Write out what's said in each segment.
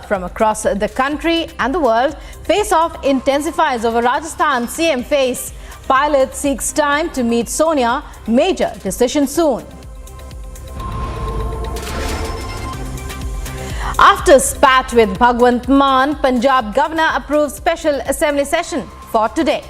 From across the country and the world, face-off intensifies over Rajasthan CM face. Pilot seeks time to meet Sonia. Major decision soon. After spat with Bhagwant Mann, Punjab governor approves special assembly session for today.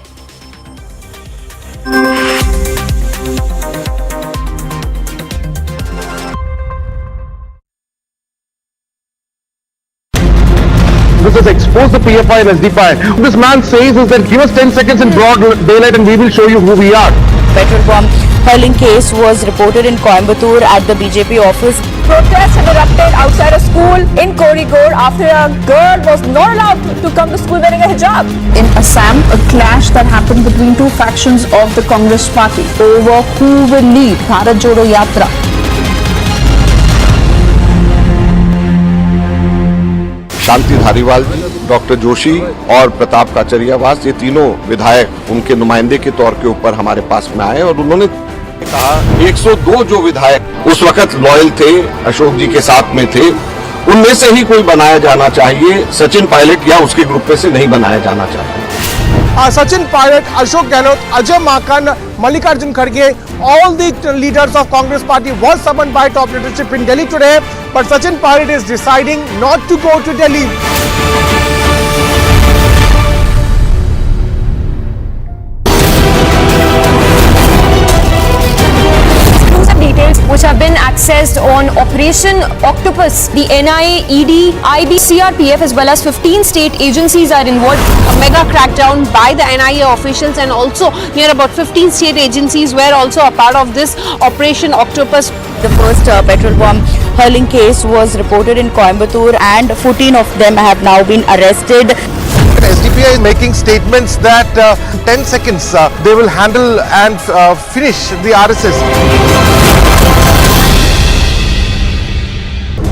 This has exposed the PFI and SDPI. What this man says is that give us 10 seconds in broad daylight and we will show you who we are. Petrol bomb hurling case was reported in Coimbatore at the BJP office. Protests have erupted outside a school in Kozhikode after a girl was not allowed to come to school wearing a hijab. In Assam, a clash that happened between two factions of the Congress party over who will lead Bharat Jodo Yatra. Shanti Dhariwal ji, doctor Joshi और प्रताप काचरियावास, ये तीनों विधायक उनके नुमाइंदे के तौर के ऊपर हमारे पास में आए और उन्होंने कहा 102 जो विधायक उस वक्त लॉयल थे, अशोक जी के साथ में थे, उनमें से ही कोई बनाया जाना चाहिए। सचिन पायलट या उसके ग्रुप में से नहीं बनाया जाना चाहिए। Sachin Pilot, Ashok Gehlot, Ajay Makan, Mallikarjun Kharge, all the leaders of Congress party was summoned by top leadership in Delhi today, but Sachin Pilot is deciding not to go to Delhi. Details which have been accessed on Operation Octopus. The NIA, ED, IB, CRPF as well as 15 state agencies are involved. A mega crackdown by the NIA officials and also near about 15 state agencies were also a part of this Operation Octopus. The first petrol bomb hurling case was reported in Coimbatore and 14 of them have now been arrested. SDPI is making statements that 10 seconds they will handle and finish the RSS.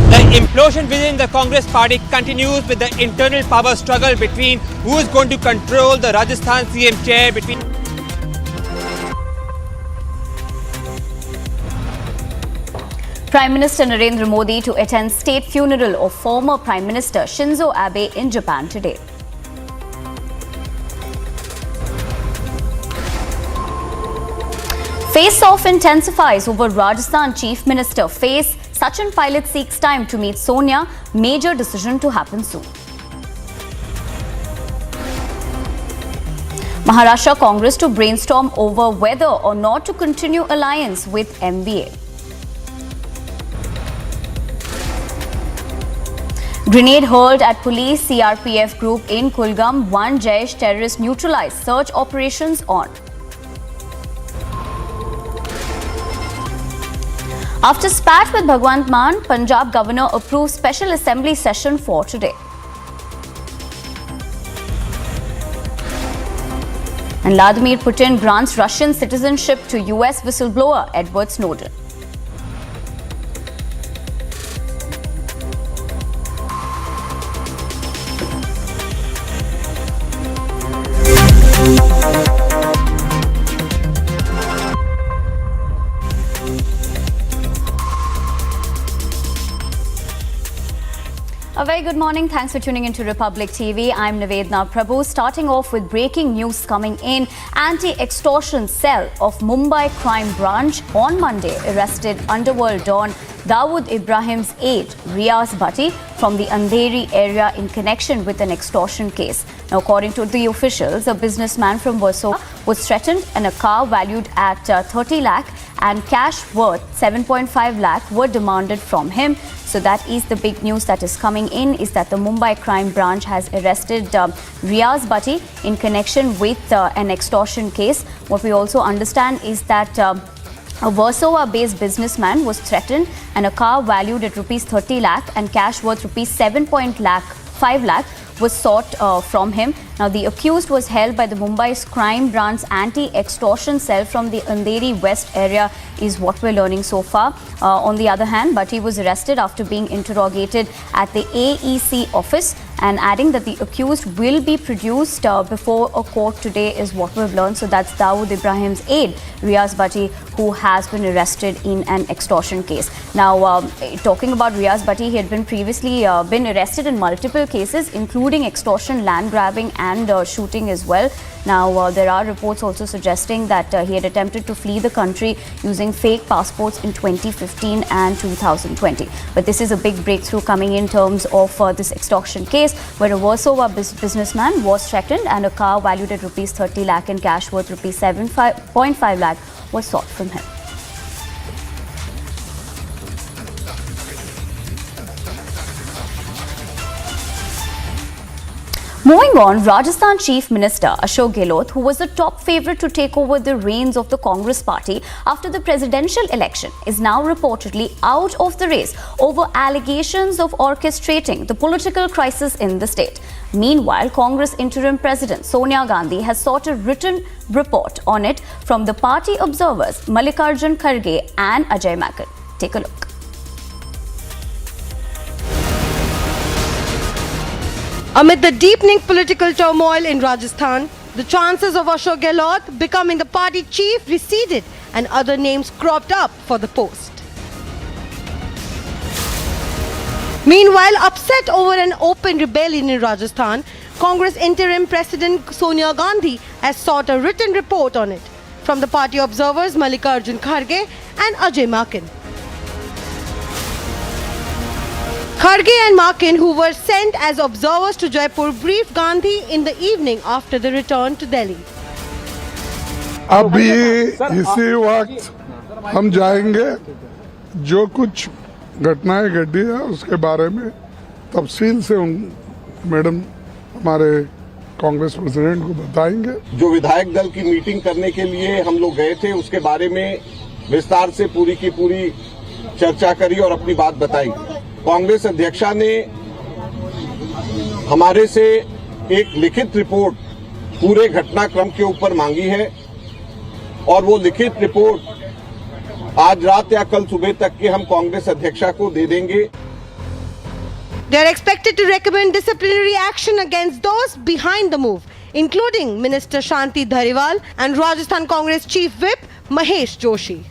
The implosion within the Congress party continues with the internal power struggle between who is going to control the Rajasthan CM chair between. Prime Minister Narendra Modi to attend state funeral of former Prime Minister Shinzo Abe in Japan today. Face-off intensifies over Rajasthan Chief Minister face. Sachin Pilot seeks time to meet Sonia. Major decision to happen soon. Maharashtra Congress to brainstorm over whether or not to continue alliance with MVA. Grenade hurled at police CRPF group in Kulgam. One Jaish terrorist neutralized. Search operations on. After spat with Bhagwant Mann, Punjab governor approves special assembly session for today. And Vladimir Putin grants Russian citizenship to US whistleblower Edward Snowden. A very good morning. Thanks for tuning into Republic TV. I'm Nivedna Prabhu. Starting off with breaking news coming in. Anti-extortion cell of Mumbai crime branch on Monday arrested underworld don Dawood Ibrahim's aide Riaz Bhatti from the Andheri area in connection with an extortion case. Now, according to the officials, a businessman from Warsaw was threatened and a car valued at 30 lakh and cash worth 7.5 lakh were demanded from him. So that is the big news that is coming in, is that the Mumbai crime branch has arrested Riaz Bhatti in connection with an extortion case. What we also understand is that a Warsaw-based businessman was threatened and a car valued at rupees 30 lakh and cash worth rupees 7.5 lakh was sought from him. Now, the accused was held by the Mumbai's crime branch anti-extortion cell from the Andheri West area is what we're learning so far. On the other hand, Bhatti was arrested after being interrogated at the AEC office and adding that the accused will be produced before a court today is what we've learned. So that's Dawood Ibrahim's aide, Riaz Bhatti, who has been arrested in an extortion case. Now, talking about Riaz Bhatti, he had been previously been arrested in multiple cases, including extortion, land grabbing and shooting as well. Now, there are reports also suggesting that he had attempted to flee the country using fake passports in 2015 and 2020. But this is a big breakthrough coming in terms of this extortion case, where a Warsaw businessman was threatened and a car valued at rupees 30 lakh and cash worth rupees 7.5 lakh was sought from him. Moving on, Rajasthan Chief Minister Ashok Gehlot, who was the top favourite to take over the reins of the Congress party after the presidential election, is now reportedly out of the race over allegations of orchestrating the political crisis in the state. Meanwhile, Congress interim president Sonia Gandhi has sought a written report on it from the party observers Mallikarjun Kharge and Ajay Makan. Take a look. Amid the deepening political turmoil in Rajasthan, the chances of Ashok Gehlot becoming the party chief receded and other names cropped up for the post. Meanwhile, upset over an open rebellion in Rajasthan, Congress interim president Sonia Gandhi has sought a written report on it from the party observers Mallikarjun Kharge and Ajay Makan. Kharge and Makan, who were sent as observers to Jaipur, briefed Gandhi in the evening after the return to Delhi. अभी इसी वक्त हम जाएंगे, जो कुछ घटनाएं घटी है उसके बारे में तफसील से उन मैडम हमारे कांग्रेस प्रेसिडेंट को बताएंगे। जो विधायक दल की मीटिंग करने के लिए हम लोग गए थे, उसके बारे में विस्तार से पूरी की पूरी चर्चा करी और अपनी बात बताई। कांग्रेस अध्यक्षा ने हमारे से एक लिखित रिपोर्ट पूरे घटनाक्रम के ऊपर मांगी है और वो लिखित रिपोर्ट आज रात या कल सुबह तक के हम कांग्रेस अध्यक्षा को दे देंगे। They are expected to recommend disciplinary action against those behind the move, including Minister Shanti Dhariwal and Rajasthan Congress Chief Whip Mahesh Joshi.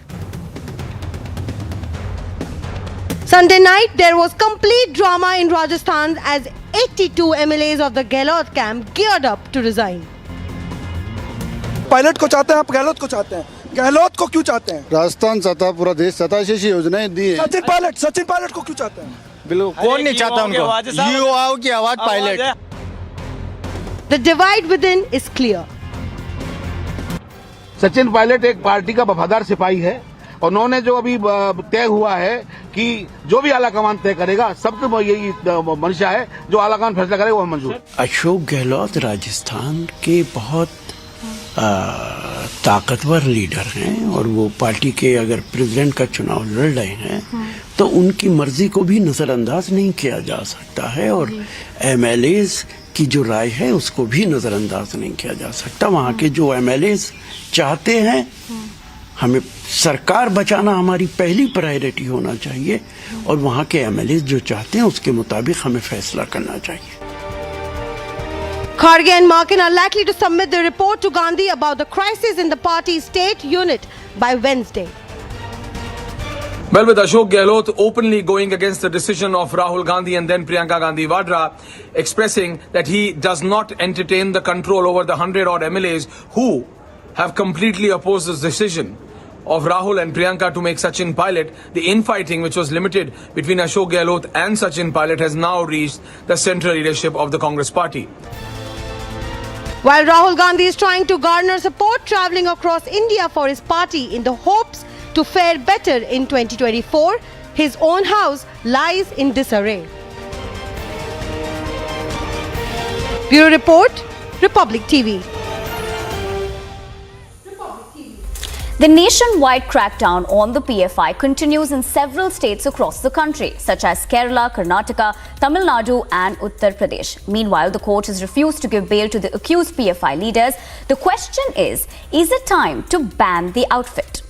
Sunday night, there was complete drama in Rajasthan as 82 MLAs of the Gehlot camp geared up to resign. Pilot को चाहते हैं, आप गहलोत को चाहते हैं। गहलोत को क्यों चाहते हैं? राजस्थान चाहता, पूरा देश चाहता, ऐसी योजनाएं दी है। सचिन पायलट को क्यों चाहते हैं? बिल्कुल, कौन नहीं चाहता उनको? युवाओं की आवाज pilot. The divide within is clear. Sachin Pilot एक पार्टी का वफादार सिपाही है और उन्होंने जो अभी तय हुआ है कि जो भी आला कमान तय करेगा, सबको यही मंशा है, जो आला कमान फैसला करेगा वो मंजूर। अशोक गहलोत राजस्थान के बहुत ताकतवर लीडर हैं और वो पार्टी के अगर प्रेसिडेंट का चुनाव लड़ रहे हैं तो उनकी मर्जी को भी नजरअंदाज नहीं किया जा सकता है और एमएलएस की जो राय है उसको भी नजरअंदाज नहीं किया जा सकता। वहाँ के जो एमएलएस चाहते हैं, हमें सरकार बचाना हमारी पहली प्रायोरिटी होना चाहिए और वहाँ के एमएलएस जो चाहते हैं उसके मुताबिक हमें फैसला करना चाहिए। Kharge and Makan are likely to submit the report to Gandhi about the crisis in the party's state unit by Wednesday. Well, with Ashok Gehlot openly going against the decision of Rahul Gandhi and then Priyanka Gandhi Vadra, expressing that he does not entertain the control over the 100-odd MLAs who have completely opposed this decision of Rahul and Priyanka to make Sachin pilot, the infighting which was limited between Ashok Gehlot and Sachin pilot has now reached the central leadership of the Congress party. While Rahul Gandhi is trying to garner support travelling across India for his party in the hopes to fare better in 2024, his own house lies in disarray. Bureau Report, Republic TV. The nationwide crackdown on the PFI continues in several states across the country, such as Kerala, Karnataka, Tamil Nadu and Uttar Pradesh. Meanwhile, the court has refused to give bail to the accused PFI leaders. The question is it time to ban the outfit?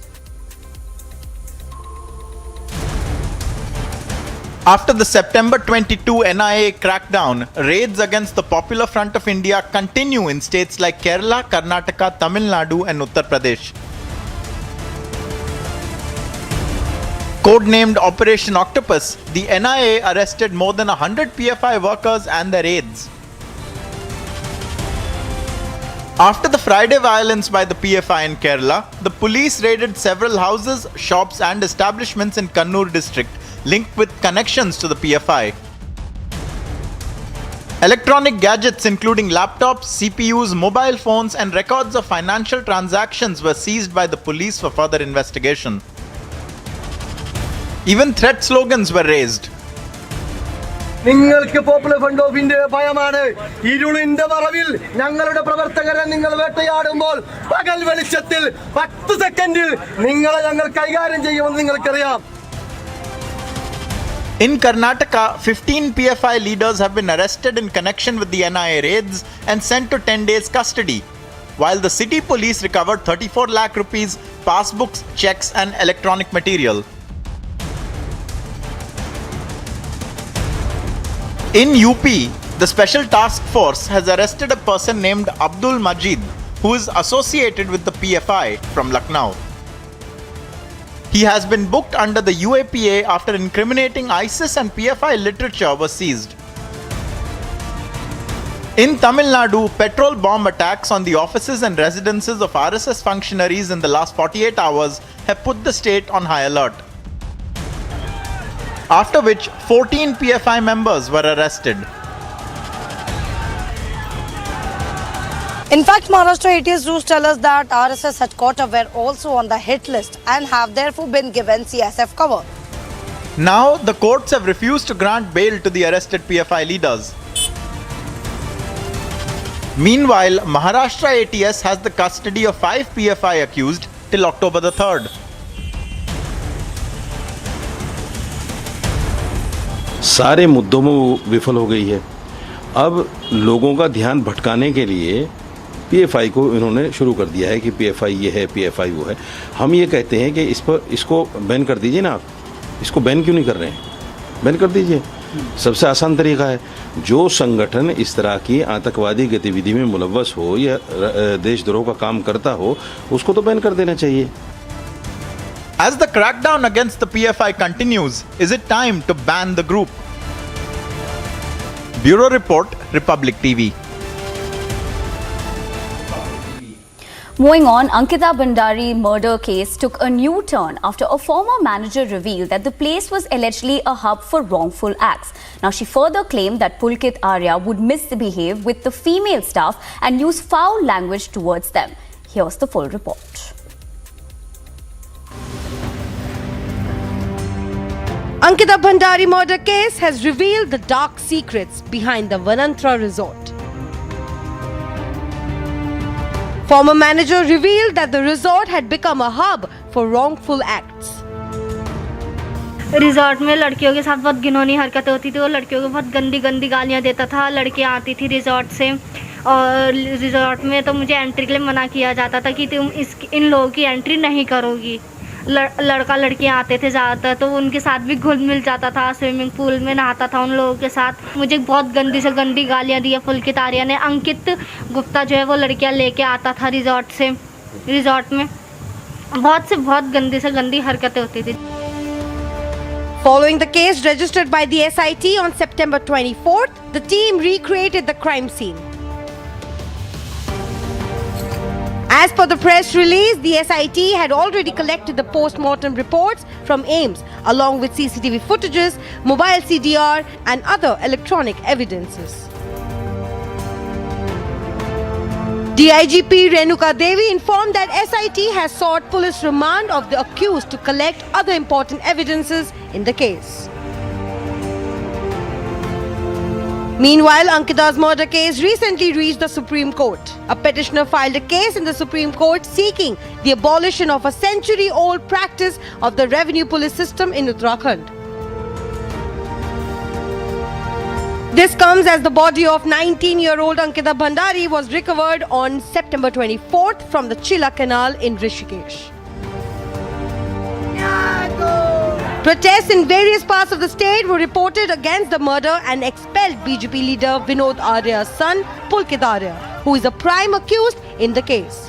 After the September 22 NIA crackdown, raids against the Popular Front of India continue in states like Kerala, Karnataka, Tamil Nadu and Uttar Pradesh. Codenamed Operation Octopus, the NIA arrested more than 100 PFI workers and their aides. After the Friday violence by the PFI in Kerala, the police raided several houses, shops and establishments in Kannur district linked with connections to the PFI. Electronic gadgets including laptops, CPUs, mobile phones and records of financial transactions were seized by the police for further investigation. Even threat slogans were raised. നിങ്ങൾക്ക് popular front of India ഭയമാണ്. ഇരുളിന്റെ മറവിൽ ഞങ്ങളുടെ പ്രവർത്തകരെ നിങ്ങൾ വേട്ടയാടുമ്പോൾ പകൽ വെളിച്ചത്തിൽ 10 സെക്കൻഡിൽ നിങ്ങളെ ഞങ്ങൾ കൈകാര്യം ചെയ്യുമെന്ന് നിങ്ങൾക്കറിയാം. In Karnataka, 15 PFI leaders have been arrested in connection with the NIA raids and sent to 10 days custody, while the city police recovered 34 lakh rupees, passbooks, checks and electronic material. In UP, the Special Task Force has arrested a person named Abdul Majid, who is associated with the PFI from Lucknow. He has been booked under the UAPA after incriminating ISIS and PFI literature was seized. In Tamil Nadu, petrol bomb attacks on the offices and residences of RSS functionaries in the last 48 hours have put the state on high alert. After which 14 PFI members were arrested. In fact, Maharashtra ATS rules tell us that RSS headquarters were also on the hit list and have therefore been given CSF cover. Now, the courts have refused to grant bail to the arrested PFI leaders. Meanwhile, Maharashtra ATS has the custody of 5 PFI accused till October the 3rd. सारे मुद्दों में वो विफल हो गई है. अब लोगों का ध्यान भटकाने के लिए पीएफआई को इन्होंने शुरू कर दिया है कि पीएफआई ये है, पीएफआई वो है. हम ये कहते हैं कि इसको बैन कर दीजिए ना. आप इसको बैन क्यों नहीं कर रहे हैं? बैन कर दीजिए. सबसे आसान तरीका है. जो संगठन इस तरह की आतंकवादी गतिविधि में मुलव्वस हो या देशद्रोह का काम करता हो, उसको तो बैन कर देना चाहिए. As the crackdown against the PFI continues, is it time to ban the group? Bureau Report, Republic TV. Moving on, Ankita Bhandari murder case took a new turn after a former manager revealed that the place was allegedly a hub for wrongful acts. Now, she further claimed that Pulkit Arya would misbehave with the female staff and use foul language towards them. Here's the full report. Ankita Bhandari murder case has revealed the dark secrets behind the Vanantra resort. Former manager revealed that the resort had become a hub for wrongful acts. Resort में लड़कियों के साथ बहुत घिनौनी हरकतें होती थी. वो लड़कियों को बहुत गंदी गंदी गालियाँ देता था. लड़कियाँ आती थी रिजॉर्ट से और रिजॉर्ट में तो मुझे एंट्री के लिए मना किया जाता था कि तुम इन लोगों की एंट्री नहीं करोगी. लड़का लड़कियाँ आते थे ज़्यादातर, तो उनके साथ भी घुल मिल जाता था. स्विमिंग पूल में नहाता था उन लोगों के साथ. मुझे बहुत गंदी से गंदी गालियाँ दी पुलकित आर्या ने. अंकित गुप्ता जो है वो लड़कियाँ लेके आता था रिजॉर्ट में. बहुत गंदी से गंदी हरकतें होती थी. Following the case registered by the SIT on September 24th, the team recreated the crime scene. As per the press release, the SIT had already collected the post-mortem reports from AIIMS along with CCTV footages, mobile CDR and other electronic evidences. DIGP Renuka Devi informed that SIT has sought police remand of the accused to collect other important evidences in the case. Meanwhile, Ankita's murder case recently reached the Supreme Court. A petitioner filed a case in the Supreme Court seeking the abolition of a century-old practice of the revenue police system in Uttarakhand. This comes as the body of 19-year-old Ankita Bhandari was recovered on September 24th from the Chilla Canal in Rishikesh. Protests in various parts of the state were reported against the murder and expelled BJP leader Vinod Arya's son, Pulkit Arya, who is the prime accused in the case.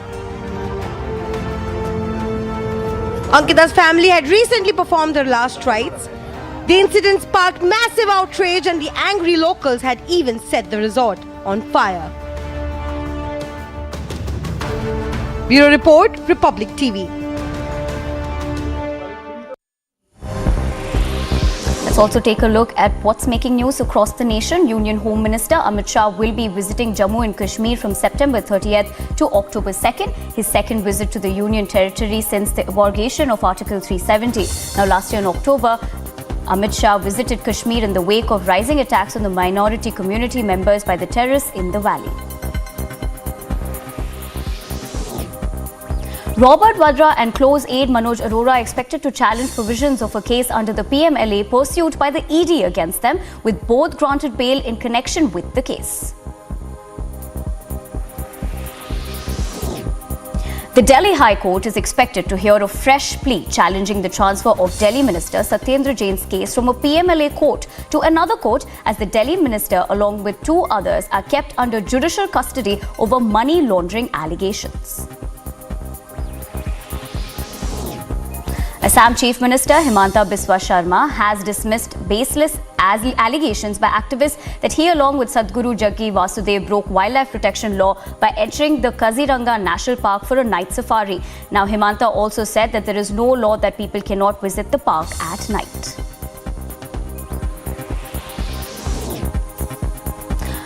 Ankita's family had recently performed their last rites. The incident sparked massive outrage and the angry locals had even set the resort on fire. Bureau Report, Republic TV. Let's also take a look at what's making news across the nation. Union Home Minister Amit Shah will be visiting Jammu and Kashmir from September 30th to October 2nd, his second visit to the Union territory since the abrogation of Article 370. Now, last year in October, Amit Shah visited Kashmir in the wake of rising attacks on the minority community members by the terrorists in the valley. Robert Vadra and close aide Manoj Arora are expected to challenge provisions of a case under the PMLA pursued by the ED against them, with both granted bail in connection with the case. The Delhi High Court is expected to hear a fresh plea challenging the transfer of Delhi Minister Satyendra Jain's case from a PMLA court to another court, as the Delhi Minister along with two others are kept under judicial custody over money laundering allegations. Assam Chief Minister Himanta Biswa Sharma has dismissed baseless allegations by activists that he, along with Sadhguru Jaggi Vasudev, broke wildlife protection law by entering the Kaziranga National Park for a night safari. Now, Himanta also said that there is no law that people cannot visit the park at night.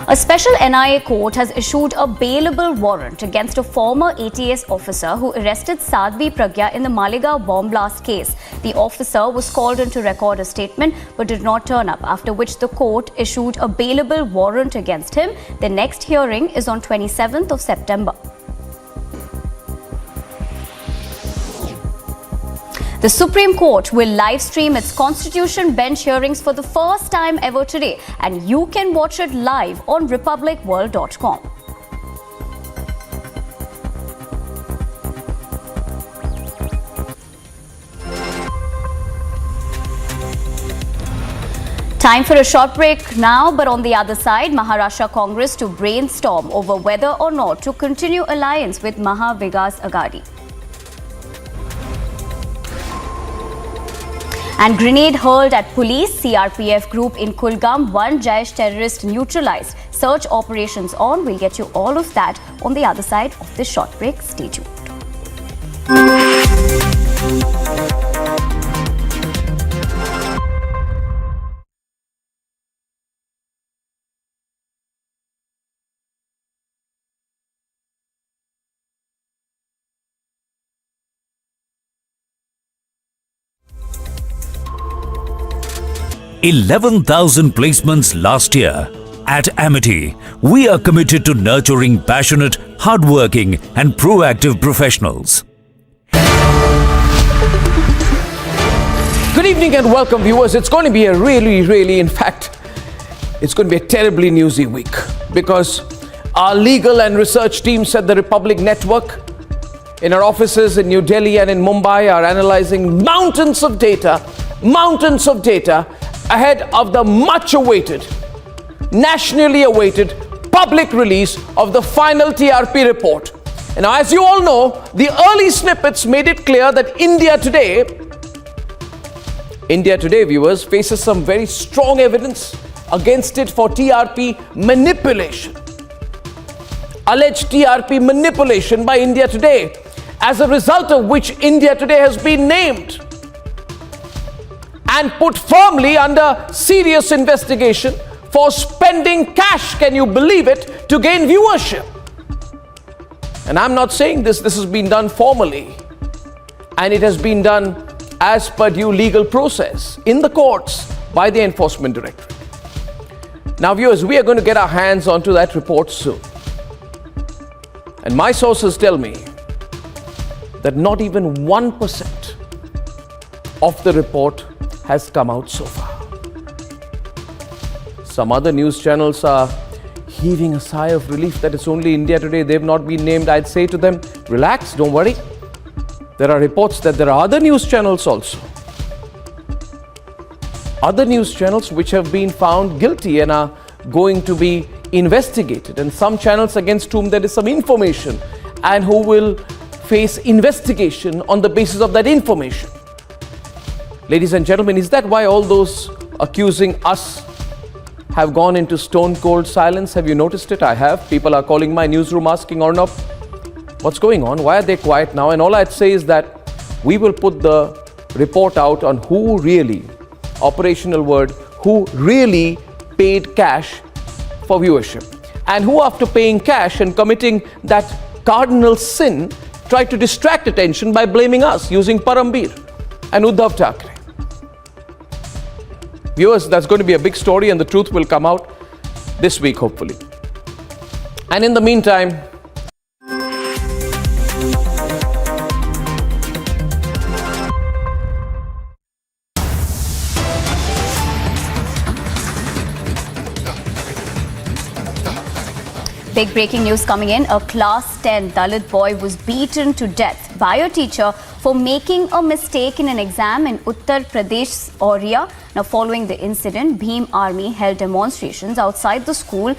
A special NIA court has issued a bailable warrant against a former ATS officer who arrested Sadhvi Pragya in the Malegaon bomb blast case. The officer was called in to record a statement but did not turn up, after which the court issued a bailable warrant against him. The next hearing is on 27th of September. The Supreme Court will live stream its Constitution Bench hearings for the first time ever today, and you can watch it live on republicworld.com. Time for a short break now, but on the other side, Maharashtra Congress to brainstorm over whether or not to continue alliance with Maha Vikas Aghadi. And grenade hurled at police, CRPF group in Kulgam, one Jaish terrorist neutralized. Search operations on. We'll get you all of that on the other side of this short break. Stay tuned. 11,000 placements last year. At Amity, we are committed to nurturing passionate, hardworking and proactive professionals. Good evening and welcome, viewers. It's going to be a really, in fact, it's going to be a terribly newsy week, because our legal and research teams at the Republic Network in our offices in New Delhi and in Mumbai are analyzing mountains of data ahead of the much awaited, nationally awaited public release of the final TRP report. And now, as you all know, the early snippets made it clear that India today, viewers, faces some very strong evidence against it for TRP manipulation. Alleged TRP manipulation by India Today, as a result of which India Today has been named and put firmly under serious investigation for spending cash, can you believe it, to gain viewership. And I'm not saying this has been done formally, and it has been done as per due legal process in the courts by the Enforcement Directorate. Now, viewers, we are going to get our hands onto that report soon. And my sources tell me that not even 1% of the report has come out so far. Some other news channels are heaving a sigh of relief that it's only India Today, they've not been named. I'd say to them, relax, don't worry. There are reports that there are other news channels also. other news channels which have been found guilty and are going to be investigated, and some channels against whom there is some information and who will face investigation on the basis of that information. Ladies and gentlemen, is that why all those accusing us have gone into stone cold silence? Have you noticed it? I have. People are calling my newsroom asking, Arnab, what's going on? Why are they quiet now? And all I'd say is that we will put the report out on who really, operational word, who really paid cash for viewership, and who, after paying cash and committing that cardinal sin, tried to distract attention by blaming us using Parambir and Uddhav Thackeray. Viewers, that's going to be a big story, and the truth will come out this week, hopefully. And in the meantime, big breaking news coming in. A class 10 Dalit boy was beaten to death by a teacher for making a mistake in an exam in Uttar Pradesh, Aurya. Now, following the incident, Bhim Army held demonstrations outside the school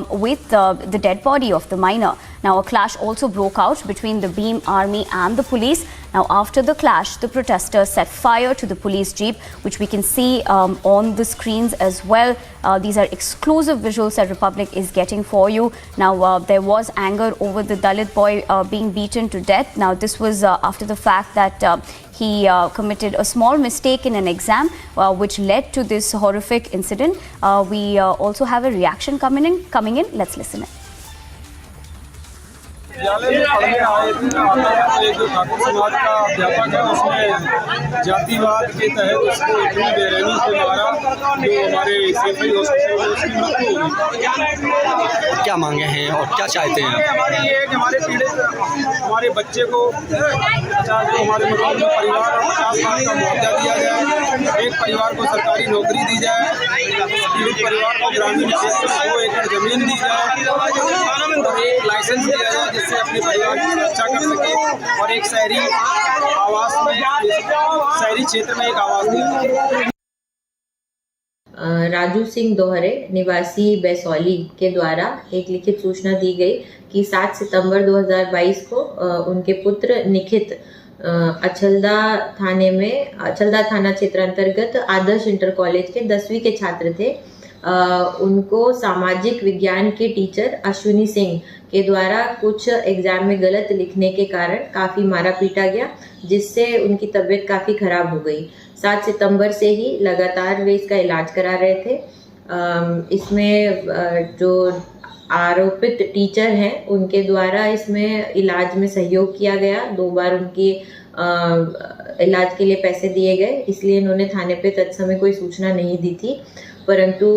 with the dead body of the minor. Now, a clash also broke out between the Bhim Army and the police. Now, after the clash, the protesters set fire to the police jeep, which we can see on the screens as well. These are exclusive visuals that Republic is getting for you. Now, there was anger over the Dalit boy being beaten to death. Now, this was after the fact that he committed a small mistake in an exam, which led to this horrific incident. We also have a reaction coming in. Let's listen in. विद्यालय में पढ़ने आए थे एक जो ठाकुर समाज का अध्यापक है उसने जातिवाद के तहत उसको इतनी बेरहमी से मारा जो हमारे सेफई हॉस्पिटल में उसकी मृत्यु हो गई। क्या मांगे हैं और क्या चाहते हैं? हमारी ये है कि हमारे पीड़ित हमारे बच्चे को जो हमारे मुकाबले परिवार और 50 लाख का मुआवजा दिया जाए, एक परिवार को सरकारी नौकरी दी जाए, पीड़ित परिवार को ग्रामीण क्षेत्र में 2 एकड़ जमीन दी जाए और एक लाइसेंस दिया जाए जिससे अपने परिवार की सुरक्षा कर सके और एक शहरी आवास में शहरी क्षेत्र में एक आवास दी। राजू सिंह दोहरे निवासी बैसौली के द्वारा एक लिखित सूचना दी गई कि 7 सितंबर 2022 को उनके पुत्र निखित अछलदा थाना क्षेत्र अंतर्गत आदर्श इंटर कॉलेज के 10वीं के छात्र थे। उनको सामाजिक विज्ञान के टीचर अश्विनी सिंह के द्वारा कुछ एग्जाम में गलत लिखने के कारण काफ़ी मारा पीटा गया, जिससे उनकी तबीयत काफ़ी ख़राब हो गई। 7 सितंबर से ही लगातार वे इसका इलाज करा रहे थे। इसमें जो आरोपित टीचर हैं उनके द्वारा इसमें इलाज में सहयोग किया गया। 2 बार उनकी इलाज के लिए पैसे दिए गए, इसलिए इन्होंने थाने पे तत्समय कोई सूचना नहीं दी थी, परंतु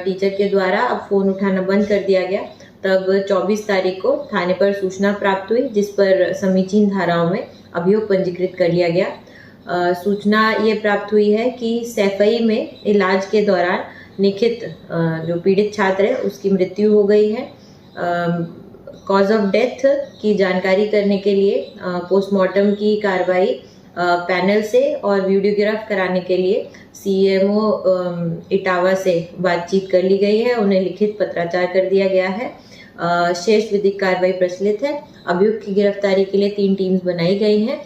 टीचर के द्वारा अब फ़ोन उठाना बंद कर दिया गया। तब 24 तारीख को थाने पर सूचना प्राप्त हुई, जिस पर समीचीन धाराओं में अभियोग पंजीकृत कर लिया गया। सूचना ये प्राप्त हुई है कि सैफई में इलाज के दौरान निखित जो पीड़ित छात्र है उसकी मृत्यु हो गई है। कॉज ऑफ डेथ की जानकारी करने के लिए पोस्टमार्टम की कार्रवाई पैनल से और वीडियोग्राफ कराने के लिए सीएमओ इटावा से बातचीत कर ली गई है। उन्हें लिखित पत्राचार कर दिया गया है। शेष विधिक कार्रवाई प्रचलित है। अभियुक्त की गिरफ्तारी के लिए 3 टीम्स बनाई गई हैं।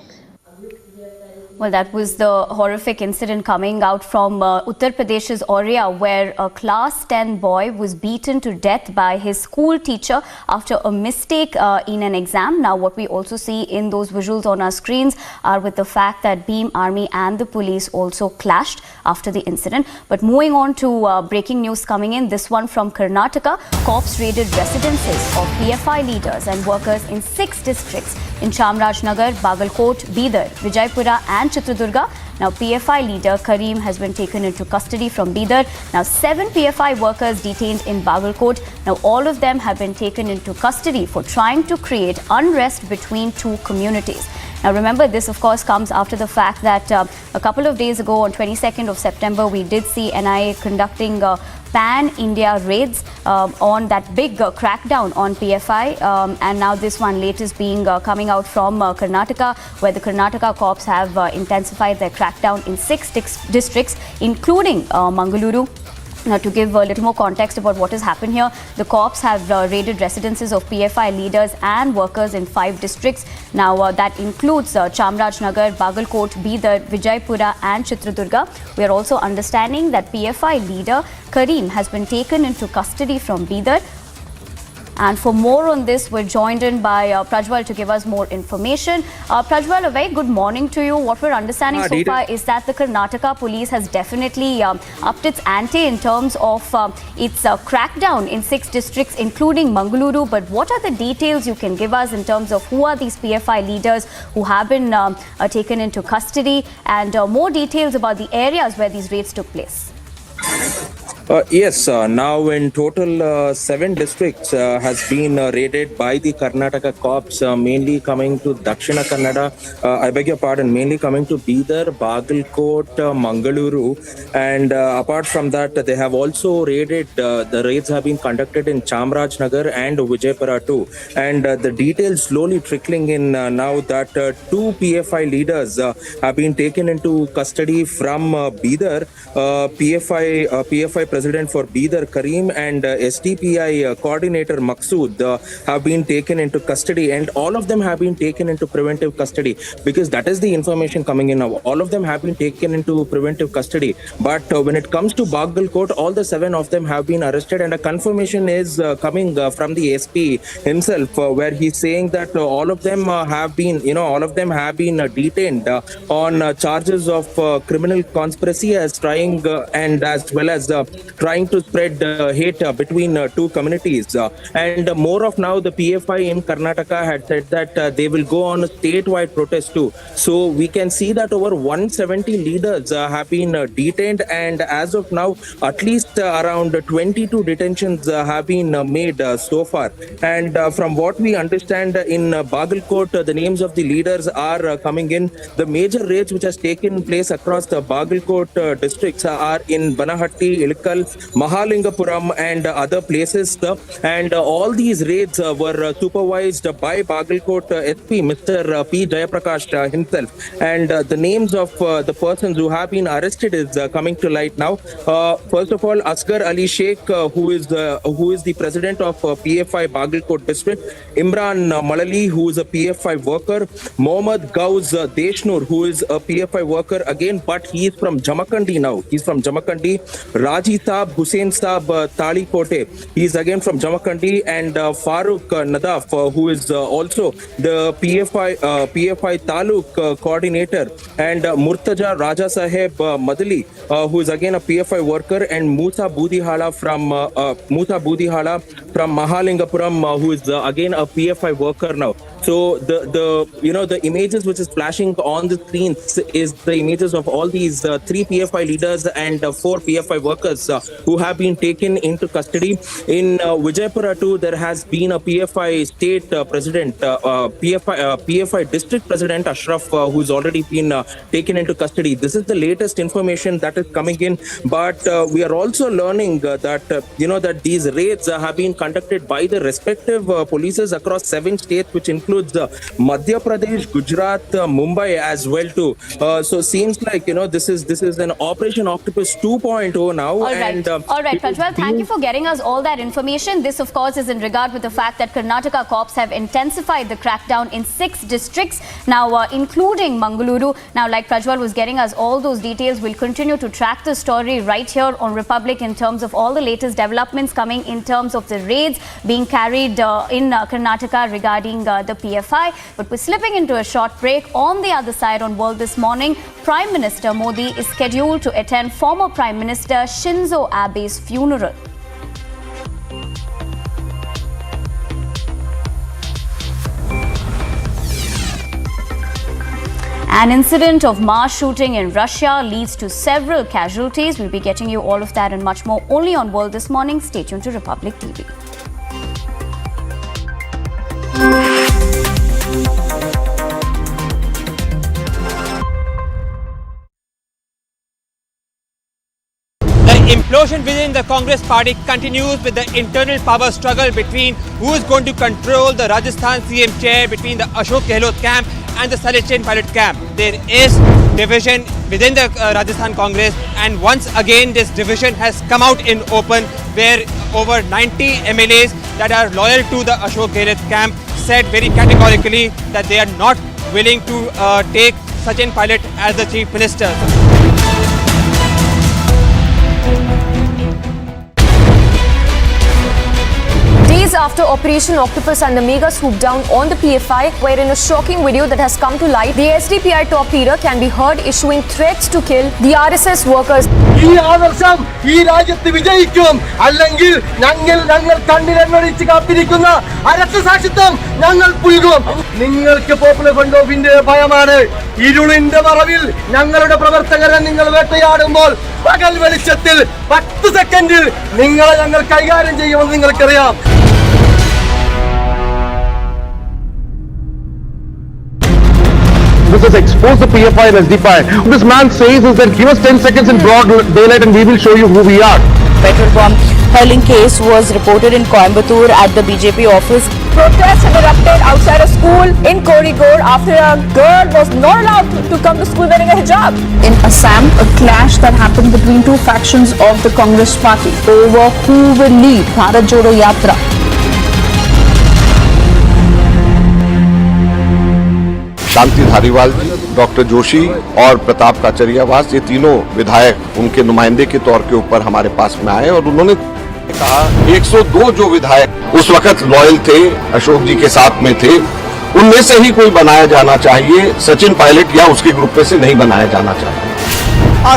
Well, that was the horrific incident coming out from Uttar Pradesh's Aurya, where a class 10 boy was beaten to death by his school teacher after a mistake in an exam. Now, what we also see in those visuals on our screens are with the fact that Bhim Army and the police also clashed after the incident. But moving on to breaking news coming in, this one from Karnataka. Cops raided residences of PFI leaders and workers in 6 districts in Chamrajnagar, Bagalkot, Bidar, Vijaypura and Chitradurga. Now, PFI leader Karim has been taken into custody from Bidar. Now, 7 PFI workers detained in Bagalkot. Now, all of them have been taken into custody for trying to create unrest between 2 communities. Now, remember, this of course comes after the fact that a couple of days ago on 22nd of September, we did see NIA conducting pan-India raids on that big crackdown on PFI, and now this one latest being coming out from Karnataka, where the Karnataka cops have intensified their crackdown in 6 districts, including Mangaluru. Now, to give a little more context about what has happened here, the cops have raided residences of PFI leaders and workers in 5 districts. Now, that includes Chamrajnagar, Bagalkot, Bidar, Vijaypura and Chitradurga. We are also understanding that PFI leader Karim has been taken into custody from Bidar. And for more on this, we're joined in by Prajwal to give us more information. Prajwal, a very good morning to you. What we're understanding so far is that the Karnataka police has definitely upped its ante in terms of its crackdown in 6 districts, including Mangaluru. But what are the details you can give us in terms of who are these PFI leaders who have been taken into custody, and more details about the areas where these raids took place? Yes, now in total 7 districts has been raided by the Karnataka cops, mainly coming to Dakshina Kannada, I beg your pardon, mainly coming to Bidar, Bagalkot, Mangaluru, and apart from that they have also raided, the raids have been conducted in Chamrajnagar and Vijaypura too, and the details slowly trickling in now that 2 PFI leaders have been taken into custody from Bidar. PFI President for Bidar Karim and SDPI Coordinator Maqsood have been taken into custody, and all of them have been taken into preventive custody, because that is the information coming in now. All of them have been taken into preventive custody, but when it comes to Bagalkot, all the 7 of them have been arrested, and a confirmation is coming from the SP himself, where he's saying that all of them have been, detained on charges of criminal conspiracy as trying and as well as trying to spread hate between 2 communities. And more of now, the PFI in Karnataka had said that they will go on a statewide protest too. So we can see that over 170 leaders have been detained, and as of now, at least around 22 detentions have been made so far. And from what we understand, in Bagalkot, the names of the leaders are coming in. The major raids which has taken place across the Bagalkot districts are in Banahatti, Ilkal, Mahalingapuram and other places, and all these raids were supervised by Bagalkot SP Mr. P. Jayaprakash himself, and the names of the persons who have been arrested is coming to light now. First of all, Asghar Ali Sheikh, who is the president of PFI Bagalkot district, Imran Malali, who is a PFI worker, Mohammad Gauz Deshnur, who is a PFI worker again, but he is from Jamakandi now. He's from Jamakandi. Raji Saab, Hussain Saab Tali Kote, he is again from Jamakandi, and Farooq Nadaf, who is also the PFI Taluk coordinator, and Murtaja Raja Saheb Madali, who is again a PFI worker, and Musa Budihala from Mahalingapuram, who is again a PFI worker now. So the images which is flashing on the screen is the images of all these 3 PFI leaders and 4 PFI workers who have been taken into custody. In Vijaypura too, there has been a PFI state president, PFI district president Ashraf, who's already been taken into custody. This is the latest information that is coming in, but we are also learning that that these raids have been conducted by the respective polices across 7 states, which includes Madhya Pradesh, Gujarat, Mumbai as well too. So seems like this is an Operation Octopus 2.0 now. All right, Prajwal, thank you for getting us all that information. This, of course, is in regard with the fact that Karnataka cops have intensified the crackdown in 6 districts now, including Mangaluru. Now, like Prajwal was getting us all those details, we'll continue to track the story right here on Republic in terms of all the latest developments coming in terms of the raids being carried in Karnataka regarding the PFI. But we're slipping into a short break. On the other side, on World This Morning, Prime Minister Modi is scheduled to attend former Prime Minister Shinzo Abe's funeral. An incident of mass shooting in Russia leads to several casualties. We'll be getting you all of that and much more only on World This Morning. Stay tuned to Republic TV. implosion implosion within the Congress party continues with the internal power struggle between who is going to control the Rajasthan CM chair between the Ashok Gehlot camp and the Salechen pilot camp. There is division within the Rajasthan Congress, and once again this division has come out in open, where over 90 MLAs that are loyal to the Ashok Gehlot camp said very categorically that they are not willing to take Sachin Pilot as the Chief Minister. Days after Operation Octopus and the mega swoop down on the PFI, where in a shocking video that has come to light, the SDPI top leader can be heard issuing threats to kill the RSS workers. ഈ ആദർശം ഈ രാജ്യത്ത് വിജയിക്കും, അല്ലെങ്കിൽ ഞങ്ങൾ കണ്ണിലെണ്ണൊഴിച്ച് കാത്തിരിക്കുന്ന അരക്തസാക്ഷിത്വം ഞങ്ങൾ പുൽകും. നിങ്ങൾക്ക് പോപ്പുലർ ഫ്രണ്ട് ഓഫ് ഇന്ത്യയുടെ ഭയമാണ്. ഇരുളിന്റെ മറവിൽ ഞങ്ങളുടെ പ്രവർത്തകരെ നിങ്ങൾ വേട്ടയാടുമ്പോൾ പകൽ വെളിച്ചത്തിൽ 10 സെക്കൻഡിൽ നിങ്ങളെ ഞങ്ങൾ കൈകാര്യം ചെയ്യുമെന്ന് നിങ്ങൾക്കറിയാം. This has exposed the PFI and SDPI. What this man says is that give us 10 seconds in broad daylight and we will show you who we are. Petrol bomb hurling case was reported in Coimbatore at the BJP office. Protests have erupted outside a school in Kozhikode after a girl was not allowed to come to school wearing a hijab. In Assam, a clash that happened between two factions of the Congress party over who will lead Bharat Jodo Yatra. Shanti Dhariwal ji, doctor Joshi और प्रताप काचरियावास, ये तीनों विधायक उनके नुमाइंदे के तौर के ऊपर हमारे पास में आए और उन्होंने कहा 102 जो विधायक उस वक्त लॉयल थे, अशोक जी के साथ में थे, उनमें से ही कोई बनाया जाना चाहिए, सचिन पायलट या उसके ग्रुप में से नहीं बनाया जाना चाहिए.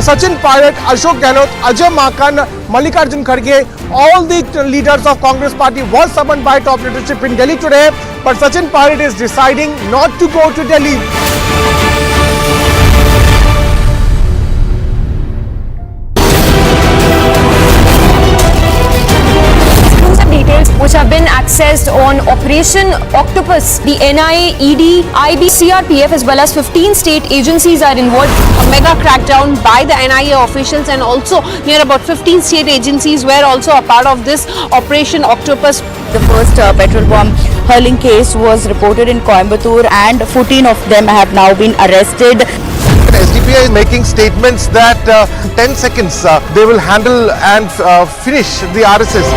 Sachin Pilot, Ashok Gehlot, Ajay Makan, Mallikarjun Kharge, all the leaders of Congress party was summoned by top leadership in Delhi today, but Sachin Pilot is deciding not to go to Delhi. Details which have been accessed on Operation Octopus. The NIA, ED, IB, CRPF as well as 15 state agencies are involved. A mega crackdown by the NIA officials, and also near about 15 state agencies were also a part of this Operation Octopus. The first petrol bomb hurling case was reported in Coimbatore and 14 of them have now been arrested. SDPI is making statements that 10 seconds they will handle and finish the RSS.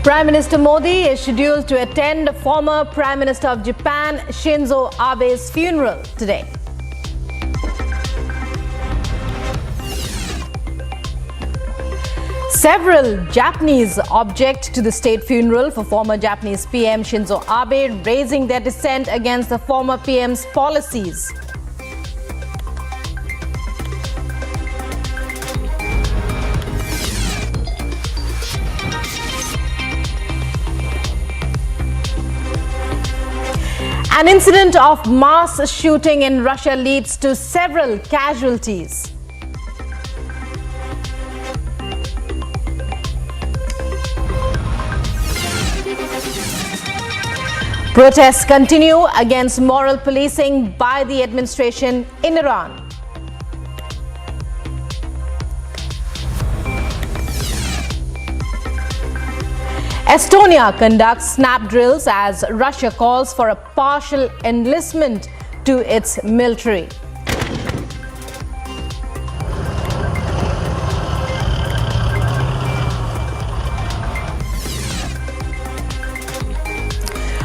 Prime Minister Modi is scheduled to attend former Prime Minister of Japan Shinzo Abe's funeral today. Several Japanese object to the state funeral for former Japanese PM Shinzo Abe, raising their dissent against the former PM's policies. An incident of mass shooting in Russia leads to several casualties. Protests continue against moral policing by the administration in Iran. Estonia conducts snap drills as Russia calls for a partial enlistment to its military.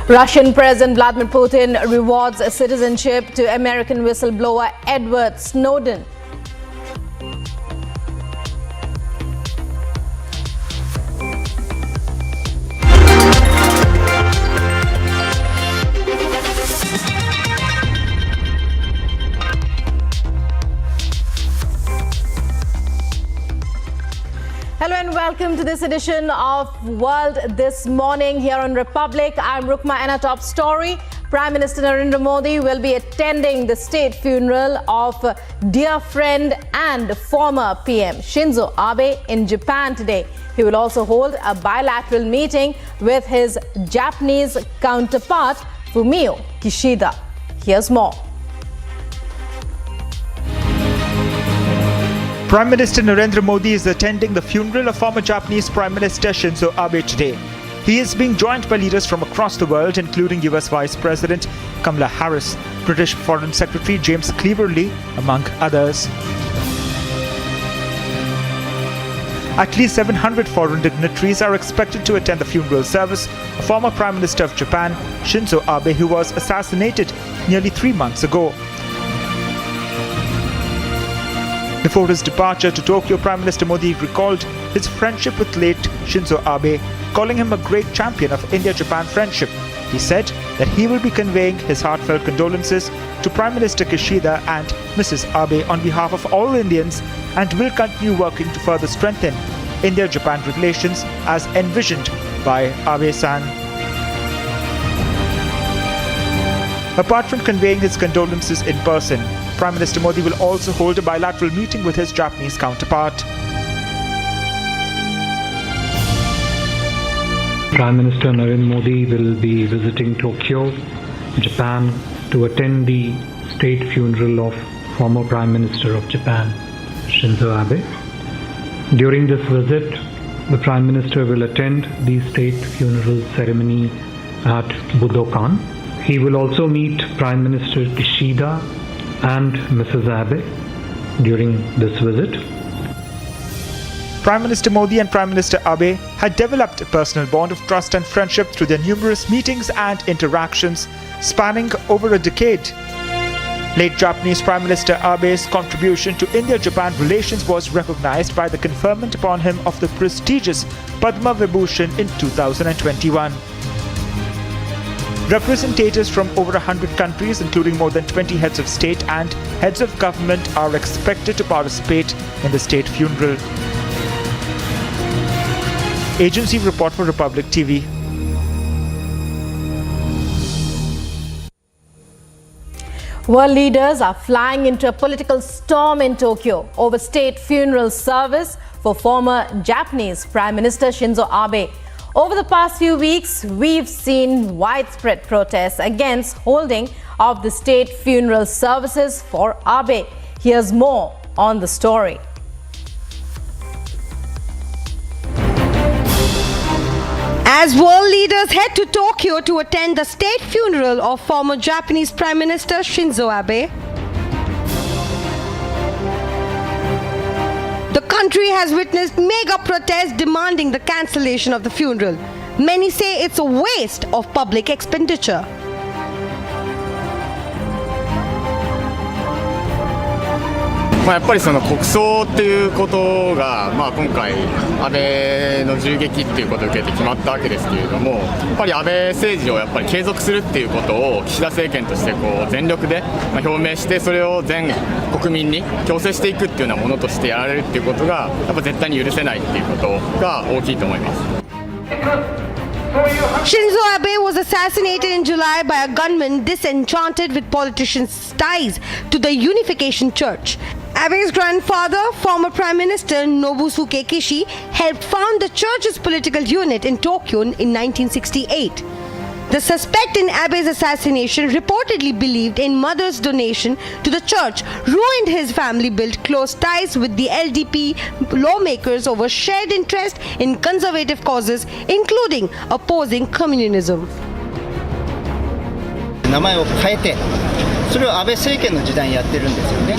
Russian President Vladimir Putin rewards citizenship to American whistleblower Edward Snowden. Hello and welcome to this edition of World This Morning here on Republic. I'm Rukma and our top story. Prime Minister Narendra Modi will be attending the state funeral of dear friend and former PM Shinzo Abe in Japan today. He will also hold a bilateral meeting with his Japanese counterpart Fumio Kishida. Here's more. Prime Minister Narendra Modi is attending the funeral of former Japanese Prime Minister Shinzo Abe today. He is being joined by leaders from across the world, including US Vice President Kamala Harris, British Foreign Secretary James Cleverly, among others. At least 700 foreign dignitaries are expected to attend the funeral service of former Prime Minister of Japan, Shinzo Abe, who was assassinated nearly 3 months ago. Before his departure to Tokyo, Prime Minister Modi recalled his friendship with late Shinzo Abe, calling him a great champion of India-Japan friendship. He said that he will be conveying his heartfelt condolences to Prime Minister Kishida and Mrs. Abe on behalf of all Indians and will continue working to further strengthen India-Japan relations as envisioned by Abe-san. Apart from conveying his condolences in person, Prime Minister Modi will also hold a bilateral meeting with his Japanese counterpart. Prime Minister Narendra Modi will be visiting Tokyo, Japan, to attend the state funeral of former Prime Minister of Japan, Shinzo Abe. During this visit, the Prime Minister will attend the state funeral ceremony at Budokan. He will also meet Prime Minister Kishida and Mrs. Abe during this visit. Prime Minister Modi and Prime Minister Abe had developed a personal bond of trust and friendship through their numerous meetings and interactions spanning over a decade. Late Japanese Prime Minister Abe's contribution to India-Japan relations was recognized by the conferment upon him of the prestigious Padma Vibhushan in 2021. Representatives from over 100 countries, including more than 20 heads of state and heads of government, are expected to participate in the state funeral. Agency report for Republic TV. World leaders are flying into a political storm in Tokyo over state funeral service for former Japanese Prime Minister Shinzo Abe. Over the past few weeks, we've seen widespread protests against holding of the state funeral services for Abe. Here's more on the story. As world leaders head to Tokyo to attend the state funeral of former Japanese Prime Minister Shinzo Abe, the country has witnessed mega protests demanding the cancellation of the funeral. Many say it's a waste of public expenditure. やっぱりその国葬っていうことが、今回安倍の銃撃っていうことを受けて決まったわけですけれども、やっぱり安倍政治をやっぱり継続するっていうことを岸田政権としてこう全力で表明して、それを全国民に強制していくっていうようなものとしてやられるっていうことがやっぱ絶対に許せないっていうことが大きいと思います。 Shinzo Abe was assassinated in July by a gunman disenchanted with politicians' ties to the Unification Church. Abe's grandfather, former Prime Minister Nobusuke Kishi, helped found the church's political unit in Tokyo in 1968. The suspect in Abe's assassination reportedly believed in mother's donation to the church, ruined his family, built close ties with the LDP lawmakers over shared interest in conservative causes, including opposing communism. 名前を変えて、それを安倍政権の時代にやってるんですよね。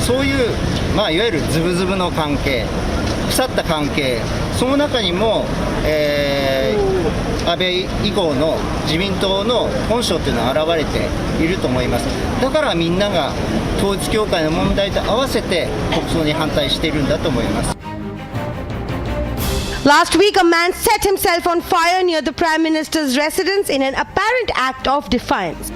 そういう、いわゆるズブズブの関係、腐った関係、その中にも、安倍以降の自民党の本性というのは現れていると思います。だからみんなが統一教会の問題と合わせて国葬に反対しているんだと思います。 Last week, a man set himself on fire near the Prime Minister's residence in an apparent act of defiance.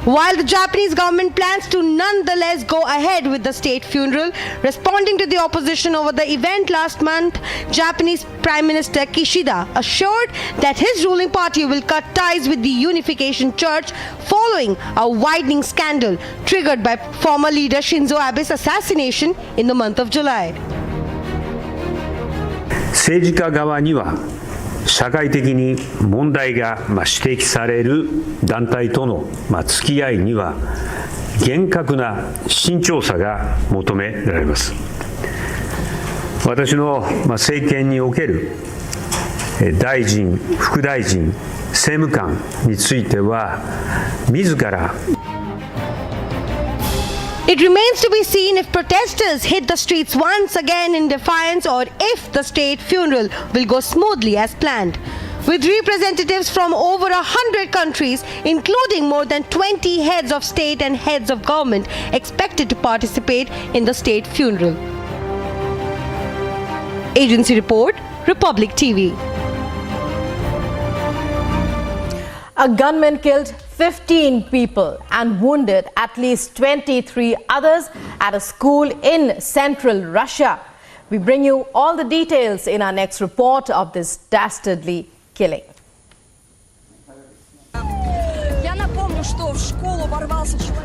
While the Japanese government plans to nonetheless go ahead with the state funeral, responding to the opposition over the event last month, Japanese Prime Minister Kishida assured that his ruling party will cut ties with the Unification Church following a widening scandal triggered by former leader Shinzo Abe's assassination in the month of July. 政治家側には社会的に問題が指摘される団体との付き合いには厳格な慎重さが求められます。私の政権における大臣、副大臣、政務官については自ら It remains to be seen if protesters hit the streets once again in defiance or if the state funeral will go smoothly as planned. With representatives from over 100 countries, including more than 20 heads of state and heads of government, expected to participate in the state funeral. Agency report, Republic TV. A gunman killed 15 people and wounded at least 23 others at a school in central Russia. We bring you all the details in our next report of this dastardly killing.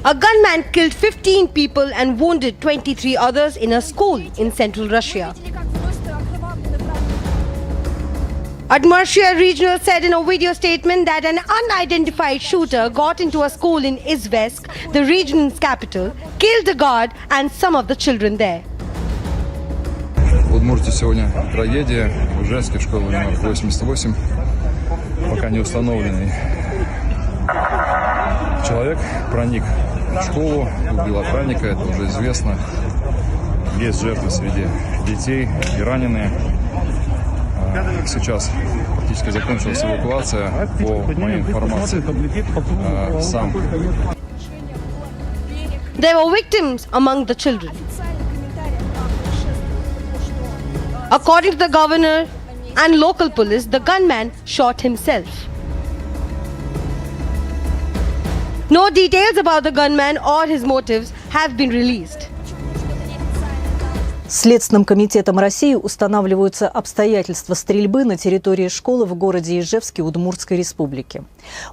A gunman killed 15 people and wounded 23 others in a school in central Russia. Udmurtia Regional said in a video statement that an unidentified shooter got into a school in Izvest, the region's capital, killed the guard and some of the children there. В Удмуртии сегодня трагедия. В женской школе номер 88. Пока не установленный человек проник в школу, убил охранника, это уже известно. Есть жертвы среди детей и раненые. Сейчас практически закончилась эвакуация, по моей информации, сам. There were victims among the children. According to the governor and local police, the gunman shot himself. No details about the gunman or his motives have been released. Следственным комитетом России устанавливаются обстоятельства стрельбы на территории школы в городе Ижевске Удмуртской республики.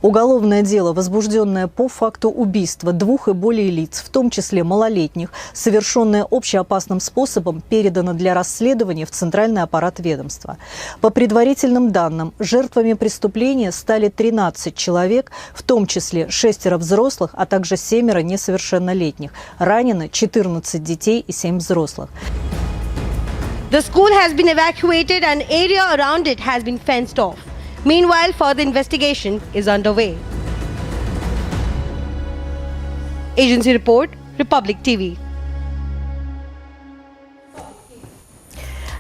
Уголовное дело, возбужденное по факту убийства 2 и более лиц, в том числе малолетних, совершенное общеопасным способом, передано для расследования в Центральный аппарат ведомства. По предварительным данным, жертвами преступления стали 13 человек, в том числе 6 взрослых, а также 7 несовершеннолетних. Ранено 14 детей и 7 взрослых. The school has been evacuated and area around it has been fenced off. Meanwhile, further investigation is underway. Agency report, Republic TV.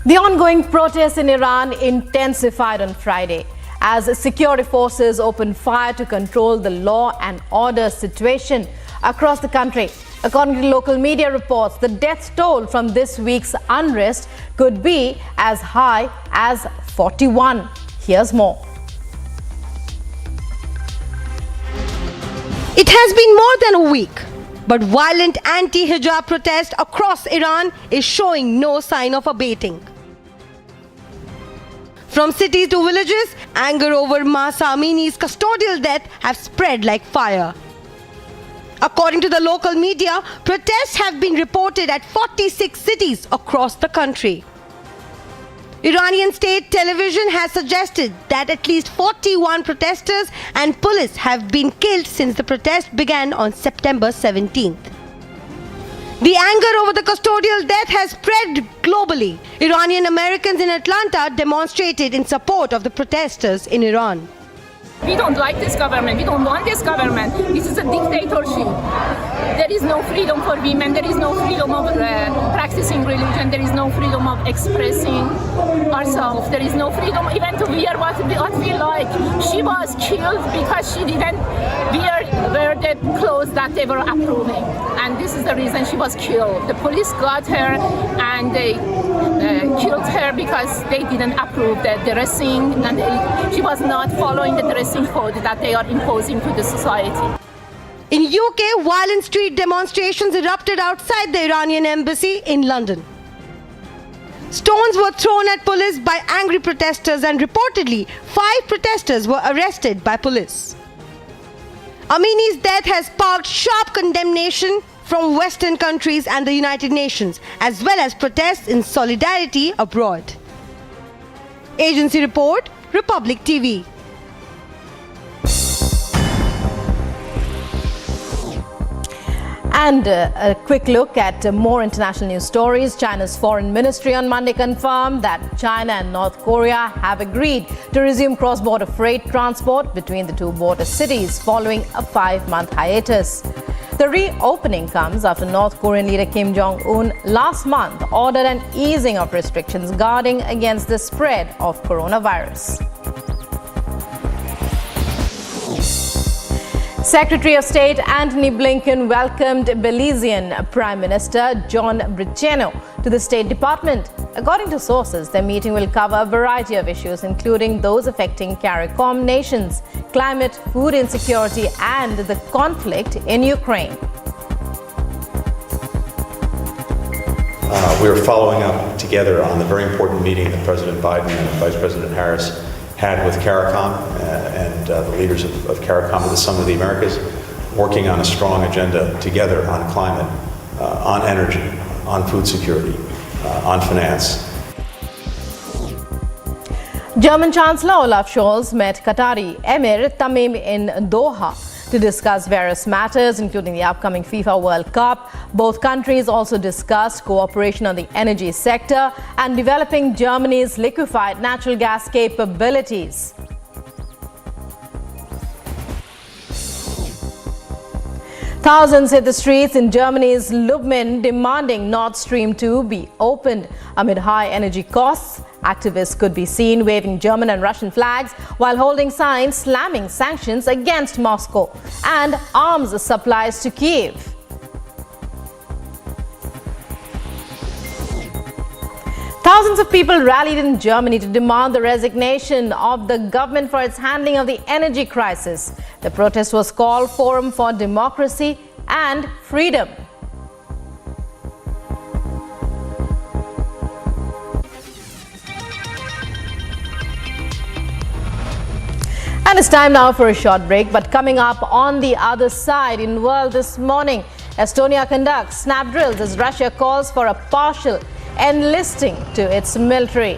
The ongoing protests in Iran intensified on Friday as security forces opened fire to control the law and order situation across the country. According to local media reports, the death toll from this week's unrest could be as high as 41. Here's more. It has been more than a week, but violent anti-hijab protest across Iran is showing no sign of abating. From cities to villages, anger over Mahsa Amini's custodial death have spread like fire. According to the local media, protests have been reported at 46 cities across the country. Iranian state television has suggested that at least 41 protesters and police have been killed since the protest began on September 17th. The anger over the custodial death has spread globally. Iranian Americans in Atlanta demonstrated in support of the protesters in Iran. We don't like this government. We don't want this government. This is a dictatorship. There is no freedom for women. There is no freedom of practicing religion. There is no freedom of expressing ourselves. There is no freedom even to wear what we like. She was killed because she didn't wear the clothes that they were approving. And this is the reason she was killed. The police got her and they killed her because they didn't approve the dressing and she was not following the dressing code that they are imposing to the society. In UK, violent street demonstrations erupted outside the Iranian embassy in London. Stones were thrown at police by angry protesters, and reportedly 5 protesters were arrested by police. Amini's death has sparked sharp condemnation from Western countries and the United Nations, as well as protests in solidarity abroad. Agency report, Republic TV. And a quick look at more international news stories. China's foreign ministry on Monday confirmed that China and North Korea have agreed to resume cross-border freight transport between the two border cities following a 5-month hiatus. The reopening comes after North Korean leader Kim Jong-un last month ordered an easing of restrictions guarding against the spread of coronavirus. Secretary of State Antony Blinken welcomed Belizean Prime Minister John Briceno to the State Department. According to sources, the meeting will cover a variety of issues, including those affecting CARICOM nations, climate, food insecurity, and the conflict in Ukraine. We are following up together on the very important meeting that President Biden and Vice President Harris had with CARICOM and the leaders of CARICOM at the Summit of the Americas, working on a strong agenda together on climate, on energy, on food security, on finance. German Chancellor Olaf Scholz met Qatari Emir Tamim in Doha to discuss various matters, including the upcoming FIFA World Cup. Both countries also discussed cooperation on the energy sector and developing Germany's liquefied natural gas capabilities. Thousands hit the streets in Germany's Lubmin demanding Nord Stream 2 be opened. Amid high energy costs, activists could be seen waving German and Russian flags while holding signs slamming sanctions against Moscow and arms supplies to Kyiv. Thousands of people rallied in Germany to demand the resignation of the government for its handling of the energy crisis. The protest was called Forum for Democracy and Freedom. And it's time now for a short break, but coming up on the other side in world this morning, Estonia conducts snap drills as Russia calls for a partial enlisting to its military.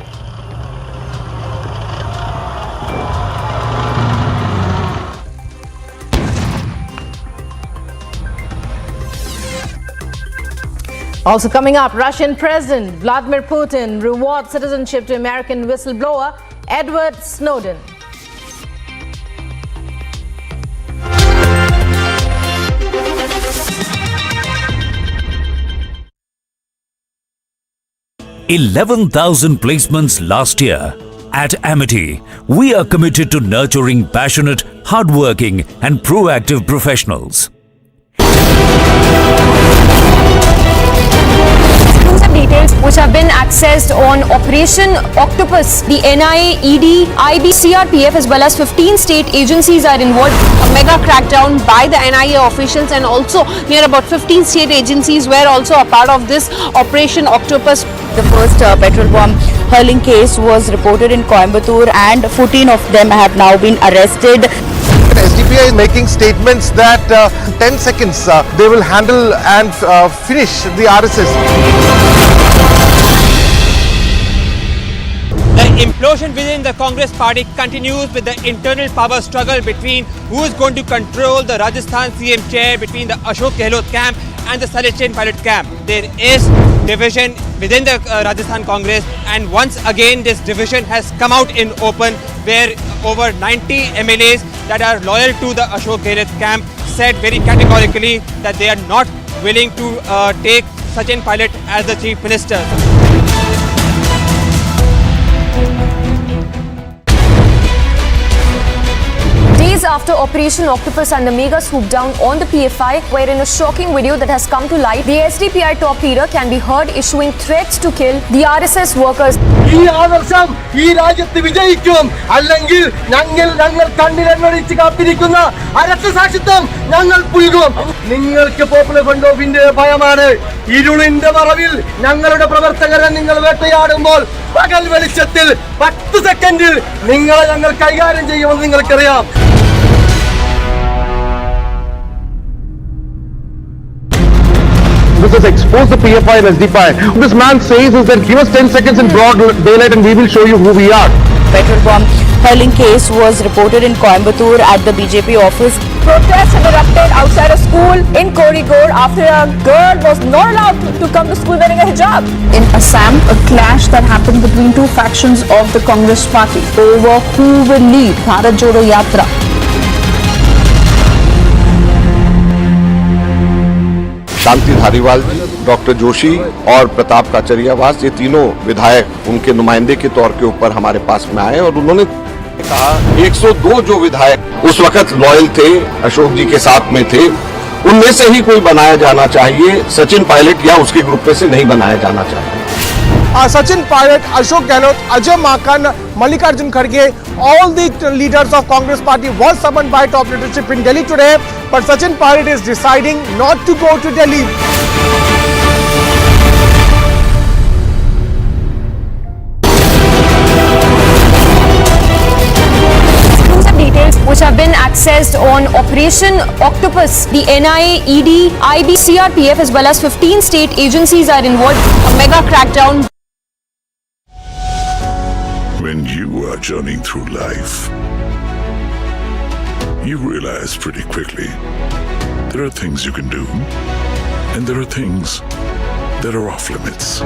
Also coming up, Russian President Vladimir Putin rewards citizenship to American whistleblower Edward Snowden. $11,000 placements last year. At Amity, we are committed to nurturing passionate, hardworking and proactive professionals. Exclusive details which have been accessed on Operation Octopus. The NIA, ED, IB, CRPF as well as 15 state agencies are involved. A mega crackdown by the NIA officials, and also near about 15 state agencies were also a part of this Operation Octopus. The first petrol bomb hurling case was reported in Coimbatore, and 14 of them have now been arrested. SDPI is making statements that 10 seconds they will handle and finish the RSS. The implosion within the Congress party continues with the internal power struggle between who is going to control the Rajasthan CM chair between the Ashok Gehlot camp and the Salechen pilot camp. There is division within the Rajasthan Congress, and once again this division has come out in open, where over 90 MLAs that are loyal to the Ashok Gehlot camp said very categorically that they are not willing to take Sachin Pilot as the Chief Minister. Days after Operation Octopus and the mega swoop down on the PFI, where in a shocking video that has come to light, the SDPI top leader can be heard issuing threats to kill the RSS workers. ഈ ആദർശം ഈ രാജ്യത്ത് വിജയിക്കും അല്ലെങ്കിൽ ഞങ്ങൾ കണ്ണിലെണ്ണൊഴിച്ച് കാത്തിരിക്കുന്ന അരക്തസാക്ഷിത്വം ഞങ്ങൾ പുൽകും. നിങ്ങൾക്ക് പോപ്പുലർ ഫ്രണ്ട് ഓഫ് ഇന്ത്യയുടെ ഭയമാണ്. ഇരുളിന്റെ മറവിൽ ഞങ്ങളുടെ പ്രവർത്തകരെ നിങ്ങൾ വേട്ടയാടുമ്പോൾ പകൽ വെളിച്ചത്തിൽ 10 സെക്കൻഡിൽ നിങ്ങളെ ഞങ്ങൾ കൈകാര്യം ചെയ്യുമെന്ന് നിങ്ങൾക്കറിയാം. This has exposed the PFI and SDPI. What this man says is that give us 10 seconds in broad daylight and we will show you who we are. Petrol bomb hurling case was reported in Coimbatore at the BJP office. Protests have erupted outside a school in Kozhikode after a girl was not allowed to come to school wearing a hijab. In Assam, a clash that happened between two factions of the Congress party over who will lead Bharat Jodo Yatra. Shanti Dhariwal ji, doctor Joshi और प्रताप काचरियावास, ये तीनों विधायक उनके नुमाइंदे के तौर के ऊपर हमारे पास में आए और उन्होंने कहा 102 जो विधायक उस वक्त लॉयल थे, अशोक जी के साथ में थे, उनमें से ही कोई बनाया जाना चाहिए, सचिन पायलट या उसके ग्रुप में से नहीं बनाया जाना चाहिए. Sachin Pilot, Ashok Gehlot, Ajay Makan, Mallikarjun Kharge, all the leaders of Congress party was summoned by top leadership in Delhi today, but Sachin Pilot is deciding not to go to Delhi. Details which have been accessed on Operation Octopus. The NIA, ED, IB, CRPF as well as 15 state agencies are involved. A mega crackdown. When you are journeying through life, you realize pretty quickly there are things you can do and there are things that are off limits.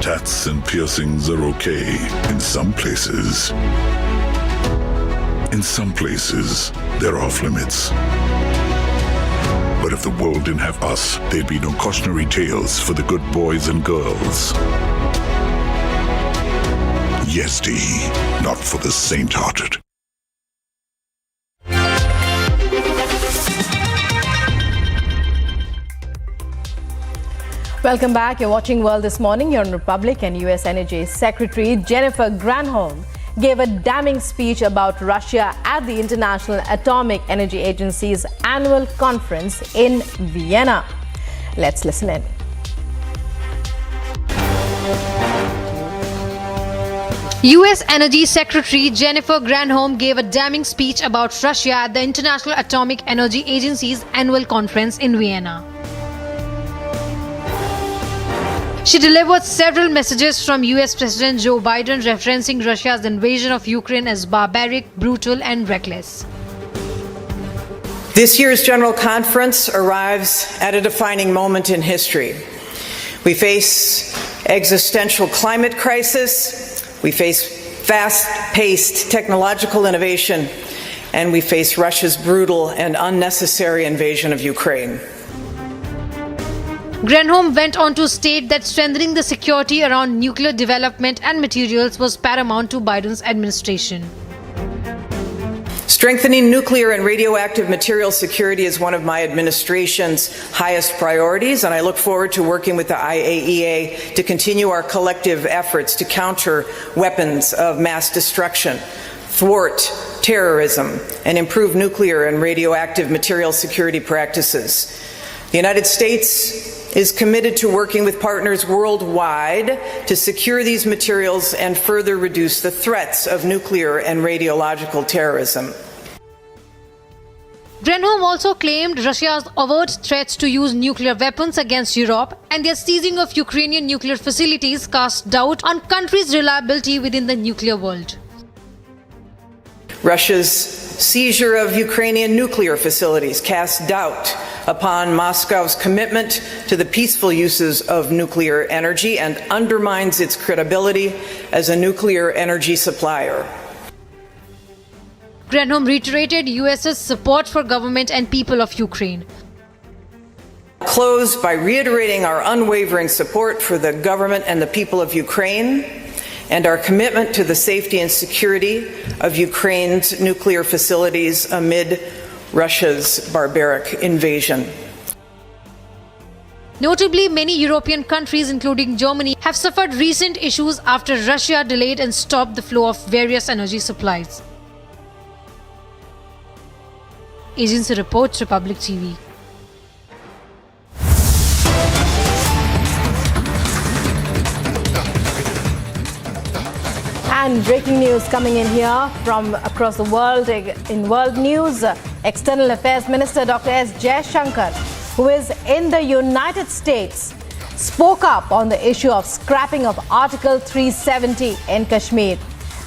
Tats and piercings are okay in some places. In some places, they're off limits. But if the world didn't have us, there'd be no cautionary tales for the good boys and girls. Yes, D, not for the saint-hearted. Welcome back. You're watching World This Morning. You're on Republic, and US Energy Secretary Jennifer Granholm gave a damning speech about Russia at the International Atomic Energy Agency's annual conference in Vienna. Let's listen in. US Energy Secretary Jennifer Granholm gave a damning speech about Russia at the International Atomic Energy Agency's annual conference in Vienna. She delivered several messages from US President Joe Biden referencing Russia's invasion of Ukraine as barbaric, brutal, and reckless. This year's General Conference arrives at a defining moment in history. We face existential climate crisis, we face fast-paced technological innovation, and we face Russia's brutal and unnecessary invasion of Ukraine. Granholm went on to state that strengthening the security around nuclear development and materials was paramount to Biden's administration. Strengthening nuclear and radioactive material security is one of my administration's highest priorities, and I look forward to working with the IAEA to continue our collective efforts to counter weapons of mass destruction, thwart terrorism, and improve nuclear and radioactive material security practices. The United States is committed to working with partners worldwide to secure these materials and further reduce the threats of nuclear and radiological terrorism. Granholm also claimed Russia's overt threats to use nuclear weapons against Europe and their seizing of Ukrainian nuclear facilities cast doubt on countries' reliability within the nuclear world. Russia's seizure of Ukrainian nuclear facilities casts doubt upon Moscow's commitment to the peaceful uses of nuclear energy and undermines its credibility as a nuclear energy supplier. Granholm reiterated US's support for government and people of Ukraine. close by reiterating our unwavering support for the government and the people of Ukraine and our commitment to the safety and security of Ukraine's nuclear facilities amid Russia's barbaric invasion. Notably, many European countries, including Germany, have suffered recent issues after Russia delayed and stopped the flow of various energy supplies. Agency reports, Republic TV. And breaking news coming in here from across the world. In world news, External Affairs Minister Dr. S. Jaishankar, who is in the United States, spoke up on the issue of scrapping of Article 370 in Kashmir.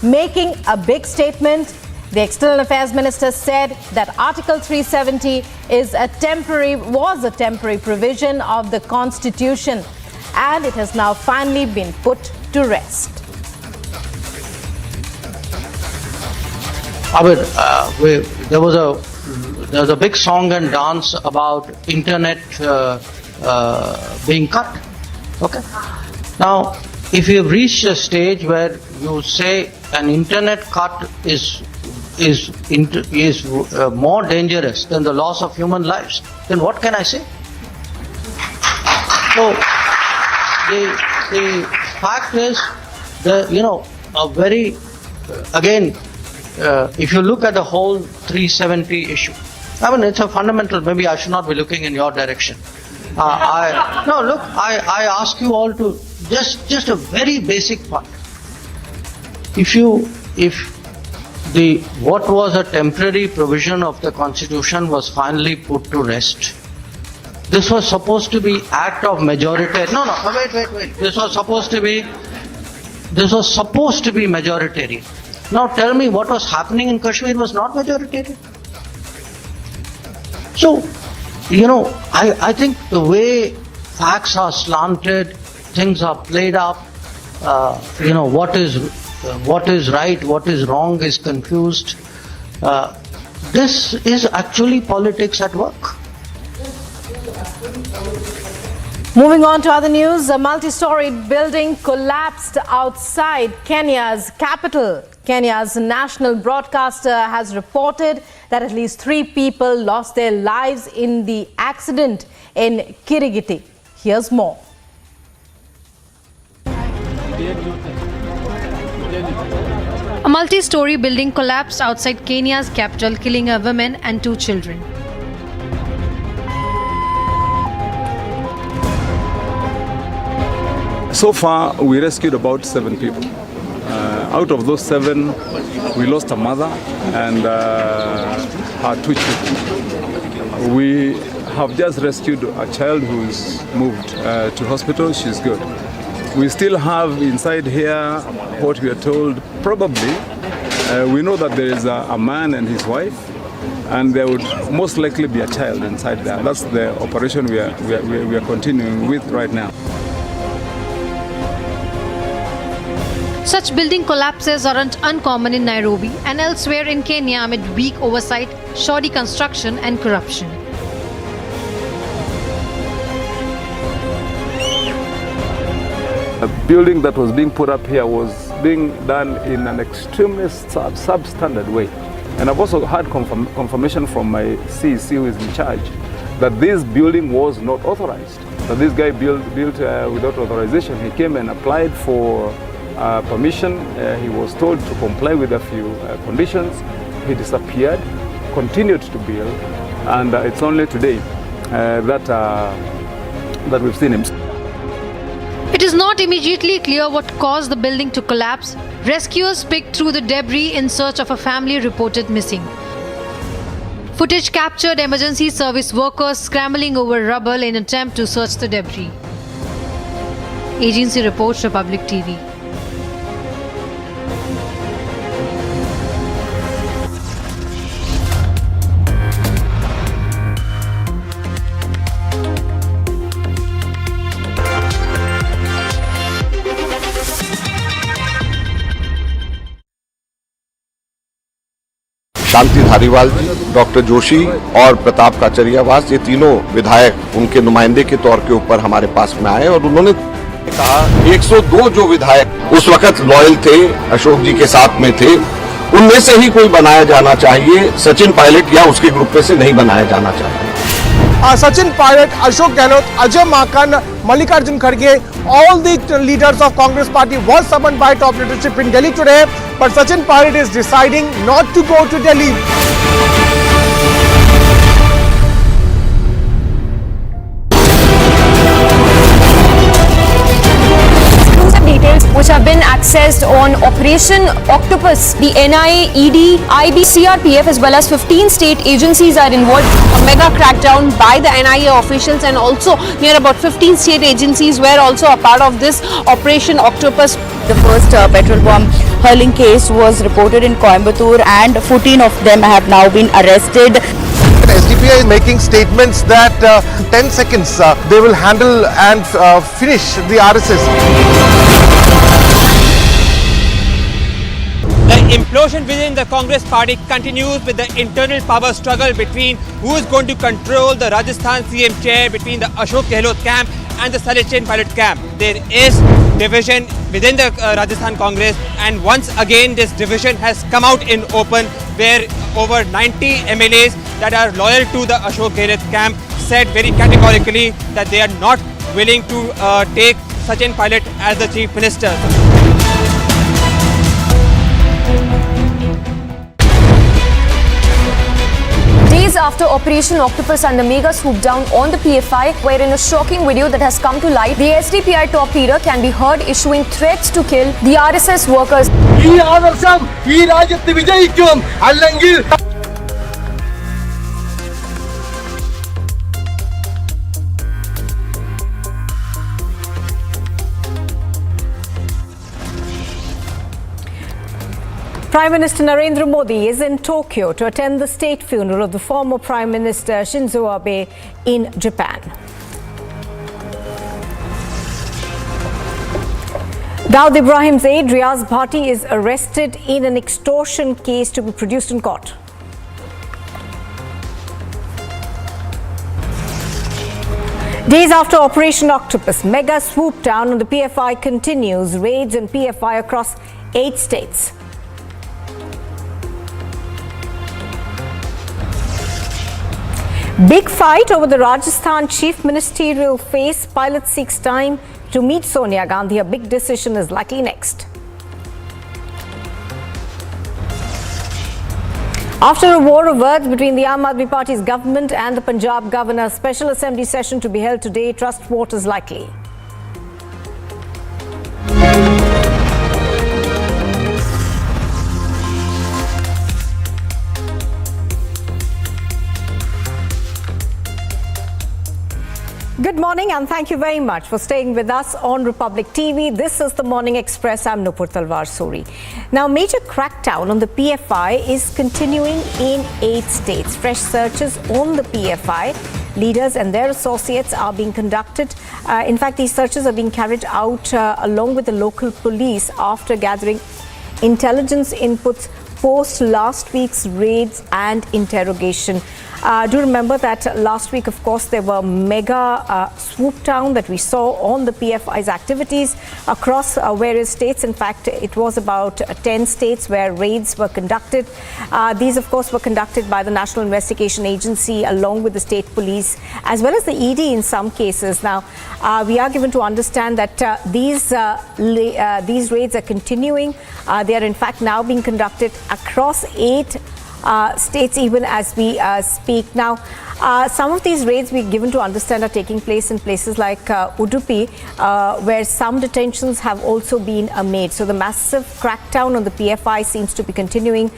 Making a big statement, the External Affairs Minister said that Article 370 was a temporary provision of the Constitution, and it has now finally been put to rest. There was a big song and dance about internet being cut. Okay. Now, if you've reached a stage where you say an internet cut is more dangerous than the loss of human lives, then what can I say? So the fact is, if you look at the whole 370 issue, it's a fundamental. Maybe I should not be looking in your direction. I ask you all to just a very basic part. What was a temporary provision of the Constitution was finally put to rest. This was supposed to be act of majority. Wait. This was supposed to be majoritarian. Now tell me, what was happening in Kashmir was not majoritarian. So, I think the way facts are slanted, things are played up, what is right, what is wrong is confused. This is actually politics at work. Moving on to other news, a multi-storied building collapsed outside Kenya's capital. Kenya's national broadcaster has reported that at least 3 people lost their lives in the accident in Kirigiti. Here's more. A multi-story building collapsed outside Kenya's capital, killing a woman and 2 children. So far, we rescued about 7 people. Out of those 7, we lost a mother and her 2 children. We have just rescued a child who's moved to hospital. She's good. We still have inside here what we are told, probably, we know that there is a man and his wife, and there would most likely be a child inside there. That's the operation we are continuing with right now. Such building collapses aren't uncommon in Nairobi and elsewhere in Kenya amid weak oversight, shoddy construction and corruption. A building that was being put up here was being done in an extremely substandard way. And I've also had confirmation from my CEC who is in charge that this building was not authorized. That this guy built without authorization. He came and applied for permission. He was told to comply with a few conditions. He disappeared, continued to build, and it's only today that we've seen him. It is not immediately clear what caused the building to collapse. Rescuers picked through the debris in search of a family reported missing. Footage captured emergency service workers scrambling over rubble in attempt to search the debris. Agency reports, Republic TV. Shanti Dhariwal ji, doctor Joshi और प्रताप काचरियावास, ये तीनों विधायक उनके नुमाइंदे के तौर के ऊपर हमारे पास में आए और उन्होंने कहा 102 जो विधायक उस वक्त लॉयल थे, अशोक जी के साथ में थे, उनमें से ही कोई बनाया जाना चाहिए, सचिन पायलट या उसके ग्रुप में से नहीं बनाया जाना चाहिए। Sachin Pilot, Ashok Gehlot, Ajay Makan, Mallikarjun Kharge, all the leaders of Congress party was summoned by top leadership in Delhi today, but Sachin Pilot is deciding not to go to Delhi. Details which have been accessed on Operation Octopus. The NIA, ED, IB, CRPF as well as 15 state agencies are involved. A mega crackdown by the NIA officials and also near about 15 state agencies were also a part of this Operation Octopus. The first petrol bomb hurling case was reported in Coimbatore and 14 of them have now been arrested. SDPI is making statements that 10 seconds they will handle and finish the RSS. The implosion within the Congress party continues with the internal power struggle between who is going to control the Rajasthan CM chair between the Ashok Gehlot camp and the Sachin Pilot camp. There is division within the Rajasthan Congress, and once again this division has come out in open, where over 90 MLAs that are loyal to the Ashok Gehlot camp said very categorically that they are not willing to take Sachin Pilot as the Chief Minister. Days after Operation Octopus and the mega swoop down on the PFI, where in a shocking video that has come to light, the SDPI top leader can be heard issuing threats to kill the RSS workers. Prime Minister Narendra Modi is in Tokyo to attend the state funeral of the former Prime Minister Shinzo Abe in Japan. Daud Ibrahim's aide Riaz Bhatti is arrested in an extortion case to be produced in court. Days after Operation Octopus, mega swoop down on the PFI continues. Raids on PFI across 8 states. Big fight over the Rajasthan chief ministerial face. Pilot seeks time to meet Sonia Gandhi. A big decision is likely next. After a war of words between the Aam Aadmi Party's government and the Punjab governor, special assembly session to be held today. Trust vote is likely. Good morning and thank you very much for staying with us on Republic TV. This is the Morning Express. I'm Nupur Talwar Suri. Now, major crackdown on the PFI is continuing in 8 states. Fresh searches on the PFI leaders and their associates are being conducted. In fact, these searches are being carried out along with the local police after gathering intelligence inputs post last week's raids and interrogation. Do remember that last week, of course, there were mega swoop down that we saw on the PFI's activities across various states. In fact, it was about 10 states where raids were conducted. These, of course, were conducted by the National Investigation Agency along with the state police as well as the ED in some cases. Now, we are given to understand that these raids are continuing. They are in fact now being conducted across 8 states even as we speak. Now, some of these raids we're given to understand are taking place in places like Udupi, where some detentions have also been made. So the massive crackdown on the PFI seems to be continuing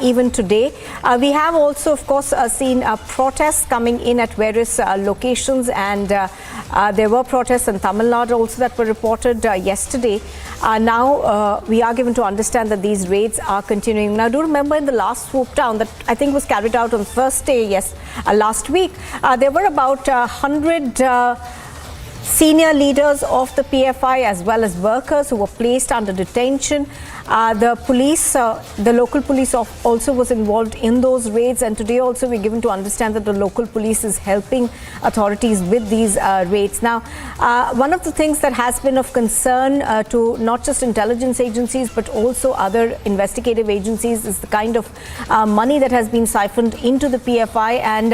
even today. We have also, of course, seen protests coming in at various locations, and there were protests in Tamil Nadu also that were reported yesterday. Now we are given to understand that these raids are continuing. Now, do remember in the last swoop down that I think was carried out on first day, last week, there were about 100 senior leaders of the PFI as well as workers who were placed under detention. The police, the local police also was involved in those raids, and today also we're given to understand that the local police is helping authorities with these raids. Now, one of the things that has been of concern to not just intelligence agencies but also other investigative agencies is the kind of money that has been siphoned into the PFI and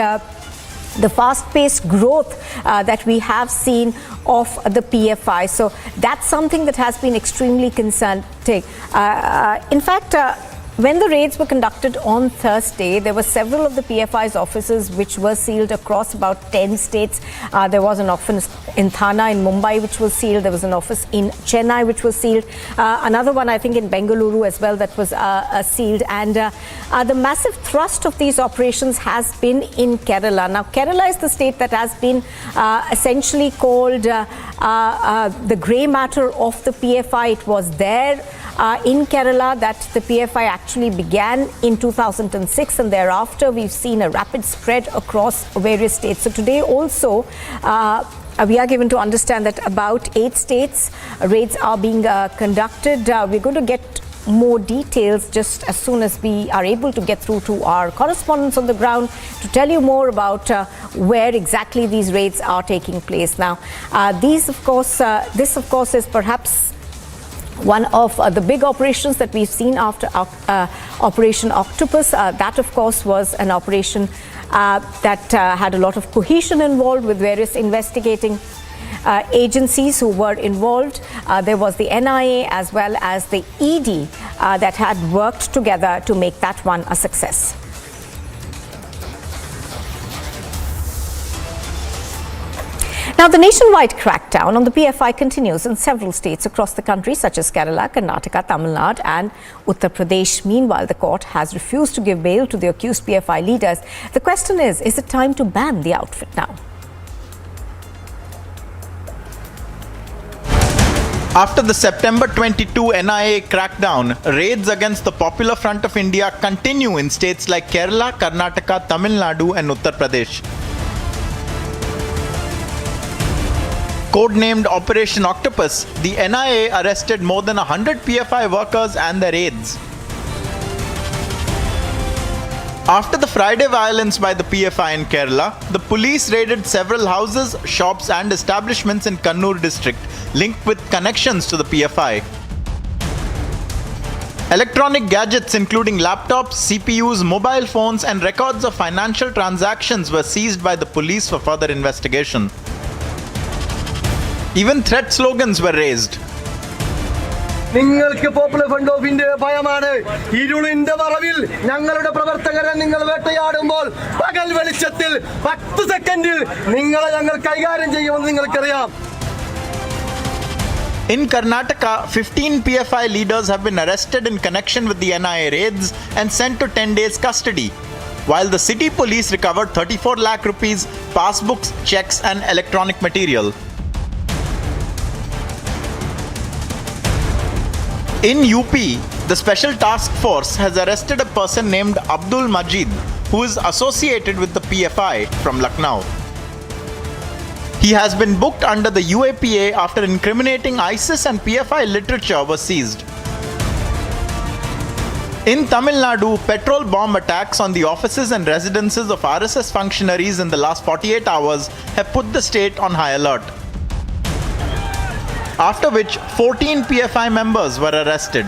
the fast-paced growth that we have seen of the PFI. So that's something that has been extremely concerning. In fact, when the raids were conducted on Thursday, there were several of the PFI's offices which were sealed across about 10 states. There was an office in Thane in Mumbai which was sealed. There was an office in Chennai which was sealed. Another one, I think, in Bengaluru as well that was sealed. And the massive thrust of these operations has been in Kerala. Now, Kerala is the state that has been essentially called the grey matter of the PFI. It was there in Kerala that the PFI actually began in 2006, and thereafter we've seen a rapid spread across various states. So today also we are given to understand that about 8 states raids are being conducted. We're going to get more details just as soon as we are able to get through to our correspondents on the ground to tell you more about where exactly these raids are taking place. Now, this of course is perhaps one of the big operations that we've seen after Operation Octopus. That, of course, was an operation that had a lot of cohesion involved with various investigating agencies who were involved. There was the NIA as well as the ED that had worked together to make that one a success. Now, the nationwide crackdown on the PFI continues in several states across the country, such as Kerala, Karnataka, Tamil Nadu and Uttar Pradesh. Meanwhile, the court has refused to give bail to the accused PFI leaders. The question is it time to ban the outfit now? After the September 22 NIA crackdown, raids against the Popular Front of India continue in states like Kerala, Karnataka, Tamil Nadu and Uttar Pradesh. Codenamed Operation Octopus, the NIA arrested more than 100 PFI workers and their aides. After the Friday violence by the PFI in Kerala, the police raided several houses, shops and establishments in Kannur district linked with connections to the PFI. Electronic gadgets including laptops, CPUs, mobile phones and records of financial transactions were seized by the police for further investigation. Even threat slogans were raised. നിങ്ങൾക്ക് popular front of India ഭയമാണ്. ഇരുളിന്റെ മറവിൽ ഞങ്ങളുടെ പ്രവർത്തകരെ നിങ്ങൾ വേട്ടയാടുമ്പോൾ പകൽ വെളിച്ചത്തിൽ 10 സെക്കൻഡിൽ നിങ്ങളെ ഞങ്ങൾ കൈകാര്യം ചെയ്യുമെന്ന് നിങ്ങൾക്കറിയാം. In Karnataka, 15 PFI leaders have been arrested in connection with the NIA raids and sent to 10 days custody, while the city police recovered 34 lakh rupees, passbooks, checks and electronic material. In UP, the Special Task Force has arrested a person named Abdul Majid, who is associated with the PFI from Lucknow. He has been booked under the UAPA after incriminating ISIS and PFI literature was seized. In Tamil Nadu, petrol bomb attacks on the offices and residences of RSS functionaries in the last 48 hours have put the state on high alert, after which 14 PFI members were arrested.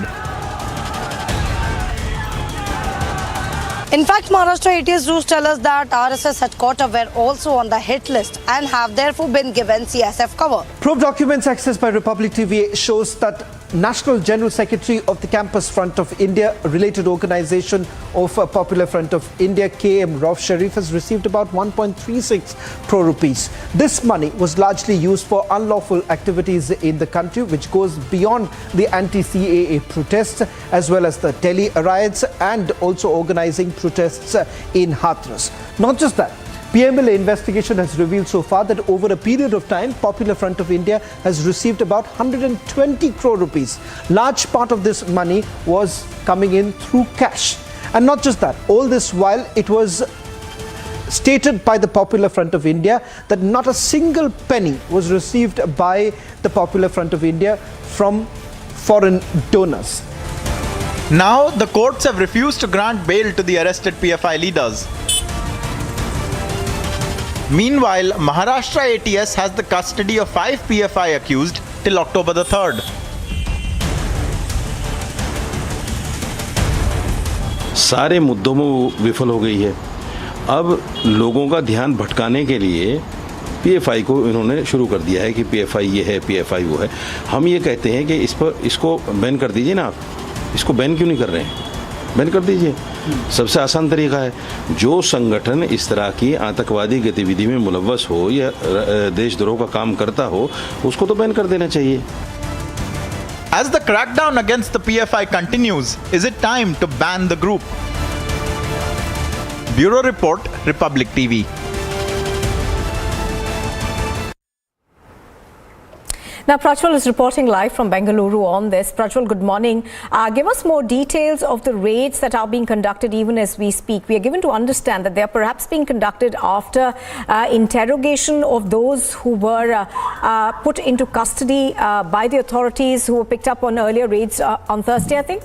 In fact, Maharashtra ATS rules tell us that RSS headquarters were also on the hit list and have therefore been given CSF cover. Probe documents accessed by Republic TV shows that National General Secretary of the Campus Front of India, a related organization of Popular Front of India, KM Rauf Sharif, has received about 1.36 crore rupees. This money was largely used for unlawful activities in the country, which goes beyond the anti-CAA protests, as well as the Delhi riots and also organizing protests in Hathras. Not just that, PMLA investigation has revealed so far that over a period of time, Popular Front of India has received about 120 crore rupees. Large part of this money was coming in through cash. And not just that, all this while it was stated by the Popular Front of India that not a single penny was received by the Popular Front of India from foreign donors. Now, the courts have refused to grant bail to the arrested PFI leaders. Meanwhile, Maharashtra ATS has the custody of 5 PFI accused till October the 3rd. सारे मुद्दों में वो विफल हो गई है। अब लोगों का ध्यान भटकाने के लिए पीएफआई को इन्होंने शुरू कर दिया है कि पीएफआई ये है, पीएफआई वो है। हम ये कहते हैं कि इसको बैन कर दीजिए ना आप। इसको बैन क्यों नहीं कर रहे हैं? बैन कर दीजिए। सबसे आसान तरीका है। जो संगठन इस तरह की आतंकवादी गतिविधि में मुलव्वस हो या देशद्रोह का काम करता हो, उसको तो बैन कर देना चाहिए। As the crackdown against the PFI continues, is it time to ban the group? Bureau Report, Republic TV. Now, Prajwal is reporting live from Bengaluru on this. Prajwal, good morning. Give us more details of the raids that are being conducted even as we speak. We are given to understand that they are perhaps being conducted after interrogation of those who were put into custody by the authorities who were picked up on earlier raids on Thursday, I think?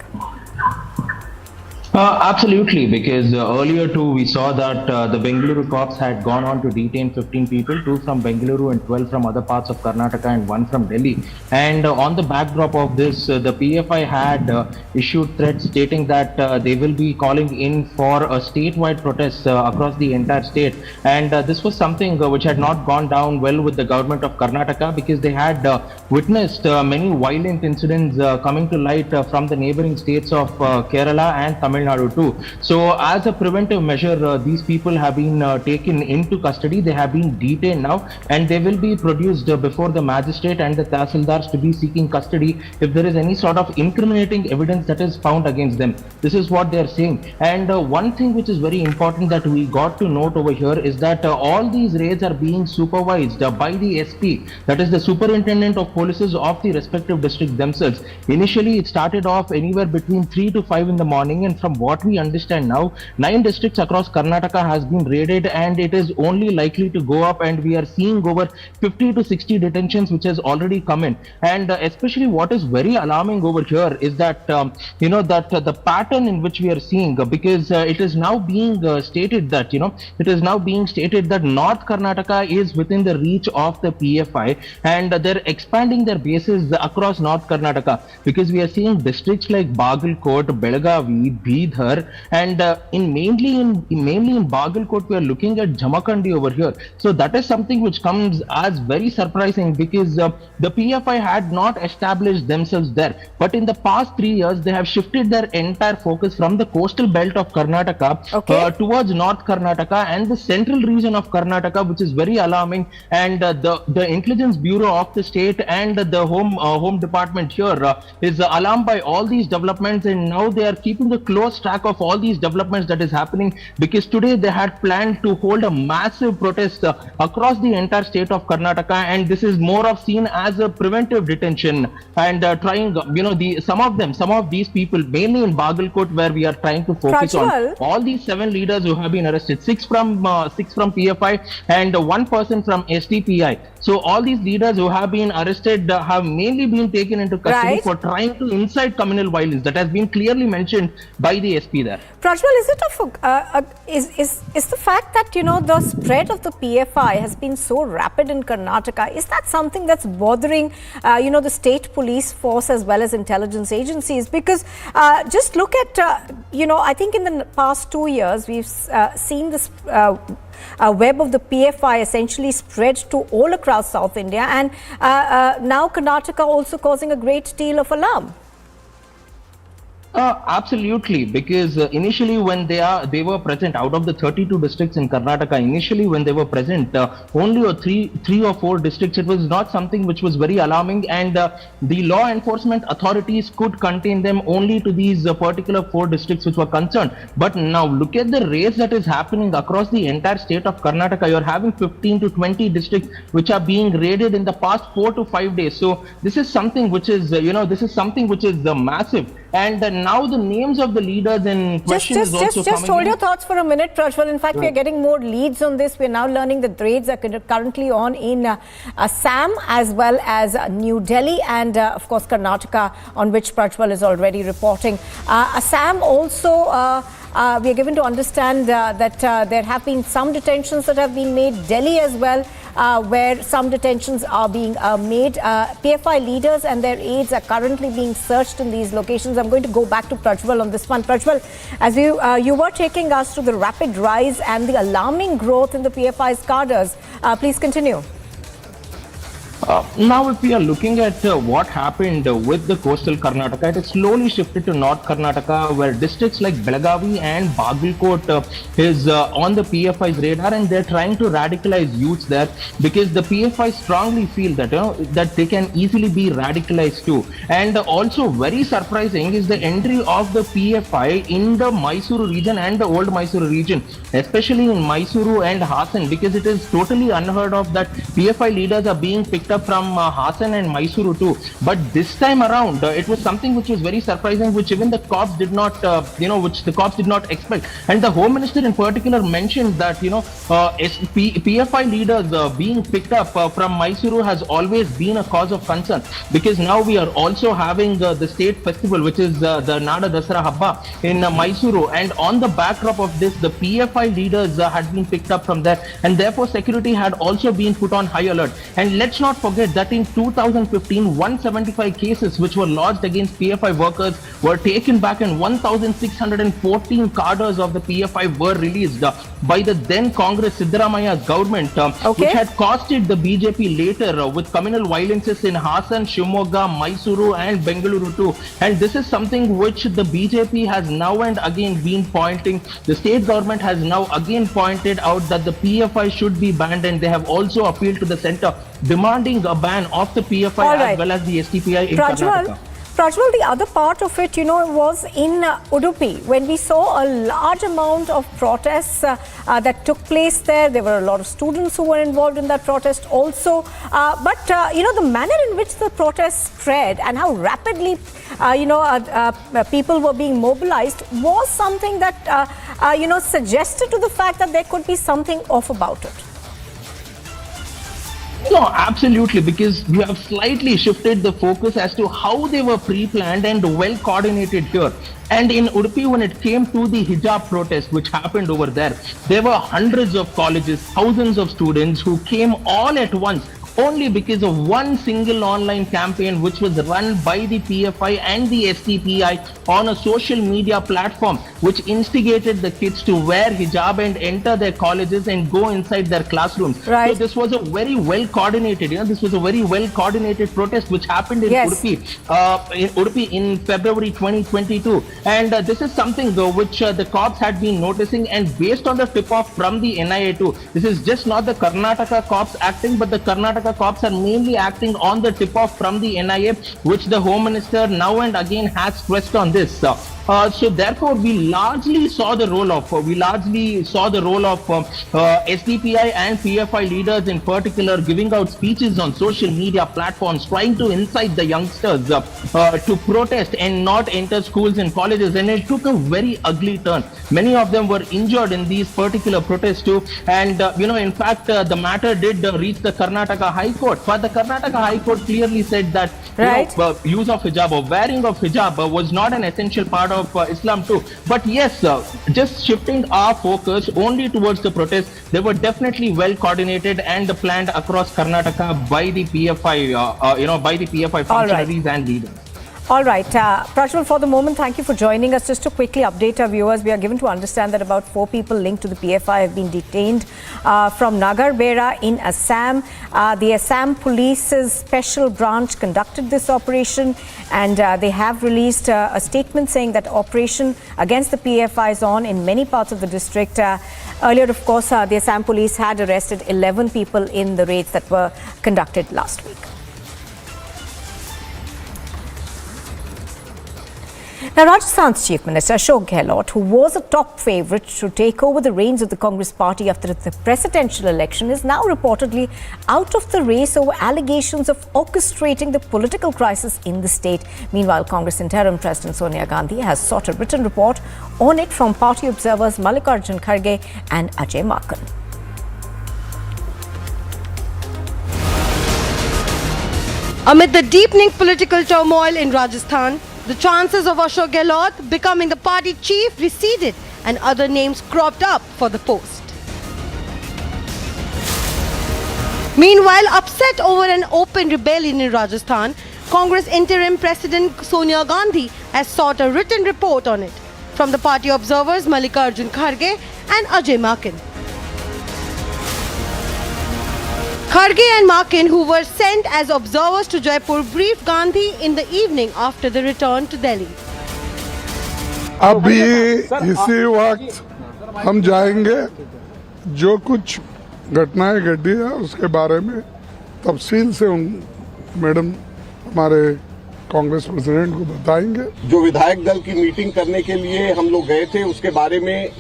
Absolutely, because earlier too we saw that the Bengaluru cops had gone on to detain 15 people, 2 from Bengaluru and 12 from other parts of Karnataka and 1 from Delhi. And on the backdrop of this, the PFI had issued threats stating that they will be calling in for a statewide protest across the entire state. And this was something which had not gone down well with the government of Karnataka, because they had witnessed many violent incidents coming to light from the neighboring states of Kerala and Tamil Nadu too. So as a preventive measure, these people have been taken into custody. They have been detained now, and they will be produced before the magistrate and the tahsildars to be seeking custody if there is any sort of incriminating evidence that is found against them. This is what they are saying. And one thing which is very important that we got to note over here is that all these raids are being supervised by the SP, that is the Superintendent of Polices of the respective districts themselves. Initially, it started off anywhere between 3 to 5 in the morning, and from what we understand now, 9 districts across Karnataka has been raided, and it is only likely to go up, and we are seeing over 50 to 60 detentions which has already come in. And especially what is very alarming over here is that the pattern in which we are seeing, because it is now being stated that North Karnataka is within the reach of the PFI, and they're expanding their bases across North Karnataka, because we are seeing districts like Bagalkot, Belagavi, Bidhar, and mainly in Bagalkot we are looking at Jamakandi over here. So that is something which comes as very surprising, because the PFI had not established themselves there, but in the past 3 years they have shifted their entire focus from the coastal belt of Karnataka towards North Karnataka and the central region of Karnataka, which is very alarming. And the Intelligence Bureau of the state and the Home Department here is alarmed by all these developments, and now they are keeping a close track of all these developments that is happening, because today they had planned to hold a massive protest across the entire state of Karnataka, and this is more of seen as a preventive detention, and trying, some of these people, mainly in Bagalkot, where we are trying to focus on all these 7 leaders who have been arrested, 6 from PFI and 1 person from STPI. So all these leaders who have been arrested have mainly been taken into custody for trying to incite communal violence. That has been clearly mentioned by the SP there. Prajwal, is it is the fact that the spread of the PFI has been so rapid in Karnataka, is that something that's bothering the state police force as well as intelligence agencies? Because just look at I think in the past 2 years we've seen this web of the PFI essentially spread to all across South India, and now Karnataka also causing a great deal of alarm. Absolutely, because initially when they were present out of the 32 districts in Karnataka, initially when they were present, only 3 or 4 districts, it was not something which was very alarming, and the law enforcement authorities could contain them only to these particular 4 districts which were concerned. But now look at the raids that is happening across the entire state of Karnataka. You're having 15 to 20 districts which are being raided in the past 4 to 5 days. So this is something which is massive. And now the names of the leaders in question is also coming. Just hold your thoughts for a minute, Prajwal. In fact, we are getting more leads on this. We are now learning that raids are currently on in Assam as well as New Delhi and, of course, Karnataka, on which Prajwal is already reporting. Assam also, we are given to understand that there have been some detentions that have been made. Delhi as well, where some detentions are being made. PFI leaders and their aides are currently being searched in these locations. I'm going to go back to Prajwal on this one. Prajwal, as you were taking us through the rapid rise and the alarming growth in the PFI's cadres, please continue. Now, if we are looking at what happened with the coastal Karnataka, it has slowly shifted to North Karnataka, where districts like Belagavi and Bagalkot is on the PFI's radar, and they're trying to radicalize youths there because the PFI strongly feel that that they can easily be radicalized too. And also very surprising is the entry of the PFI in the Mysuru region and the old Mysuru region, especially in Mysuru and Hassan, because it is totally unheard of that PFI leaders are being picked up from Hassan and Mysuru too. But this time around, it was something which was very surprising, which even the cops did not, which the cops did not expect. And the Home Minister in particular mentioned that, PFI leaders being picked up from Mysuru has always been a cause of concern, because now we are also having the state festival, which is the Nada Dasara Habba in Mysuru. And on the backdrop of this, the PFI leaders had been picked up from there, and therefore security had also been put on high alert. And let's not forget that in 2015, 175 cases which were lodged against PFI workers were taken back, and 1,614 cadres of the PFI were released by the then Congress Siddaramaya's government, which had costed the BJP later with communal violences in Hassan, Shimoga, Mysuru and Bengaluru too. And this is something which the BJP has now and again been pointing. The state government has now again pointed out that the PFI should be banned, and they have also appealed to the centre demanding a ban of the PFI as well as the STPI in Karnataka. Prajwal, the other part of it, was in Udupi, when we saw a large amount of protests that took place there. There were a lot of students who were involved in that protest also. But the manner in which the protests spread and how rapidly, people were being mobilized was something that, suggested to the fact that there could be something off about it. No, absolutely, because we have slightly shifted the focus as to how they were pre-planned and well coordinated here. And in Udupi, when it came to the hijab protest which happened over there were hundreds of colleges, thousands of students who came all at once, only because of one single online campaign which was run by the PFI and the STPI on a social media platform, which instigated the kids to wear hijab and enter their colleges and go inside their classrooms. Right. So this was a very well coordinated, protest which happened in Udupi in February 2022. And this is something though which the cops had been noticing, and based on the tip-off from the NIA too. This is just not the Karnataka cops acting, but the Karnataka cops are mainly acting on the tip-off from the NIA, which the Home Minister now and again has stressed on this. So therefore, we largely saw the role of SDPI and PFI leaders in particular giving out speeches on social media platforms, trying to incite the youngsters to protest and not enter schools and colleges. And it took a very ugly turn. Many of them were injured in these particular protests too. And in fact, the matter did reach the Karnataka High Court. But the Karnataka High Court clearly said that use of hijab or wearing of hijab was not an essential part of Islam too. But yes, just shifting our focus only towards the protest, they were definitely well coordinated and planned across Karnataka by the PFI, functionaries and leaders. All right, Prajwal, for the moment, thank you for joining us. Just to quickly update our viewers, we are given to understand that about 4 people linked to the PFI have been detained from Nagarbera in Assam. The Assam Police's special branch conducted this operation, and they have released a statement saying that operation against the PFI is on in many parts of the district. Earlier, of course, the Assam Police had arrested 11 people in the raids that were conducted last week. Now, Rajasthan's Chief Minister Ashok Gehlot, who was a top favourite to take over the reins of the Congress party after the presidential election, is now reportedly out of the race over allegations of orchestrating the political crisis in the state. Meanwhile, Congress interim President Sonia Gandhi has sought a written report on it from party observers Mallikarjun Kharge and Ajay Makan. Amid the deepening political turmoil in Rajasthan, the chances of Ashok Gehlot becoming the party chief receded and other names cropped up for the post. Meanwhile, upset over an open rebellion in Rajasthan, Congress interim President Sonia Gandhi has sought a written report on it from the party observers Mallikarjun Kharge and Ajay Makan. Kharge and Makan, who were sent as observers to Jaipur, briefed Gandhi in the evening after the return to Delhi. अभी इसी वक्त हम जाएंगे, जो कुछ घटनाएं घटी है उसके बारे में तफसील से उन मैडम हमारे कांग्रेस प्रेसिडेंट को बताएंगे। जो विधायक दल की मीटिंग करने के लिए हम लोग गए थे उसके बारे में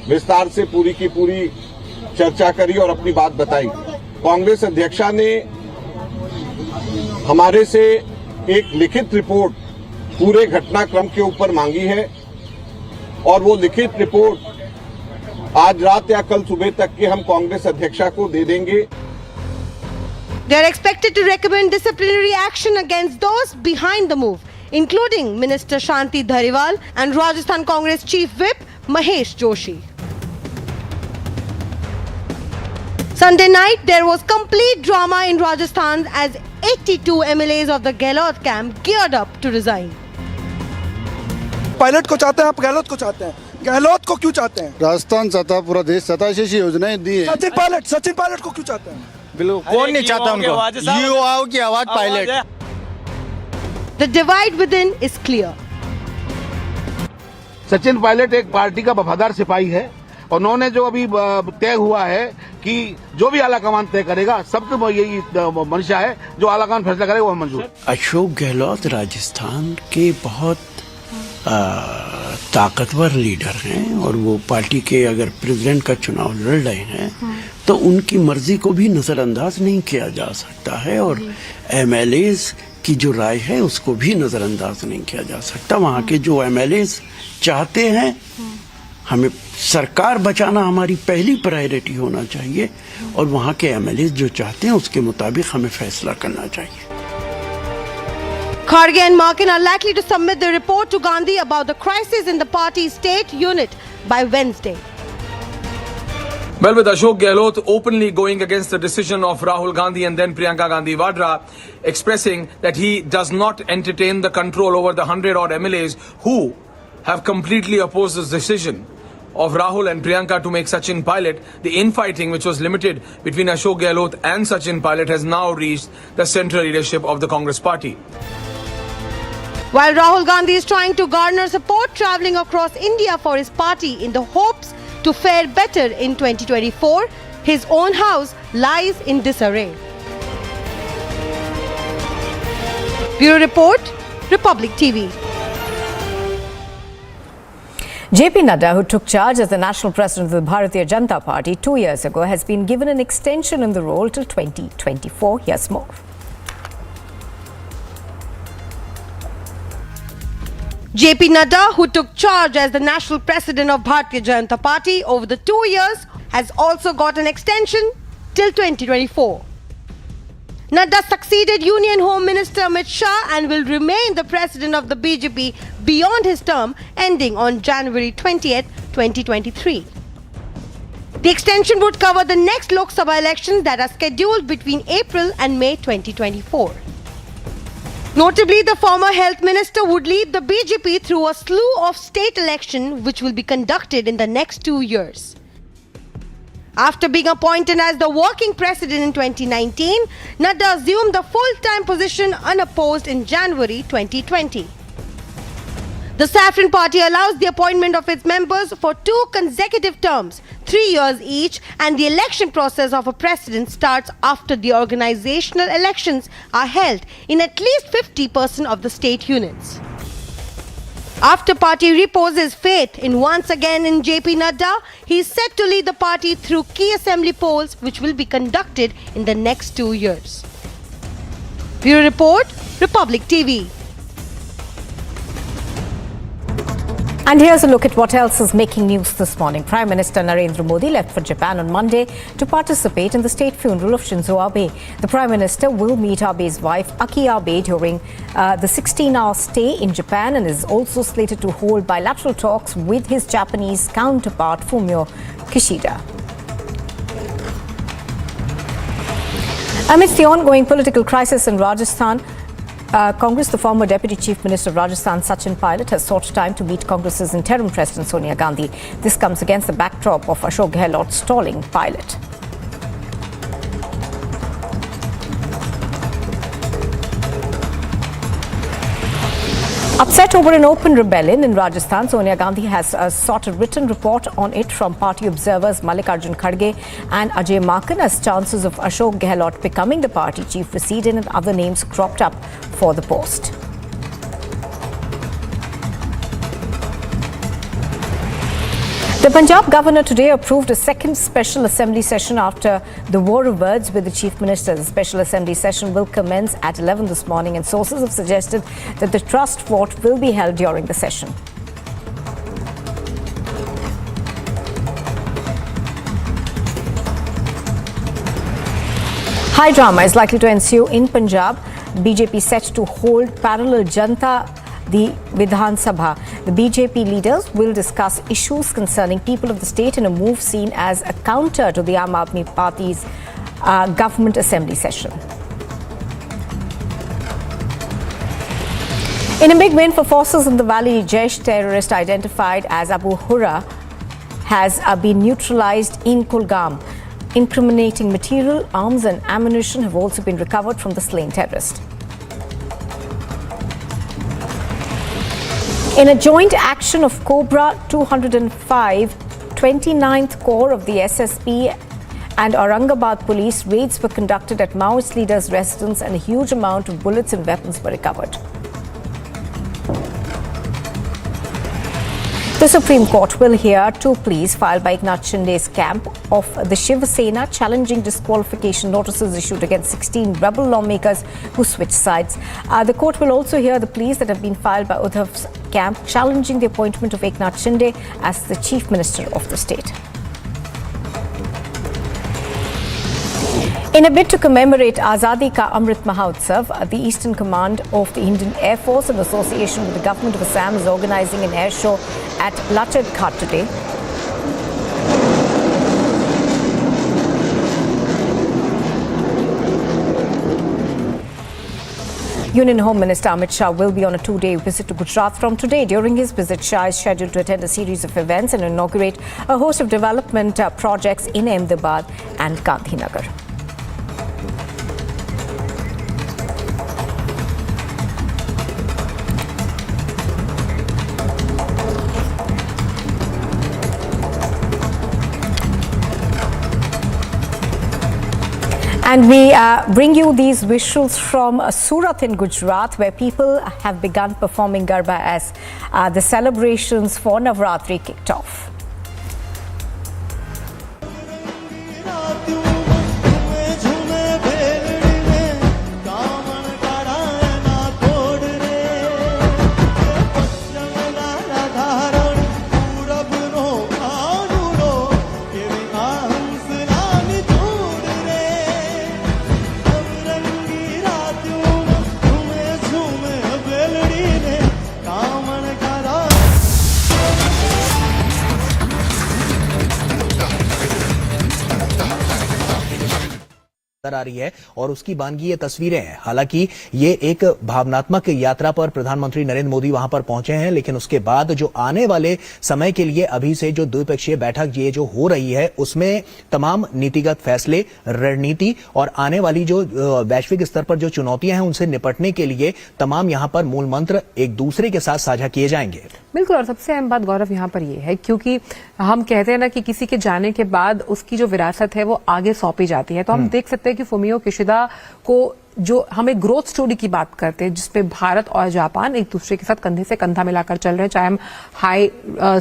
विस्तार से पूरी की पूरी चर्चा करी और अपनी बात बताई। कांग्रेस अध्यक्षा ने हमारे से एक लिखित रिपोर्ट पूरे घटनाक्रम के ऊपर मांगी है और वो लिखित रिपोर्ट आज रात या कल सुबह तक के हम कांग्रेस अध्यक्षा को दे देंगे। They are expected to recommend disciplinary action against those behind the move, including Minister Shanti Dhariwal and Rajasthan Congress Chief Whip Mahesh Joshi. Sunday night, there was complete drama in Rajasthan as 82 MLAs of the Gehlot camp geared up to resign. Pilot को चाहते हैं, आप गहलोत को चाहते हैं। गहलोत को क्यों चाहते हैं? राजस्थान चाहता, पूरा देश चाहता, ऐसी योजनाएं दी है। सचिन पायलट को क्यों चाहते हैं? बिल्कुल कौन नहीं चाहता उनको, युवाओं की आवाज pilot. The divide within is clear. Sachin Pilot एक पार्टी का वफादार सिपाही है और उन्होंने जो अभी तय हुआ है कि जो भी आला कमान तय करेगा, सबको यही मंशा है, जो आला कमान फैसला करेगा वो मंजूर। अशोक गहलोत राजस्थान के बहुत ताकतवर लीडर हैं और वो पार्टी के अगर प्रेसिडेंट का चुनाव लड़ रहे हैं तो उनकी मर्जी को भी नजरअंदाज नहीं किया जा सकता है और एमएलएस की जो राय है उसको भी नजरअंदाज नहीं किया जा सकता। वहाँ के जो एमएलएस चाहते हैं, हमें सरकार बचाना हमारी पहली प्रायोरिटी होना चाहिए और वहाँ के एमएलएस जो चाहते हैं उसके मुताबिक हमें फैसला करना चाहिए। Kharge and Makan are likely to submit the report to Gandhi about the crisis in the party's state unit by Wednesday. Well, with Ashok Gehlot openly going against the decision of Rahul Gandhi and then Priyanka Gandhi Vadra, expressing that he does not entertain the control over the 100-odd MLAs who have completely opposed this decision of Rahul and Priyanka to make Sachin pilot, the infighting which was limited between Ashok Gehlot and Sachin pilot has now reached the central leadership of the Congress party. While Rahul Gandhi is trying to garner support travelling across India for his party in the hopes to fare better in 2024, his own house lies in disarray. Bureau Report, Republic TV. JP Nadda, who took charge as the national president of the Bharatiya Janata Party 2 years ago, has been given an extension in the role till 2024. Here's more. JP Nadda, who took charge as the national president of Bharatiya Janata Party over the 2 years, has also got an extension till 2024. Nadda succeeded Union Home Minister Amit Shah and will remain the president of the BJP beyond his term ending on January 20th, 2023. The extension would cover the next Lok Sabha elections that are scheduled between April and May 2024. Notably, the former health minister would lead the BJP through a slew of state elections which will be conducted in the next 2 years. After being appointed as the working president in 2019, Nadda assumed the full-time position unopposed in January 2020. The Saffron Party allows the appointment of its members for 2 consecutive terms, 3 years each, and the election process of a president starts after the organizational elections are held in at least 50% of the state units. After party reposes faith in once again in JP Nadda, he is set to lead the party through key assembly polls which will be conducted in the next 2 years. Bureau Report, Republic TV. And here's a look at what else is making news this morning. Prime Minister Narendra Modi left for Japan on Monday to participate in the state funeral of Shinzo Abe. The Prime Minister will meet Abe's wife, Aki Abe, during the 16-hour stay in Japan and is also slated to hold bilateral talks with his Japanese counterpart, Fumio Kishida. Amidst the ongoing political crisis in Rajasthan, Congress, the former Deputy Chief Minister of Rajasthan, Sachin Pilot, has sought time to meet Congress's interim President Sonia Gandhi. This comes against the backdrop of Ashok Gehlot stalling Pilot. Upset over an open rebellion in Rajasthan, Sonia Gandhi has sought a written report on it from party observers Mallikarjun Kharge and Ajay Maken as chances of Ashok Gehlot becoming the party chief receded and other names cropped up for the post. The Punjab governor today approved a second special assembly session after the war of words with the chief minister. The special assembly session will commence at 11 this morning and sources have suggested that the trust vote will be held during the session. High drama is likely to ensue in Punjab. BJP set to hold parallel Janta the Vidhan Sabha. The BJP leaders will discuss issues concerning people of the state in a move seen as a counter to the Aam Aadmi Party's government assembly session. In a big win for forces in the valley, Jaish terrorist identified as Abu Hurra has been neutralized in Kulgam. Incriminating material, arms and ammunition have also been recovered from the slain terrorist. In a joint action of Cobra 205, 29th Corps of the SSP and Aurangabad police, raids were conducted at Maoist leaders' residence and a huge amount of bullets and weapons were recovered. The Supreme Court will hear two pleas filed by Eknath Shinde's camp of the Shiv Sena challenging disqualification notices issued against 16 rebel lawmakers who switched sides. The court will also hear the pleas that have been filed by Uddhav's camp challenging the appointment of Eknath Shinde as the Chief Minister of the state. In a bid to commemorate Azadi Ka Amrit Mahotsav, the Eastern Command of the Indian Air Force in association with the Government of Assam is organizing an air show at Lachad Ghat today. Union Home Minister Amit Shah will be on a two-day visit to Gujarat from today. During his visit, Shah is scheduled to attend a series of events and inaugurate a host of development projects in Ahmedabad and Gandhinagar. And we bring you these visuals from Surat in Gujarat, where people have begun performing Garba as the celebrations for Navratri kicked off. आ रही है और उसकी बानगी ये तस्वीरें हैं। हालांकि ये एक भावनात्मक यात्रा पर प्रधानमंत्री नरेंद्र मोदी वहां पर पहुंचे हैं, लेकिन उसके बाद जो आने वाले समय के लिए अभी से जो द्विपक्षीय बैठक ये जो हो रही है उसमें तमाम नीतिगत फैसले, रणनीति और आने वाली जो वैश्विक स्तर पर जो चुनौतियां हैं उनसे निपटने के लिए तमाम यहां पर मूल मंत्र एक दूसरे के साथ साझा किए जाएंगे। बिल्कुल, और सबसे अहम बात गौरव यहाँ पर ये है क्योंकि हम कहते हैं ना कि किसी के जाने के बाद उसकी जो विरासत है वो आगे सौंपी जाती है, तो हम देख सकते हैं कि फुमियो किशिदा को जो हमें ग्रोथ स्टोरी की बात करते हैं जिसपे भारत और जापान एक दूसरे के साथ कंधे से कंधा मिलाकर चल रहे हैं, चाहे हम हाई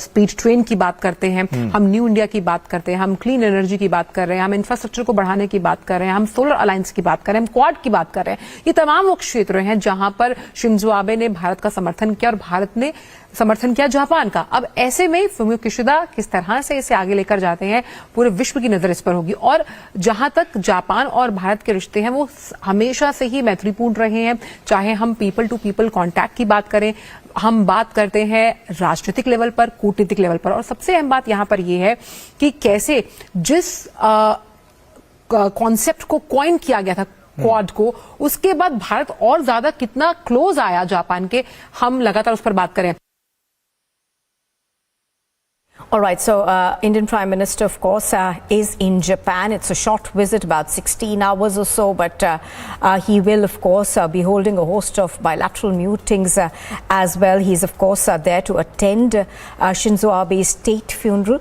स्पीड ट्रेन की बात करते हैं, हम न्यू इंडिया की बात करते हैं, हम क्लीन एनर्जी की बात कर रहे हैं, हम इंफ्रास्ट्रक्चर को बढ़ाने की बात कर रहे हैं, हम सोलर अलायंस की बात कर रहे हैं, हम क्वाड की बात कर रहे हैं। ये तमाम वो क्षेत्र हैं जहां पर शिंजो आबे ने भारत का समर्थन किया और भारत ने समर्थन किया जापान का। अब ऐसे में फुमियो किशिदा किस तरह से इसे आगे लेकर जाते हैं, पूरे विश्व की नजर इस पर होगी। और जहां तक जापान और भारत के रिश्ते हैं वो हमेशा से ही मैत्रीपूर्ण रहे हैं, चाहे हम पीपल टू पीपल कांटेक्ट की बात करें, हम बात करते हैं राजनीतिक लेवल पर, कूटनीतिक लेवल पर। और सबसे अहम बात यहां पर यह है कि कैसे जिस कॉन्सेप्ट को कॉइन किया गया था क्वाड को, उसके बाद भारत और ज्यादा कितना क्लोज आया जापान के, हम लगातार उस पर बात करें। All right, so Indian Prime Minister, of course, is in Japan. It's a short visit, about 16 hours or so, but he will, of course, be holding a host of bilateral meetings as well. He's, of course, there to attend Shinzo Abe's state funeral.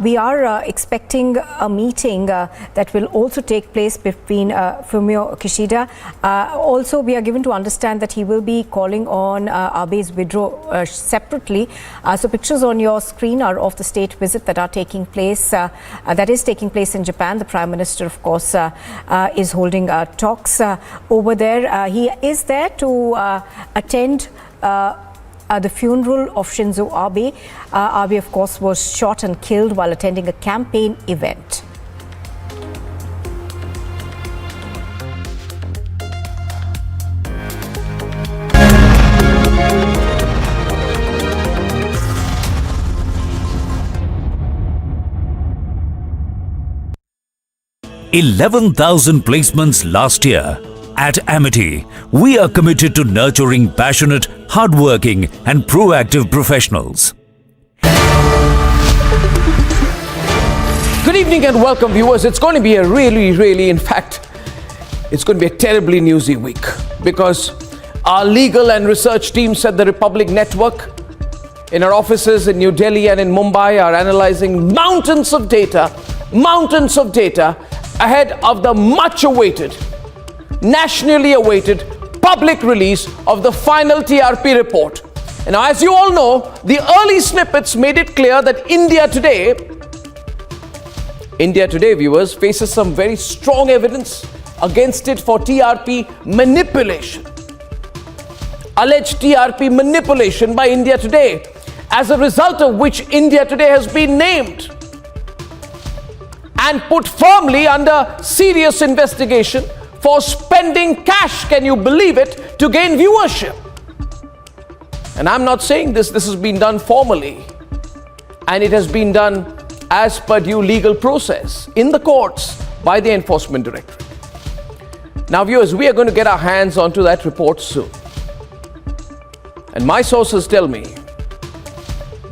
We are expecting a meeting that will also take place between Fumio Kishida. Also, we are given to understand that he will be calling on Abe's withdrawal separately. So pictures on your screen are of the state visit that is taking place in Japan. The Prime Minister, of course, is holding talks over there. He is there to attend the funeral of Shinzo Abe. Abe, of course, was shot and killed while attending a campaign event. $11,000 placements last year. At Amity, we are committed to nurturing passionate, hardworking and proactive professionals. Good evening and welcome, viewers. It's going to be a really, in fact, it's going to be a terribly newsy week because our legal and research teams at the Republic Network in our offices in New Delhi and in Mumbai are analyzing mountains of data ahead of the much awaited, nationally awaited public release of the final TRP report. And now, as you all know, the early snippets made it clear that India today, viewers, faces some very strong evidence against it for TRP manipulation. Alleged TRP manipulation by India Today, as a result of which India Today has been named and put firmly under serious investigation for spending cash, can you believe it, to gain viewership. And I'm not saying this has been done formally, and it has been done as per due legal process in the courts by the Enforcement Directorate. Now, viewers, we are going to get our hands onto that report soon. And my sources tell me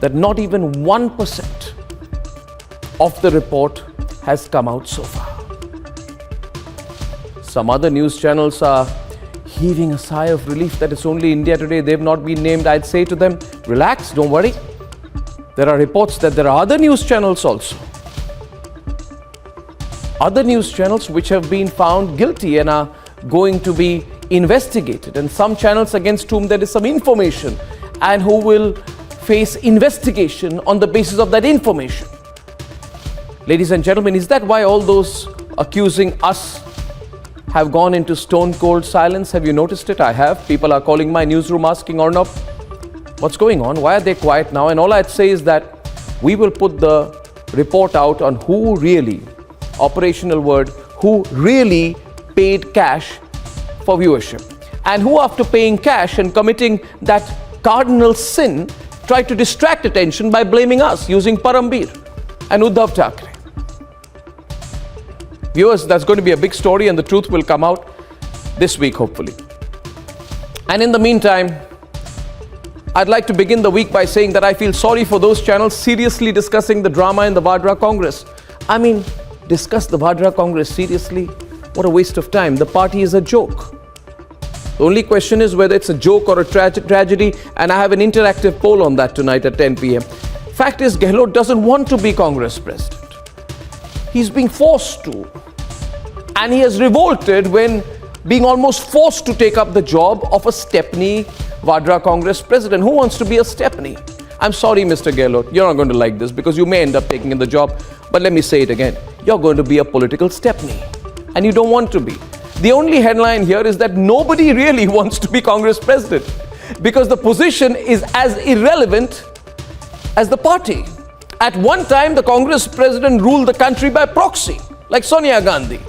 that not even 1% of the report has come out so far. Some other news channels are heaving a sigh of relief that it's only India Today, they've not been named. I'd say to them, relax, don't worry. There are reports that there are other news channels also. Other news channels which have been found guilty and are going to be investigated, and some channels against whom there is some information and who will face investigation on the basis of that information. Ladies and gentlemen, is that why all those accusing us have gone into stone cold silence? Have you noticed it? I have. People are calling my newsroom asking, Arnab, what's going on? Why are they quiet now? And all I'd say is that we will put the report out on who really, operational word, who really paid cash for viewership, and who, after paying cash and committing that cardinal sin, tried to distract attention by blaming us using Parambir and Uddhav Thackeray. Viewers, that's going to be a big story, and the truth will come out this week, hopefully. And in the meantime, I'd like to begin the week by saying that I feel sorry for those channels seriously discussing the drama in the Vadra Congress. I mean, discuss the Vadra Congress seriously? What a waste of time. The party is a joke. The only question is whether it's a joke or a tragedy, and I have an interactive poll on that tonight at 10 p.m. Fact is, Gehlot doesn't want to be Congress president. He's being forced to. And he has revolted when being almost forced to take up the job of a Stepney Vadra Congress president. Who wants to be a Stepney? I'm sorry, Mr. Gehlot, you're not going to like this because you may end up taking in the job. But let me say it again. You're going to be a political Stepney. And you don't want to be. The only headline here is that nobody really wants to be Congress president because the position is as irrelevant as the party. At one time, the Congress president ruled the country by proxy, like Sonia Gandhi.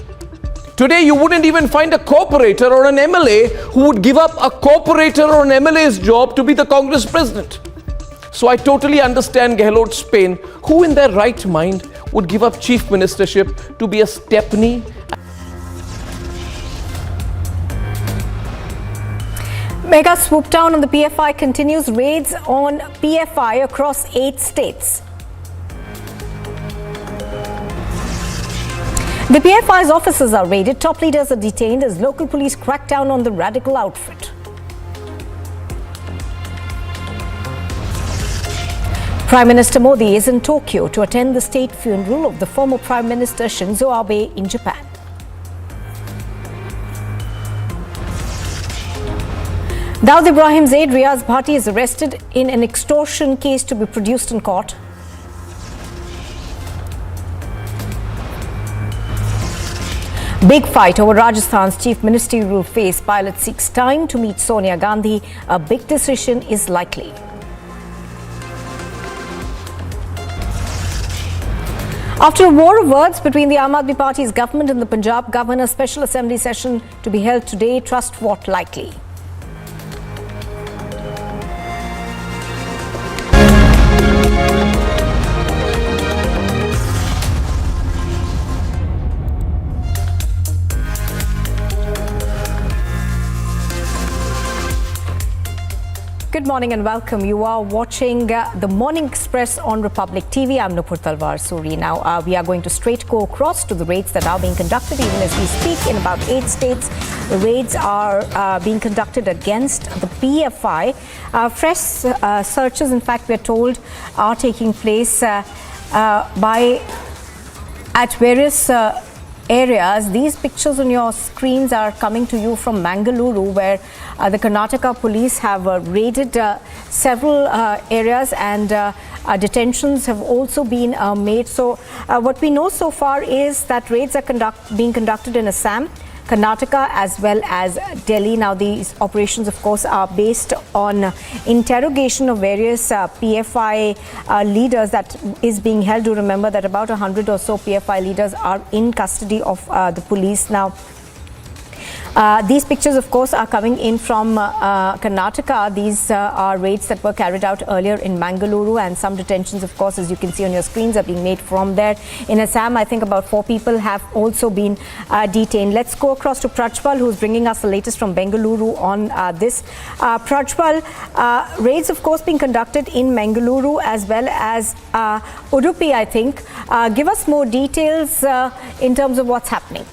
Today, you wouldn't even find a corporator or an MLA who would give up a corporator or an MLA's job to be the Congress president. So I totally understand Gehlot's pain. Who in their right mind would give up chief ministership to be a Stepney? Mega swoop down on the PFI continues. Raids on PFI across 8 states. The PFI's offices are raided. Top leaders are detained as local police crack down on the radical outfit. Prime Minister Modi is in Tokyo to attend the state funeral of the former Prime Minister Shinzo Abe in Japan. Daud Ibrahim's aide Riaz Bhatti is arrested in an extortion case to be produced in court. Big fight over Rajasthan's chief ministerial phase. Pilot seeks time to meet Sonia Gandhi. A big decision is likely. After a war of words between the Aam Aadmi Party's government and the Punjab governor, special assembly session to be held today. Trust vote likely. Good morning and welcome. You are watching the Morning Express on Republic TV. I'm Nupur Talwar Suri. Now, we are going to straight go across to the raids that are being conducted even as we speak in about 8 states. The raids are being conducted against the PFI. Fresh searches, in fact, we're told, are taking place at various areas. These pictures on your screens are coming to you from Mangaluru, where the Karnataka police have raided several areas and detentions have also been made. So what we know so far is that raids are being conducted in Assam, Karnataka as well as Delhi. Now these operations of course are based on interrogation of various PFI leaders that is being held. Do remember that about 100 or so PFI leaders are in custody of the police now. These pictures, of course, are coming in from Karnataka. These are raids that were carried out earlier in Mangaluru, and some detentions, of course, as you can see on your screens, are being made from there. In Assam, I think about 4 people have also been detained. Let's go across to Prajwal, who's bringing us the latest from Bengaluru on this. Prajwal, raids, of course, being conducted in Mangaluru as well as Udupi, I think. Give us more details in terms of what's happening.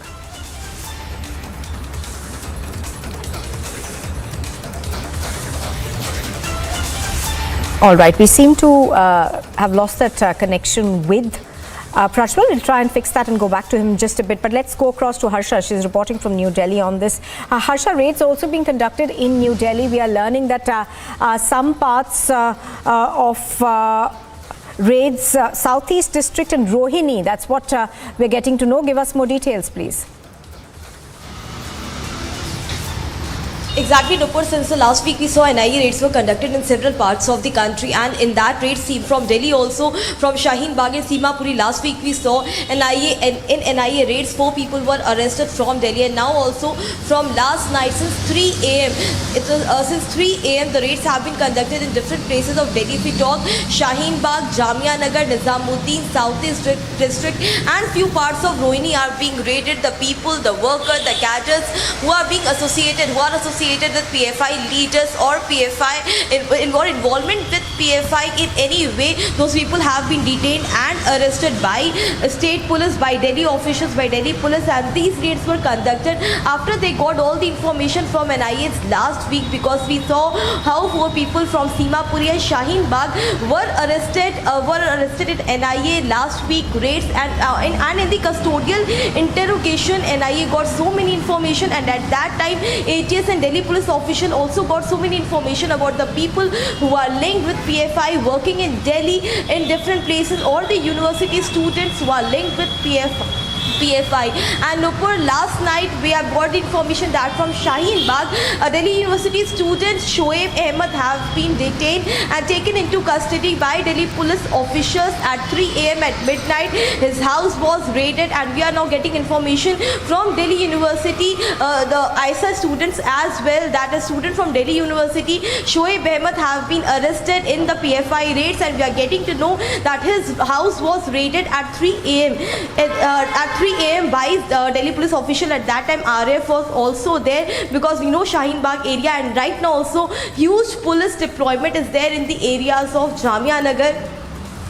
All right, we seem to have lost that connection with Prajwal. We'll try and fix that and go back to him in just a bit. But let's go across to Harsha. She's reporting from New Delhi on this. Harsha, raids also being conducted in New Delhi. We are learning that some parts of raids, Southeast District and Rohini, that's what we're getting to know. Give us more details, please. Exactly, Nupur. Since the last week we saw NIA raids were conducted in several parts of the country, and in that raid from Delhi also, from Shaheen Bagh and Simapuri, last week we saw NIA raids 4 people were arrested from Delhi, and now also from last night since 3 a.m. Since 3 a.m. the raids have been conducted in different places of Delhi. If we talk Shaheen Bagh, Jamia Nagar, Nizamuddin, Southeast District and few parts of Rohini are being raided. The people, the workers, the cadres who are associated associated with PFI leaders or PFI or involvement with PFI in any way, those people have been detained and arrested by state police, by Delhi officials, by Delhi police, and these raids were conducted after they got all the information from NIA last week, because we saw how 4 people from Simapuri and Shaheen Bagh were arrested in NIA last week raids, and in the custodial interrogation NIA got so many information, and at that time ATS and Delhi police official also got so many information about the people who are linked with PFI working in Delhi in different places, or the university students who are linked with PFI. And Nupur, last night we have got the information that from Shaheen Bagh, a Delhi University student Shoaib Ahmed have been detained and taken into custody by Delhi police officials at 3 a.m. at midnight. His house was raided, and we are now getting information from Delhi University, the ISA students as well, that a student from Delhi University, Shoaib Ahmed, have been arrested in the PFI raids, and we are getting to know that his house was raided at 3 a.m. At 3 a.m. by Delhi police official. At that time RF was also there, because we know Shaheen Bagh area, and right now also huge police deployment is there in the areas of Jamia Nagar,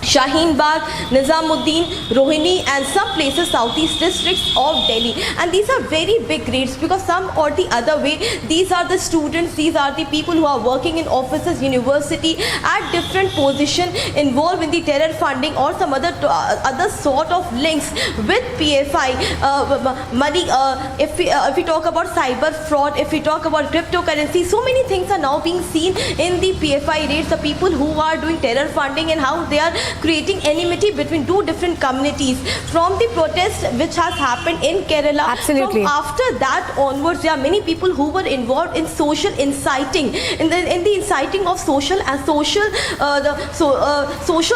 Shaheen Bagh, Nizamuddin, Rohini, and some places southeast districts of Delhi. And these are very big raids, because some or the other way, these are the students, these are the people who are working in offices, university, at different position, involved in the terror funding or some other sort of links with PFI money. If we talk about cyber fraud, if we talk about cryptocurrency, so many things are now being seen in the PFI raids. The people who are doing terror funding and how they are creating enmity between 2 different communities. From the protest which has happened in Kerala, absolutely, from after that onwards, there are many people who were involved in social inciting, in the inciting of social and social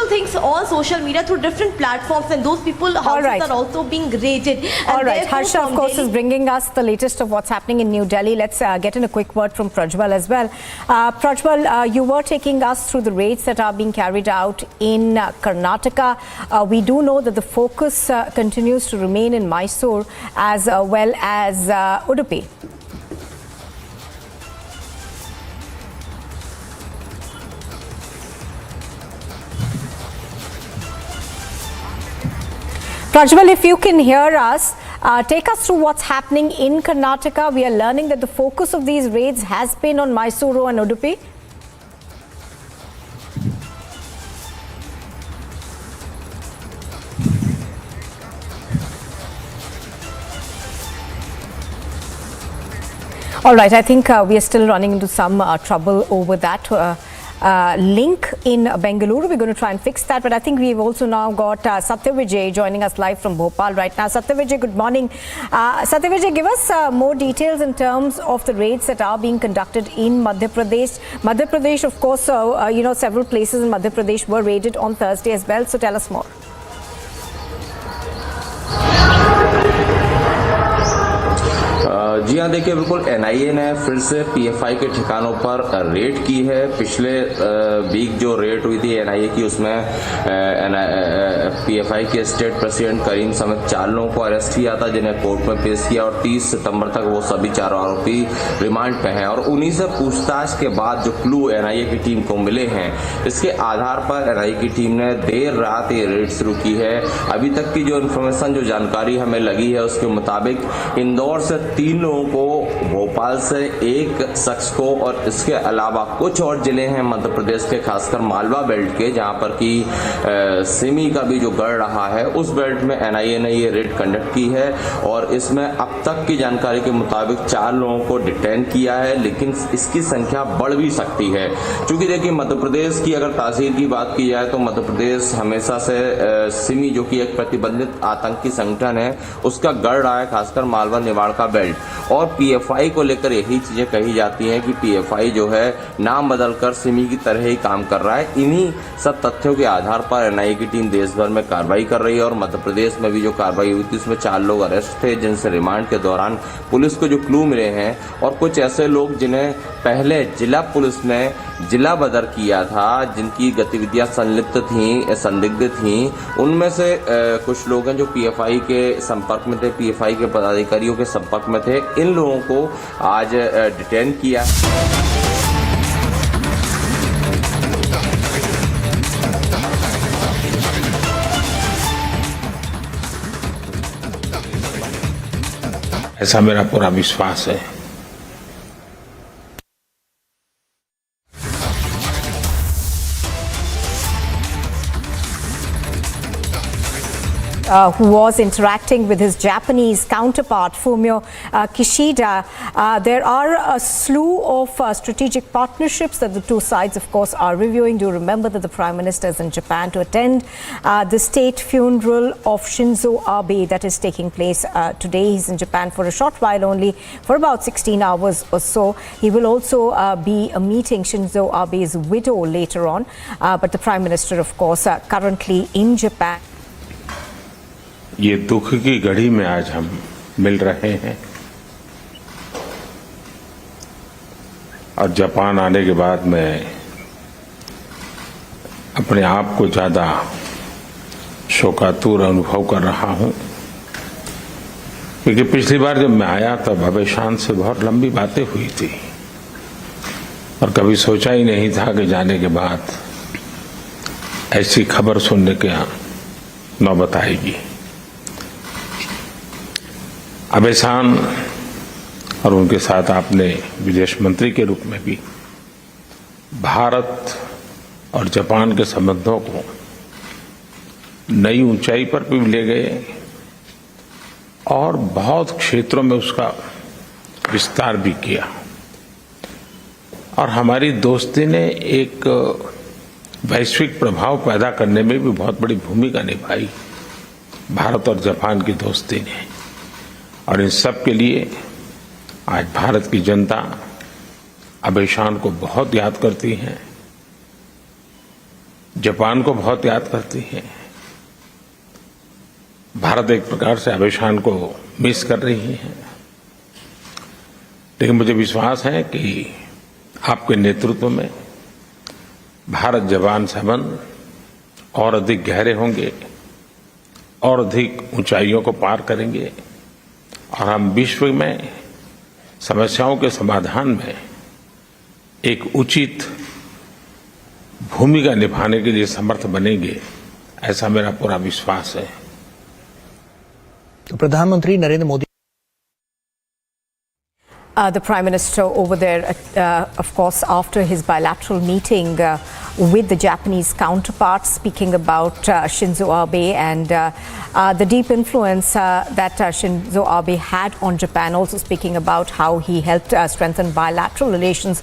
things on social media through different platforms, and those people houses are also being raided. All right, Harsha, of course, is bringing us the latest of what's happening in New Delhi. Let's get in a quick word from Prajwal as well. Prajwal, you were taking us through the raids that are being carried out in Karnataka. We do know that the focus continues to remain in Mysore as well as Udupi. Prajwal, if you can hear us, take us through what's happening in Karnataka. We are learning that the focus of these raids has been on Mysuru and Udupi. All right, I think we are still running into some trouble over that link in Bengaluru. We're going to try and fix that, but I think we've also now got Satyavijay joining us live from Bhopal right now. Satyavijay, good morning. Satyavijay, give us more details in terms of the raids that are being conducted in Madhya Pradesh. Madhya Pradesh, of course, several places in Madhya Pradesh were raided on Thursday as well, so tell us more. जी हाँ, देखिए, बिल्कुल NIA ने फिर से PFI के ठिकानों पर red की है। पिछले वीक जो रेड हुई थी एनआईए की, उसमें पीएफआई के स्टेट प्रेसिडेंट करीम समेत 4 लोगों को अरेस्ट किया था, जिन्हें कोर्ट में पेश किया, और 30 सितंबर तक वो सभी 4 आरोपी रिमांड पे हैं। और उन्हीं से पूछताछ के बाद जो क्लू एनआईए की टीम को मिले हैं, इसके आधार पर एनआईए की टीम ने देर रात ये रेड शुरू की है। अभी तक की जो इन्फॉर्मेशन, जो जानकारी हमें लगी है, उसके मुताबिक इंदौर से 3 लोगों को, भोपाल से 1 शख्स को, और इसके अलावा कुछ और जिले हैं मध्य प्रदेश के, खासकर मालवा बेल्ट के, जहां पर कि सिमी का भी जो गढ़ रहा है, उस बेल्ट में एनआईए ने ये रेड कंडक्ट की है। और इसमें अब तक की जानकारी के मुताबिक 4 लोगों को डिटेन किया है, लेकिन इसकी संख्या बढ़ भी सकती है। क्योंकि देखिए, मध्य प्रदेश की अगर तासीर की बात की जाए तो मध्य प्रदेश हमेशा से सिमी, जो कि एक प्रतिबंधित आतंकी संगठन है, उसका गढ़ रहा है, खासकर मालवा निवाड़ का बेल्ट। और पीएफआई को लेकर यही चीजें कही जाती हैं कि पीएफआई जो है नाम बदलकर सिमी की तरह ही काम कर रहा है। इन्हीं सब तथ्यों के आधार पर एनआईए की टीम देश भर में कार्रवाई कर रही है, और मध्य प्रदेश में भी जो कार्रवाई हुई थी उसमें 4 लोग अरेस्ट थे, जिनसे रिमांड के दौरान पुलिस को जो क्लू मिले हैं, और कुछ ऐसे लोग जिन्हें पहले जिला पुलिस ने जिला बदर किया था, जिनकी गतिविधियां संदिग्ध थीं, उनमें से कुछ लोग हैं जो पीएफआई के संपर्क में थे, पीएफआई के पदाधिकारियों के संपर्क में थे। इन लोगों को आज डिटेन किया। ऐसा मेरा पूरा विश्वास है। Who was interacting with his Japanese counterpart, Fumio Kishida. There are a slew of strategic partnerships that the two sides, of course, are reviewing. Do remember that the Prime Minister is in Japan to attend the state funeral of Shinzo Abe that is taking place today. He's in Japan for a short while only, for about 16 hours or so. He will also be meeting Shinzo Abe's widow later on. But the Prime Minister, of course, currently in Japan. ये दुख की घड़ी में आज हम मिल रहे हैं और जापान आने के बाद मैं अपने आप को ज्यादा शोकातुर अनुभव कर रहा हूं, क्योंकि पिछली बार जब मैं आया तब अबे शान से बहुत लंबी बातें हुई थी और कभी सोचा ही नहीं था कि जाने के बाद ऐसी खबर सुनने की नौबत आएगी। अबे शान और उनके साथ आपने विदेश मंत्री के रूप में भी भारत और जापान के संबंधों को नई ऊंचाई पर भी ले गए और बहुत क्षेत्रों में उसका विस्तार भी किया और हमारी दोस्ती ने एक वैश्विक प्रभाव पैदा करने में भी बहुत बड़ी भूमिका निभाई, भारत और जापान की दोस्ती ने। और इन सब के लिए आज भारत की जनता अबे शान को बहुत याद करती है, जापान को बहुत याद करती है। भारत एक प्रकार से अबे शान को मिस कर रही है, लेकिन मुझे विश्वास है कि आपके नेतृत्व में भारत जापान संबंध और अधिक गहरे होंगे और अधिक ऊंचाइयों को पार करेंगे और हम विश्व में समस्याओं के समाधान में एक उचित भूमिका निभाने के लिए समर्थ बनेंगे, ऐसा मेरा पूरा विश्वास है। तो प्रधानमंत्री Narendra Modi The Prime Minister over there, of course, after his bilateral meeting with the Japanese counterpart, speaking about Shinzo Abe and the deep influence that Shinzo Abe had on Japan, also speaking about how he helped strengthen bilateral relations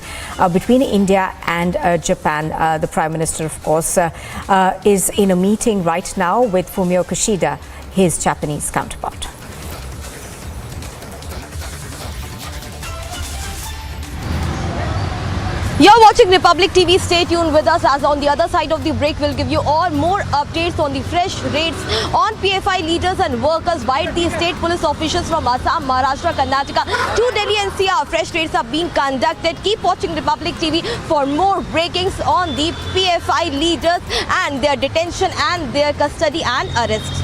between India and Japan. The Prime Minister, of course, is in a meeting right now with Fumio Kishida, his Japanese counterpart. You're watching Republic TV. Stay tuned with us, as on the other side of the break we'll give you all more updates on the fresh raids on PFI leaders and workers by the state police officials from Assam, Maharashtra, Karnataka to Delhi NCR. Fresh raids are being conducted. Keep watching Republic TV for more breakings on the PFI leaders and their detention and their custody and arrest.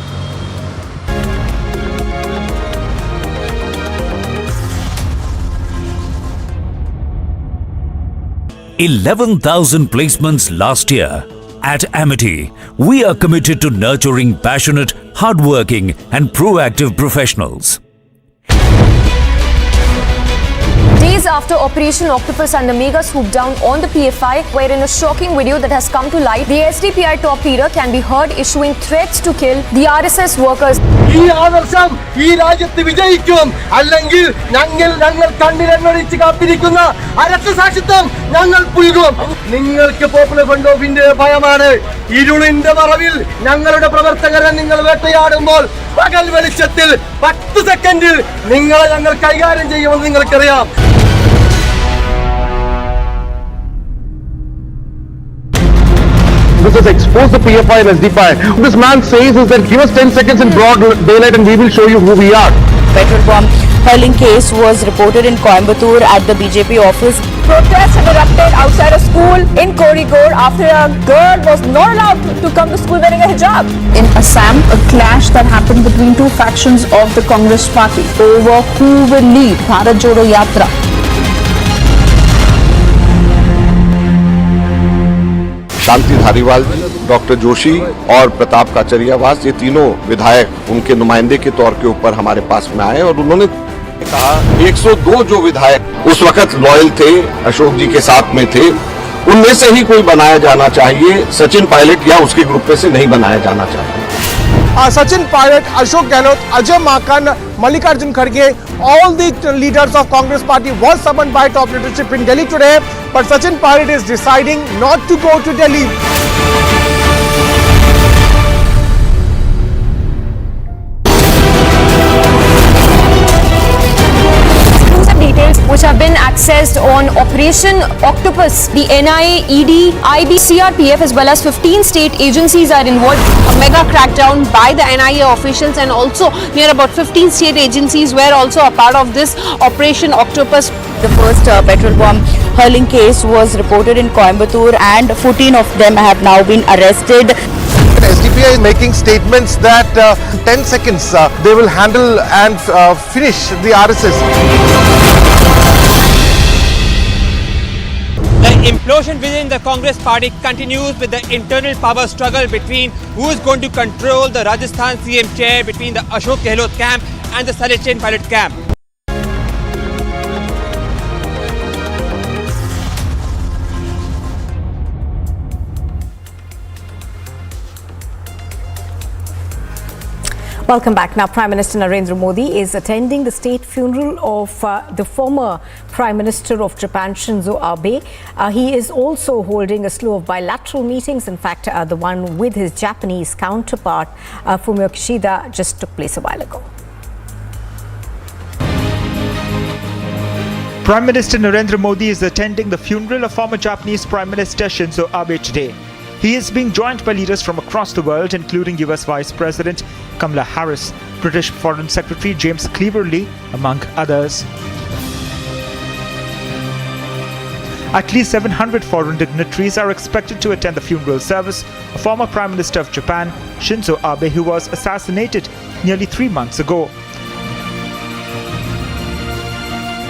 11,000 placements last year. At Amity, we are committed to nurturing passionate, hardworking and proactive professionals. Days after Operation Octopus and the mega swoop down on the PFI, where in a shocking video that has come to light, the SDPI top leader can be heard issuing threats to kill the RSS workers. ഈ ആദർശം ഈ രാജ്യത്ത് വിജയിക്കും, അല്ലെങ്കിൽ ഞങ്ങൾ കണ്ണിലെണ്ണൊഴിച്ച് കാത്തിരിക്കുന്ന അരക്തസാക്ഷിത്വം ഞങ്ങൾ പുൽകും. നിങ്ങൾക്ക് പോപ്പുലർ ഫ്രണ്ട് ഓഫ് ഇന്ത്യയുടെ ഭയമാണ്. ഇരുളിന്റെ മറവിൽ ഞങ്ങളുടെ പ്രവർത്തകരെ നിങ്ങൾ വേട്ടയാടുമ്പോൾ പകൽ വെളിച്ചത്തിൽ 10 സെക്കൻഡിൽ നിങ്ങളെ ഞങ്ങൾ കൈകാര്യം ചെയ്യുമെന്ന് നിങ്ങൾക്കറിയാം. This has exposed the PFI and SDPI. This man says is that give us 10 seconds in broad daylight and we will show you who we are. Petrol bomb hurling case was reported in Coimbatore at the BJP office. Protests have erupted outside a school in Kozhikode after a girl was not allowed to come to school wearing a hijab. In Assam, a clash that happened between two factions of the Congress party over who will lead Bharat Jodo Yatra. Shanti Dhariwal ji, doctor Joshi और प्रताप काचरियावास, ये तीनों विधायक उनके नुमाइंदे के तौर के ऊपर हमारे पास में आए और उन्होंने कहा 102 जो विधायक उस वक्त लॉयल थे, अशोक जी के साथ में थे, उनमें से ही कोई बनाया जाना चाहिए, सचिन पायलट या उसके ग्रुप में से नहीं बनाया जाना चाहिए। Sachin Pilot, Ashok Gehlot, Ajay Makan, Mallikarjun Kharge, all the leaders of Congress party was summoned by top leadership in Delhi today, but Sachin Pilot is deciding not to go to Delhi. Details which have been accessed on Operation Octopus. The NIA, ED, IB, CRPF as well as 15 state agencies are involved. A mega crackdown by the NIA officials and also near about 15 state agencies were also a part of this Operation Octopus. The first petrol bomb hurling case was reported in Coimbatore and 14 of them have now been arrested. SDPI is making statements that 10 seconds they will handle and finish the RSS. The implosion within the Congress party continues with the internal power struggle between who is going to control the Rajasthan CM chair between the Ashok Gehlot camp and the Sachin Pilot camp. Welcome back. Now, Prime Minister Narendra Modi is attending the state funeral of the former Prime Minister of Japan, Shinzo Abe. He is also holding a slew of bilateral meetings. In fact, the one with his Japanese counterpart, Fumio Kishida, just took place a while ago. Prime Minister Narendra Modi is attending the funeral of former Japanese Prime Minister Shinzo Abe today. He is being joined by leaders from across the world, including US Vice President Kamala Harris, British Foreign Secretary James Cleverly, among others. At least 700 foreign dignitaries are expected to attend the funeral service of former Prime Minister of Japan, Shinzo Abe, who was assassinated nearly 3 months ago.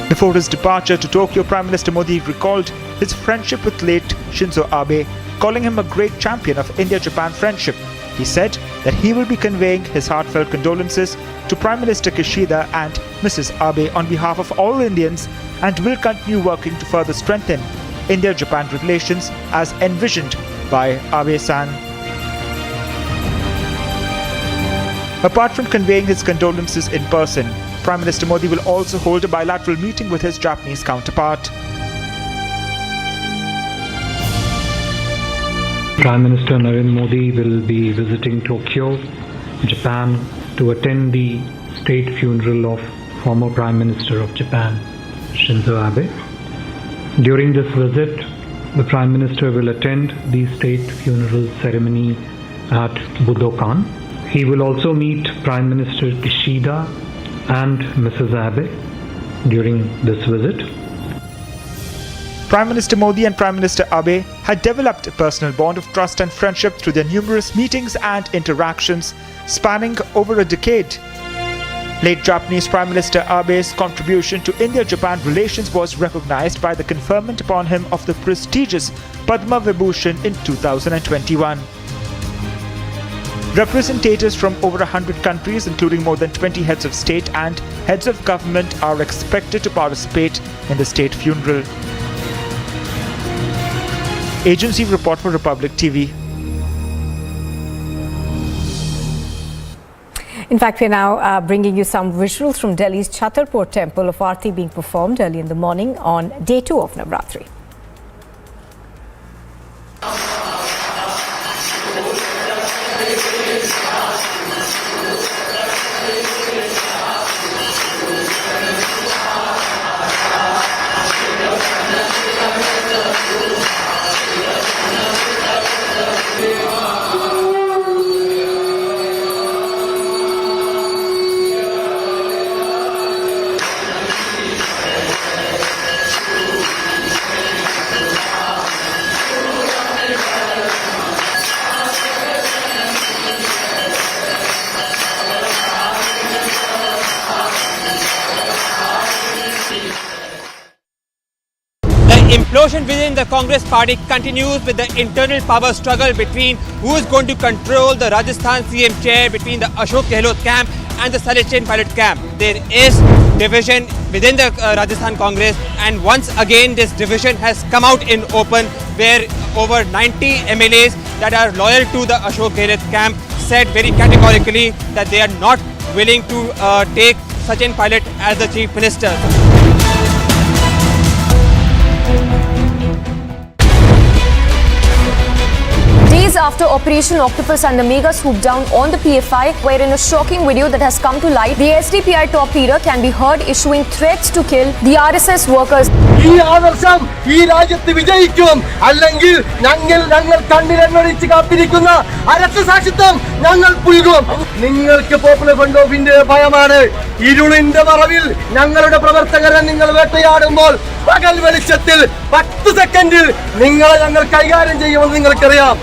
Before his departure to Tokyo, Prime Minister Modi recalled his friendship with late Shinzo Abe, calling him a great champion of India-Japan friendship. He said that he will be conveying his heartfelt condolences to Prime Minister Kishida and Mrs. Abe on behalf of all Indians and will continue working to further strengthen India-Japan relations as envisioned by Abe-san. Apart from conveying his condolences in person, Prime Minister Modi will also hold a bilateral meeting with his Japanese counterpart. Prime Minister Narendra Modi will be visiting Tokyo, Japan, to attend the state funeral of former Prime Minister of Japan, Shinzo Abe. During this visit, the Prime Minister will attend the state funeral ceremony at Budokan. He will also meet Prime Minister Kishida and Mrs. Abe during this visit. Prime Minister Modi and Prime Minister Abe had developed a personal bond of trust and friendship through their numerous meetings and interactions spanning over a decade. Late Japanese Prime Minister Abe's contribution to India-Japan relations was recognized by the conferment upon him of the prestigious Padma Vibhushan in 2021. Representatives from over 100 countries, including more than 20 heads of state and heads of government, are expected to participate in the state funeral. Agency report for Republic TV. In fact, we're now bringing you some visuals from Delhi's Chhatarpur temple of Aarti being performed early in the morning on day 2 of Navratri. implosion within the Congress party continues with the internal power struggle between who is going to control the Rajasthan CM chair between the Ashok Gehlot camp and the Selection pilot camp. There is division within the Rajasthan Congress, and once again this division has come out in open, where over 90 MLAs that are loyal to the Ashok Gehlot camp said very categorically that they are not willing to take Sachin Pilot as the Chief Minister. Days after Operation Octopus and the mega swoop down on the PFI, where in a shocking video that has come to light, the SDPI top leader can be heard issuing threats to kill the RSS workers. ഈ ആദർശം ഈ രാജ്യത്ത് വിജയിക്കും, അല്ലെങ്കിൽ ഞങ്ങൾ കണ്ണിലെണ്ണൊഴിച്ച് കാത്തിരിക്കുന്ന അരക്തസാക്ഷിത്വം ഞങ്ങൾ പുൽകും. നിങ്ങൾക്ക് പോപ്പുലർ ഫ്രണ്ട് ഓഫ് ഇന്ത്യയുടെ ഭയമാണ്. ഇരുളിന്റെ മറവിൽ ഞങ്ങളുടെ പ്രവർത്തകരെ നിങ്ങൾ വേട്ടയാടുമ്പോൾ പകൽ വെളിച്ചത്തിൽ 10 സെക്കൻഡിൽ നിങ്ങളെ ഞങ്ങൾ കൈകാര്യം ചെയ്യുമെന്ന് നിങ്ങൾക്കറിയാം.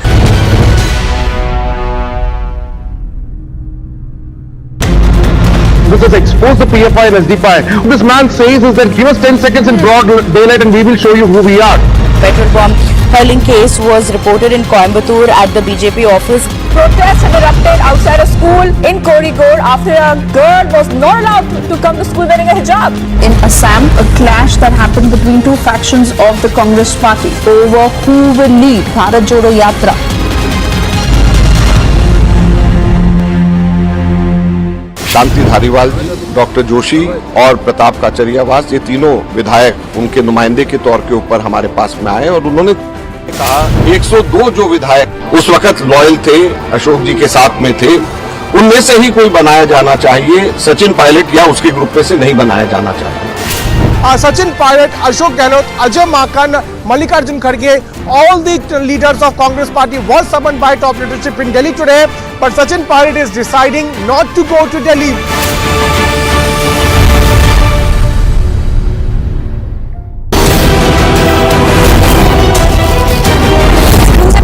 This has exposed the PFI and SDPI. What this man says is that give us 10 seconds in broad daylight and we will show you who we are. Petrol bomb hurling case was reported in Coimbatore at the BJP office. Protests have erupted outside a school in Kozhikode after a girl was not allowed to come to school wearing a hijab. In Assam, a clash that happened between two factions of the Congress party over who will lead Bharat Jodo Yatra. Shanti Dhariwal ji, doctor Joshi और प्रताप काचरियावास, ये तीनों विधायक उनके नुमाइंदे के तौर के ऊपर हमारे पास में आए और उन्होंने कहा 102 जो विधायक उस वक्त लॉयल थे, अशोक जी के साथ में थे, उनमें से ही कोई बनाया जाना चाहिए, सचिन पायलट या उसके ग्रुप में से नहीं बनाया जाना चाहिए. Sachin Pilot, Ashok Gehlot, Ajay Makan, Mallikarjun Kharge, all the leaders of Congress party was summoned by top leadership in Delhi today, but Sachin Pilot is deciding not to go to Delhi.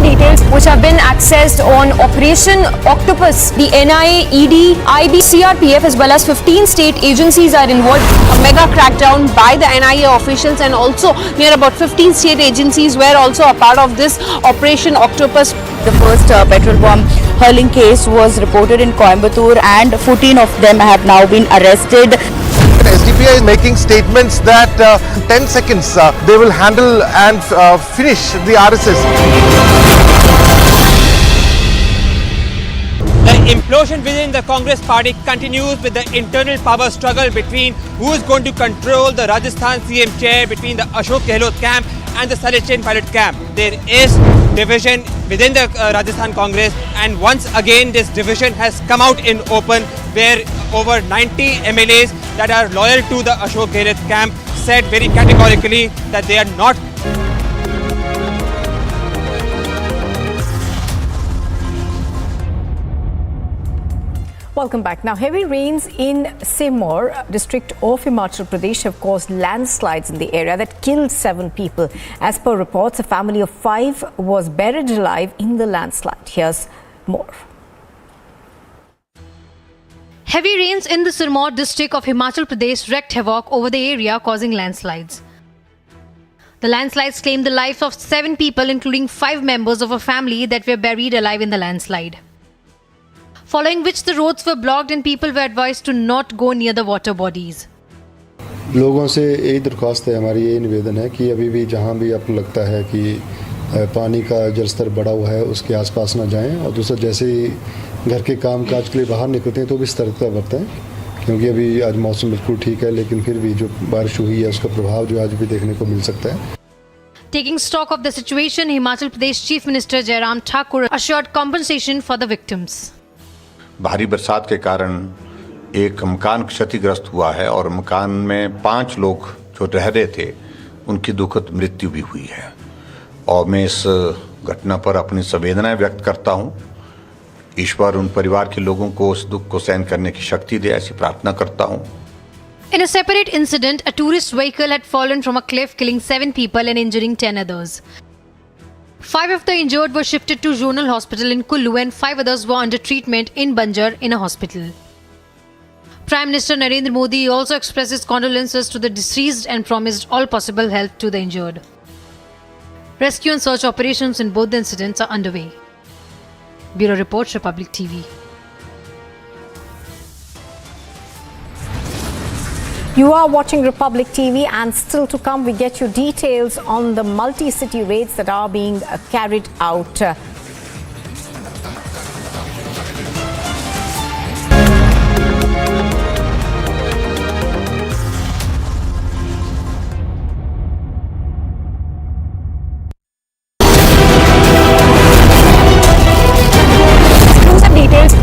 Details which have been accessed on Operation Octopus. The NIA, ED, IB, CRPF as well as 15 state agencies are involved. A mega crackdown by the NIA officials, and also near about 15 state agencies were also a part of this Operation Octopus. The first petrol bomb hurling case was reported in Coimbatore and 14 of them have now been arrested. SDPI is making statements that 10 seconds they will handle and finish the RSS. The implosion within the Congress party continues with the internal power struggle between who is going to control the Rajasthan CM chair between the Ashok Gehlot camp and the Selection pilot camp. There is division within the Rajasthan Congress, and once again this division has come out in open, where over 90 MLAs that are loyal to the Ashok Gehlot camp said very categorically that they are not Welcome back. Now, heavy rains in Sirmaur district of Himachal Pradesh have caused landslides in the area that killed 7 people. As per reports, a family of 5 was buried alive in the landslide. Here's more. Heavy rains in the Sirmaur district of Himachal Pradesh wreaked havoc over the area, causing landslides. The landslides claimed the lives of 7 people, including 5 members of a family that were buried alive in the landslide. Following which the roads were blocked and people were advised to not go near the water bodies. लोगों से यही दरख्वास्त है, हमारी यही निवेदन है कि अभी भी जहाँ भी आपको लगता है कि पानी का जल स्तर बढ़ा हुआ है उसके आसपास ना जाएं, और दूसरा जैसे ही घर के काम काज के लिए बाहर निकलते हैं तो भी सतर्कता बरतें, क्योंकि अभी आज मौसम बिल्कुल ठीक है, लेकिन फिर भी जो बारिश हुई है उसका प्रभाव जो आज भी देखने को मिल सकता है. Taking stock of the situation, Himachal Pradesh Chief Minister Jairam Thakur assured compensation for the victims. भारी बरसात के कारण एक मकान क्षतिग्रस्त हुआ है और मकान में 5 लोग जो रह रहे थे उनकी दुखद मृत्यु भी हुई है, और मैं इस घटना पर अपनी संवेदनाएं व्यक्त करता हूं. ईश्वर उन परिवार के लोगों को उस दुख को सहन करने की शक्ति दे, ऐसी प्रार्थना करता हूं. In a separate incident, a tourist vehicle had fallen from a cliff, killing 7 people and injuring 10 others. 5 of the injured were shifted to Zonal Hospital in Kullu and 5 others were under treatment in Banjar in a hospital. Prime Minister Narendra Modi also expressed his condolences to the deceased and promised all possible help to the injured. Rescue and search operations in both the incidents are underway. Bureau Report, Republic TV. You are watching Republic TV, and still to come we get you details on the multi-city raids that are being carried out.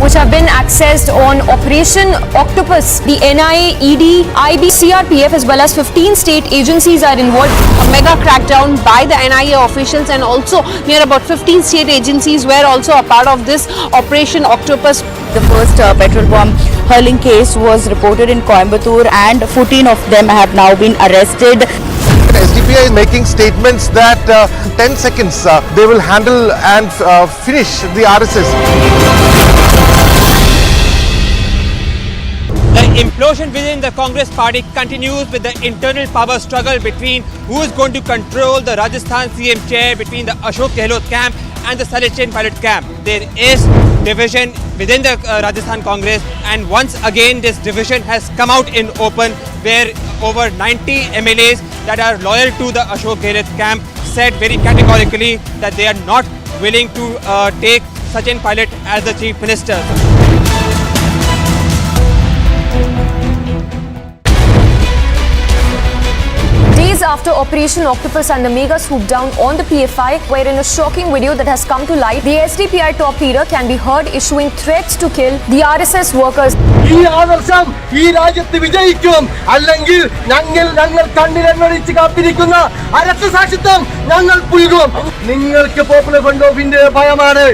Which have been accessed on Operation Octopus. The NIA, ED, IB, CRPF as well as 15 state agencies are involved. A mega crackdown by the NIA officials, and also near about 15 state agencies were also a part of this Operation Octopus. The first petrol bomb hurling case was reported in Coimbatore, and 14 of them have now been arrested. SDPI is making statements that 10 seconds they will handle and finish the RSS. The implosion within the Congress party continues with the internal power struggle between who is going to control the Rajasthan CM chair between the Ashok Gehlot camp and the Salechen pilot camp. There is division within the Rajasthan Congress, and once again this division has come out in open, where over 90 MLAs that are loyal to the Ashok Gehlot camp said very categorically that they are not willing to take Sachin Pilot as the Chief Minister. Days after Operation Octopus and the mega swoop down on the PFI, where in a shocking video that has come to light, the SDPI top leader can be heard issuing threats to kill the RSS workers. ഈ ആദർശം ഈ രാജ്യത്ത് വിജയിക്കും, അല്ലെങ്കിൽ ഞങ്ങൾ കണ്ണിലെണ്ണൊഴിച്ച് കാത്തിരിക്കുന്ന അരക്തസാക്ഷിത്വം ഞങ്ങൾ പുൽകും. നിങ്ങൾക്ക് പോപ്പുലർ ഫ്രണ്ട് ഓഫ് ഇന്ത്യയുടെ ഭയമാണ്.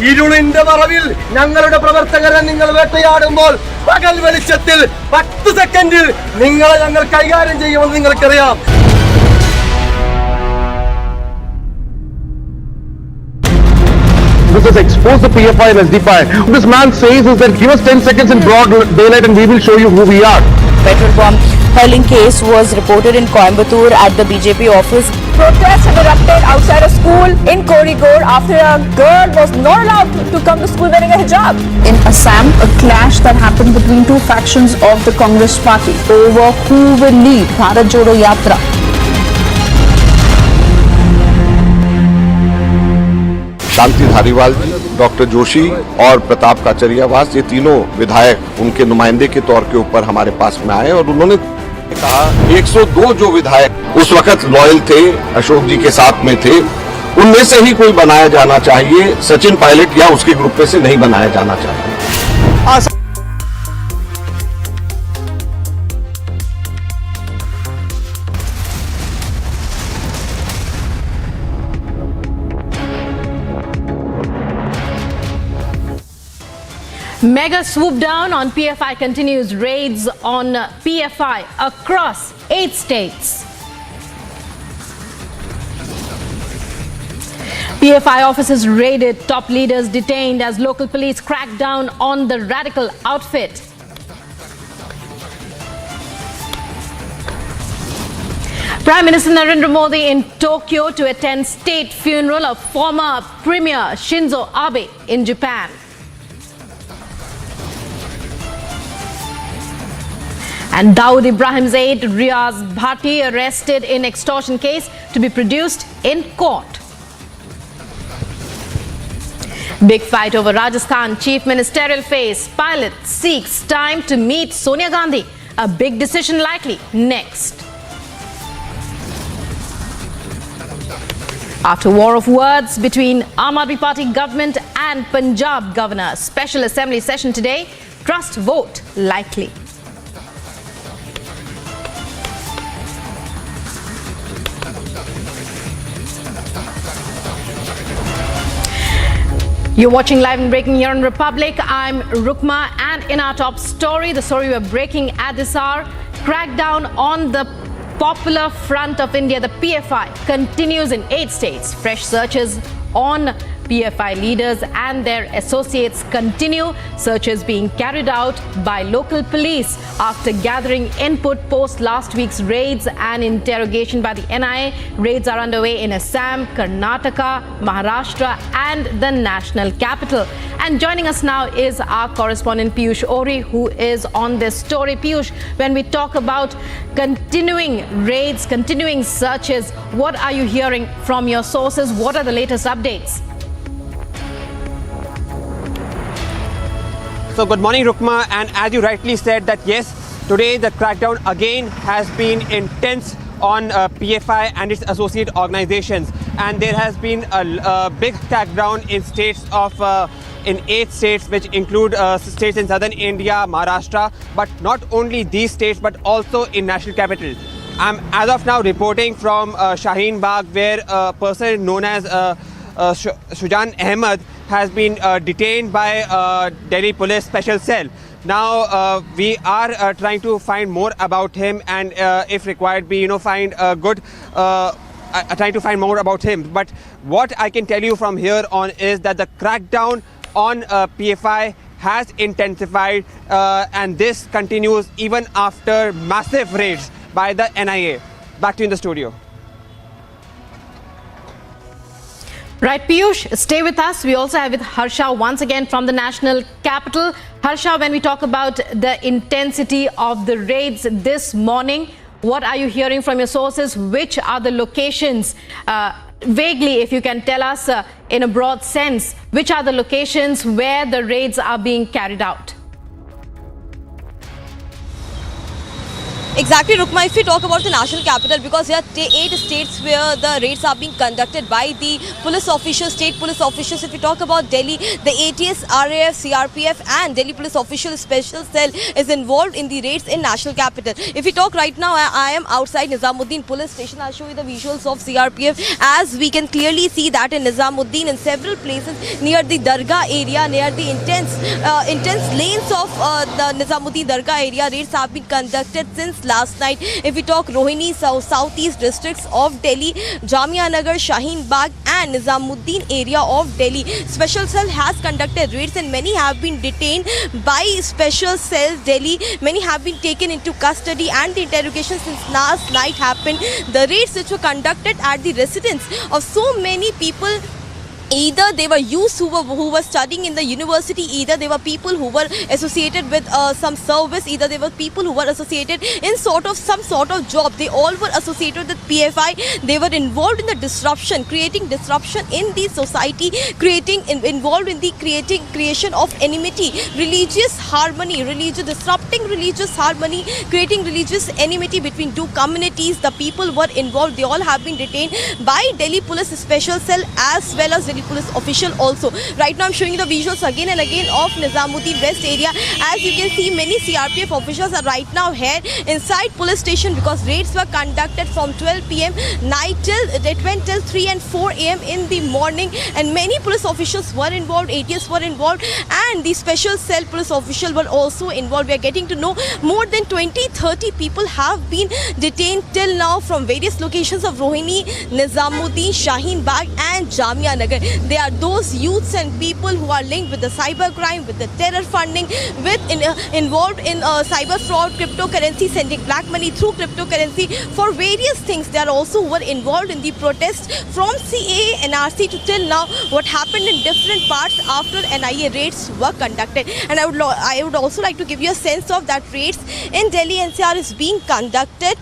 ഇരുളിന്റെ മറവിൽ ഞങ്ങളുടെ പ്രവർത്തകരെ നിങ്ങൾ വേട്ടയാടുമ്പോൾ പകൽ വെളിച്ചത്തിൽ 10 സെക്കൻഡിൽ നിങ്ങളെ ഞങ്ങൾ കൈകാര്യം ചെയ്യുമെന്ന് നിങ്ങൾക്കറിയാം. This has exposed the PFI and SDPI. What this man says is that give us 10 seconds in broad daylight and we will show you who we are. Petrol bomb hurling case was reported in Coimbatore at the BJP office. Protests have erupted outside a school in Kozhikode after a girl was not allowed to come to school wearing a hijab. In Assam, a clash that happened between two factions of the Congress party over who will lead Bharat Jodo Yatra. Shanti Dhariwal ji, doctor Joshi और प्रताप काचरियावास, ये तीनों विधायक उनके नुमाइंदे के तौर के ऊपर हमारे पास में आए और उन्होंने कहा 102 जो विधायक उस वक्त लॉयल थे, अशोक जी के साथ में थे, उनमें से ही कोई बनाया जाना चाहिए, सचिन पायलट या उसके ग्रुप में से नहीं बनाया जाना चाहिए। Mega swoop down on PFI continues. Raids on PFI across 8 states. PFI offices raided, top leaders detained as local police crack down on the radical outfit. Prime Minister Narendra Modi in Tokyo to attend state funeral of former Premier Shinzo Abe in Japan. And Dawood Ibrahim's aide Riaz Bhatti arrested in extortion case to be produced in court. Big fight over Rajasthan chief ministerial phase. Pilot seeks time to meet Sonia Gandhi. A big decision likely next. After war of words between Aam Aadmi Party government and Punjab governor, special assembly session today. Trust vote likely. You're watching live and breaking here on Republic. I'm Rukma, and in our top story, the story we're breaking at this hour, crackdown on the Popular Front of India, the PFI, continues in 8 states. Fresh searches on PFI leaders and their associates continue. Searches being carried out by local police after gathering input post last week's raids and interrogation by the NIA. Raids are underway in Assam, Karnataka, Maharashtra and the national capital. And joining us now is our correspondent Piyush Ohri, who is on this story. Piyush, when we talk about continuing raids, continuing searches, what are you hearing from your sources? What are the latest updates? So good morning, Rukma, and as you rightly said that yes, today the crackdown again has been intense on PFI and its associate organizations, and there has been a big crackdown in states of in 8 states, which include states in southern India, Maharashtra, but not only these states but also in national capital. I'm as of now reporting from Shaheen Bagh, where a person known as Shujan Ahmed has been detained by Delhi Police Special Cell. Now we are trying to find more about him, and if required be find a good trying to find more about him. But what I can tell you from here on is that the crackdown on PFI has intensified, and this continues even after massive raids by the NIA. Back to you in the studio. Right, Piyush, stay with us. We also have with Harsha once again from the national capital. Harsha, when we talk about the intensity of the raids this morning, what are you hearing from your sources? Which are the locations? Vaguely, if you can tell us in a broad sense, which are the locations where the raids are being carried out? Exactly, Rukma. If we talk about the national capital, because there are 8 states where the raids are being conducted by the police officials, state police officials. If we talk about Delhi, the ATS, RAF, CRPF and Delhi Police Official Special Cell is involved in the raids in national capital. If we talk right now, I am outside Nizamuddin police station. I'll show you the visuals of CRPF. As we can clearly see that in Nizamuddin, in several places near the Dargah area, near the intense lanes of the Nizamuddin Dargah area, raids have been conducted since last night. If we talk Rohini, southeast districts of Delhi, Jamia Nagar, Shaheen Bagh and Nizamuddin area of Delhi, Special Cell has conducted raids and many have been detained by Special Cell Delhi. Many have been taken into custody and the interrogation since last night happened. The raids which were conducted at the residence of so many people, either they were youths who were studying in the university, either they were people who were associated with some service, either they were people who were associated in some sort of job. They all were associated with PFI. They were involved in the disruption, creating disruption in the society, involved in the creation of enmity, religious harmony, disrupting religious harmony, creating religious enmity between two communities. The people were involved. They all have been detained by Delhi Police Special Cell as well as Delhi Police official also. Right now I'm showing you the visuals again and again of Nizamuddin West area. As you can see, many CRPF officials are right now here inside police station because raids were conducted from 12 p.m. night it went till 3 and 4 a.m. in the morning, and many police officials were involved, ATS were involved and the Special Cell police official were also involved. We are getting to know more than 20-30 people have been detained till now from various locations of Rohini, Nizamuddin, Shaheen Bagh and Jamia Nagar. They are those youths and people who are linked with the cyber crime, with the terror funding, involved in cyber fraud, cryptocurrency, sending black money through cryptocurrency for various things. They are also were involved in the protests from CAA, NRC to till now what happened in different parts after NIA raids were conducted. And I would also like to give you a sense of that raids in Delhi NCR is being conducted.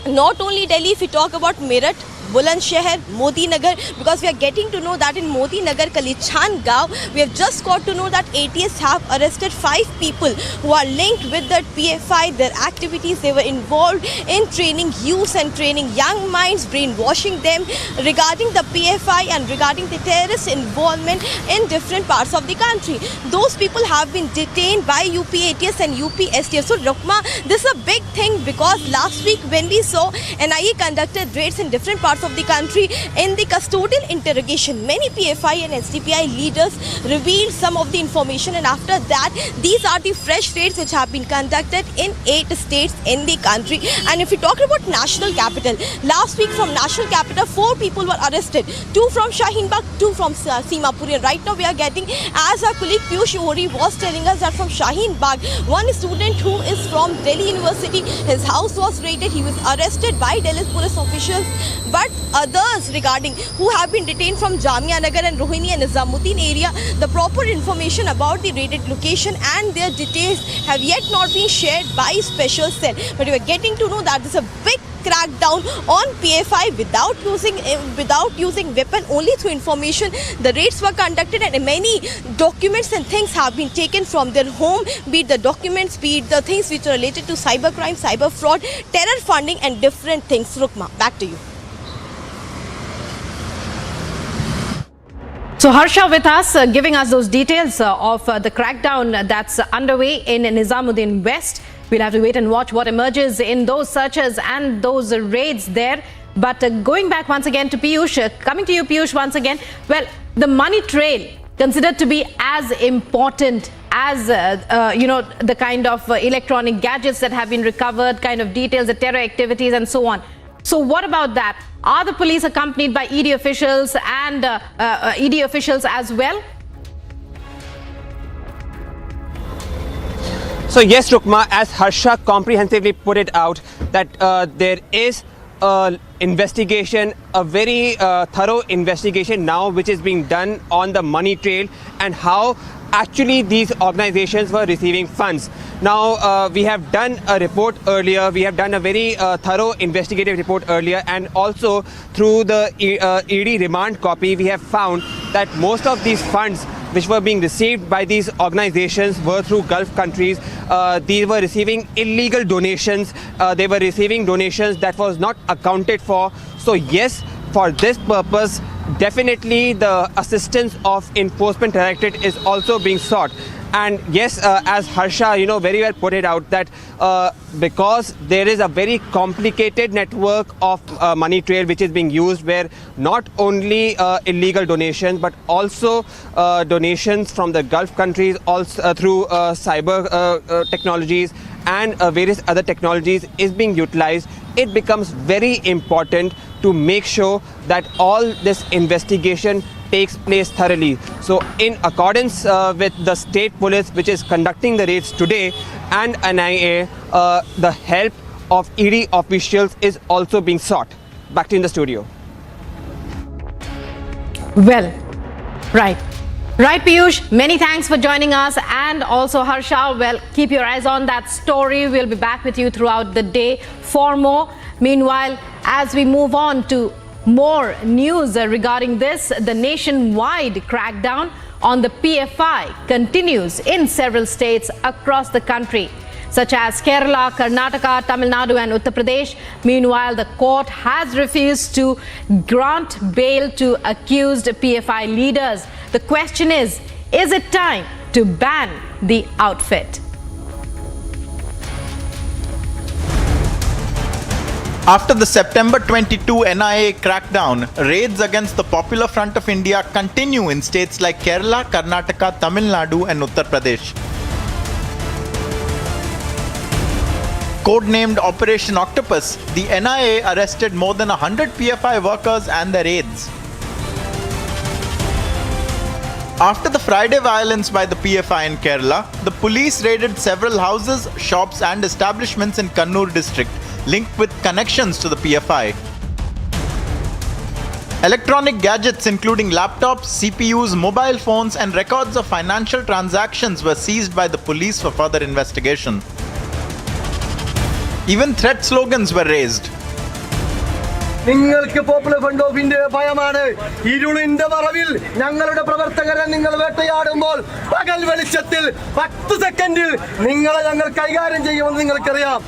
Not only Delhi, if we talk about Meerut, Bulandshahr, Modi Nagar, because we are getting to know that in Modi Nagar, Kalichan Gaon, we have just got to know that ATS have arrested 5 people who are linked with the PFI, their activities. They were involved in training youths and training young minds, brainwashing them regarding the PFI and regarding the terrorist involvement in different parts of the country. Those people have been detained by UP ATS and UP STF. So Rukma, this is a big thing because last week when we saw NIA conducted raids in different parts parts of the country. In the custodial interrogation, many PFI and SDPI leaders revealed some of the information, and after that, these are the fresh raids which have been conducted in 8 states in the country. And if we talk about national capital, last week from national capital, 4 people were arrested, 2 from Shaheen Bagh, 2 from Simapuri. And right now we are getting, as our colleague Piyush Ori was telling us, that from Shaheen Bagh, one student who is from Delhi University, his house was raided, he was arrested by Delhi police officials, but others regarding who have been detained from Jamia Nagar and Rohini and Nizamuddin area, the proper information about the raided location and their details have yet not been shared by special cell. But we are getting to know that there's a big crackdown on PFI without using weapon, only through information. The raids were conducted and many documents and things have been taken from their home, be it the documents, be it the things which are related to cyber crime, cyber fraud, terror funding and different things. Rukma, back to you. So Harsha with us, giving us those details of the crackdown that's underway in Nizamuddin West. We'll have to wait and watch what emerges in those searches and those raids there. But going back once again to Piyush, coming to you Piyush once again, well, the money trail considered to be as important as, the kind of electronic gadgets that have been recovered, kind of details, the terror activities and so on. So what about that? Are the police accompanied by ED officials and ED officials as well? So yes, Rukma, as Harsha comprehensively put it out, that there is an investigation, a very thorough investigation now which is being done on the money trail and how actually these organizations were receiving funds. Now, we have done a report earlier, we have done a very thorough investigative report earlier, and also through the ED remand copy, we have found that most of these funds which were being received by these organizations were through Gulf countries. They were receiving illegal donations. They were receiving donations that was not accounted for. So yes, for this purpose, definitely the assistance of Enforcement Directorate is also being sought. And yes, as Harsha, very well put it out, that because there is a very complicated network of money trail which is being used, where not only illegal donations but also donations from the Gulf countries, also through cyber technologies and various other technologies is being utilized, it becomes very important to make sure that all this investigation takes place thoroughly. So in accordance with the state police which is conducting the raids today and NIA, the help of ED officials is also being sought. Back to you in the studio. Well, right. Right, Piyush, many thanks for joining us, and also Harsha, well, keep your eyes on that story. We'll be back with you throughout the day for more. Meanwhile, as we move on to more news regarding this, the nationwide crackdown on the PFI continues in several states across the country, such as Kerala, Karnataka, Tamil Nadu and Uttar Pradesh. Meanwhile, the court has refused to grant bail to accused PFI leaders. The question is it time to ban the outfit? After the September 22 NIA crackdown, raids against the Popular Front of India continue in states like Kerala, Karnataka, Tamil Nadu and Uttar Pradesh. Codenamed Operation Octopus, the NIA arrested more than 100 PFI workers and their aides. After the Friday violence by the PFI in Kerala, the police raided several houses, shops and establishments in Kannur district linked with connections to the PFI. Electronic gadgets including laptops, CPUs, mobile phones and records of financial transactions were seized by the police for further investigation. Even threat slogans were raised. നിങ്ങൾക്ക് popular front of India ഭയമാണ്. ഇരുളിന്റെ മറവിൽ ഞങ്ങളുടെ പ്രവർത്തകരെ നിങ്ങൾ വേട്ടയാടുമ്പോൾ പകൽ വെളിച്ചത്തിൽ 10 സെക്കൻഡിൽ നിങ്ങളെ ഞങ്ങൾ കൈകാര്യം ചെയ്യുമെന്ന് നിങ്ങൾക്കറിയാം.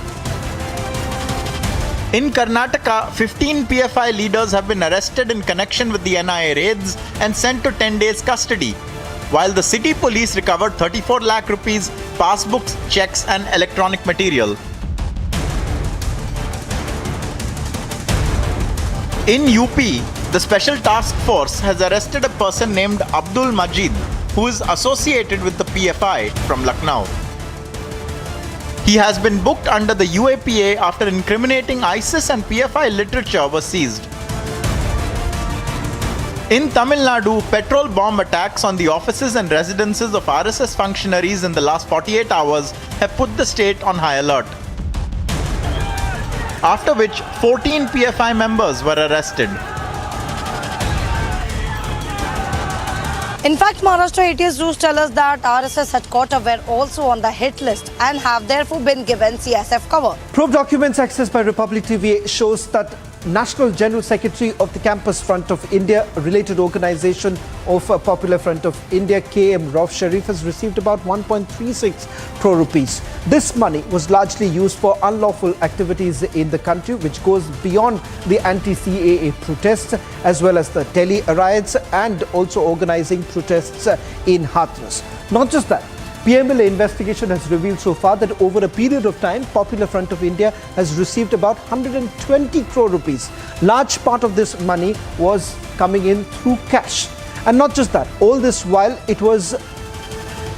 In Karnataka, 15 PFI leaders have been arrested in connection with the NIA raids and sent to 10 days custody, while the city police recovered 34 lakh rupees, passbooks, checks and electronic material. In UP, the Special Task Force has arrested a person named Abdul Majid, who is associated with the PFI from Lucknow. He has been booked under the UAPA after incriminating ISIS and PFI literature was seized. In Tamil Nadu, petrol bomb attacks on the offices and residences of RSS functionaries in the last 48 hours have put the state on high alert. After which, 14 PFI members were arrested. In fact, Maharashtra ATS rules tell us that RSS headquarters were also on the hit list and have therefore been given CSF cover. Probe documents accessed by Republic TV shows that National General Secretary of the Campus Front of India, a related organization of Popular Front of India, K.M. Rauf Sharif, has received about 1.36 crore rupees. This money was largely used for unlawful activities in the country, which goes beyond the anti-CAA protests, as well as the Delhi riots and also organizing protests in Hathras. Not just that, PMLA investigation has revealed so far that over a period of time, Popular Front of India has received about 120 crore rupees. Large part of this money was coming in through cash. And not just that, all this while it was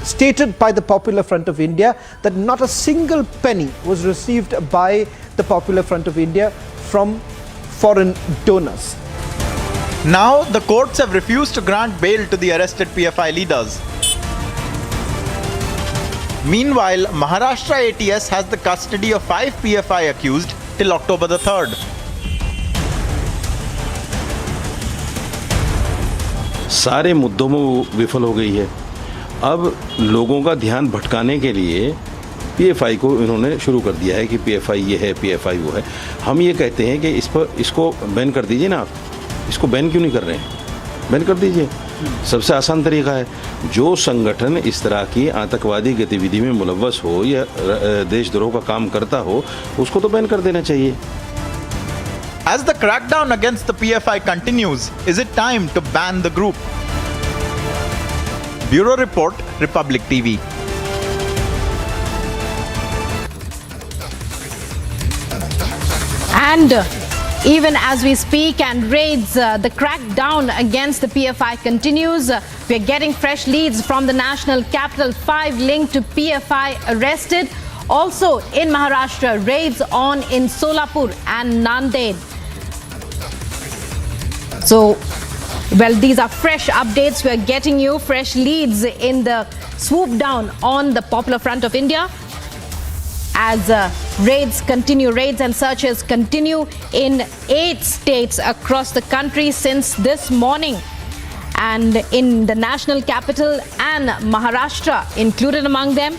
stated by the Popular Front of India that not a single penny was received by the Popular Front of India from foreign donors. Now, the courts have refused to grant bail to the arrested PFI leaders. Meanwhile, Maharashtra ATS has the custody of 5 PFI accused till October the 3rd. सारे मुद्दों में वो विफल हो गई है। अब लोगों का ध्यान भटकाने के लिए पीएफआई को इन्होंने शुरू कर दिया है कि पीएफआई ये है, पीएफआई वो है। हम ये कहते हैं कि इसको बैन कर दीजिए ना आप। इसको बैन क्यों नहीं कर रहे हैं? बैन कर दीजिए। सबसे आसान तरीका है, जो संगठन इस तरह की आतंकवादी गतिविधि में मुलव्वस हो या देशद्रोह का काम करता हो, उसको तो बैन कर देना चाहिए। As the crackdown against the PFI continues, is it time to ban the group? Bureau Report, Republic TV. And even as we speak and raids, the crackdown against the PFI continues. We're getting fresh leads from the national capital. 5 linked to PFI arrested. Also in Maharashtra, raids on in Solapur and Nanded. So, well, these are fresh updates. We're getting you fresh leads in the swoop down on the Popular Front of India. As raids and searches continue in 8 states across the country since this morning. And in the national capital and Maharashtra included among them,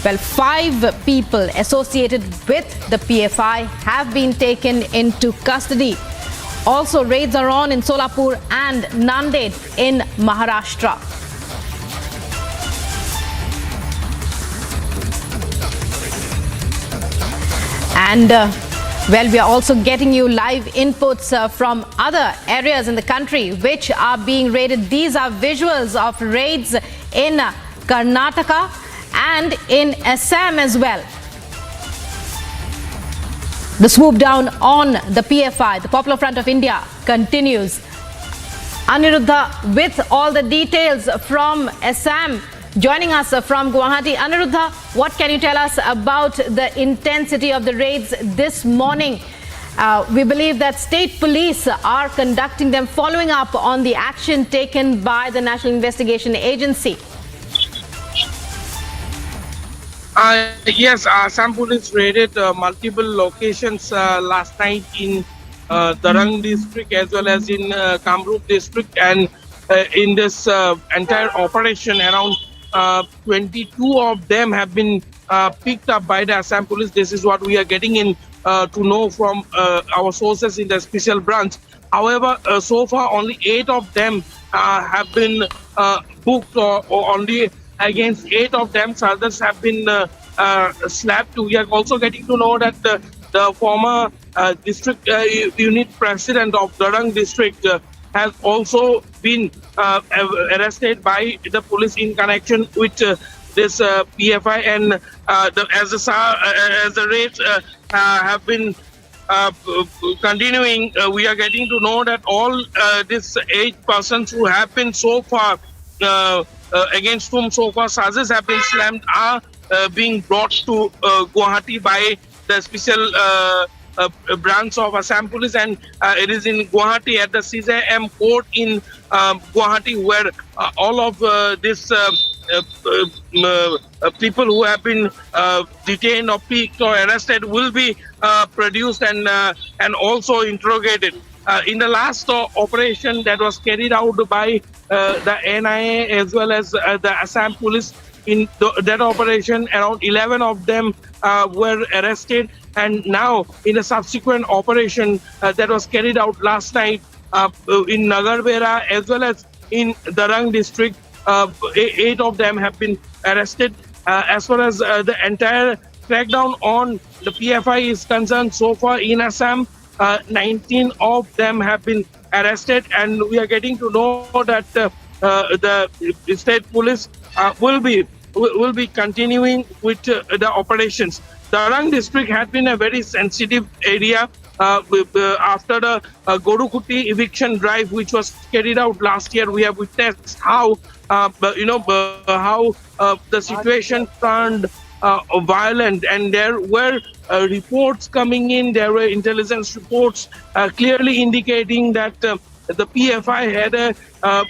well, 5 people associated with the PFI have been taken into custody. Also, raids are on in Solapur and Nanded in Maharashtra. And well, we are also getting you live inputs from other areas in the country which are being raided. These are visuals of raids in Karnataka and in Assam as well. The swoop down on the PFI, the Popular Front of India, continues. Aniruddha with all the details from Assam. Joining us from Guwahati. Aniruddha, what can you tell us about the intensity of the raids this morning? We believe that state police are conducting them, following up on the action taken by the National Investigation Agency. Yes, Assam police raided multiple locations last night in Darang district as well as in Kamrup district, and in this entire operation around 22 of them have been picked up by the Assam police. This is what we are getting in to know from our sources in the special branch. However, so far only 8 of them have been booked, or only against 8 of them others have been slapped. We are also getting to know that the former district unit president of Darang district has also been arrested by the police in connection with this PFI, and as the raids have been continuing, we are getting to know that all these 8 persons who have been so far against whom so far charges have been slammed are being brought to Guwahati by the special branch of Assam Police, and it is in Guwahati at the CJM court in Guwahati where all of these people who have been detained or picked or arrested will be produced and also interrogated. In the last operation that was carried out by the NIA as well as the Assam Police, in that operation around 11 of them were arrested, and now in a subsequent operation that was carried out last night in Nagarbera as well as in Darang district, 8 of them have been arrested. As far as the entire crackdown on the PFI is concerned, so far in Assam, 19 of them have been arrested, and we are getting to know that the state police will be continuing with the operations. Darang district had been a very sensitive area after the Gorukuti eviction drive, which was carried out last year. We have witnessed how the situation turned violent, and there were reports coming in. There were intelligence reports clearly indicating that the PFI had a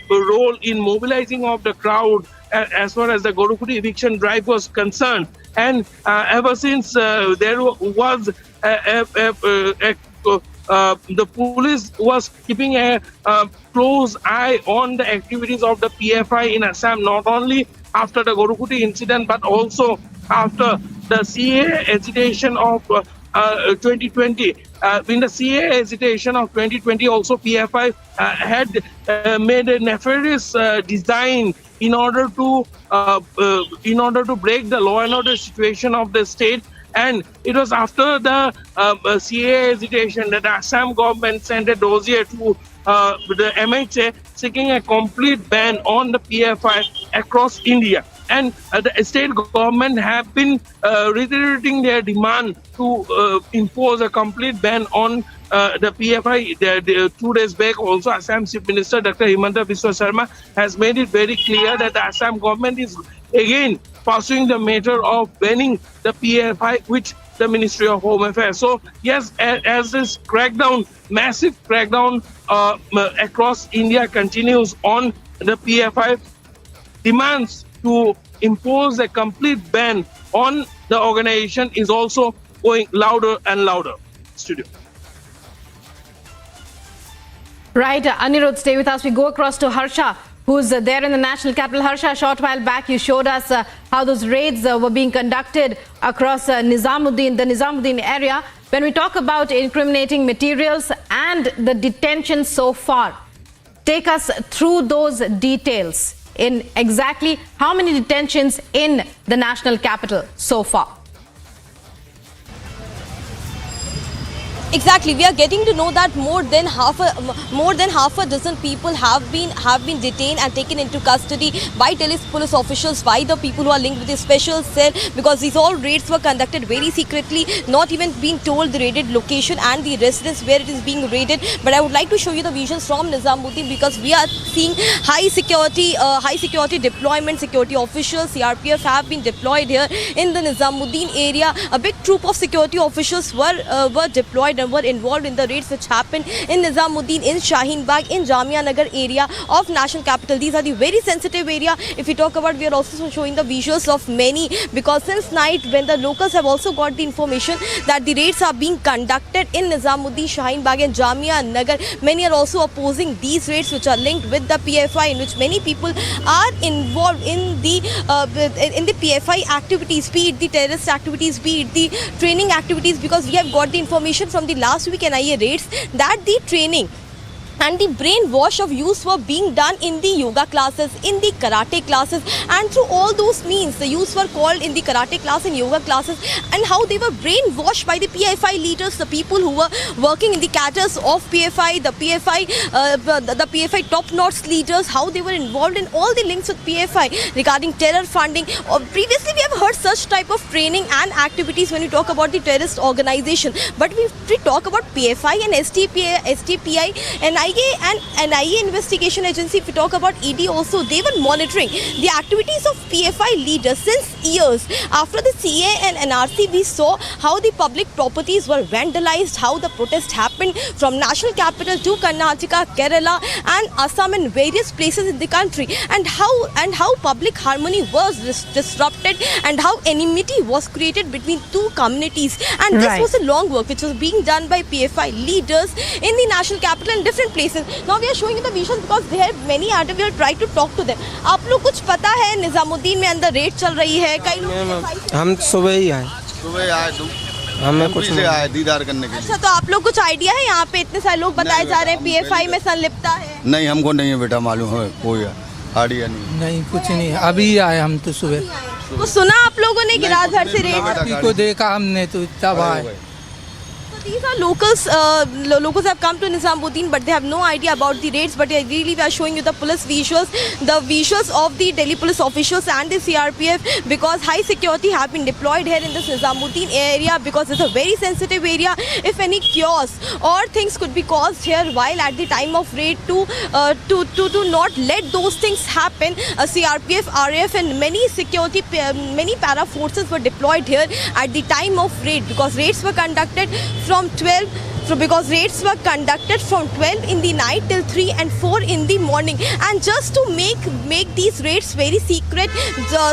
role in mobilizing of the crowd as far as the Gorukuti eviction drive was concerned. And ever since there was the police was keeping a close eye on the activities of the PFI in Assam, not only after the Gorukuti incident, but also after the CA agitation of 2020. In the CA agitation of 2020, also PFI had made a nefarious design in order to break the law and order situation of the state. And it was after the CA agitation that the Assam government sent a dossier to the MHA seeking a complete ban on the PFI across India. And the state government have been reiterating their demand to impose a complete ban on the PFI. 2 days back, also Assam Chief Minister Dr. Himanta Biswa Sarma has made it very clear that the Assam government is again pursuing the matter of banning the PFI, which the Ministry of Home Affairs. So yes, as this crackdown, massive crackdown across India continues on the PFI, demands to impose a complete ban on the organization is also going louder and louder. Studio. Right, Anirudh, stay with us. We go across to Harsha, who's there in the national capital. Harsha, a short while back, you showed us how those raids were being conducted across the Nizamuddin area. When we talk about incriminating materials and the detention so far, take us through those details in exactly how many detentions in the national capital so far. Exactly, we are getting to know that more than half a dozen people have been detained and taken into custody by police officials, by the people who are linked with the special cell, because these all raids were conducted very secretly, not even being told the raided location and the residence where it is being raided. But I would like to show you the visuals from Nizamuddin, because we are seeing high security deployment. Security officials, CRPF have been deployed here in the Nizamuddin area. A big troop of security officials were deployed and were involved in the raids which happened in Nizamuddin, in Shaheen Bagh, in Jamia Nagar area of national capital. These are the very sensitive area. If we talk about, we are also showing the visuals of many, because since night when the locals have also got the information that the raids are being conducted in Nizamuddin, Shaheen Bagh and Jamia Nagar, many are also opposing these raids which are linked with the PFI, in which many people are involved in the PFI activities, be it the terrorist activities, be it the training activities, because we have got the information from the last week NIA raids that the training and the brainwash of youths were being done in the yoga classes, in the karate classes, and through all those means the youths were called in the karate class and yoga classes, and how they were brainwashed by the PFI leaders, the people who were working in the cadres of PFI, the PFI top-notch leaders, how they were involved in all the links with PFI regarding terror funding. Previously we have heard such type of training and activities when we talk about the terrorist organization, but we talk about PFI and STPI, NIA and NIA investigation agency. If we talk about ED also, they were monitoring the activities of PFI leaders since years. After the CA and NRC, we saw how the public properties were vandalized, how the protest happened from national capital to Karnataka, Kerala and Assam and various places in the country, and how public harmony was disrupted and how enmity was created between two communities. And this was a long work which was being done by PFI leaders in the national capital and different places. Now we are showing you the visuals because there many artists will try to talk to them. आप लोग कुछ पता है निजामुद्दीन में अंदर red चल रही है? कई लोग हम सुबह ही आए, हमें कुछ से आए दीदार करने के लिए। अच्छा, तो आप लोग कुछ आइडिया है? यहाँ पे इतने सारे लोग बताए जा रहे हैं PFI में संलिप्तता है। नहीं, हमको नहीं है बेटा, मालूम है कोई आइडिया नहीं। कुछ नहीं, अभी आए हम तो सुबह। तो सुना आप लोगों ने कि राजहर से रेड को देखा हमने तो तब आए। These are locals. Locals have come to Nizamuddin, but they have no idea about the raids. But really, we are showing you the police visuals, the visuals of the Delhi police officials and the CRPF, because high security have been deployed here in this Nizamuddin area because it's a very sensitive area. If any chaos or things could be caused here while at the time of raid, to not let those things happen, CRPF, RAF, and many security, many para forces were deployed here at the time of raid because raids were conducted from 12 in the night till 3 and 4 in the morning, and just to make these raids very secret,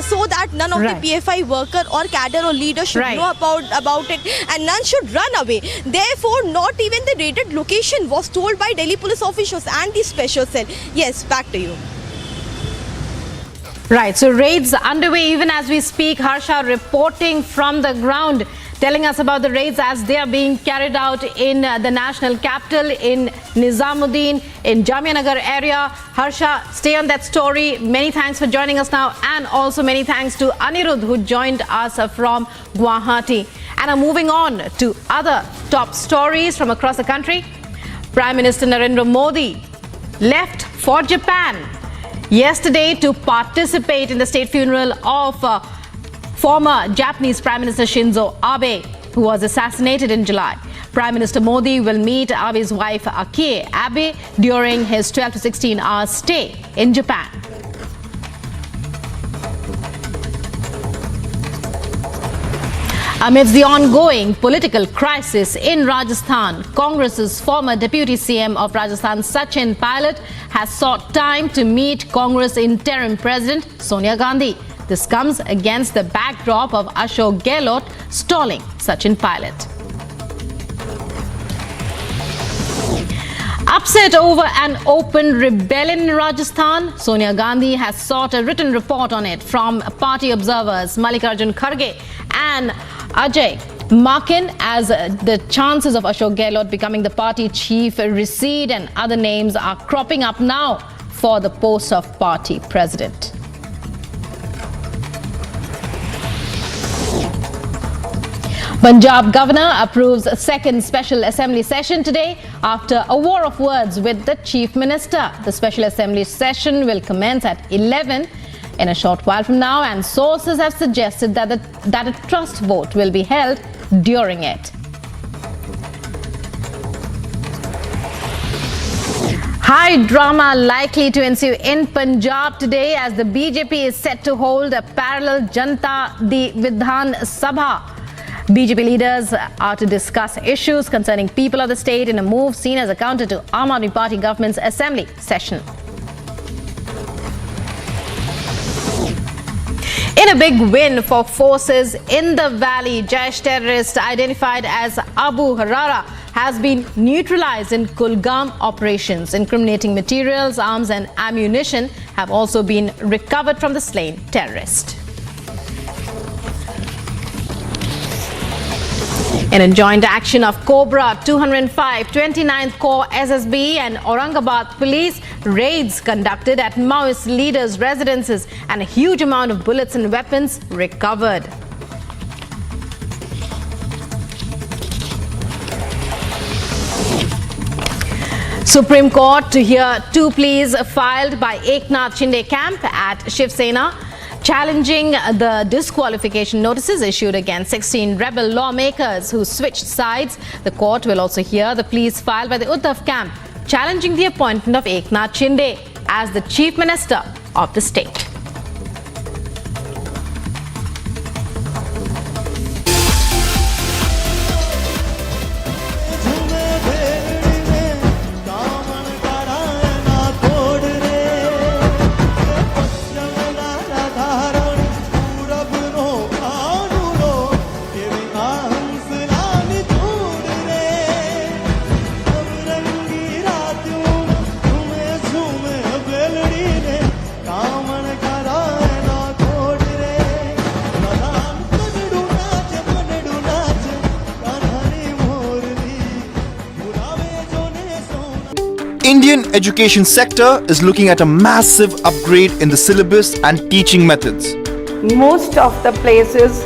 so that none of the PFI worker or cadre or leader should know about it, and none should run away. Therefore, not even the raided location was told by Delhi police officials and the special cell. Yes, back to you. Right, so raids underway even as we speak. Harsha reporting from the ground, telling us about the raids as they are being carried out in the national capital, in Nizamuddin, in Jamiyanagar area. Harsha, stay on that story. Many thanks for joining us now, and also many thanks to Anirudh who joined us from Guwahati. And now moving on to other top stories from across the country. Prime Minister Narendra Modi left for Japan yesterday to participate in the state funeral of former Japanese Prime Minister Shinzo Abe, who was assassinated in July. Prime Minister Modi will meet Abe's wife Akie Abe during his 12 to 16 hour stay in Japan. Amidst the ongoing political crisis in Rajasthan, Congress's former Deputy CM of Rajasthan, Sachin Pilot, has sought time to meet Congress interim President Sonia Gandhi. This comes against the backdrop of Ashok Gehlot stalling Sachin Pilot. Upset over an open rebellion in Rajasthan, Sonia Gandhi has sought a written report on it from party observers Mallikarjun Kharge and Ajay Makin, as the chances of Ashok Gehlot becoming the party chief recede and other names are cropping up now for the post of party president. Punjab governor approves a second special assembly session today after a war of words with the chief minister. The special assembly session will commence at 11 in a short while from now, and sources have suggested that a trust vote will be held during it. High drama likely to ensue in Punjab today as the BJP is set to hold a parallel Janta Di Vidhan Sabha. BJP leaders are to discuss issues concerning people of the state in a move seen as a counter to Aam Aadmi Party government's assembly session. In a big win for forces in the valley, Jaish terrorist identified as Abu Harara has been neutralized in Kulgam operations. Incriminating materials, arms and ammunition have also been recovered from the slain terrorist. In a joint action of Cobra 205, 29th Corps SSB and Aurangabad Police, raids conducted at Maoist leaders' residences and a huge amount of bullets and weapons recovered. Supreme Court to hear two pleas filed by Eknath Shinde camp at Shiv Sena, challenging the disqualification notices issued against 16 rebel lawmakers who switched sides. The court will also hear the pleas filed by the Uddhav camp, challenging the appointment of Eknath Shinde as the Chief Minister of the state. Indian education sector is looking at a massive upgrade in the syllabus and teaching methods. Most of the places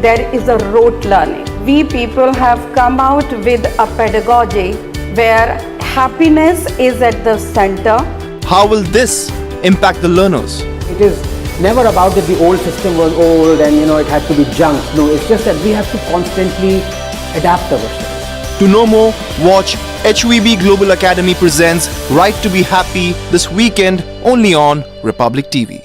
there is a rote learning. We people have come out with a pedagogy where happiness is at the center. How will this impact the learners? It is never about that the old system was old and it had to be junk. No, it's just that we have to constantly adapt ourselves. To know more, watch HVB Global Academy presents Right to be Happy this weekend only on Republic TV.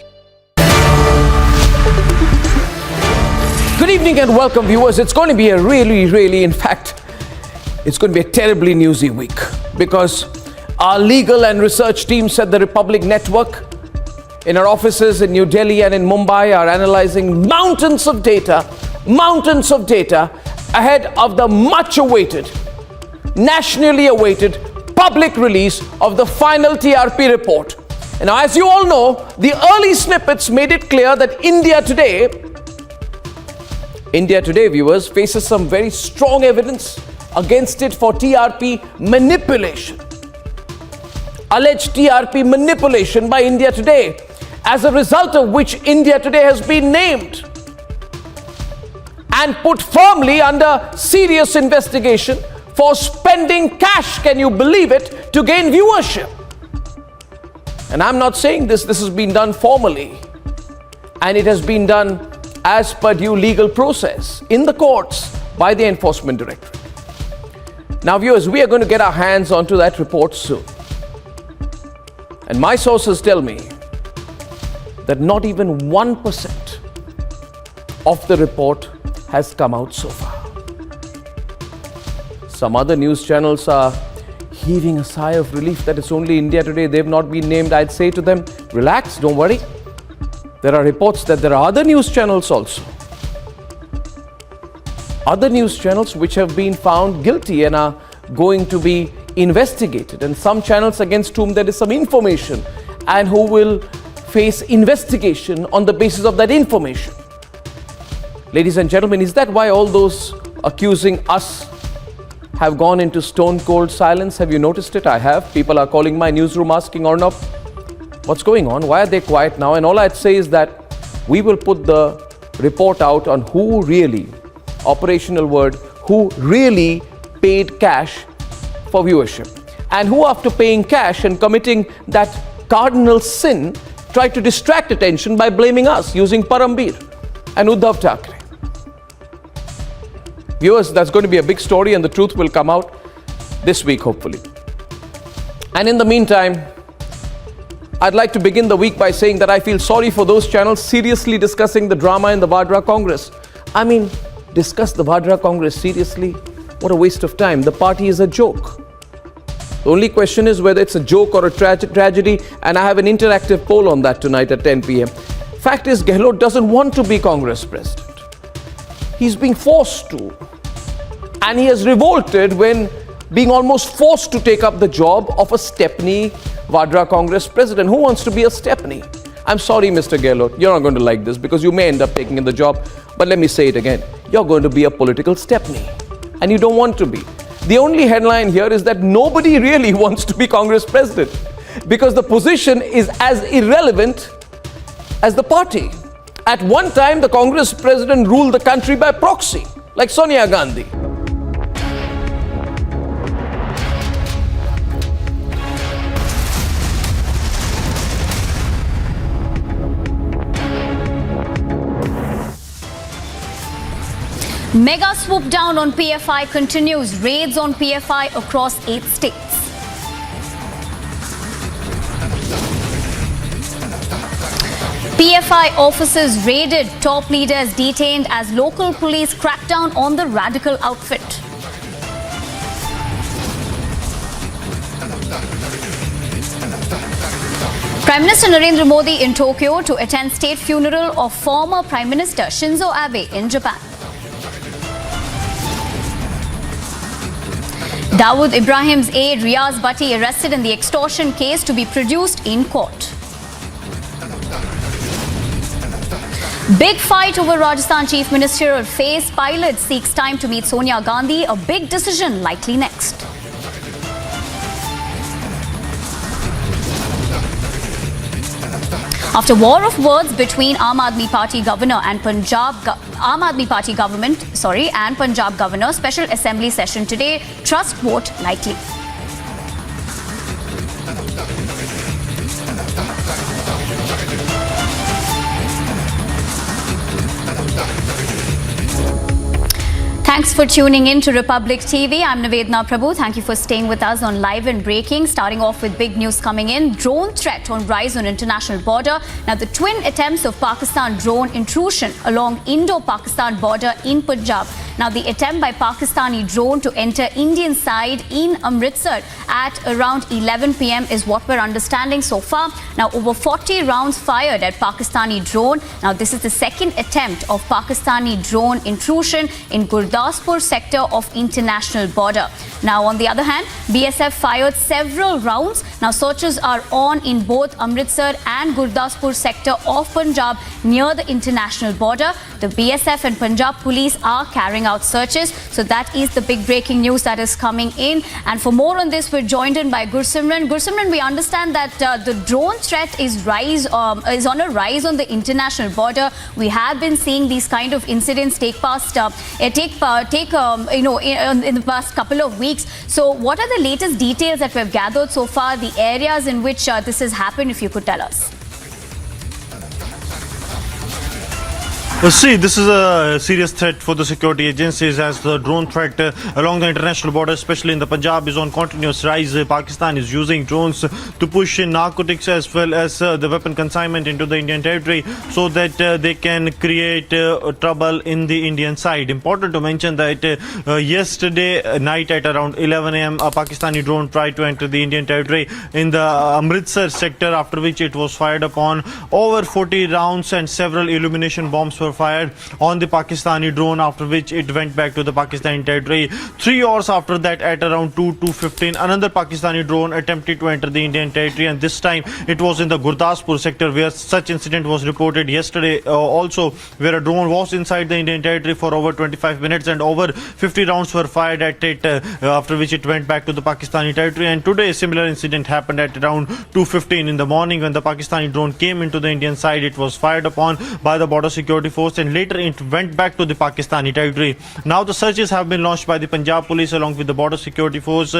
Good evening and welcome, viewers. It's going to be a really, in fact, it's going to be a terribly newsy week because our legal and research teams at the Republic Network in our offices in New Delhi and in Mumbai are analyzing mountains of data ahead of the much awaited, nationally awaited public release of the final TRP report. And now, as you all know, the early snippets made it clear that India today, viewers, faces some very strong evidence against it for TRP manipulation. Alleged TRP manipulation by India Today, as a result of which India Today has been named and put firmly under serious investigation for spending cash, can you believe it, to gain viewership. And I'm not saying this has been done formally, and it has been done as per due legal process in the courts by the Enforcement Directorate. Now, viewers, we are going to get our hands onto that report soon. And my sources tell me that not even 1% of the report has come out so far. Some other news channels are heaving a sigh of relief that it's only India Today, they've not been named. I'd say to them, relax, don't worry. There are reports that there are other news channels also. Other news channels which have been found guilty and are going to be investigated, and some channels against whom there is some information and who will face investigation on the basis of that information. Ladies and gentlemen, is that why all those accusing us have gone into stone cold silence? Have you noticed it? I have. People are calling my newsroom asking, Arnab, what's going on? Why are they quiet now? And all I'd say is that we will put the report out on who really, operational word, who really paid cash for viewership, and who, after paying cash and committing that cardinal sin, tried to distract attention by blaming us using Parambir and Uddhav Thackeray. Viewers, that's going to be a big story, and the truth will come out this week, hopefully. And in the meantime, I'd like to begin the week by saying that I feel sorry for those channels seriously discussing the drama in the Vadra Congress. I mean, discuss the Vadra Congress seriously? What a waste of time. The party is a joke. The only question is whether it's a joke or a tragedy, and I have an interactive poll on that tonight at 10 p.m. Fact is, Gehlot doesn't want to be Congress president. He's being forced to. And he has revolted when being almost forced to take up the job of a Stepney Vadra Congress president. Who wants to be a Stepney? I'm sorry, Mr. Gehlot, you're not going to like this because you may end up taking in the job. But let me say it again. You're going to be a political Stepney. and you don't want to be. The only headline here is that nobody really wants to be Congress president because the position is as irrelevant as the party. At one time, the Congress president ruled the country by proxy, like Sonia Gandhi. Mega swoop down on PFI continues. Raids on PFI across 8 states. PFI offices raided, top leaders detained as local police crack down on the radical outfit. Prime Minister Narendra Modi in Tokyo to attend state funeral of former Prime Minister Shinzo Abe in Japan. Dawood Ibrahim's aide Riaz Bhatti arrested in the extortion case to be produced in court. Big fight over Rajasthan Chief Ministerial phase. Pilot seeks time to meet Sonia Gandhi. A big decision likely next. After war of words between Aam Aadmi Party governor and Punjab governor, special assembly session today. Trust vote likely. Thanks for tuning in to Republic TV. I'm Nivedna Prabhu. Thank you for staying with us on Live and Breaking. Starting off with big news coming in. Drone threat on rise on international border. Now, the twin attempts of Pakistan drone intrusion along Indo-Pakistan border in Punjab. Now, the attempt by Pakistani drone to enter Indian side in Amritsar at around 11 p.m. is what we're understanding so far. Now, over 40 rounds fired at Pakistani drone. Now, this is the second attempt of Pakistani drone intrusion in Gurdaspur sector of international border. Now, on the other hand, BSF fired several rounds. Now, searches are on in both Amritsar and Gurdaspur sector of Punjab near the international border. The BSF and Punjab police are carrying out searches. So that is the big breaking news that is coming in. And for more on this, we're joined in by Gursimran. Gursimran, we understand that the drone threat is on a rise on the international border. We have been seeing these kind of incidents take in the past couple of weeks. So what are the latest details that we've gathered so far, the areas in which this has happened, if you could tell us? See, this is a serious threat for the security agencies as the drone threat along the international border, especially in the Punjab, is on continuous rise. Pakistan is using drones to push in narcotics as well as the weapon consignment into the Indian territory so that they can create trouble in the Indian side. Important to mention that yesterday night at around 11 a.m. a Pakistani drone tried to enter the Indian territory in the Amritsar sector, after which it was fired upon. Over 40 rounds and several illumination bombs were fired on the Pakistani drone, after which it went back to the Pakistani territory. 3 hours after that, at around 2:15, another Pakistani drone attempted to enter the Indian territory, and this time it was in the Gurdaspur sector where such incident was reported yesterday also, where a drone was inside the Indian territory for over 25 minutes and over 50 rounds were fired at it, after which it went back to the Pakistani territory. And today a similar incident happened at around 2:15 in the morning when the Pakistani drone came into the Indian side. It was fired upon by the border security force and later it went back to the Pakistani territory. Now the searches have been launched by the Punjab police along with the border security force.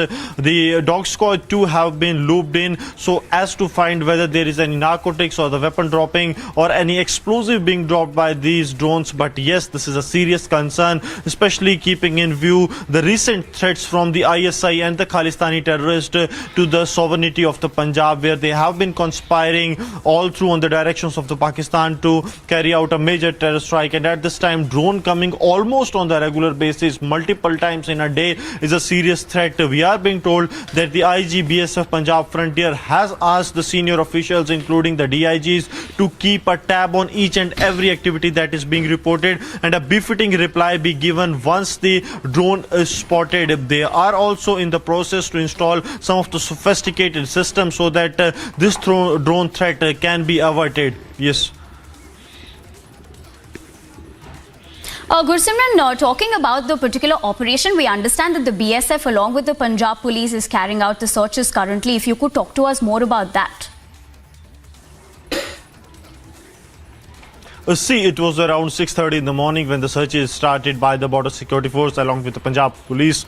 The dog squad too have been looped in so as to find whether there is any narcotics or the weapon dropping or any explosive being dropped by these drones. But yes, this is a serious concern, especially keeping in view the recent threats from the ISI and the Khalistani terrorists to the sovereignty of the Punjab, where they have been conspiring all through on the directions of the Pakistan to carry out a major terror strike. And at this time, drone coming almost on the regular basis multiple times in a day is a serious threat. We are being told that the IG BSF Punjab Frontier has asked the senior officials, including the DIGs, to keep a tab on each and every activity that is being reported and a befitting reply be given once the drone is spotted. They are also in the process to install some of the sophisticated systems so that this drone threat can be averted. Yes. Gursimran, talking about the particular operation, we understand that the BSF along with the Punjab police is carrying out the searches currently. If you could talk to us more about that. See, it was around 6:30 in the morning when the searches started by the Border Security Force along with the Punjab police.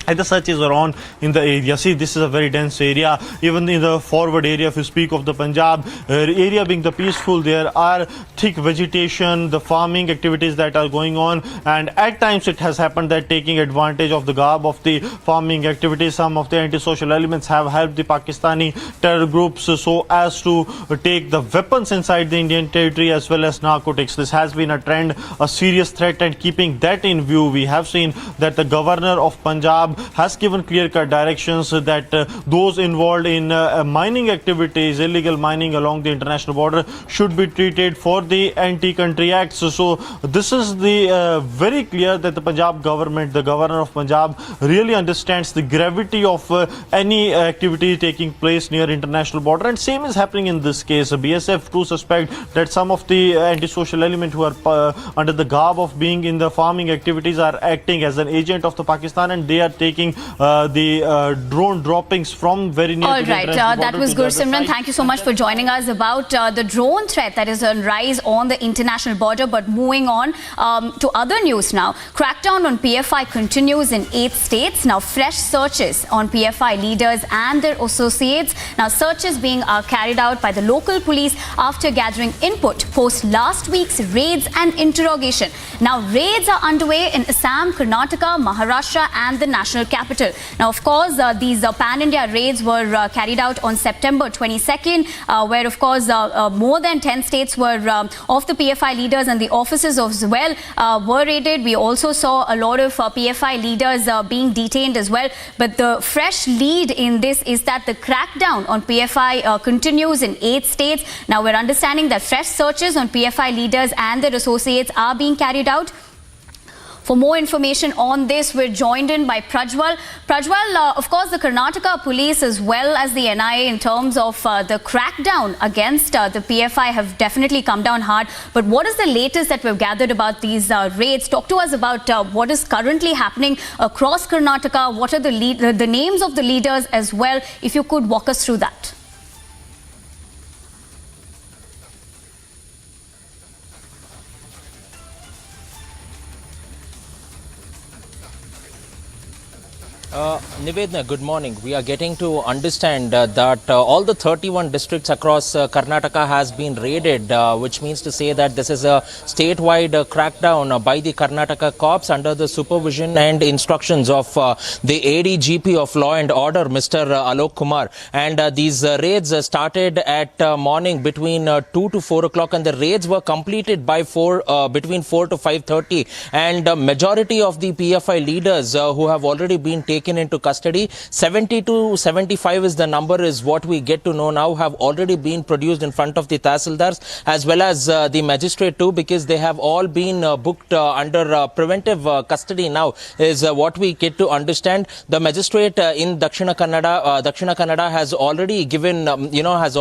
And the searches are on in the area. See, this is a very dense area. Even in the forward area, if you speak of the Punjab area being the peaceful, there are thick vegetation, the farming activities that are going on. And at times it has happened that taking advantage of the garb of the farming activities, some of the antisocial elements have helped the Pakistani terror groups so as to take the weapons inside the Indian territory as well as narcotics. This has been a trend, a serious threat, and keeping that in view, we have seen that the governor of Punjab has given clear-cut directions that those involved in mining activities, illegal mining along the international border, should be treated for the anti-country acts. So this is the very clear that the Punjab government, the governor of Punjab, really understands the gravity of any activity taking place near international border, and same is happening in this case. BSF too suspect that some of the anti-social element who are under the garb of being in the farming activities are acting as an agent of the Pakistan, and they are taking the drone droppings from very near. All right, that was Gursimran. Thank you so much for joining us about the drone threat that is on rise on the international border. But moving on to other news now. Crackdown on PFI continues in 8 states. Now fresh searches on PFI leaders and their associates. Now searches being carried out by the local police after gathering input post last week's raids and interrogation. Now raids are underway in Assam, Karnataka, Maharashtra and the national capital. Now, of course, these pan-India raids were carried out on September 22nd, where, of course, more than 10 states were of the PFI leaders and the officers as well were raided. We also saw a lot of PFI leaders being detained as well. But the fresh lead in this is that the crackdown on PFI continues in 8 states. Now, we're understanding that fresh searches on PFI leaders and their associates are being carried out. For more information on this, we're joined in by Prajwal. Prajwal, of course, the Karnataka police as well as the NIA in terms of the crackdown against the PFI have definitely come down hard. But what is the latest that we've gathered about these raids? Talk to us about what is currently happening across Karnataka. What are the names of the leaders as well? If you could walk us through that. Nivedna, good morning. We are getting to understand that all the 31 districts across Karnataka has been raided, which means to say that this is a statewide crackdown by the Karnataka cops under the supervision and instructions of the ADGP of Law and Order, Mr. Alok Kumar. And these raids started at morning between 2 to 4 o'clock, and the raids were completed by between 4 to 5:30. And majority of the PFI leaders who have already been taken into custody, 70 to 75 is the number, is what we get to know now, have already been produced in front of the Tahsildars as well as the magistrate too, because they have all been booked under preventive custody now, is what we get to understand. The magistrate in Dakshina Kannada has already given, has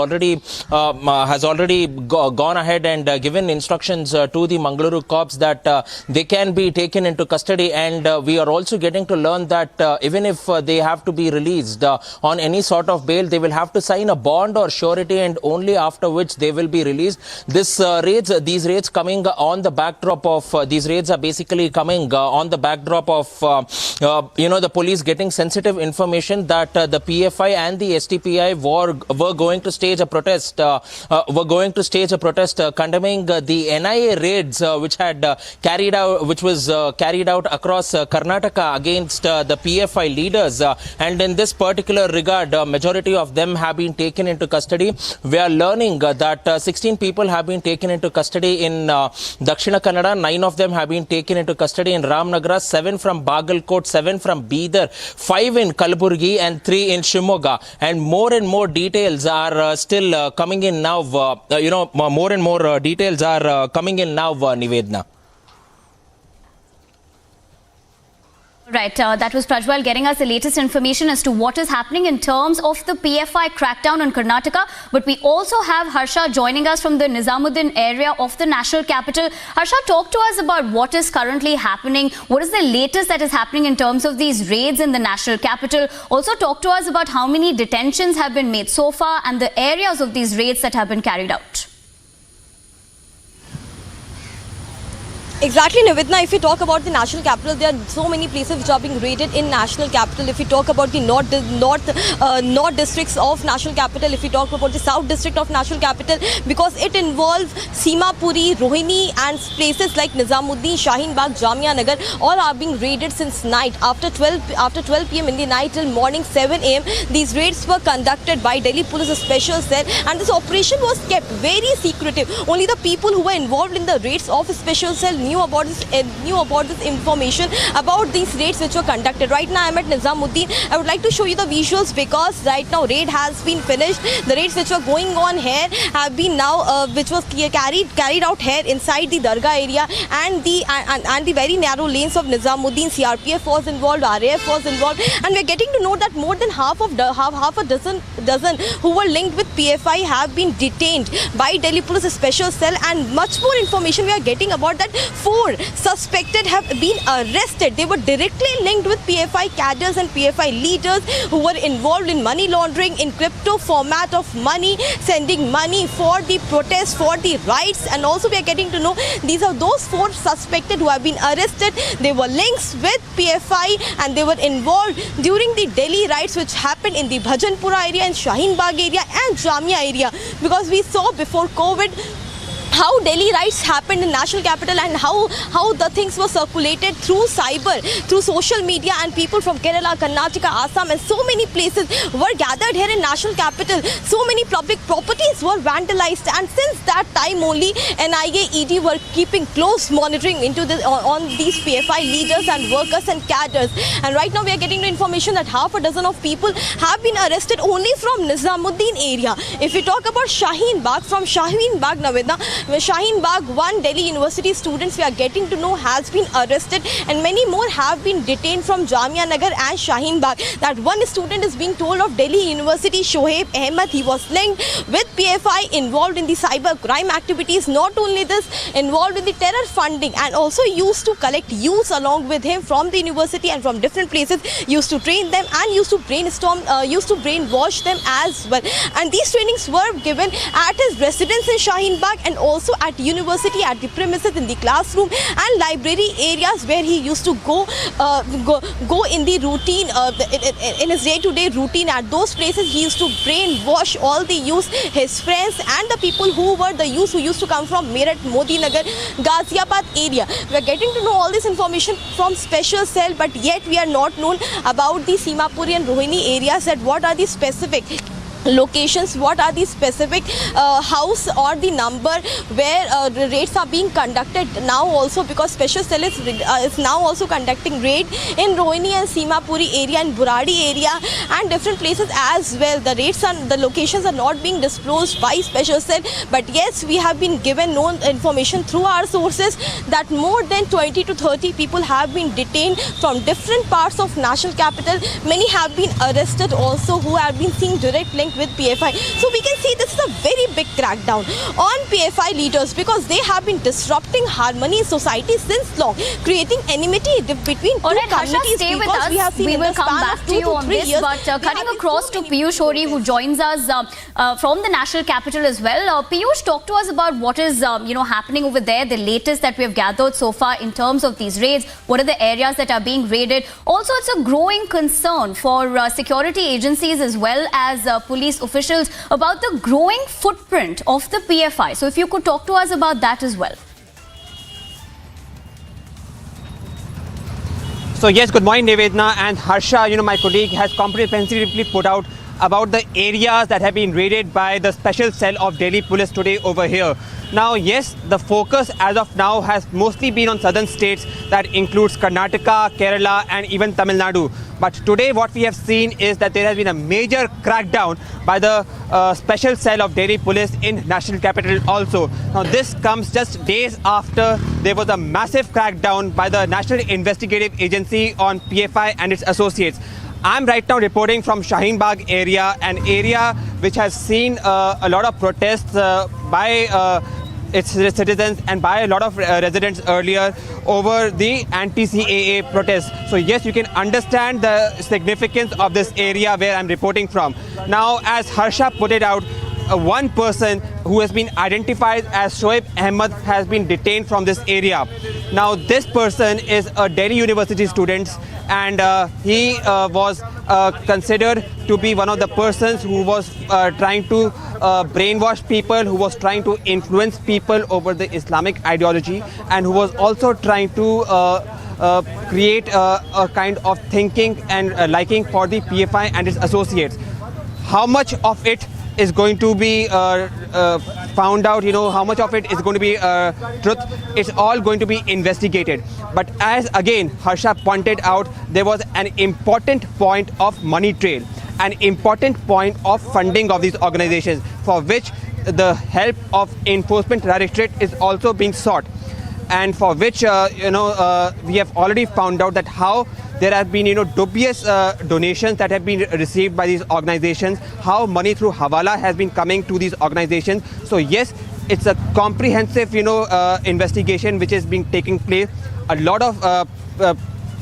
already gone ahead and given instructions to the Mangaluru cops that they can be taken into custody. And we are also getting to learn that even if they have to be released on any sort of bail, they will have to sign a bond or surety, and only after which they will be released. These raids coming on the backdrop of these raids are basically coming on the backdrop of the police getting sensitive information that the PFI and the STPI were going to stage a protest. Condemning the NIA raids which was carried out across Karnataka against the PFI leaders, and in this particular regard, majority of them have been taken into custody. We are learning that 16 people have been taken into custody in Dakshina Kannada, 9 of them have been taken into custody in Ramnagara, 7 from Bagalkot, 7 from Bidar, 5 in Kalaburgi and 3 in Shimoga. And more details are still coming in now. More and more details are coming in now, Nivedna. Right, that was Prajwal getting us the latest information as to what is happening in terms of the PFI crackdown on Karnataka. But we also have Harsha joining us from the Nizamuddin area of the national capital. Harsha, talk to us about what is currently happening. What is the latest that is happening in terms of these raids in the national capital? Also talk to us about how many detentions have been made so far and the areas of these raids that have been carried out. Exactly, Nivedna. If we talk about the national capital, there are so many places which are being raided in national capital. If we talk about the north districts of national capital, if we talk about the south district of national capital, because it involves Simapuri, Rohini, and places like Nizamuddin, Shaheen Bagh, Jamia Nagar, all are being raided since night. After 12 p.m. in the night till morning 7 a.m. These raids were conducted by Delhi Police Special Cell, and this operation was kept very secretive. Only the people who were involved in the raids of Special Cell knew about this information about these raids which were conducted. Right now I am at Nizamuddin. I would like to show you the visuals because right now raid has been finished. The raids which were going on here have been now which was carried out here inside the Dargah area and the very narrow lanes of Nizamuddin. CRPF was involved, RAF was involved, and we are getting to know that more than half a dozen who were linked with PFI have been detained by Delhi Police Special Cell, and much more information we are getting about that. 4 suspected have been arrested. They were directly linked with PFI cadres and PFI leaders who were involved in money laundering, in crypto format of money, sending money for the protest, for the riots, and also we are getting to know these are those 4 suspected who have been arrested. They were links with PFI and they were involved during the Delhi riots which happened in the Bhajanpura area and Shaheen Bagh area and Jamia area, because we saw before COVID how Delhi riots happened in national capital and how the things were circulated through cyber, through social media, and people from Kerala, Karnataka, Assam and so many places were gathered here in national capital. So many public properties were vandalized, and since that time only NIA, ED were keeping close monitoring into on these PFI leaders and workers and cadres. And right now we are getting the information that half a dozen of people have been arrested only from Nizamuddin area. If we talk about Shaheen Bagh, from Shaheen Bagh, Navedna, Shaheen Bagh, 1 Delhi University students we are getting to know has been arrested, and many more have been detained from Jamia Nagar and Shaheen Bagh. That one student is being told of Delhi University, Shoaib Ahmed. He was linked with PFI, involved in the cyber crime activities. Not only this, involved in the terror funding, and also used to collect youths along with him from the university and from different places, used to train them and used to brainwash them as well. And these trainings were given at his residence in Shaheen Bagh and also at university, at the premises, in the classroom and library areas where he used to go in the routine, in his day-to-day routine. At those places he used to brainwash all the youths, his friends and the people who were the youths who used to come from Meerut, Modi Nagar, Ghaziabad area. We are getting to know all this information from Special Cell, but yet we are not known about the Simapuri and Rohini areas, that what are the specific locations, what are the specific house or the number where raids are being conducted now also, because Special Cell is now also conducting raid in Rohini and Simapuri area and Buradi area and different places as well. The raids and the locations are not being disclosed by Special Cell, but yes, we have been given known information through our sources that more than 20 to 30 people have been detained from different parts of national capital. Many have been arrested also who have been seen direct link with PFI. So we can see this is a very big crackdown on PFI leaders, because they have been disrupting harmony in society since long, creating enmity between two communities. Stay with us. We will come back to you on this, but cutting across to Piyush Hori, who joins us from the national capital as well. Piyush, talk to us about what is happening over there, the latest that we have gathered so far in terms of these raids. What are the areas that are being raided? Also, it's a growing concern for security agencies as well as police officials about the growing footprint of the PFI. So if you could talk to us about that as well. So yes, good morning Nivedna and Harsha. My colleague has comprehensively put out about the areas that have been raided by the special cell of Delhi police today over here. Now, yes, the focus as of now has mostly been on southern states that includes Karnataka, Kerala and even Tamil Nadu. But today what we have seen is that there has been a major crackdown by the special cell of Delhi police in national capital also. Now this comes just days after there was a massive crackdown by the National Investigative Agency on PFI and its associates. I'm right now reporting from Shaheen Bagh area, an area which has seen a lot of protests by its citizens and by a lot of residents earlier over the anti-CAA protests. So yes, you can understand the significance of this area where I'm reporting from. Now, as Harsha put it out, one person who has been identified as Shoaib Ahmed has been detained from this area. Now, this person is a Delhi University student and he was considered to be one of the persons who was trying to brainwash people, who was trying to influence people over the Islamic ideology and who was also trying to create a kind of thinking and liking for the PFI and its associates. How much of it is going to be found out, how much of it is going to be truth, it's all going to be investigated. But as again Harsha pointed out, there was an important point of money trail, an important point of funding of these organizations for which the help of Enforcement Directorate is also being sought, and for which we have already found out that how there have been dubious donations that have been received by these organizations, how money through Hawala has been coming to these organizations. So yes, it's a comprehensive investigation which is being taking place. A lot of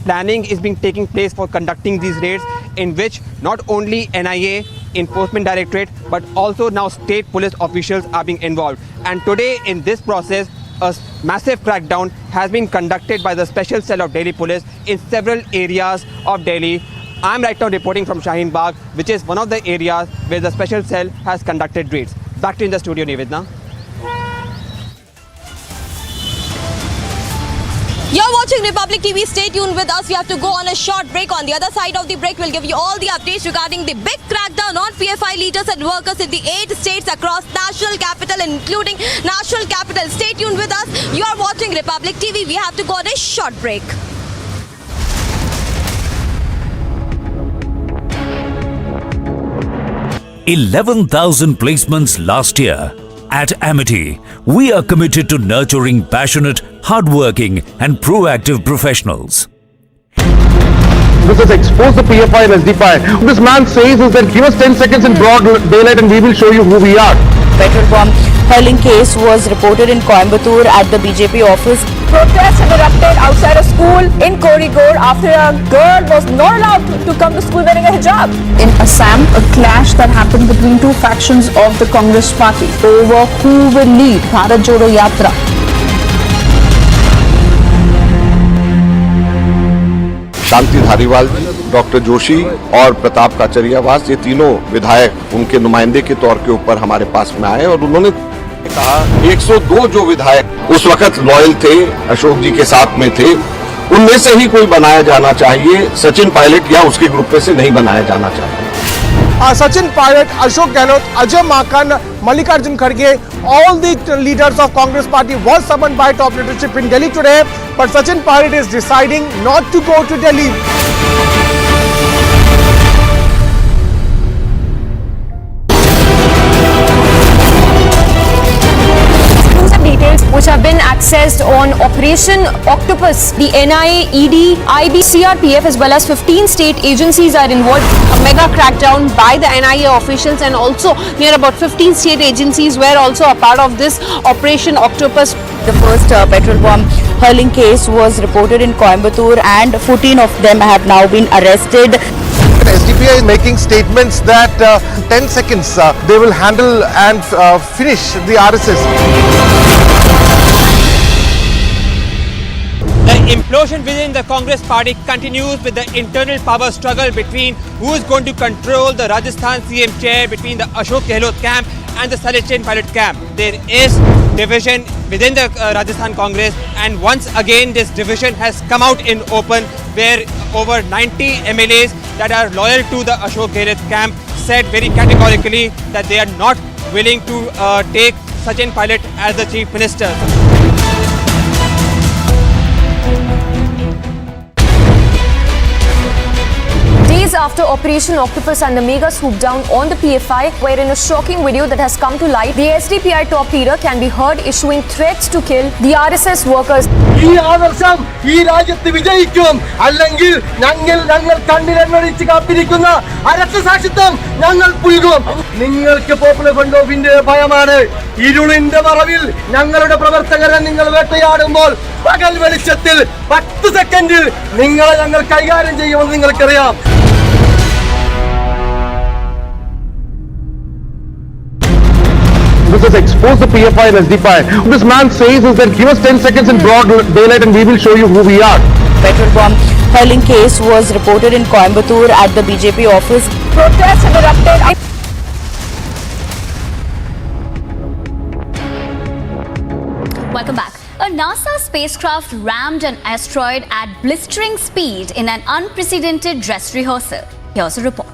planning is being taking place for conducting these raids, in which not only NIA, Enforcement Directorate, but also now state police officials are being involved. And today in this process, a massive crackdown has been conducted by the special cell of Delhi police in several areas of Delhi. I'm right now reporting from Shaheen Bagh, which is one of the areas where the special cell has conducted raids. Back to in the studio, Nivedna. You're watching Republic TV. Stay tuned with us. We have to go on a short break. On the other side of the break, we'll give you all the updates regarding the big crackdown on PFI leaders and workers in the 8 states across national capital, including national capital. Stay tuned with us. You are watching Republic TV. We have to go on a short break. $11,000 placements last year. At Amity, we are committed to nurturing passionate, hardworking and proactive professionals. This has exposed the PFI and SDFI. This man says is that give us 10 seconds in broad daylight and we will show you who we are. Petrol bomb hurling case was reported in Coimbatore at the BJP office. Protests have erupted outside a school in Kozhikode after a girl was not allowed to come to school wearing a hijab. In Assam, a clash that happened between two factions of the Congress party over who will lead Bharat Jodo Yatra. Shanti Dhariwal ji, doctor Joshi और प्रताप काचरियावास, ये तीनों विधायक उनके नुमाइंदे के तौर के ऊपर हमारे पास में आए और उन्होंने कहा 102 जो विधायक उस वक्त लॉयल थे, अशोक जी के साथ में थे, उनमें से ही कोई बनाया जाना चाहिए, सचिन पायलट या उसके ग्रुप में से नहीं बनाया जाना चाहिए। Sachin Pilot, Ashok Gehlot, Ajay Makan, Mallikarjun Kharge, all the leaders of Congress party was summoned by top leadership in Delhi today, but Sachin Pilot is deciding not to go to Delhi. Details which have been accessed on Operation Octopus. The NIA, ED, IB, CRPF as well as 15 state agencies are involved. A mega crackdown by the NIA officials and also near about 15 state agencies were also a part of this Operation Octopus. The first petrol bomb hurling case was reported in Coimbatore and 14 of them have now been arrested. SDPI is making statements that 10 seconds they will handle and finish the RSS. The implosion within the Congress party continues with the internal power struggle between who is going to control the Rajasthan CM chair between the Ashok Gehlot camp and the Sachin Pilot camp. There is division within the Rajasthan Congress, and once again this division has come out in open, where over 90 MLAs that are loyal to the Ashok Gehlot camp said very categorically that they are not willing to take Sachin Pilot as the Chief Minister. Days after Operation Octopus and the mega swoop down on the PFI, where in a shocking video that has come to light, the SDPI top leader can be heard issuing threats to kill the RSS workers. This has exposed the PFI and SDPI. What this man says is that give us 10 seconds in broad daylight and we will show you who we are. Petrol bomb hurling case was reported in Coimbatore at the BJP office. Protests have erupted. Welcome back. A NASA spacecraft rammed an asteroid at blistering speed in an unprecedented dress rehearsal. Here's a report.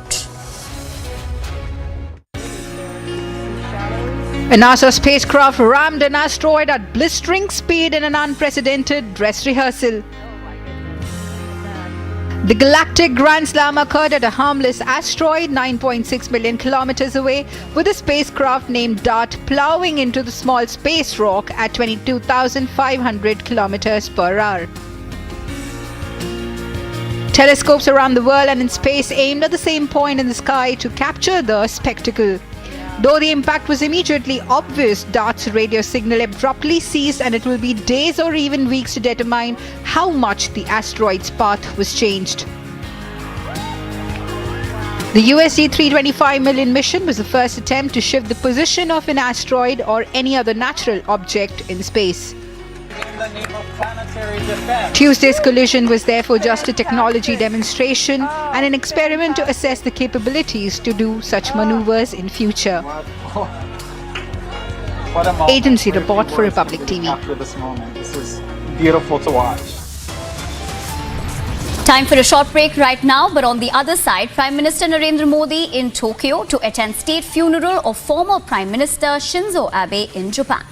A NASA spacecraft rammed an asteroid at blistering speed in an unprecedented dress rehearsal. The galactic Grand Slam occurred at a harmless asteroid 9.6 million kilometers away, with a spacecraft named DART plowing into the small space rock at 22,500 kilometers per hour. Telescopes around the world and in space aimed at the same point in the sky to capture the spectacle. Though the impact was immediately obvious, DART's radio signal abruptly ceased, and it will be days or even weeks to determine how much the asteroid's path was changed. The USD $325 million mission was the first attempt to shift the position of an asteroid or any other natural object in space. Tuesday's collision was therefore just a technology demonstration and an experiment to assess the capabilities to do such maneuvers in future. Agency report for Republic TV. After this moment, this is beautiful to watch. Time for a short break right now, but on the other side, Prime Minister Narendra Modi in Tokyo to attend state funeral of former Prime Minister Shinzo Abe in Japan.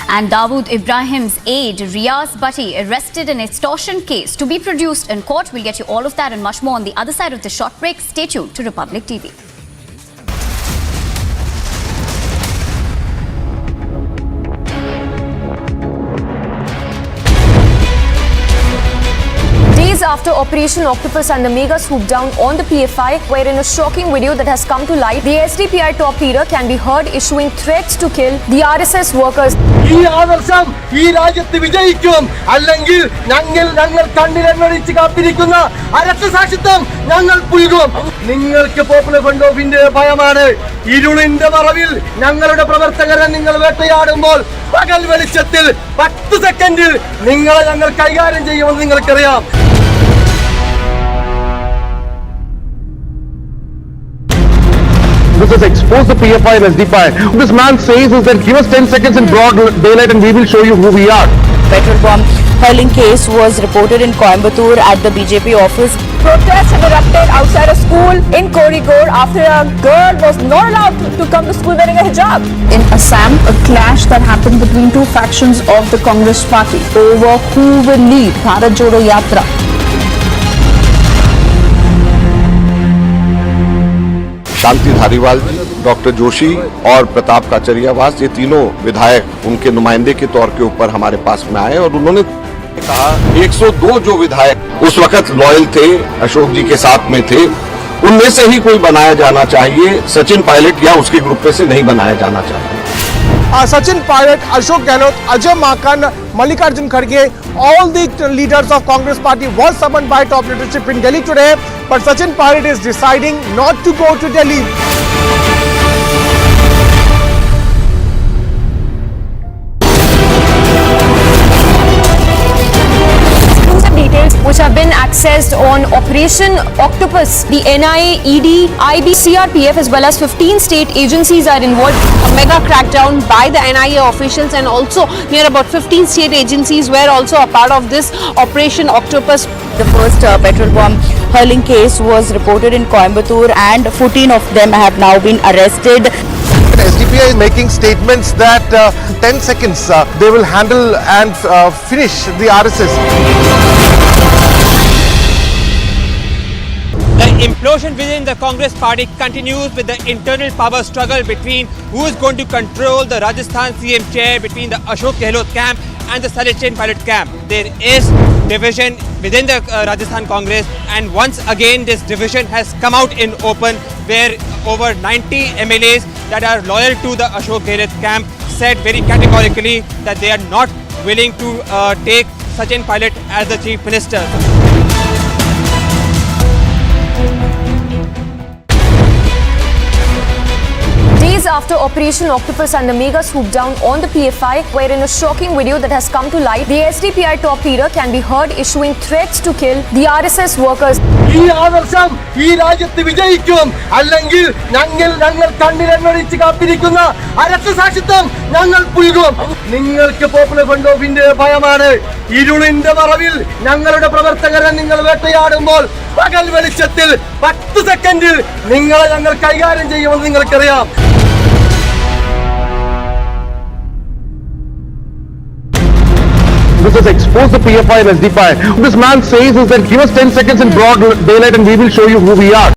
And Dawood Ibrahim's aide, Riaz Bhatti, arrested in extortion case to be produced in court. We'll get you all of that and much more on the other side of the short break. Stay tuned to Republic TV. Days after Operation Octopus and the mega swoop down on the PFI, where in a shocking video that has come to light, the SDPI top leader can be heard issuing threats to kill the RSS workers. This has exposed the PFI and SDPI. What this man says is that give us 10 seconds in broad daylight and we will show you who we are. Petrol bomb hurling case was reported in Coimbatore at the BJP office. Protests have erupted outside a school in Kozhikode after a girl was not allowed to come to school wearing a hijab. In Assam, a clash that happened between two factions of the Congress party over who will lead Bharat Jodo Yatra. Shanti Dhariwal ji, doctor Joshi और प्रताप काचरियावास, ये तीनों विधायक उनके नुमाइंदे के तौर के ऊपर हमारे पास में आए और उन्होंने कहा 102 जो विधायक उस वक्त लॉयल थे, अशोक जी के साथ में थे, उनमें से ही कोई बनाया जाना चाहिए, सचिन पायलट या उसके ग्रुप में से नहीं बनाया जाना चाहिए. Sachin Pilot, Ashok Gehlot, Ajay Makan, Mallikarjun Kharge, all the leaders of Congress party was summoned by top leadership in Delhi today, but Sachin Pilot is deciding not to go to Delhi. Exclusive details which have been accessed accessed on Operation Octopus. The NIA, ED, IB, CRPF as well as 15 state agencies are involved. A mega crackdown by the NIA officials, and also near about 15 state agencies were also a part of this Operation Octopus. The first petrol bomb hurling case was reported in Coimbatore and 14 of them have now been arrested. SDPI is making statements that 10 seconds they will handle and finish the RSS. The implosion within the Congress party continues with the internal power struggle between who is going to control the Rajasthan CM chair between the Ashok Gehlot camp and the Salechen pilot camp. There is division within the Rajasthan Congress, and once again this division has come out in open, where over 90 MLAs that are loyal to the Ashok Gehlot camp said very categorically that they are not willing to take Sachin Pilot as the Chief Minister. Days after Operation Octopus and the mega swoop down on the PFI, where in a shocking video that has come to light, the SDPI top leader can be heard issuing threats to kill the RSS workers. This has exposed the PFI and SDPI. What this man says is that give us 10 seconds in broad daylight and we will show you who we are.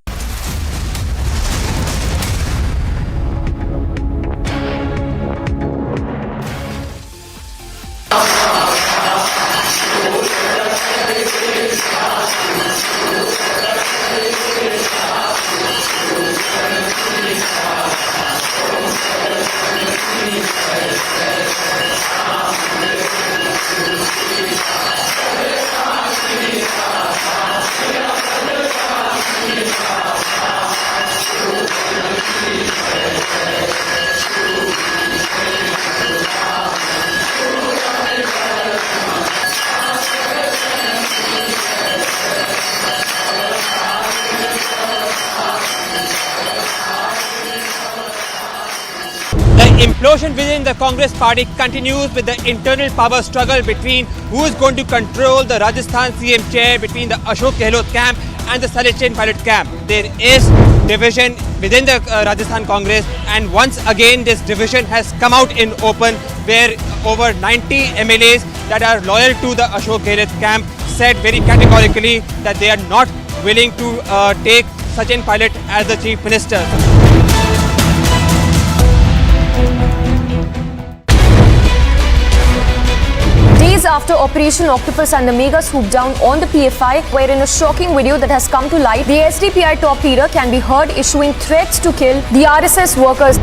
The implosion within the Congress party continues with the internal power struggle between who is going to control the Rajasthan CM chair between the Ashok Gehlot camp and the Salechen pilot camp. There is division within the Rajasthan Congress, and once again this division has come out in open, where over 90 MLAs that are loyal to the Ashok Gehlot camp said very categorically that they are not willing to take Sachin Pilot as the Chief Minister. Days after Operation Octopus and the mega swoop down on the PFI, where in a shocking video that has come to light, the SDPI top leader can be heard issuing threats to kill the RSS workers.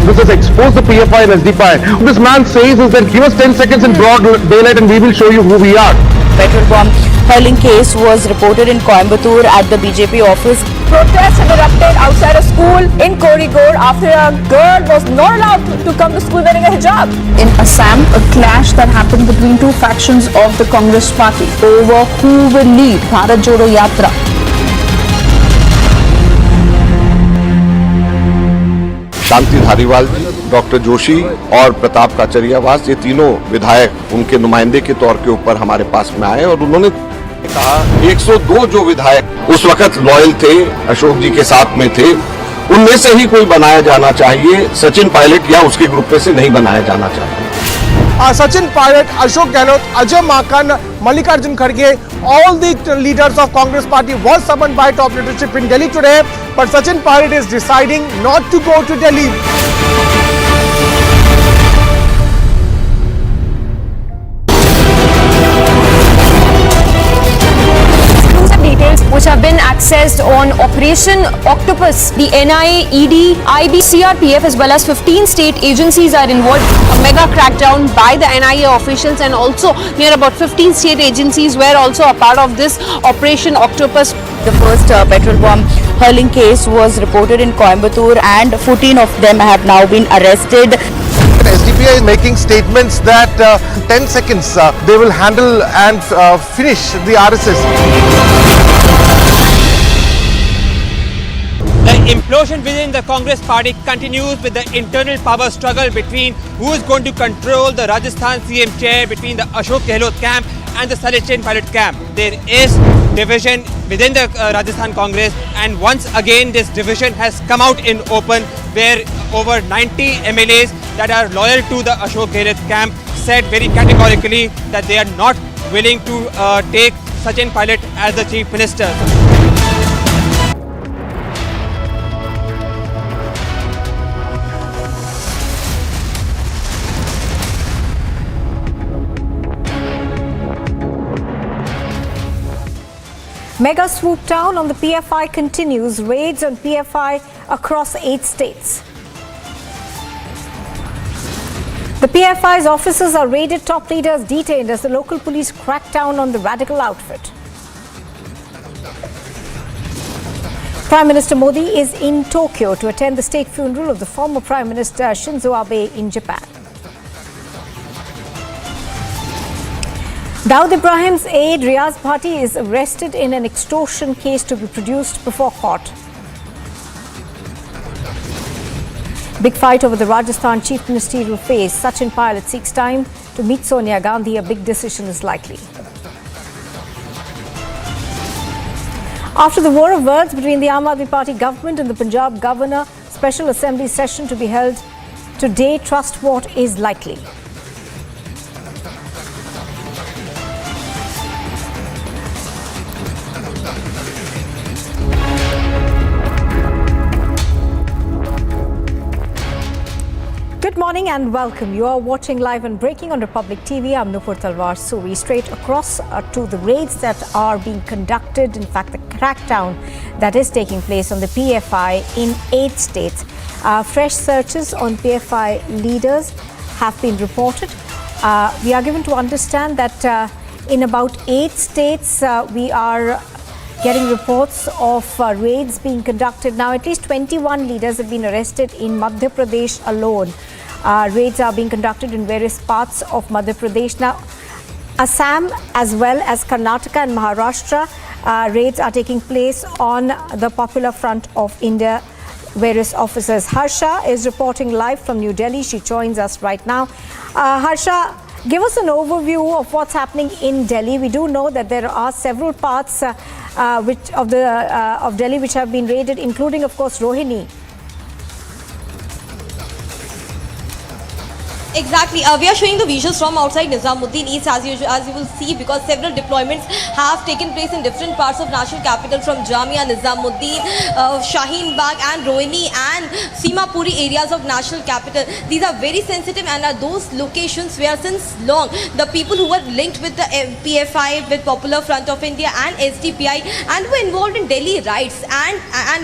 This has exposed the PFI and SDPI. What this man says is that give us 10 seconds in broad daylight and we will show you who we are. Petrol bomb hurling case was reported in Coimbatore at the BJP office. Protests have erupted outside a school in Kozhikode after a girl was not allowed to come to school wearing a hijab. In Assam, a clash that happened between two factions of the Congress party over who will lead Bharat Jodo Yatra. Shanti Dhariwal ji, doctor Joshi और प्रताप काचरियावास, ये तीनों विधायक उनके नुमाइंदे के तौर के ऊपर हमारे पास में आए और उन्होंने कहा 102 जो विधायक उस वक्त लॉयल थे, अशोक जी के साथ में थे, उनमें से ही कोई बनाया जाना चाहिए, सचिन पायलट या उसके ग्रुप में से नहीं बनाया जाना चाहिए। Sachin Pilot, Ashok Gehlot, Ajay Makan, Mallikarjun Kharge, all the leaders of Congress party was summoned by top leadership in Delhi today, but Sachin Pilot is deciding not to go to Delhi. Exclusive details which have been accessed on Operation Octopus. The NIA, ED, IB, CRPF as well as 15 state agencies are involved. A mega crackdown by the NIA officials, and also near about 15 state agencies were also a part of this Operation Octopus. The first petrol bomb hurling case was reported in Coimbatore, and 14 of them have now been arrested. SDPI is making statements that 10 seconds they will handle and finish the RSS. The implosion within the Congress party continues with the internal power struggle between who is going to control the Rajasthan CM chair, between the Ashok Gehlot camp and the Salechen pilot camp. There is division within the Rajasthan Congress, and once again this division has come out in open, where over 90 MLAs that are loyal to the Ashok Gehlot camp said very categorically that they are not willing to take Sachin Pilot as the Chief Minister. Mega swoop down on the PFI continues. Raids on PFI across 8 states. The PFI's officers are raided, top leaders detained as the local police crack down on the radical outfit. Prime Minister Modi is in Tokyo to attend the state funeral of the former Prime Minister Shinzo Abe in Japan. Dawood Ibrahim's aide Riaz Bhatti is arrested in an extortion case to be produced before court. Big fight over the Rajasthan chief ministerial phase. Sachin Pilot seeks time to meet Sonia Gandhi. A big decision is likely. After the war of words between the Aam Aadmi Party government and the Punjab governor, special assembly session to be held today. Trust vote is likely. Good morning and welcome. You are watching Live and Breaking on Republic TV. I'm Nupur Talwar Suri. Straight across to the raids that are being conducted, in fact the crackdown that is taking place on the PFI in 8 states. Fresh searches on PFI leaders have been reported. We are given to understand that in about 8 states we are getting reports of raids being conducted. Now at least 21 leaders have been arrested in Madhya Pradesh alone. Raids are being conducted in various parts of Madhya Pradesh. Now, Assam as well as Karnataka and Maharashtra, raids are taking place on the Popular Front of India. Various officers. Harsha is reporting live from New Delhi. She joins us right now. Harsha, give us an overview of what's happening in Delhi. We do know that there are several parts of Delhi which have been raided, including, of course, Rohini. Exactly. We are showing the visuals from outside Nizamuddin East, as you will see, because several deployments have taken place in different parts of national capital, from Jamia, Nizamuddin, Shaheen Bagh and Rohini and Simapuri areas of national capital. These are very sensitive and are those locations where since long the people who were linked with the PFI, with Popular Front of India and SDPI, and were involved in Delhi riots and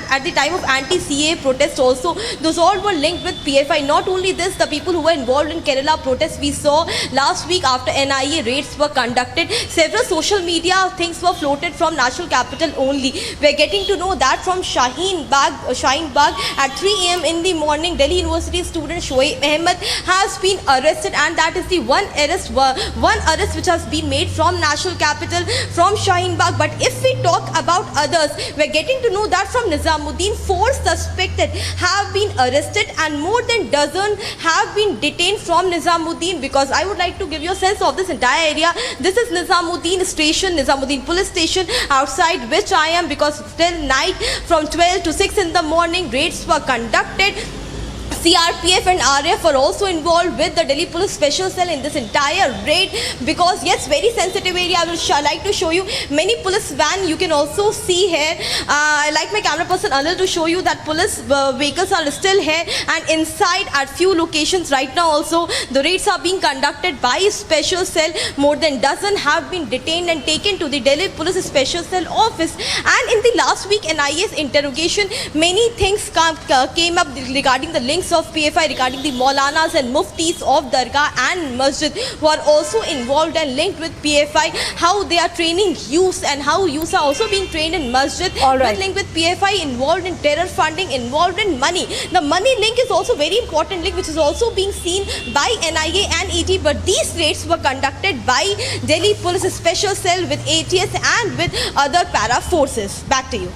at the time of anti-CA protest also, those all were linked with PFI. Not only this, the people who were involved in Kerala protests we saw last week after NIA raids were conducted, several social media things were floated from national capital only. We're getting to know that from Shaheen Bagh at 3 AM in the morning, Delhi University student Shoaib Ahmed has been arrested, and that is the one arrest which has been made from national capital, from Shaheen Bagh. But if we talk about others, we're getting to know that from Nizamuddin, 4 suspected have been arrested and more than dozen have been detained from Nizamuddin, because I would like to give you a sense of this entire area. This is Nizamuddin station, Nizamuddin police station, outside which I am, because till night from 12 to 6 in the morning raids were conducted. CRPF and RAF are also involved with the Delhi Police Special Cell in this entire raid, because yes, very sensitive area. I will like to show you many police van you can also see here. I like my camera person Anil to show you that police vehicles are still here, and inside at few locations right now also the raids are being conducted by Special Cell. More than dozen have been detained and taken to the Delhi Police Special Cell office. And in the last week NIA's interrogation, many things came up regarding the links of PFI, regarding the Maulanas and Muftis of Dargah and Masjid who are also involved and linked with PFI, how they are training youth and how youth are also being trained in Masjid, with link with PFI, involved in terror funding, involved in money. The money link is also very important link, which is also being seen by NIA and ED, but these raids were conducted by Delhi Police Special Cell with ATS and with other para forces. Back to you.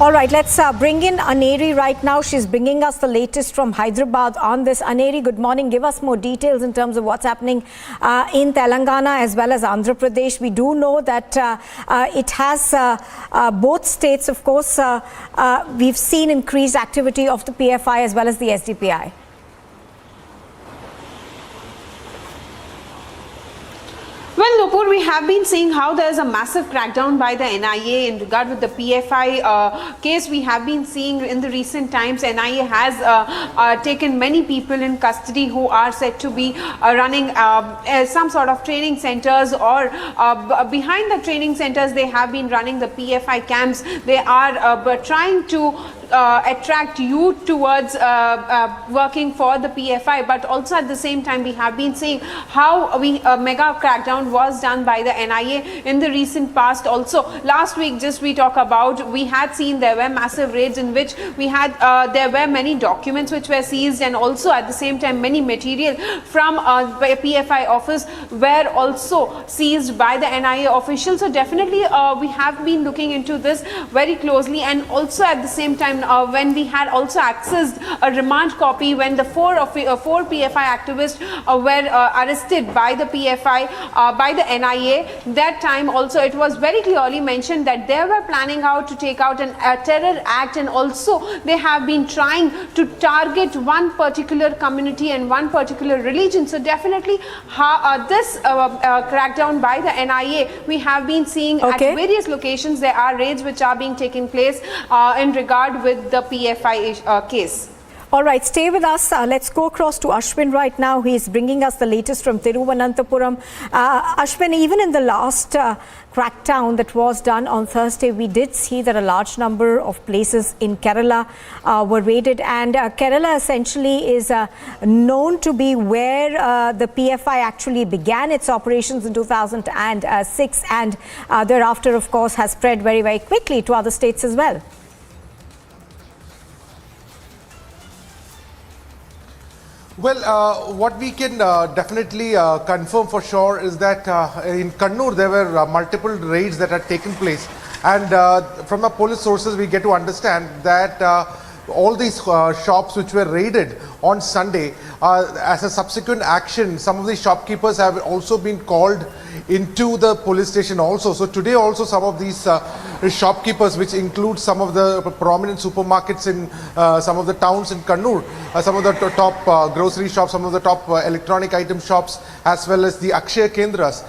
All right, let's bring in Aneri right now. She's bringing us the latest from Hyderabad on this. Aneri, good morning. Give us more details in terms of what's happening in Telangana as well as Andhra Pradesh. We do know that it has both states, of course. We've seen increased activity of the PFI as well as the SDPI. Well, Nupur, we have been seeing how there is a massive crackdown by the NIA in regard with the PFI case. We have been seeing in the recent times NIA has taken many people in custody who are said to be running some sort of training centers, or behind the training centers they have been running the PFI camps. They are trying to attract youth towards working for the PFI, but also at the same time we have been seeing how a mega crackdown was done by the NIA in the recent past. Also last week, just we talk about, we had seen there were massive raids in which we had there were many documents which were seized, and also at the same time many material from a PFI office were also seized by the NIA officials. So definitely we have been looking into this very closely, and also at the same time when we had also accessed a remand copy when the four PFI activists were arrested by the PFI by the NIA. That time also it was very clearly mentioned that they were planning out to take out a terror act, and also they have been trying to target one particular community and one particular religion. So definitely this crackdown by the NIA we have been seeing at various locations. There are raids which are being taken place in regard with the PFI case. All right, stay with us. Let's go across to Ashwin right now. He's bringing us the latest from Thiruvananthapuram. Ashwin, even in the last crackdown that was done on Thursday, we did see that a large number of places in Kerala were raided, and Kerala essentially is known to be where the PFI actually began its operations in 2006, and thereafter, of course, has spread very, very quickly to other states as well. Well, what we can definitely confirm for sure is that in Kannur there were multiple raids that had taken place, and from the police sources we get to understand that all these shops which were raided on Sunday, as a subsequent action, some of these shopkeepers have also been called into the police station also. So today also some of these shopkeepers, which include some of the prominent supermarkets in some of the towns in Kannur, some of the top grocery shops, some of the top electronic item shops, as well as the Akshaya Kendras,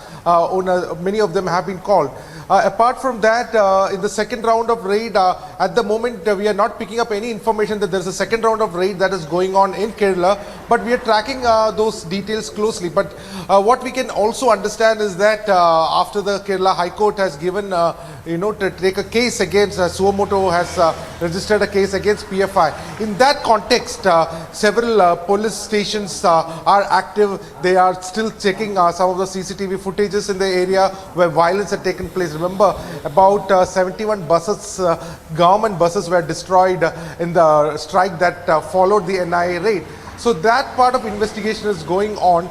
many of them have been called. Apart from that, in the second round of raid, at the moment we are not picking up any information that there is a second round of raid that is going on in Kerala, but we are tracking those details closely. But what we can also understand is that after the Kerala High Court has given, to take a case against Suomoto has registered a case against PFI. In that context, several police stations are active. They are still checking some of the CCTV footages in the area where violence had taken place. Remember, about 71 buses, government buses were destroyed in the strike that followed the NIA raid. So that part of investigation is going on.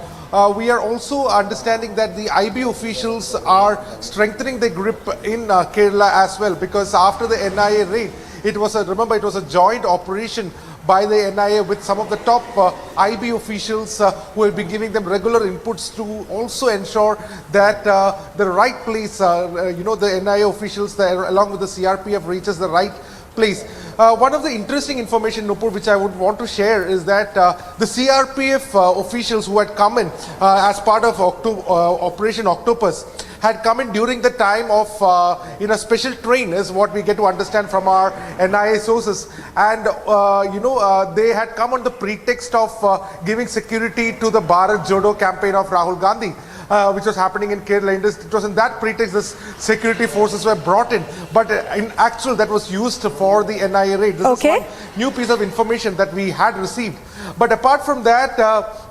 We are also understanding that the IB officials are strengthening their grip in Kerala as well, because after the NIA raid, it was a joint operation by the NIA with some of the top IB officials who have been giving them regular inputs to also ensure that the right place, the NIA officials there along with the CRPF reaches the right place. One of the interesting information, Nupur, which I would want to share is that the CRPF officials who had come in as part of Operation Octopus had come in during the time of in a special train, is what we get to understand from our NIA sources. And they had come on the pretext of giving security to the Bharat Jodo campaign of Rahul Gandhi, which was happening in Kerala. It was in that pretext this security forces were brought in, but in actual that was used for the NIA raid. This is one new piece of information that we had received. But apart from that,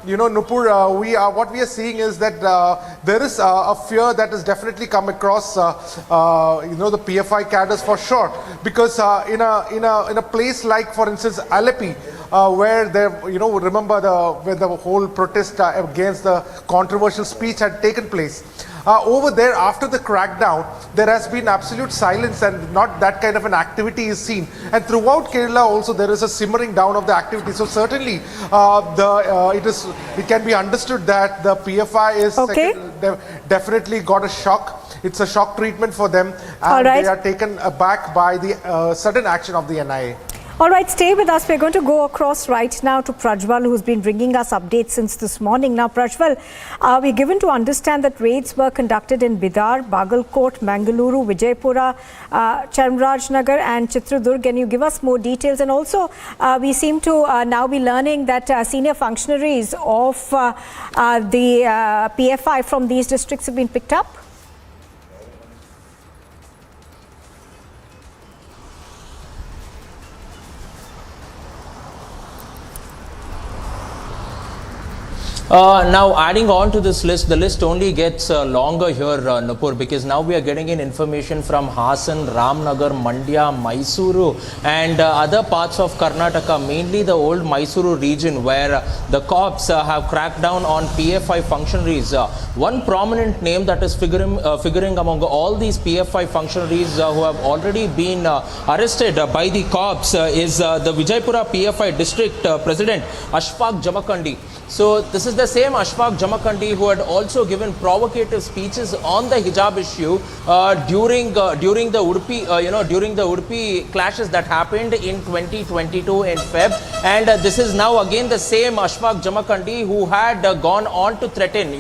Nupur, what we are seeing is that there is a fear that has definitely come across the PFI cadres for sure, because in a place like, for instance, Alleppey, where there, remember where the whole protest against the controversial speech had taken place. Over there, after the crackdown, there has been absolute silence and not that kind of an activity is seen. And throughout Kerala also there is a simmering down of the activity. So certainly it can be understood that the PFI is definitely got a shock. It's a shock treatment for them, and they are taken aback by the sudden action of the NIA. All right, stay with us. We're going to go across right now to Prajwal, who's been bringing us updates since this morning. Now, Prajwal, we're given to understand that raids were conducted in Bidar, Bagalkot, Mangaluru, Vijaypura, Charmrajnagar and Chitradurg. Can you give us more details? And also, we seem to now be learning that senior functionaries of the PFI from these districts have been picked up. Now, adding on to this list, the list only gets longer here, Nupur, because now we are getting in information from Hassan, Ramnagar, Mandya, Mysuru and other parts of Karnataka, mainly the old Mysuru region, where the cops have cracked down on PFI functionaries. One prominent name that is figuring among all these PFI functionaries who have already been arrested by the cops is the Vijaypura PFI district president, Ashok Jamakandi. So this is the same Ashok Jamakandi who had also given provocative speeches on the hijab issue during the Udupi clashes that happened in 2022 in Feb. And this is now again the same Ashok Jamakandi who had gone on to threaten,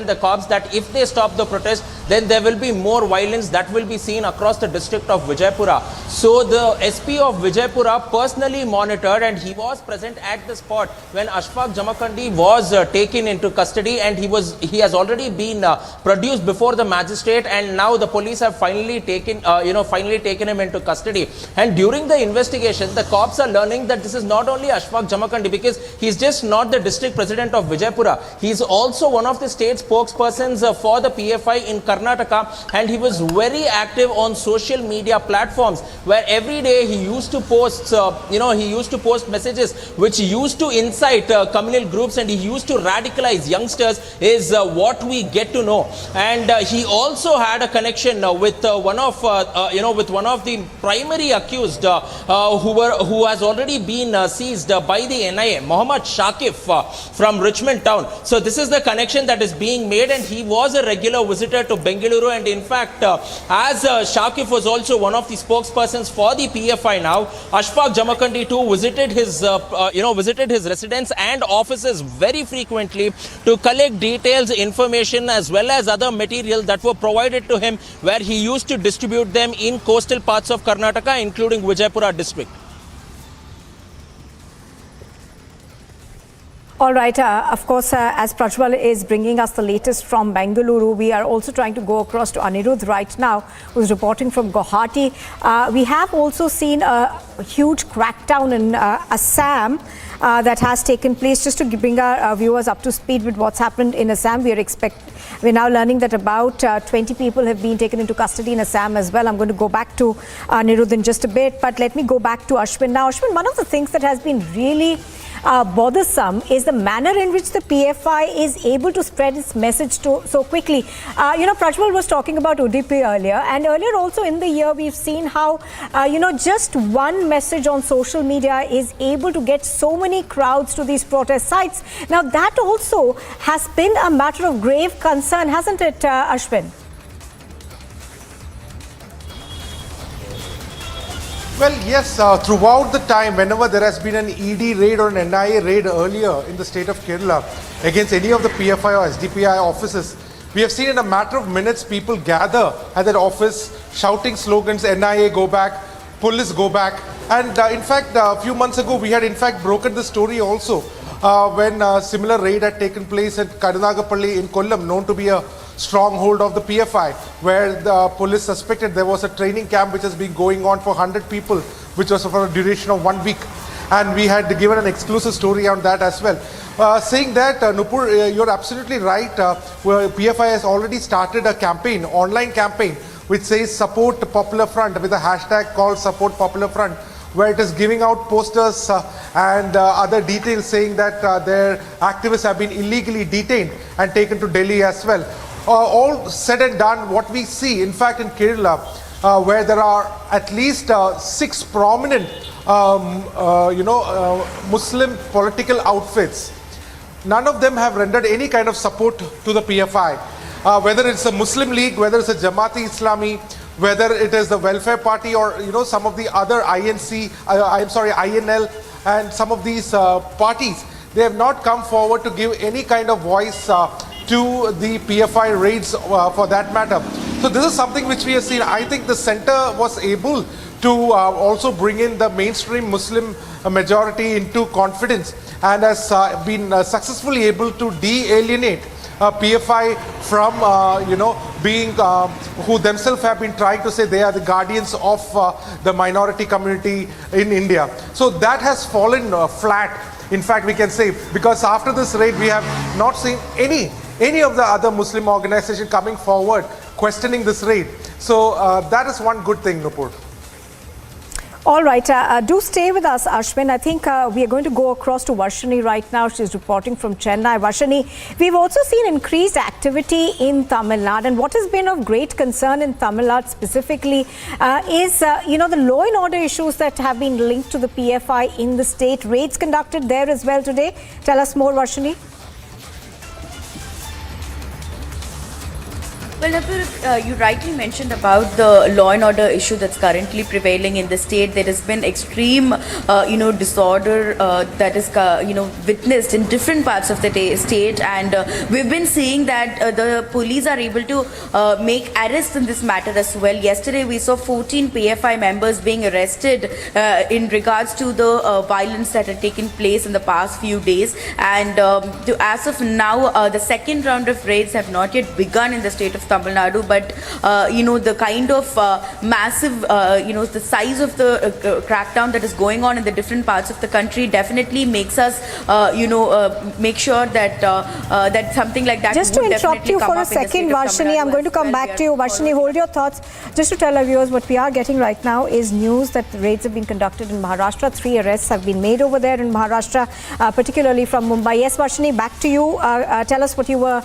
the cops that if they stop the protest, then there will be more violence that will be seen across the district of Vijaypura. So the SP of Vijaypura personally monitored, and he was present at the spot when Ashok Jamakandi was taken into custody, and he has already been produced before the magistrate, and now the police have finally taken him into custody. And during the investigation, the cops are learning that this is not only Ashok Jamakandi, because he's just not the district president of Vijaypura. He's also one of the state spokespersons for the PFI in Karnataka, and he was very active on social media platforms, where every day he used to post messages which used to incite communal groups, and he used to radicalize youngsters, is what we get to know. And he also had a connection with one of the primary accused who has already been seized by the NIA, Mohammad Shakif from Richmond town. So this is the connection that is being made, and he was a regular visitor to Bengaluru. And in fact, as Shakif was also one of the spokespersons for the PFI now, Ashok Jamakandi too visited his residence and offices very frequently to collect details, information as well as other material that were provided to him, where he used to distribute them in coastal parts of Karnataka, including Vijaypura district. All right, of course, as Prajwal is bringing us the latest from Bengaluru, we are also trying to go across to Anirudh right now, who's reporting from Guwahati. We have also seen a huge crackdown in Assam that has taken place. Just to bring our viewers up to speed with what's happened in Assam, we're now learning that about 20 people have been taken into custody in Assam as well. I'm going to go back to Anirudh in just a bit, but let me go back to Ashwin. Now, Ashwin, one of the things that has been really bothersome is the manner in which the PFI is able to spread its message so quickly. Prajwal was talking about Udupi earlier, and earlier also in the year we've seen how, just one message on social media is able to get so many crowds to these protest sites. Now that also has been a matter of grave concern, hasn't it, Ashwin? Well, yes, throughout the time, whenever there has been an ED raid or an NIA raid earlier in the state of Kerala against any of the PFI or SDPI offices, we have seen in a matter of minutes people gather at that office shouting slogans, NIA go back, police go back. And in fact, a few months ago, we had in fact broken the story also when a similar raid had taken place at Karnataka in Kollam, known to be a stronghold of the PFI, where the police suspected there was a training camp which has been going on for 100 people, which was for a duration of 1 week. And we had given an exclusive story on that as well. Saying that, Nupur, you're absolutely right. PFI has already started a campaign, online campaign, which says support Popular Front with a hashtag called support Popular Front, where it is giving out posters and other details saying that their activists have been illegally detained and taken to Delhi as well. All said and done, what we see, in fact, in Kerala, where there are at least 6 prominent, Muslim political outfits, none of them have rendered any kind of support to the PFI. Whether it's a Muslim League, whether it's a Jamaat Islami, whether it is the Welfare Party or some of the other INL and some of these parties, they have not come forward to give any kind of voice to the PFI raids for that matter. So this is something which we have seen. I think the centre was able to also bring in the mainstream Muslim majority into confidence and has been successfully able to de-alienate PFI from, being who themselves have been trying to say they are the guardians of the minority community in India. So that has fallen flat, in fact, we can say, because after this raid, we have not seen any of the other Muslim organization coming forward questioning this raid. So that is one good thing, Nupur. All right, do stay with us, Ashwin. I think we are going to go across to Varshini right now. She's reporting from Chennai. Varshini, we've also seen increased activity in Tamil Nadu, and what has been of great concern in Tamil Nadu specifically is, the law and order issues that have been linked to the PFI in the state. Raids conducted there as well today. Tell us more, Varshini. Well, you rightly mentioned about the law and order issue that's currently prevailing in the state. There has been extreme, disorder that is, witnessed in different parts of the state, and we've been seeing that the police are able to make arrests in this matter as well. Yesterday, we saw 14 PFI members being arrested in regards to the violence that had taken place in the past few days, and as of now, the second round of raids have not yet begun in the state of Tamil Nadu, but the kind of massive, the size of the crackdown that is going on in the different parts of the country definitely makes us, make sure that that something like that. Just to interrupt you for a second, Varshini, I'm going to come back to you. Varshini, hold your thoughts. Just to tell our viewers, what we are getting right now is news that the raids have been conducted in Maharashtra. 3 arrests have been made over there in Maharashtra, particularly from Mumbai. Yes, Varshini, back to you. Tell us what you were,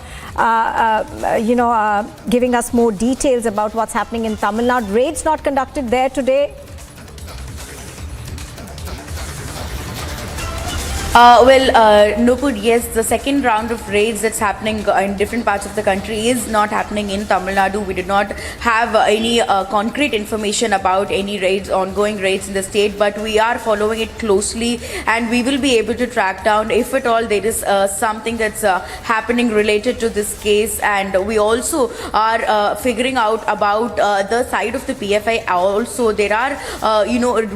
giving us more details about what's happening in Tamil Nadu. Raids not conducted there today. Nupur, yes, the second round of raids that's happening in different parts of the country is not happening in Tamil Nadu. We did not have any concrete information about any raids, ongoing raids in the state, but we are following it closely, and we will be able to track down if at all there is something that's happening related to this case. And we also are figuring out about the side of the PFI also. There are,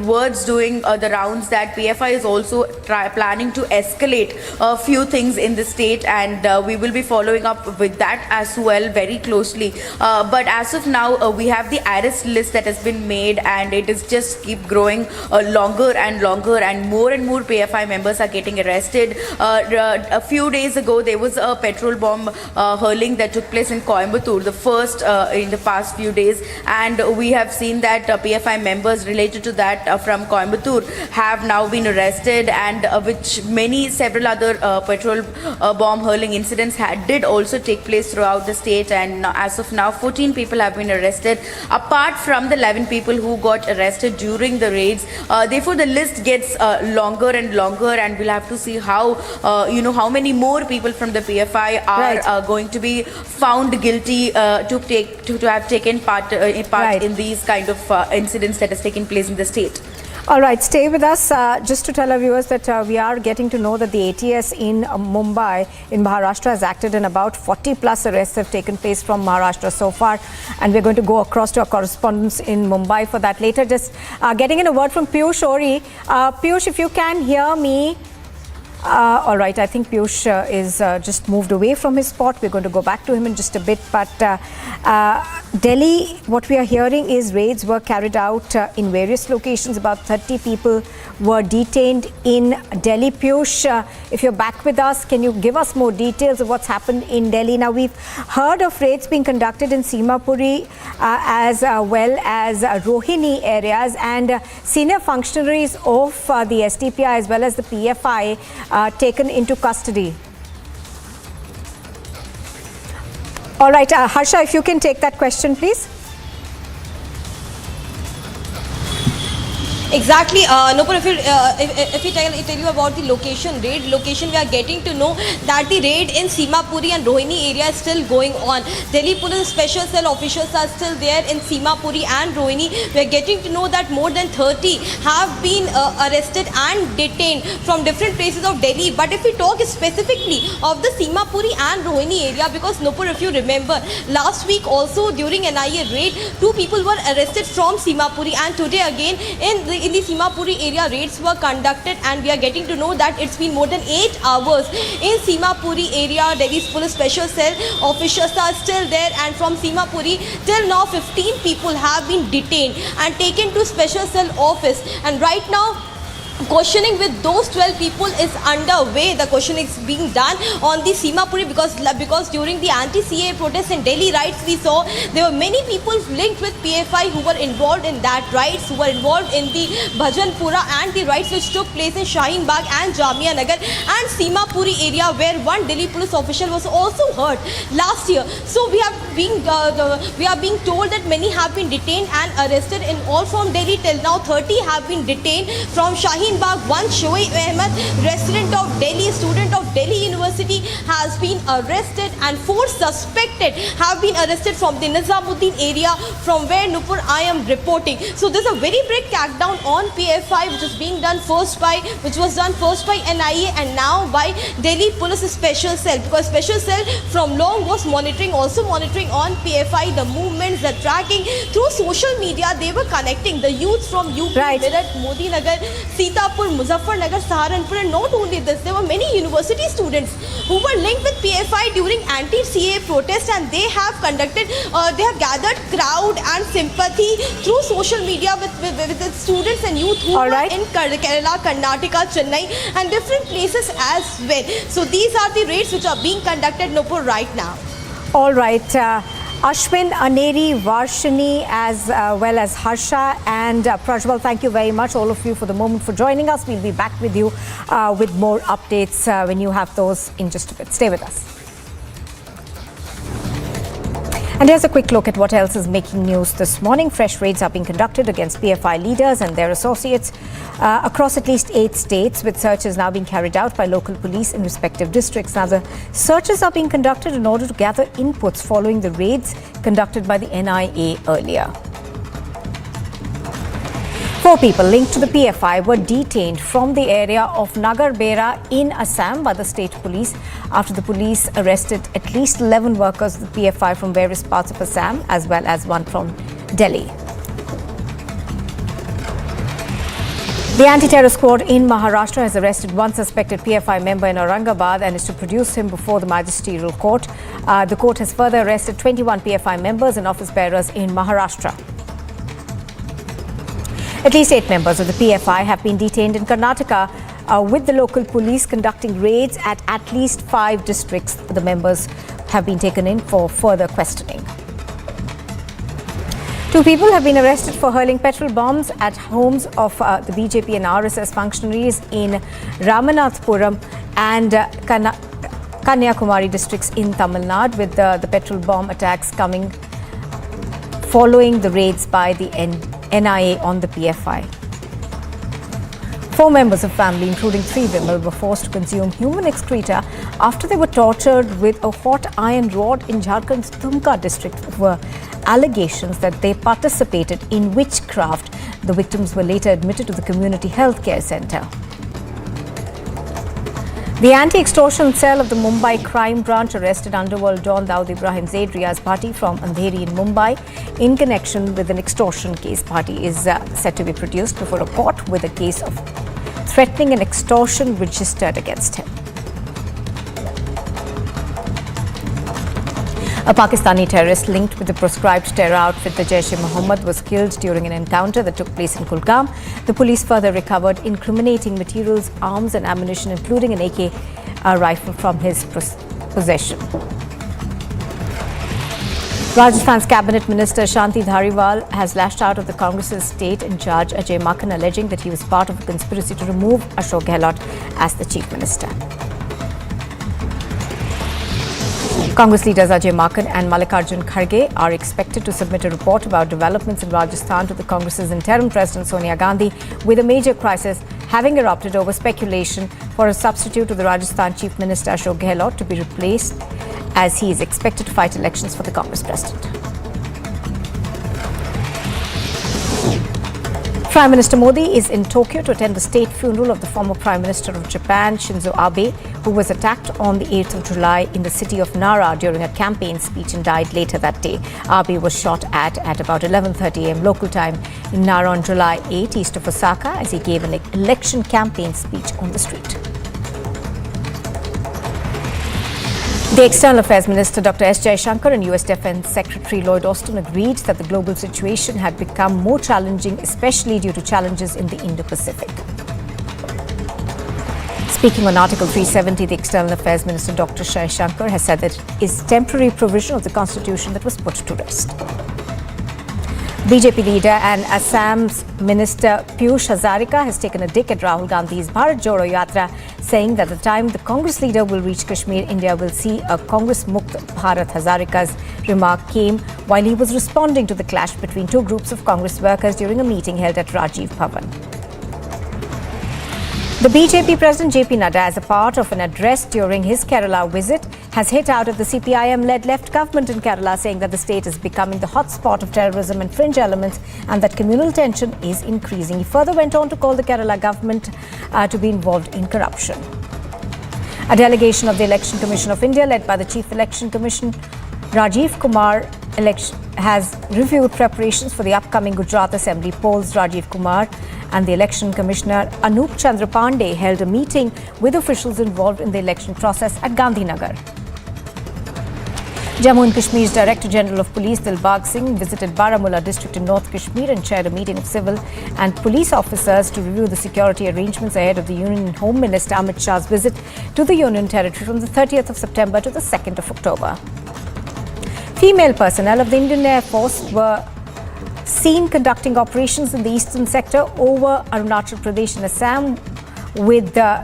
words doing the rounds that PFI is also planning to escalate a few things in the state, and we will be following up with that as well very closely. But as of now, we have the arrest list that has been made, and it is just keep growing longer and longer, and more PFI members are getting arrested. A few days ago, there was a petrol bomb hurling that took place in Coimbatore, the first in the past few days, and we have seen that PFI members related to that from Coimbatore have now been arrested, and which which several other petrol bomb hurling incidents did also take place throughout the state, and as of now 14 people have been arrested apart from the 11 people who got arrested during the raids. Therefore the list gets longer and longer, and we'll have to see how how many more people from the PFI are going to be found guilty to have taken part in these kind of incidents that has taken place in the state. All right, stay with us. Just to tell our viewers that we are getting to know that the ATS in Mumbai, in Maharashtra, has acted, and about 40 plus arrests have taken place from Maharashtra so far. And we're going to go across to our correspondents in Mumbai for that later. Just getting in a word from Piyush Ori. Piyush, if you can hear me. All right, I think Piyush is just moved away from his spot. We're going to go back to him in just a bit. But Delhi, what we are hearing is raids were carried out in various locations. About 30 people were detained in Delhi. Piyush, if you're back with us, can you give us more details of what's happened in Delhi? Now, we've heard of raids being conducted in Simapuri as well as Rohini areas, and senior functionaries of the SDPI as well as the PFI taken into custody. All right, Harsha, if you can take that question, please. Exactly, Nupur, if we tell you about the raid location, we are getting to know that the raid in Simapuri and Rohini area is still going on. Delhi Police Special Cell officials are still there in Simapuri and Rohini. We are getting to know that more than 30 have been arrested and detained from different places of Delhi. But if we talk specifically of the Simapuri and Rohini area, because Nupur, if you remember, last week also during NIA raid, 2 people were arrested from Simapuri, and today again in the Simapuri area raids were conducted, and we are getting to know that it's been more than 8 hours in Simapuri area. Delhi's Police Special Cell officials are still there, and from Simapuri till now 15 people have been detained and taken to Special Cell office, and right now questioning with those 12 people is underway. The questioning is being done on the Simapuri because during the anti-CA protests in Delhi riots, we saw there were many people linked with PFI who were involved in that riots, who were involved in the Bhajanpura and the riots which took place in Shaheen Bagh and Jamia Nagar and Simapuri area, where one Delhi police official was also hurt last year. So we are being told that many have been detained and arrested in all from Delhi. Till now 30 have been detained from Shaheen Bagh. One Shoaib Ahmed, resident of Delhi, student of Delhi University, has been arrested, and 4 suspected have been arrested from the Nizamuddin area, from where Nupur I am reporting. So there's a very big crackdown on PFI, which was done first by NIA and now by Delhi Police Special Cell, because Special Cell from long was monitoring on PFI, the movements, the tracking through social media. They were connecting the youth from UP, Meerut, Modi Nagar, Sitapur, Muzaffarnagar, Saharanpur, and not only this, there were many university students who were linked with PFI during anti-CA protests, and they have gathered crowd and sympathy through social media with the students and youth who were in Kerala, Karnataka, Chennai, and different places as well. So these are the raids which are being conducted, Nupur, right now. All right. Ashwin, Aneri, Varshini, as well as Harsha and Prajwal, thank you very much, all of you, for the moment, for joining us. We'll be back with you with more updates when you have those in just a bit. Stay with us. And here's a quick look at what else is making news this morning. Fresh raids are being conducted against PFI leaders and their associates across at least 8 states, with searches now being carried out by local police in respective districts. Now, the searches are being conducted in order to gather inputs following the raids conducted by the NIA earlier. 4 people linked to the PFI were detained from the area of Nagar Bera in Assam by the state police after the police arrested at least 11 workers of the PFI from various parts of Assam, as well as one from Delhi. The anti-terror squad in Maharashtra has arrested one suspected PFI member in Aurangabad and is to produce him before the magisterial court. The court has further arrested 21 PFI members and office bearers in Maharashtra. At least 8 members of the PFI have been detained in Karnataka, with the local police conducting raids at least 5 districts. The members have been taken in for further questioning. Two people have been arrested for hurling petrol bombs at homes of the BJP and RSS functionaries in Ramanathpuram and Kanyakumari districts in Tamil Nadu, with the petrol bomb attacks coming following the raids by the NIA on the PFI. 4 members of family, including 3 women, were forced to consume human excreta after they were tortured with a hot iron rod in Jharkhand's Tumka district over allegations that they participated in witchcraft. The victims were later admitted to the community health care centre. The anti-extortion cell of the Mumbai crime branch arrested underworld don Dawood Ibrahim Zaid Riaz Bhatti from Andheri in Mumbai in connection with an extortion case. Bhatti is set to be produced before a court with a case of threatening and extortion registered against him. A Pakistani terrorist linked with the proscribed terror outfit the Jaish-e-Mohammed was killed during an encounter that took place in Kulgam. The police further recovered incriminating materials, arms and ammunition, including an AK rifle from his possession. Rajasthan's Cabinet Minister Shanti Dhariwal has lashed out at the Congress's state in charge Ajay Makhan, alleging that he was part of a conspiracy to remove Ashok Gehlot as the Chief Minister. Congress leaders Ajay Makhan and Mallikarjun Kharge are expected to submit a report about developments in Rajasthan to the Congress's interim President Sonia Gandhi, with a major crisis having erupted over speculation for a substitute to the Rajasthan Chief Minister Ashok Gehlot to be replaced, as he is expected to fight elections for the Congress President. Prime Minister Modi is in Tokyo to attend the state funeral of the former Prime Minister of Japan, Shinzo Abe, who was attacked on the 8th of July in the city of Nara during a campaign speech and died later that day. Abe was shot at about 11:30 a.m. local time in Nara on July 8, east of Osaka, as he gave an election campaign speech on the street. The External Affairs Minister Dr. S. Jaishankar and US Defense Secretary Lloyd Austin agreed that the global situation had become more challenging, especially due to challenges in the Indo-Pacific. Speaking on Article 370, the External Affairs Minister Dr. Jaishankar has said that it is temporary provision of the Constitution that was put to rest. BJP leader and Assam's Minister Piyush Hazarika has taken a dig at Rahul Gandhi's Bharat Jodo Yatra, saying that the time the Congress leader will reach Kashmir, India will see a Congress Mukt Bharat. Hazarika's remark came while he was responding to the clash between 2 groups of Congress workers during a meeting held at Rajiv Bhavan. The BJP President JP Nadda, as a part of an address during his Kerala visit, has hit out at the CPIM-led left government in Kerala, saying that the state is becoming the hotspot of terrorism and fringe elements and that communal tension is increasing. He further went on to call the Kerala government to be involved in corruption. A delegation of the Election Commission of India, led by the Chief Election Commission Rajiv Kumar, has reviewed preparations for the upcoming Gujarat Assembly polls. Rajiv Kumar and the Election Commissioner Anup Chandra Pandey held a meeting with officials involved in the election process at Gandhinagar. Jammu and Kashmir's Director General of Police Dilbag Singh visited Baramulla district in North Kashmir and chaired a meeting of civil and police officers to review the security arrangements ahead of the Union Home Minister Amit Shah's visit to the Union Territory from the 30th of September to the 2nd of October. Female personnel of the Indian Air Force were seen conducting operations in the eastern sector over Arunachal Pradesh and Assam, with the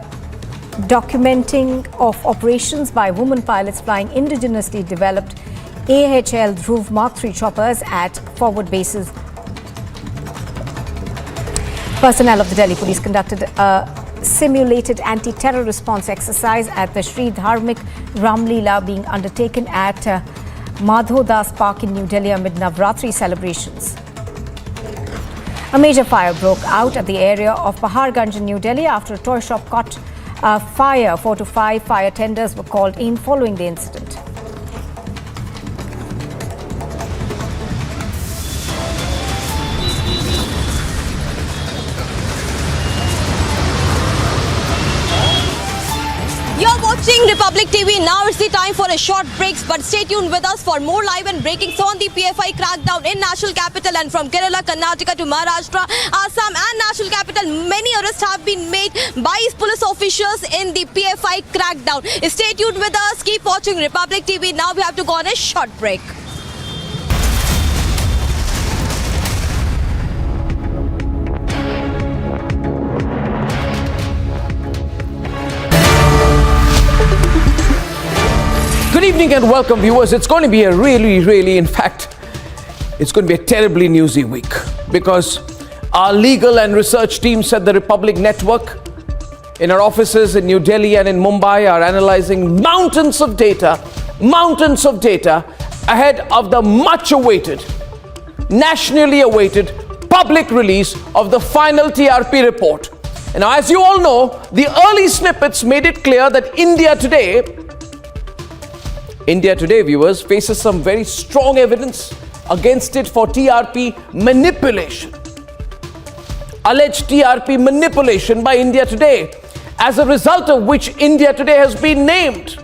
documenting of operations by women pilots flying indigenously developed AHL Dhruv Mark III choppers at forward bases. Personnel of the Delhi Police conducted a simulated anti-terror response exercise at the Sri Dharmik Ramleela being undertaken at Madho Das Park in New Delhi amid Navratri celebrations. A major fire broke out at the area of Paharganj in New Delhi after a toy shop caught fire. 4 to 5 fire tenders were called in following the incident. You're watching Republic TV. Now it's the time for a short break, but stay tuned with us for more live and breakings on the PFI crackdown in national capital, and from Kerala, Karnataka to Maharashtra, Assam and national capital, many arrests have been made by police officials in the PFI crackdown. Stay tuned with us. Keep watching Republic TV. Now we have to go on a short break. evening and welcome, viewers. It's going to be a really, in fact, it's going to be a terribly newsy week because our legal and research teams at the Republic Network in our offices in New Delhi and in Mumbai are analyzing mountains of data ahead of the much awaited, nationally awaited public release of the final TRP report. And now, as you all know, the early snippets made it clear that India today, viewers, faces some very strong evidence against it for TRP manipulation. Alleged TRP manipulation by India Today, as a result of which India Today has been named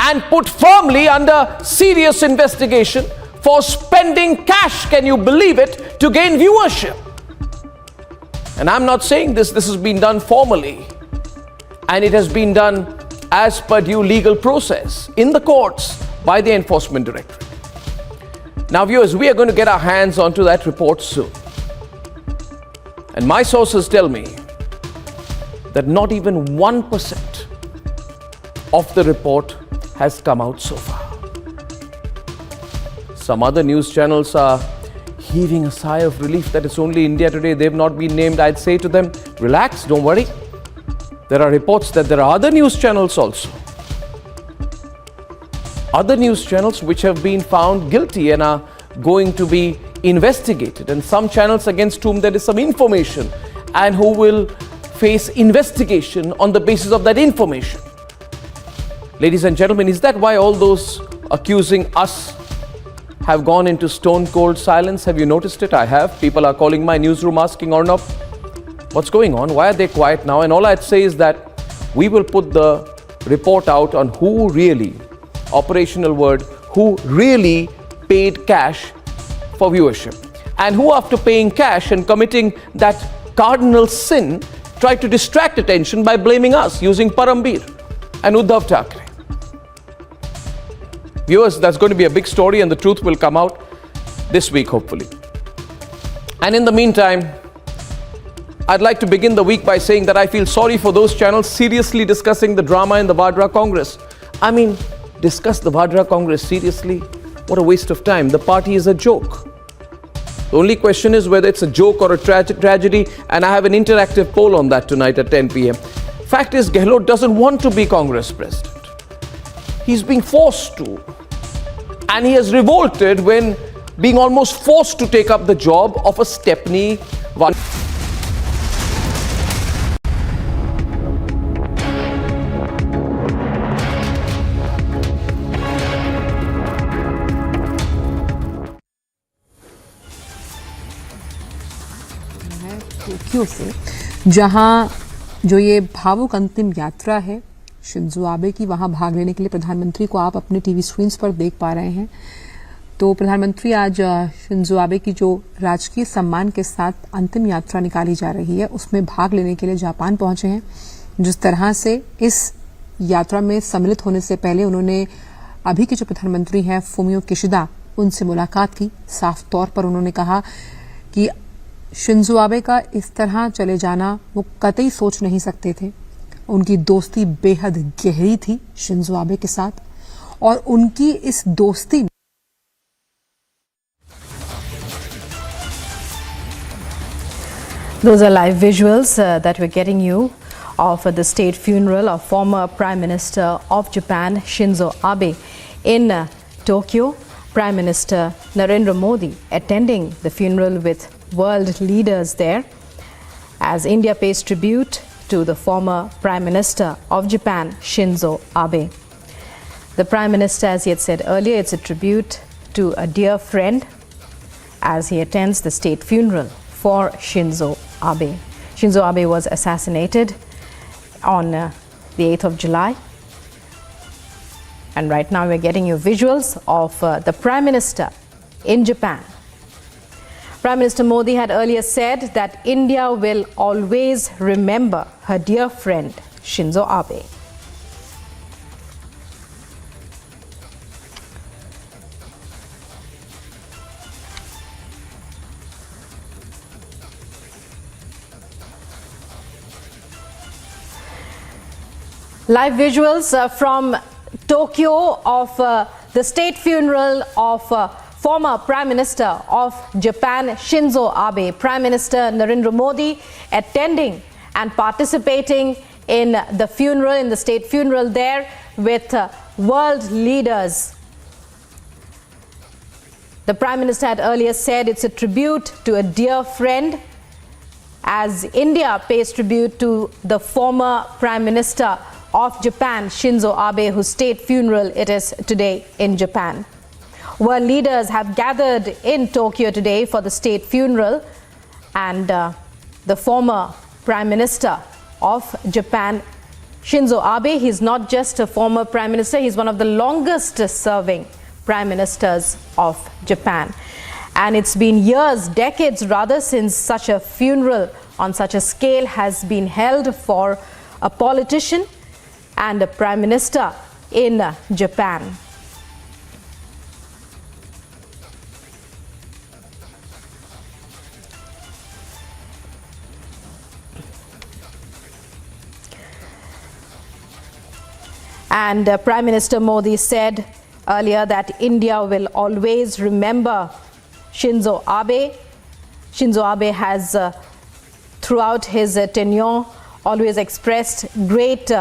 and put firmly under serious investigation for spending cash, can you believe it, to gain viewership. And I'm not saying this has been done formally, and it has been done as per due legal process in the courts by the Enforcement Directorate. Now, viewers, we are going to get our hands onto that report soon. And my sources tell me that not even 1% of the report has come out so far. Some other news channels are heaving a sigh of relief that it's only India Today, they've not been named. I'd say to them, relax, don't worry. There are reports that there are other news channels also. Other news channels which have been found guilty and are going to be investigated, and some channels against whom there is some information and who will face investigation on the basis of that information. Ladies and gentlemen, is that why all those accusing us have gone into stone cold silence? Have you noticed it? I have. People are calling my newsroom asking, Arnab, what's going on? Why are they quiet now? And all I'd say is that we will put the report out on who really, operational word, who really paid cash for viewership, and who, after paying cash and committing that cardinal sin, tried to distract attention by blaming us using Parambir and Uddhav Thackeray. Viewers, that's going to be a big story, and the truth will come out this week, hopefully. And in the meantime, I'd like to begin the week by saying that I feel sorry for those channels seriously discussing the drama in the Vadra Congress. I mean, discuss the Vadra Congress seriously? What a waste of time. The party is a joke. The only question is whether it's a joke or a tragedy, and I have an interactive poll on that tonight at 10 p.m. Fact is, Gehlot doesn't want to be Congress president. He's being forced to. And he has revolted when being almost forced to take up the job of a Stepney one. Tokyo से, जहां जो ये भावुक अंतिम यात्रा है Shinzo Abe की, वहां भाग लेने के लिए प्रधानमंत्री को आप अपने टीवी स्क्रीन्स पर देख पा रहे हैं। तो प्रधानमंत्री आज शिंजो आबे की जो राजकीय सम्मान के साथ अंतिम यात्रा निकाली जा रही है, उसमें भाग लेने के लिए जापान पहुंचे हैं। जिस तरह से इस यात्रा में सम्मिलित होने से पहले उन्होंने अभी के जो प्रधानमंत्री हैं फुमियो किशिदा, उनसे मुलाकात की। साफ तौर पर उन्होंने कहा कि शिंजो आबे का इस तरह चले जाना वो कतई सोच नहीं सकते थे। उनकी दोस्ती बेहद गहरी थी शिंजो आबे के साथ, और उनकी इस दोस्ती में Those are live visuals that we're getting you of the state funeral of former Prime Minister of Japan, Shinzo Abe, in Tokyo. Prime Minister Narendra Modi attending the funeral with world leaders there as India pays tribute to the former Prime Minister of Japan, Shinzo Abe. The Prime Minister, as he had said earlier, it's a tribute to a dear friend as he attends the state funeral for Shinzo Abe. Shinzo Abe was assassinated on the 8th of July. And right now we're getting you visuals of the Prime Minister in Japan. Prime Minister Modi had earlier said that India will always remember her dear friend Shinzo Abe. Live visuals from Tokyo of the state funeral of former Prime Minister of Japan, Shinzo Abe. Prime Minister Narendra Modi attending and participating in the funeral, in the state funeral there with world leaders. The Prime Minister had earlier said it's a tribute to a dear friend, as India pays tribute to the former Prime Minister of Japan, Shinzo Abe, whose state funeral it is today in Japan. World leaders have gathered in Tokyo today for the state funeral, and the former Prime Minister of Japan, Shinzo Abe, he's not just a former Prime Minister, he's one of the longest serving Prime Ministers of Japan. And it's been years, decades rather, since such a funeral on such a scale has been held for a politician and a Prime Minister in Japan. And Prime Minister Modi said earlier that India will always remember Shinzo Abe. Shinzo Abe has, throughout his tenure, always expressed great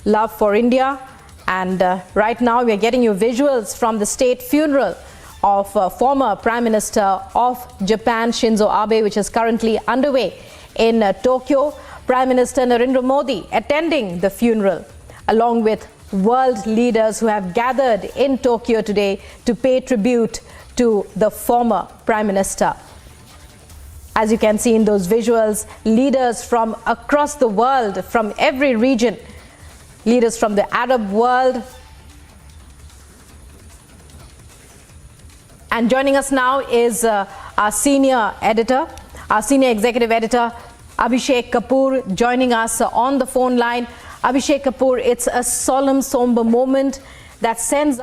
love for India. And right now we are getting you visuals from the state funeral of former Prime Minister of Japan, Shinzo Abe, which is currently underway in Tokyo. Prime Minister Narendra Modi attending the funeral, along with world leaders who have gathered in Tokyo today to pay tribute to the former Prime Minister. As you can see in those visuals, leaders from across the world, from every region, leaders from the Arab world. And joining us now is our senior editor, our senior executive editor, Abhishek Kapoor, joining us on the phone line. Abhishek Kapoor, it's a solemn, somber moment that sends...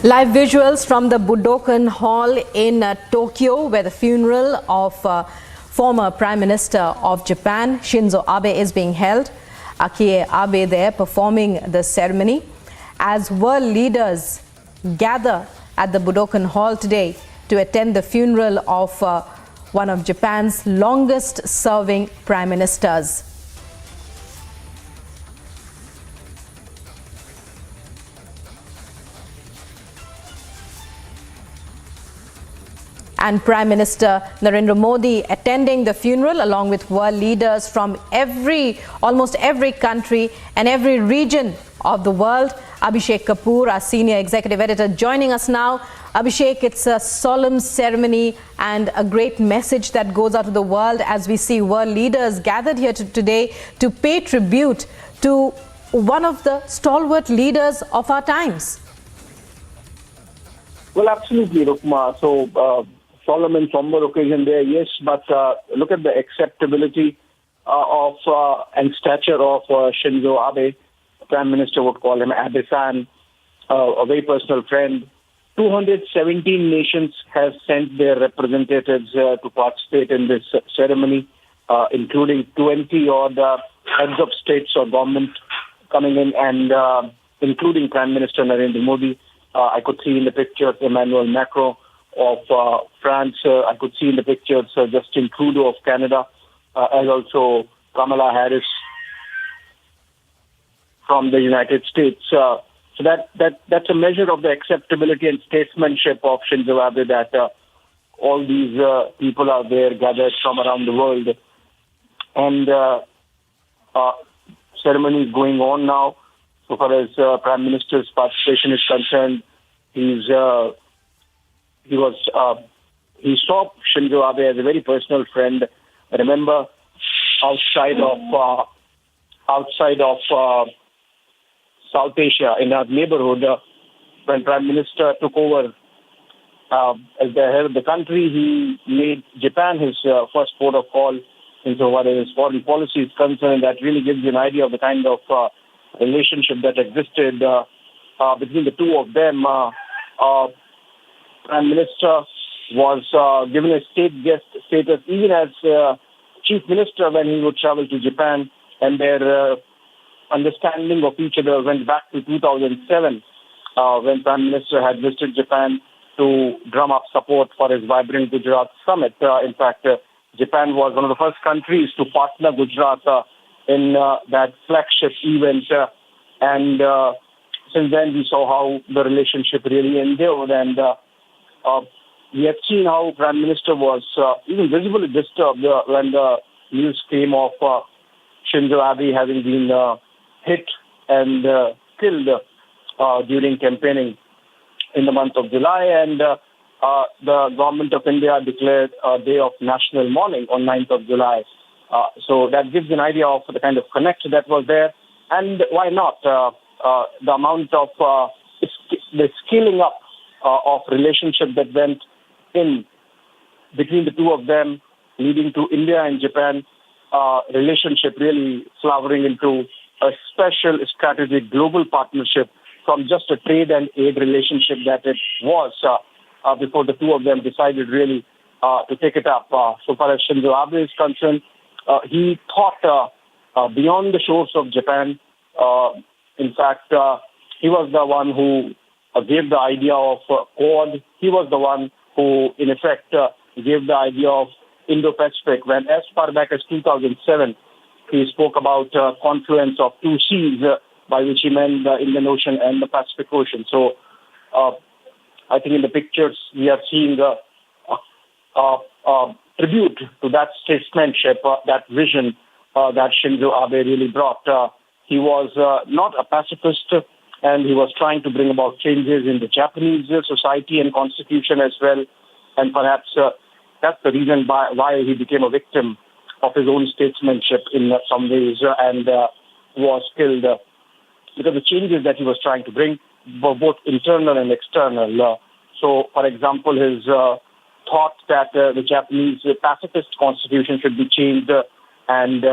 Live visuals from the Budokan Hall in Tokyo, where the funeral of former Prime Minister of Japan, Shinzo Abe, is being held. Akie Abe there performing the ceremony as world leaders gather at the Budokan Hall today to attend the funeral of one of Japan's longest serving prime ministers. And Prime Minister Narendra Modi attending the funeral along with world leaders from almost every country and every region of the world. Abhishek Kapoor, our senior executive editor, joining us now. Abhishek, it's a solemn ceremony and a great message that goes out to the world as we see world leaders gathered here today to pay tribute to one of the stalwart leaders of our times. Well, absolutely, Rukma. So, solemn and somber occasion there, yes, but look at the acceptability of and stature of Shinzo Abe. Prime Minister would call him Abe-san, a very personal friend. 217 nations have sent their representatives to participate in this ceremony, including 20-odd heads of states or government coming in, and including Prime Minister Narendra Modi. I could see in the pictures Emmanuel Macron of France. I could see in the pictures Justin Trudeau of Canada, and also Kamala Harris from the United States. So that's a measure of the acceptability and statesmanship of Shinzo Abe, that all these people are there gathered from around the world. And ceremony is going on now. So far as Prime Minister's participation is concerned, he saw Shinzo Abe as a very personal friend. I remember outside of South Asia, in our neighborhood, when Prime Minister took over as the head of the country, he made Japan his first port of call insofar as his foreign policy is concerned. That really gives you an idea of the kind of relationship that existed between the two of them. Prime Minister was given a state guest status even as Chief Minister when he would travel to Japan, and their understanding of each other went back to 2007 when Prime Minister had visited Japan to drum up support for his Vibrant Gujarat Summit. In fact, Japan was one of the first countries to partner Gujarat in that flagship event, and since then we saw how the relationship really endured, and we have seen how Prime Minister was even visibly disturbed when the news came of Shinzo Abe having been hit and killed during campaigning in the month of July, and the government of India declared a day of national mourning on 9th of July. So that gives an idea of the kind of connect that was there, and why not the amount of the scaling up of relationship that went in between the two of them, leading to India and Japan relationship really flowering into a special strategic global partnership from just a trade and aid relationship that it was before the two of them decided really to take it up. So far as Shinzo Abe is concerned, he thought beyond the shores of Japan. In fact, he was the one who gave the idea of Quad. He was the one who, in effect, gave the idea of Indo-Pacific when, as far back as 2007, he spoke about confluence of two seas, by which he meant the Indian Ocean and the Pacific Ocean. So I think in the pictures we are seeing a tribute to that statesmanship, that vision that Shinzo Abe really brought. He was not a pacifist, and he was trying to bring about changes in the Japanese society and constitution as well. And perhaps that's the reason why he became a victim of his own statesmanship in some ways and was killed. Because the changes that he was trying to bring were both internal and external. So, for example, his thought that the Japanese pacifist constitution should be changed and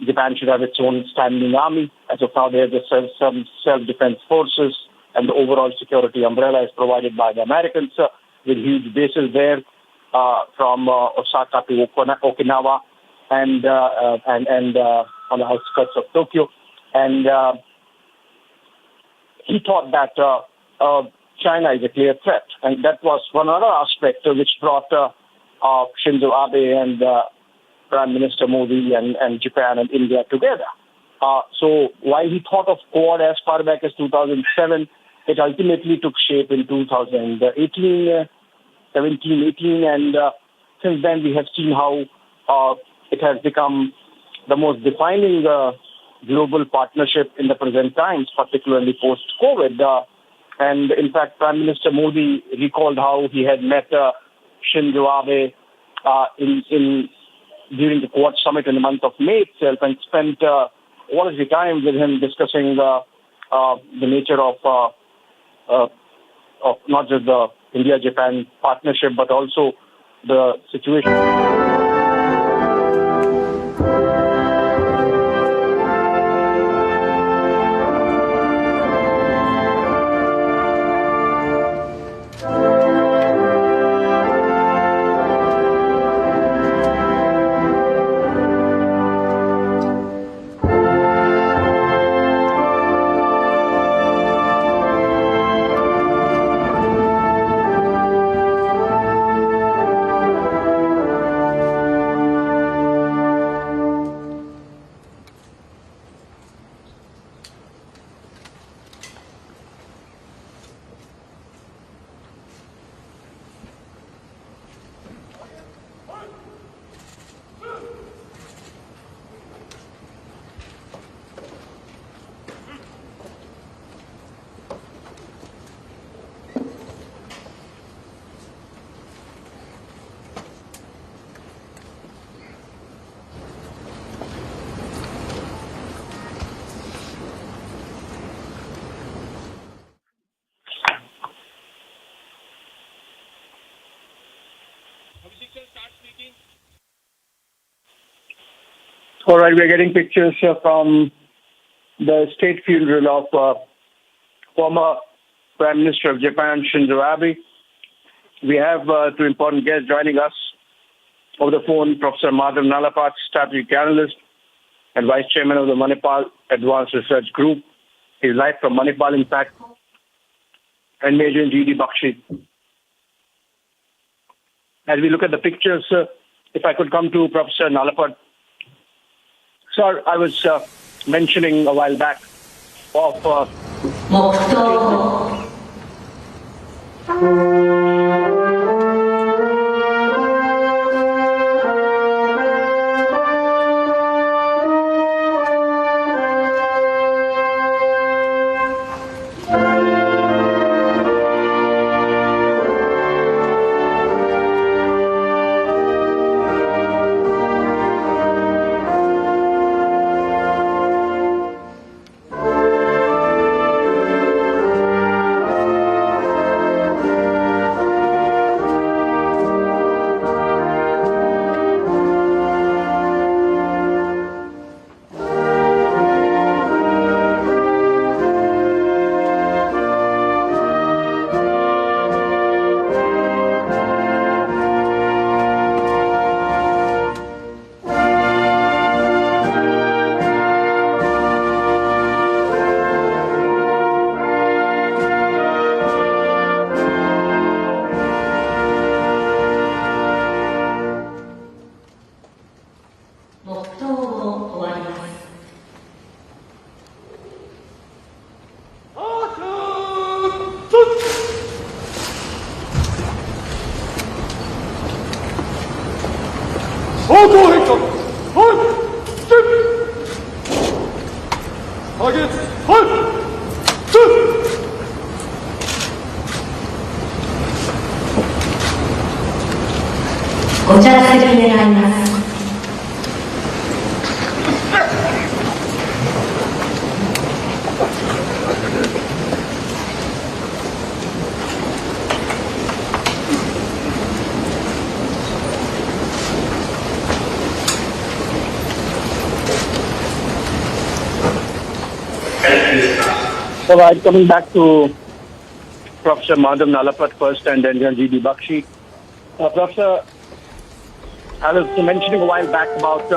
Japan should have its own standing army. As of now, there are some self-defense forces. and the overall security umbrella is provided by the Americans with huge bases there from Osaka to Okinawa and on the outskirts of Tokyo. And he thought that China is a clear threat. And that was one other aspect which brought Shinzo Abe and Prime Minister Modi and Japan and India together. So while he thought of Quad as far back as 2007, it ultimately took shape in 2018, 17, 18, and since then we have seen how it has become the most defining global partnership in the present times, particularly post-COVID. And in fact, Prime Minister Modi recalled how he had met Shinzo Abe during the Quad Summit in the month of May itself and spent quality time with him discussing the nature of not just the India-Japan partnership, but also the situation. All right, we're getting pictures from the state funeral of former Prime Minister of Japan, Shinzo Abe. We have two important guests joining us over the phone, Professor Madhav Nalapat, strategic analyst and Vice Chairman of the Manipal Advanced Research Group. He's live from Manipal, in fact, and Major G.D. Bakshi. As we look at the pictures, if I could come to Professor Nalapat. Sir, I was mentioning a while back of All right, coming back to Professor Madhav Nalapat first and then G.D. Bakshi. Professor, I was mentioning a while back about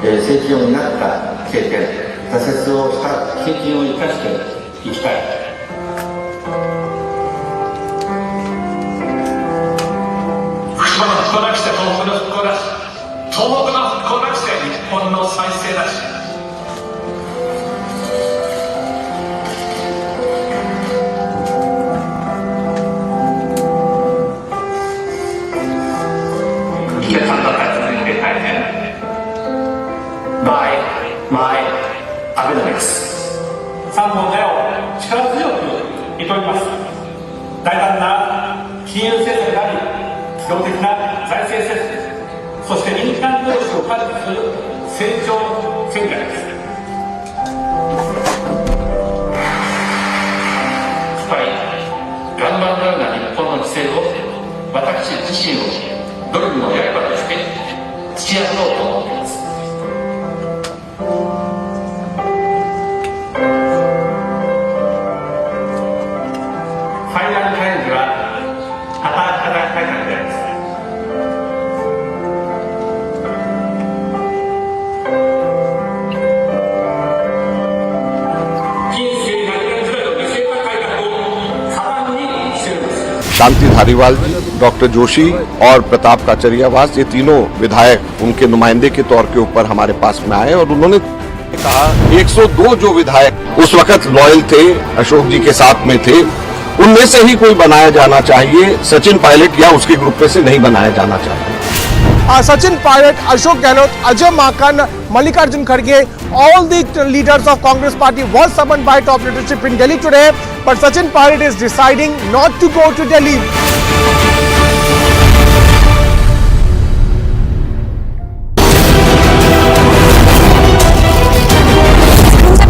成長になった経験、挫折をした経験を生かしていきたい。福島の復興なくして東北の復興なし、東北の復興なくして日本の再生なし。生きてたんだったら続いて大変。My Abenomics 3本の矢を力強く射止めます。大胆な金融政策であり、機動的な財政政策、そして民間投資を管理する成長戦略です。深い岩盤のような日本の姿勢を私自身を努力の刃として突き破ろうと思っています。शांति Dhariwal ji, doctor Joshi और प्रताप काचरियावास, ये तीनों विधायक उनके नुमाइंदे के तौर के ऊपर हमारे पास में आए और उन्होंने कहा 102 जो विधायक उस वक्त लॉयल थे, अशोक जी के साथ में थे, उनमें से ही कोई बनाया जाना चाहिए, सचिन पायलट या उसके ग्रुप में से नहीं बनाया जाना चाहिए। Sachin Pilot, Ashok Gehlot, Ajay Makan, Mallikarjun Kharge, all the leaders of Congress party was summoned by top leadership in Delhi today, but Sachin Pilot is deciding not to go to Delhi.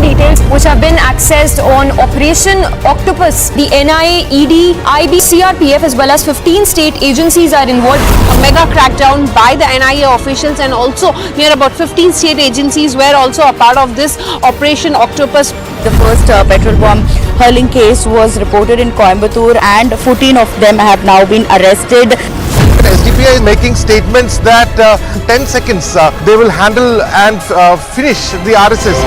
Details which have been accessed on Operation Octopus. The NIA, ED, IB, CRPF as well as 15 state agencies are involved. A mega crackdown by the NIA officials and also near about 15 state agencies were also a part of this Operation Octopus. The first petrol bomb hurling case was reported in Coimbatore and 14 of them have now been arrested. SDPI is making statements that 10 seconds they will handle and finish the RSS.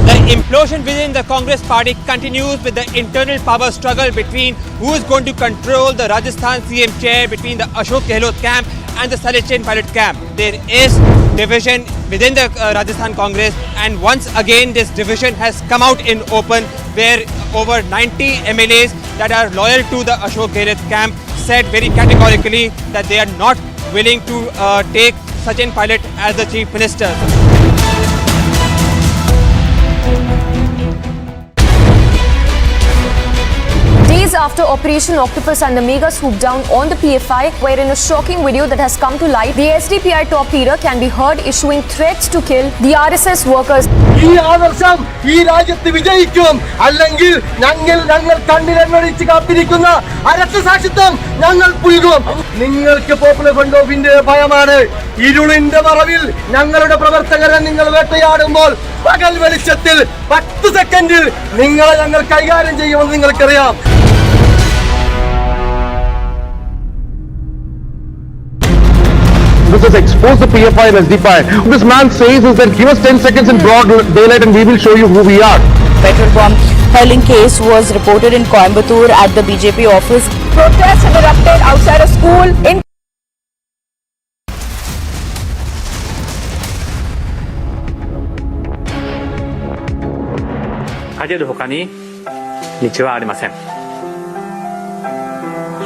The implosion within the Congress party continues with the internal power struggle between who is going to control the Rajasthan CM chair between the Ashok Gehlot camp and the Sachin Pilot camp. There is division within the Rajasthan Congress, and once again this division has come out in open where over 90 MLAs that are loyal to the Ashok Gehlot camp said very categorically that they are not willing to take Sachin Pilot as the Chief Minister. Days after Operation Octopus and the mega swoop down on the PFI, where in a shocking video that has come to light, the SDPI top leader can be heard issuing threats to kill the RSS workers. This has exposed the PFI and SDPI. What this man says is that give us 10 seconds in broad daylight and we will show you who we are. Petrol bomb hurling case was reported in Coimbatore at the BJP office. Protests have erupted outside a school in কাজের হোকানি 道はありません。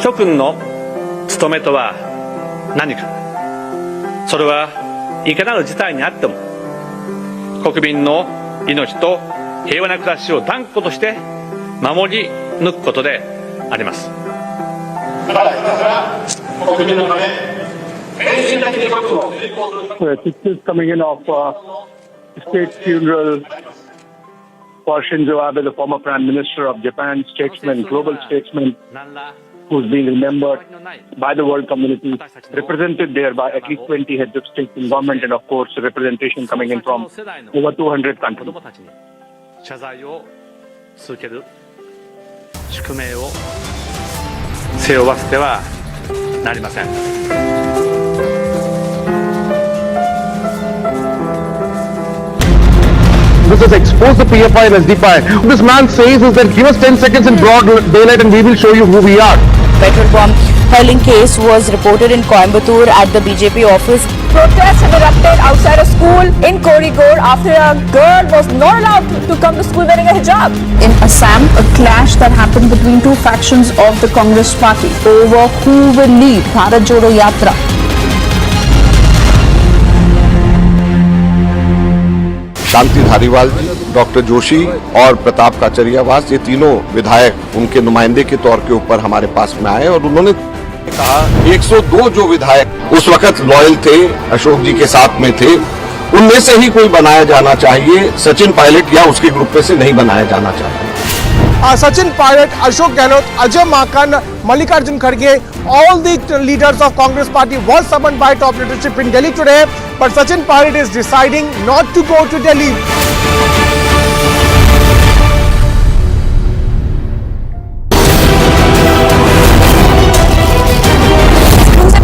諸君の務めとは何か。それはいかなる事態にあっても国民の命と平和な暮らしを断固として守り抜くことであります。国民のため献身的に国を栄光する。Pictures coming in of state funeral for Shinzo Abe, the former Prime Minister of Japan, statesman, global statesman, who's being remembered by the world community, represented there by at least 20 heads of state and government, and of course representation coming in from over 200 countries. 謝罪を続ける宿命を背負わせてはなりません。This has exposed the PFI and SDPI. What this man says is that give us 10 seconds in broad daylight and we will show you who we are. Petrol bomb hurling case was reported in Coimbatore at the BJP office. Protests have erupted outside a school in Kozhikode after a girl was not allowed to come to school wearing a hijab. In Assam, a clash that happened between two factions of the Congress party over who will lead Bharat Jodo Yatra. Shanti Dhariwal ji, doctor Joshi और प्रताप काचरियावास, ये तीनों विधायक उनके नुमाइंदे के तौर के ऊपर हमारे पास में आए और उन्होंने कहा 102 जो विधायक उस वक्त लॉयल थे, अशोक जी के साथ में थे, उनमें से ही कोई बनाया जाना चाहिए, सचिन पायलट या उसके ग्रुप में से नहीं बनाया जाना चाहिए। Sachin Pilot, Ashok Gehlot, Ajay Makan, Mallikarjun Kharge, all the leaders of Congress party was summoned by top leadership in Delhi today, but Sachin Pilot is deciding not to go to Delhi.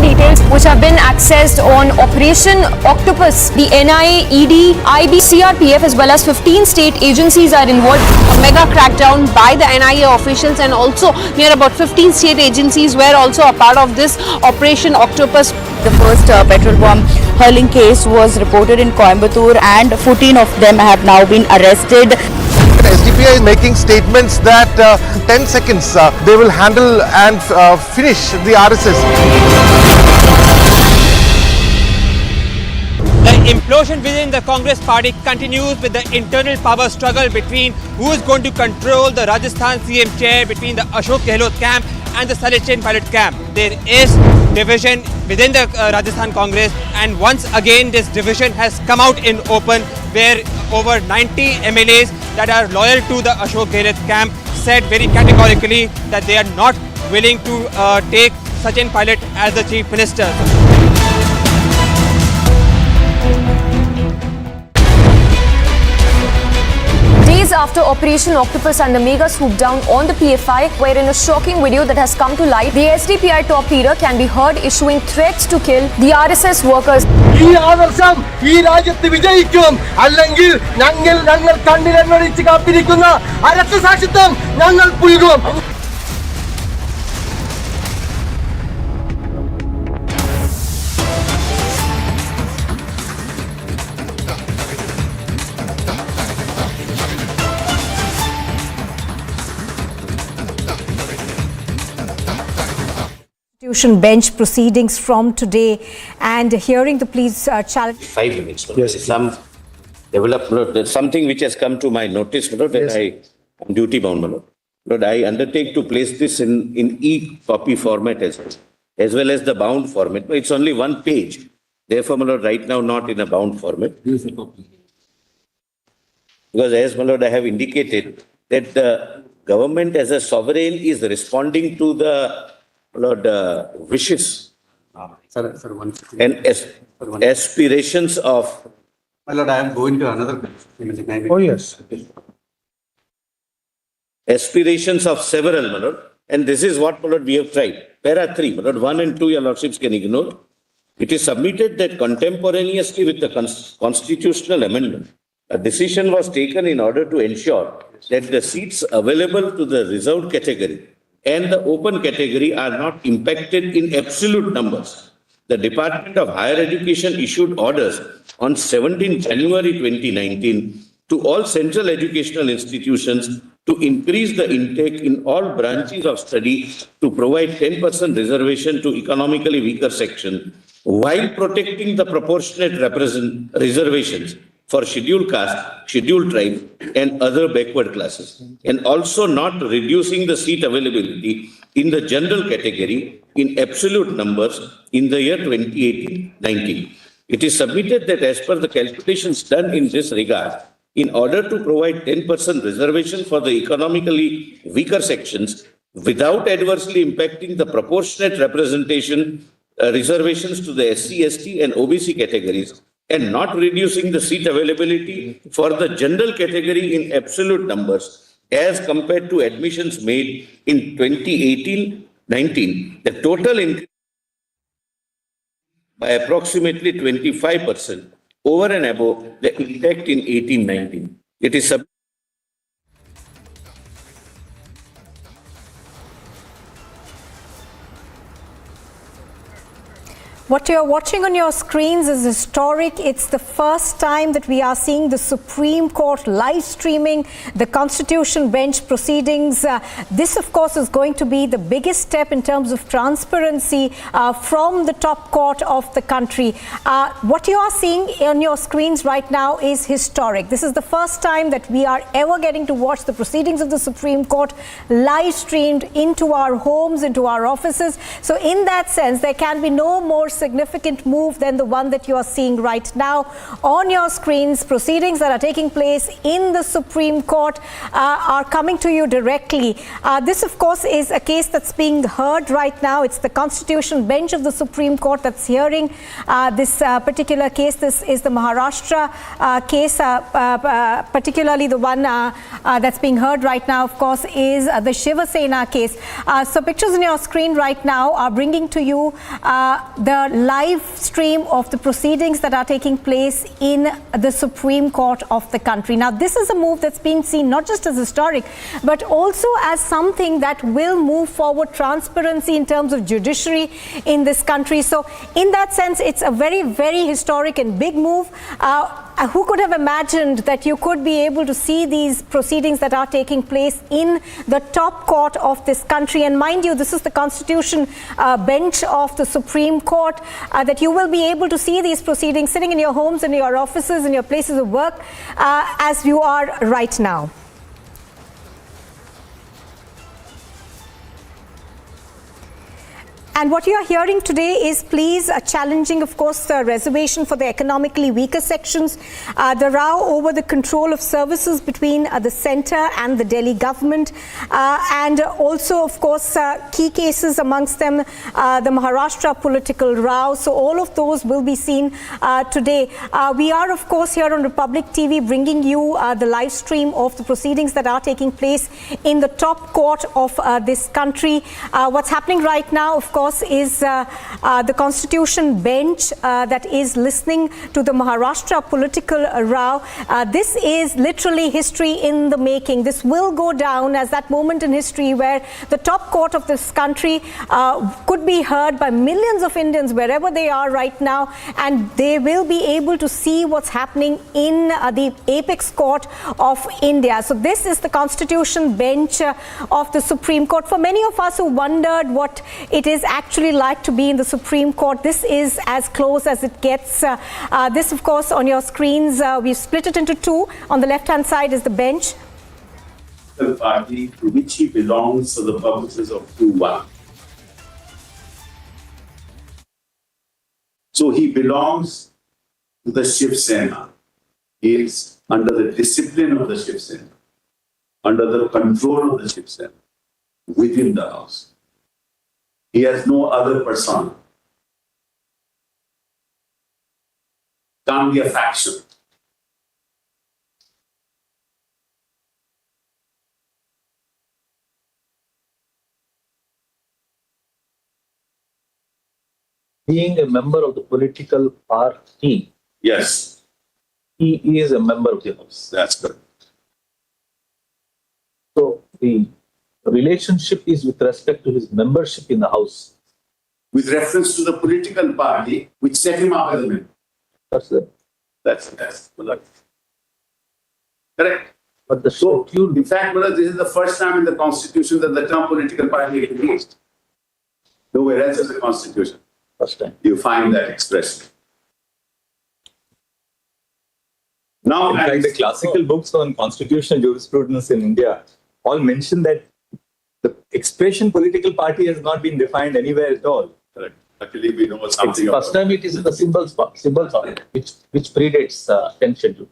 Details which have been accessed on Operation Octopus. The NIA, ED, IB, CRPF as well as 15 state agencies are involved. A mega crackdown by the NIA officials, and also near about 15 state agencies were also a part of this Operation Octopus. The first petrol bomb hurling case was reported in Coimbatore and 14 of them have now been arrested. SDPI is making statements that 10 seconds they will handle and finish the RSS. The implosion within the Congress party continues with the internal power struggle between who is going to control the Rajasthan CM chair between the Ashok Gehlot camp and the Sachin Pilot camp. There is division within the Rajasthan Congress, and once again this division has come out in open, where over 90 MLAs that are loyal to the Ashok Gehlot camp said very categorically that they are not willing to take Sachin Pilot as the Chief Minister. Days after Operation Octopus and the mega swoop down on the PFI, where in a shocking video that has come to light, the SDPI top leader can be heard issuing threats to kill the RSS workers. Bench proceedings from today and hearing the police challenge. 5 minutes. Yes. Some development, something which has come to my notice, that I am duty bound. Lord, I undertake to place this in e-copy format as well as the bound format. It's only one page. Therefore, my Lord, right now not in a bound format. Because as my Lord, I have indicated that the government as a sovereign is responding to the wishes and aspirations of. My Lord, I am going to another question. Oh, yes. Aspirations of several, my Lord. And this is what, my Lord, we have tried. Para 3, my Lord, 1 and 2, your Lordships can ignore. It is submitted that contemporaneously with the constitutional amendment, a decision was taken in order to ensure that the seats available to the reserved category and the open category are not impacted in absolute numbers. The Department of Higher Education issued orders on 17 January 2019 to all central educational institutions to increase the intake in all branches of study to provide 10% reservation to economically weaker section while protecting the proportionate reservations for scheduled caste, scheduled tribe and other backward classes, and also not reducing the seat availability in the general category in absolute numbers in the year 2018-19. It is submitted that as per the calculations done in this regard, in order to provide 10% reservation for the economically weaker sections without adversely impacting the proportionate representation reservations to the SC, ST and OBC categories, and not reducing the seat availability for the general category in absolute numbers as compared to admissions made in 2018-19, the total increase by approximately 25% over and above the intake in 18-19. It is What you're watching on your screens is historic. It's the first time that we are seeing the Supreme Court live streaming the Constitution Bench proceedings. This, of course, is going to be the biggest step in terms of transparency from the top court of the country. What you are seeing on your screens right now is historic. This is the first time that we are ever getting to watch the proceedings of the Supreme Court live streamed into our homes, into our offices. So in that sense, there can be no more significant move than the one that you are seeing right now on your screens. Proceedings that are taking place in the Supreme Court are coming to you directly. This, of course, is a case that's being heard right now. It's the Constitution Bench of the Supreme Court that's hearing this particular case. This is the Maharashtra case, particularly the one that's being heard right now, of course, is the Shiva Sena case. So pictures on your screen right now are bringing to you the live stream of the proceedings that are taking place in the Supreme Court of the country. Now, this is a move that's being seen not just as historic, but also as something that will move forward transparency in terms of judiciary in this country. So in that sense, it's a very, very historic and big move. Who could have imagined that you could be able to see these proceedings that are taking place in the top court of this country? And mind you, this is the Constitution Bench of the Supreme Court, that you will be able to see these proceedings sitting in your homes, in your offices, in your places of work, as you are right now. And what you are hearing today is pleas challenging, of course, the reservation for the economically weaker sections, the row over the control of services between the centre and the Delhi government, and also, of course, key cases amongst them, the Maharashtra political row. So all of those will be seen today. We are, of course, here on Republic TV bringing you the live stream of the proceedings that are taking place in the top court of this country. What's happening right now, of course, is the Constitution Bench that is listening to the Maharashtra political row. This is literally history in the making. This will go down as that moment in history where the top court of this country could be heard by millions of Indians wherever they are right now, and they will be able to see what's happening in the apex court of India. So this is the Constitution Bench of the Supreme Court. For many of us who wondered what it is actually like to be in the Supreme Court, this is as close as it gets. This, of course, on your screens, we've split it into two. On the left-hand side is the bench. The party to which he belongs for the purposes of 2-1. So he belongs to the Shiv Sena. He is under the discipline of the Shiv Sena, under the control of the Shiv Sena, within the house. He has no other persona. Can't be a faction. Being a member of the political party, yes, he is a member of the house. That's correct. So the relationship is with respect to his membership in the house. With reference to the political party which set him up as a member. That's it. That's correct. But the in fact, this is the first time in the Constitution that the term political party is used. Nowhere else in the Constitution. First time. You find that expression. Now, in fact, the classical books on constitutional jurisprudence in India all mention that the expression political party has not been defined anywhere at all. Correct. Luckily, we know something. First time it is in the symbols order, which predates 10th schedule.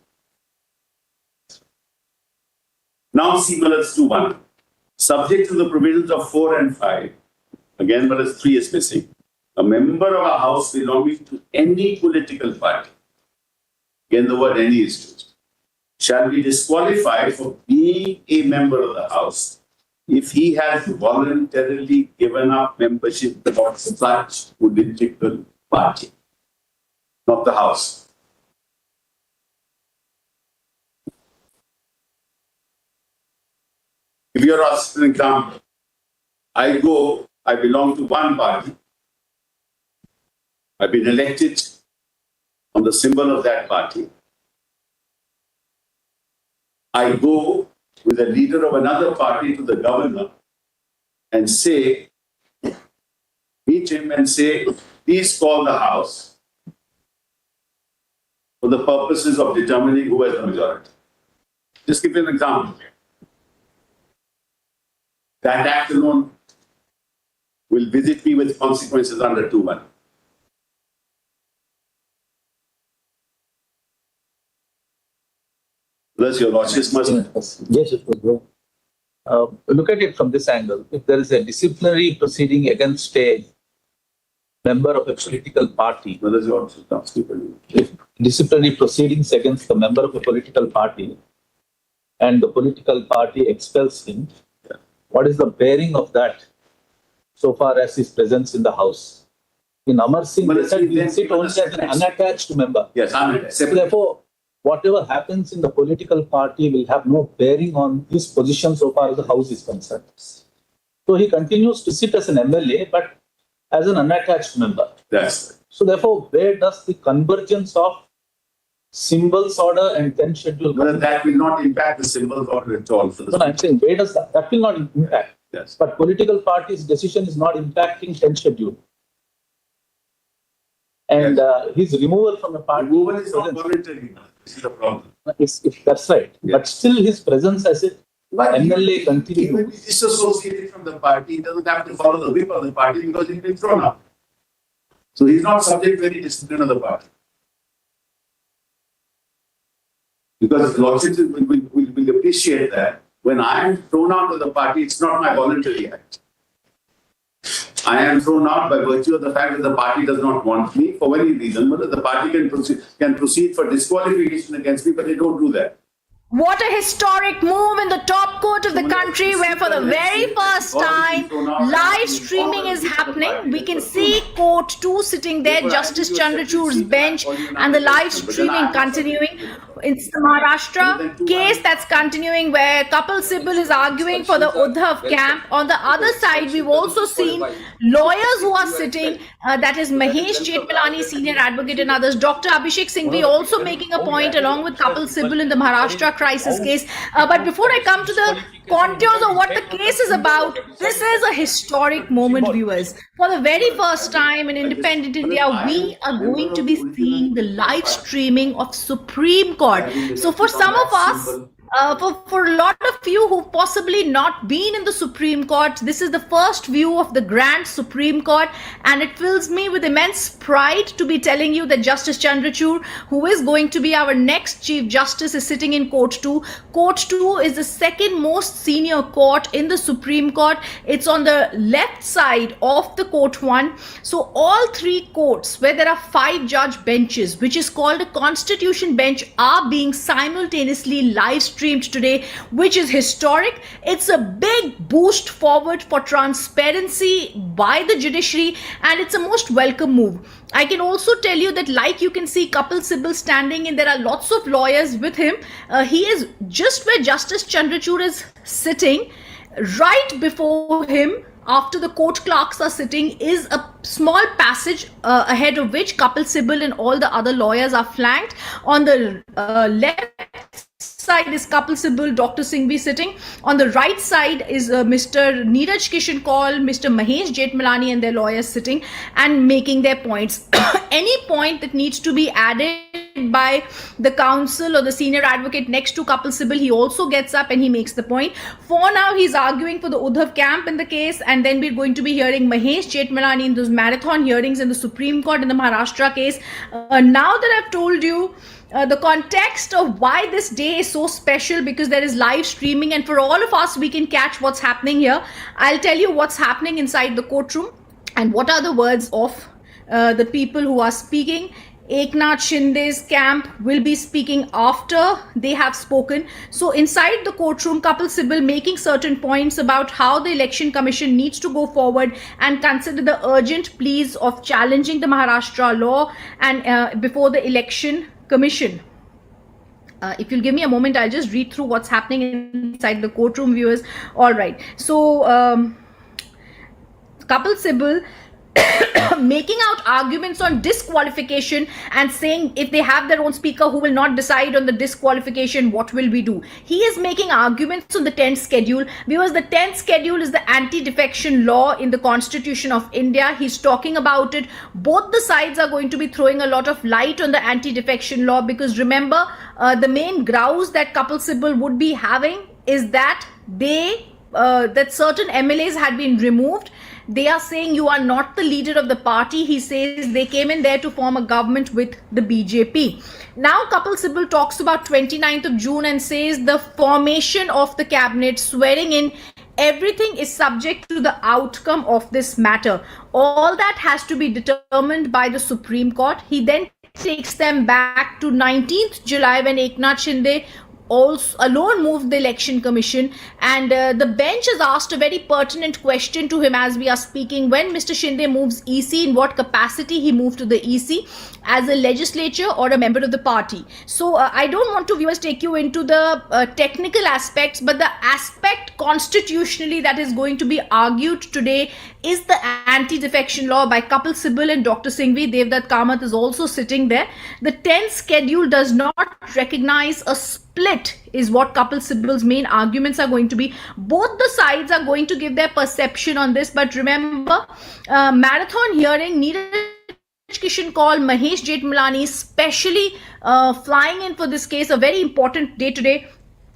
Now see Malas 2.1. Subject to the provisions of 4 and 5. Again, Malas 3 is missing. A member of a house belonging to any political party. Again, the word any is used. Shall be disqualified for being a member of the house if he has voluntarily given up membership of such political party. Not the house. If you're asked, for example, I belong to one party. I've been elected on the symbol of that party. I go with a leader of another party to the governor and say, meet him and say, please call the house for the purposes of determining who has the majority. Just give you an example. That act alone will visit me with consequences under 2.1. Plus, your lordship must. Yes, it was. Look at it from this angle. If there is a disciplinary proceeding against a member of a political party, if disciplinary proceedings against the member of a political party and the political party expels him, what is the bearing of that so far as his presence in the house? In Amar Singh, they said he sit only as an unattached member. Yes, unattached. So therefore, whatever happens in the political party will have no bearing on his position so far as the house is concerned. So he continues to sit as an MLA, but as an unattached member. Yes. So therefore, where does the convergence of symbols order and 10th schedule? Well, that will not impact the symbols order at all. No, I'm saying, where does that? That will not impact. Yes. But political party's decision is not impacting 10th schedule. And his removal from a party. Removal is not voluntary. This is the problem. That's right. Yeah. But still his presence as a MLA continues. Even if he's disassociated from the party, he doesn't have to follow the whip of the party because he's been thrown out. So he's not subject to any discipline of the party. Because lordships will appreciate that when I am thrown out of the party, it's not my voluntary act. I am thrown out by virtue of the fact that the party does not want me for any reason, but the party can proceed for disqualification against me, but they don't do that. What a historic move in the top court of the country, where for the very first time live streaming is happening. We can see court 2 sitting there, Justice Chandrachud's bench, and the live streaming continuing. It's the Maharashtra case that's continuing, where Kapil Sibal is arguing for the Uddhav camp. On the other side, we've also seen lawyers who are sitting, that is Mahesh Jetmalani, senior advocate, and others. Dr. Abhishek Singhvi also making a point along with Kapil Sibal in the Maharashtra crisis case. But before I come to the contours of what the case is about, this is a historic moment, viewers. For the very first time in independent India, we are going to be seeing the live streaming of Supreme Court. So for some of us, for a lot of you who've possibly not been in the Supreme Court, this is the first view of the Grand Supreme Court, and it fills me with immense pride to be telling you that Justice Chandrachud, who is going to be our next Chief Justice, is sitting in Court 2. Court 2 is the second most senior court in the Supreme Court. It's on the left side of the Court 1. So all 3 courts, where there are 5 judge benches, which is called a Constitution bench, are being simultaneously live streamed today, which is historic. It's a big boost forward for transparency by the judiciary, and it's a most welcome move. I can also tell you that, like you can see Kapil Sibal standing, and there are lots of lawyers with him. He is just where Justice Chandrachud is sitting. Right before him, after the court clerks are sitting, is a small passage ahead of which Kapil Sibal and all the other lawyers are flanked. On the left side side is Kapil Sibal, Dr. Singhvi sitting. On the right side is Mr. Neeraj Kishan Kaul, Mr. Mahesh Jethmalani and their lawyers sitting and making their points. Any point that needs to be added by the counsel or the senior advocate next to Kapil Sibal, he also gets up and he makes the point. For now, he's arguing for the Uddhav camp in the case, and then we're going to be hearing Mahesh Jethmalani in those marathon hearings in the Supreme Court in the Maharashtra case. Now that I've told you the context of why this day is so special, because there is live streaming and for all of us we can catch what's happening here, I'll tell you what's happening inside the courtroom and what are the words of the people who are speaking. Eknath Shinde's camp will be speaking after they have spoken. So inside the courtroom, Kapil Sibal making certain points about how the Election Commission needs to go forward and consider the urgent pleas of challenging the Maharashtra law and before the Election Commission. If you'll give me a moment, I'll just read through what's happening inside the courtroom, viewers. All right. So Kapil Sibal making out arguments on disqualification and saying if they have their own speaker who will not decide on the disqualification, what will we do? He is making arguments on the 10th schedule because the 10th schedule is the anti-defection law in the Constitution of India. He's talking about it. Both the sides are going to be throwing a lot of light on the anti-defection law because remember, the main grouse that Kapil Sibal would be having is that that certain MLAs had been removed. They are saying you are not the leader of the party. He says they came in there to form a government with the BJP. Now Kapil Sibal talks about 29th of June and says the formation of the cabinet, swearing in, everything is subject to the outcome of this matter. All that has to be determined by the Supreme Court. He then takes them back to 19th July when Eknath Shinde also alone moved the Election Commission, and the bench has asked a very pertinent question to him as we are speaking. When Mr. Shinde moves EC, in what capacity he moved to the EC, as a legislature or a member of the party? So I don't want to, viewers, take you into the technical aspects, but the aspect constitutionally that is going to be argued today is the anti-defection law by Kapil Sibal and Dr. Singhvi. Devdutt Kamath is also sitting there. The 10th schedule does not recognize a split is what Kapil Sibal's main arguments are going to be. Both the sides are going to give their perception on this, but remember, marathon hearing, Neeraj Kishan Kaul, Mahesh Jethmalani especially flying in for this case, a very important day today.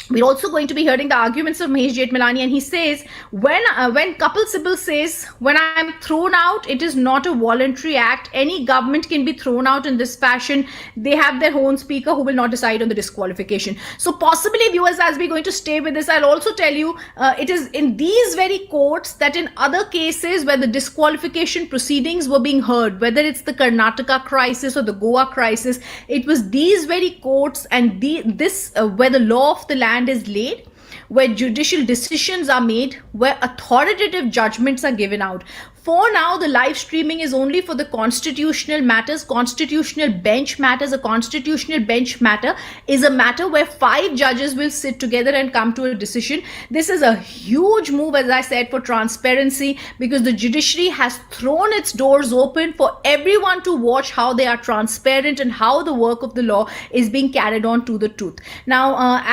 We're also going to be hearing the arguments of Mahesh Jethmalani, and he says when Kapil Sibal says, when I am thrown out, it is not a voluntary act. Any government can be thrown out in this fashion. They have their own speaker who will not decide on the disqualification. So possibly, viewers, as we're going to stay with this, I'll also tell you it is in these very courts that in other cases where the disqualification proceedings were being heard, whether it's the Karnataka crisis or the Goa crisis, it was these very courts and where the law of the land is laid, where judicial decisions are made, where authoritative judgments are given out. For now, the live streaming is only for the constitutional matters, constitutional bench matters. A constitutional bench matter is a matter where 5 judges will sit together and come to a decision. This is a huge move, as I said, for transparency, because the judiciary has thrown its doors open for everyone to watch how they are transparent and how the work of the law is being carried on to the tooth. Now,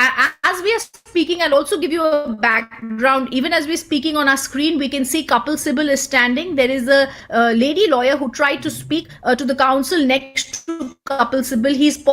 as we are speaking, I'll also give you a background. Even as we're speaking on our screen, we can see Kapil Sibal is standing. There is a lady lawyer who tried to speak to the counsel next to Kapil Sibal. He's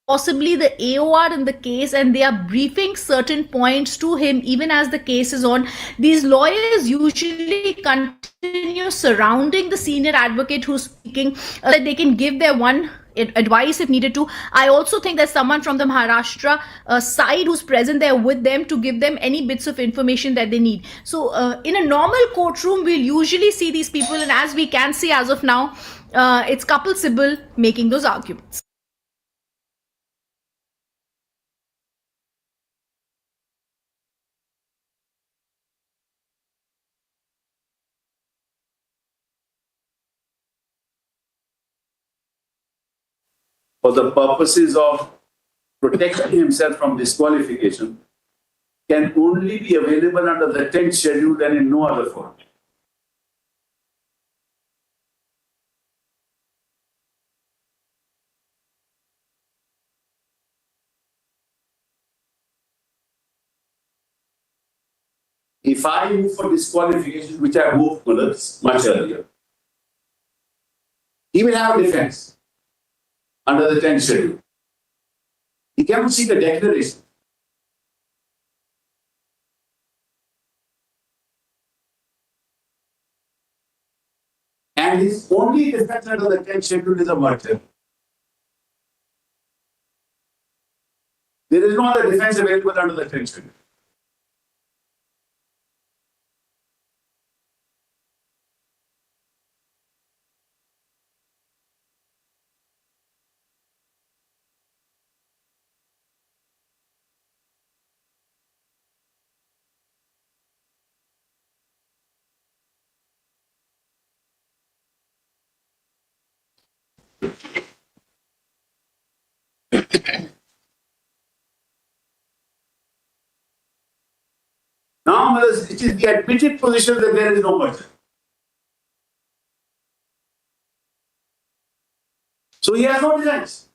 possibly the AOR in the case, and they are briefing certain points to him even as the case is on. These lawyers usually continue surrounding the senior advocate who's speaking, that they can give their one advice if needed to. I also think there's someone from the Maharashtra side who's present there with them to give them any bits of information that they need. So in a normal courtroom, we'll usually see these people, and as we can see as of now, it's Kapil Sibal making those arguments. For the purposes of protecting himself from disqualification, can only be available under the 10th schedule and in no other form. If I move for disqualification, which I moved much earlier, he will have a defense under the 10th schedule. He cannot see the declaration. And his only defense under the 10th schedule is a murder. There is no other defense available under the 10th schedule. Now, it is the admitted position that there is no merger. So he has no defense.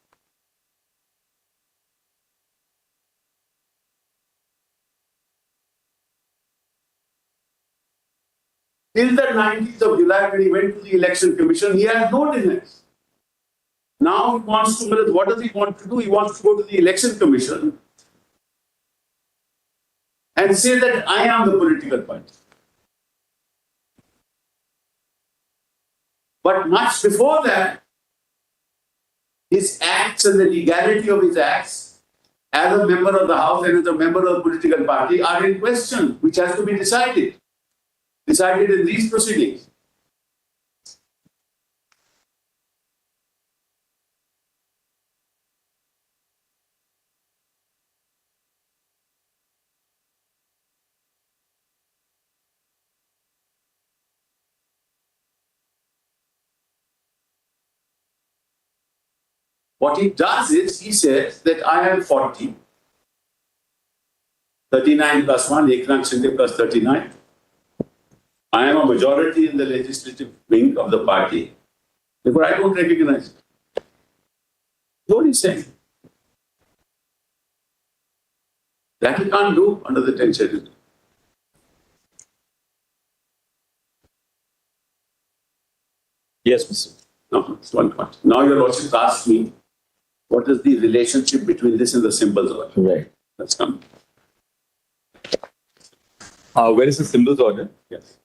Till the 19th of July, when he went to the election commission, he had no defense. Now he wants to, what does he want to do? He wants to go to the election commission and say that I am the political party. But much before that, his acts and the legality of his acts as a member of the House and as a member of the political party are in question, which has to be decided in these proceedings. What he does is, he says that I am 40, 39 plus 1, Eknath Shinde plus 39. I am a majority in the legislative wing of the party. Therefore, I don't recognize it. That's what he's saying. That he can't do under the 10th schedule. Yes, Mr. No, it's one point. Now your Lordship asked me, what is the relationship between this and the symbols order? Right. Let's come. Where is the symbols order? Yes.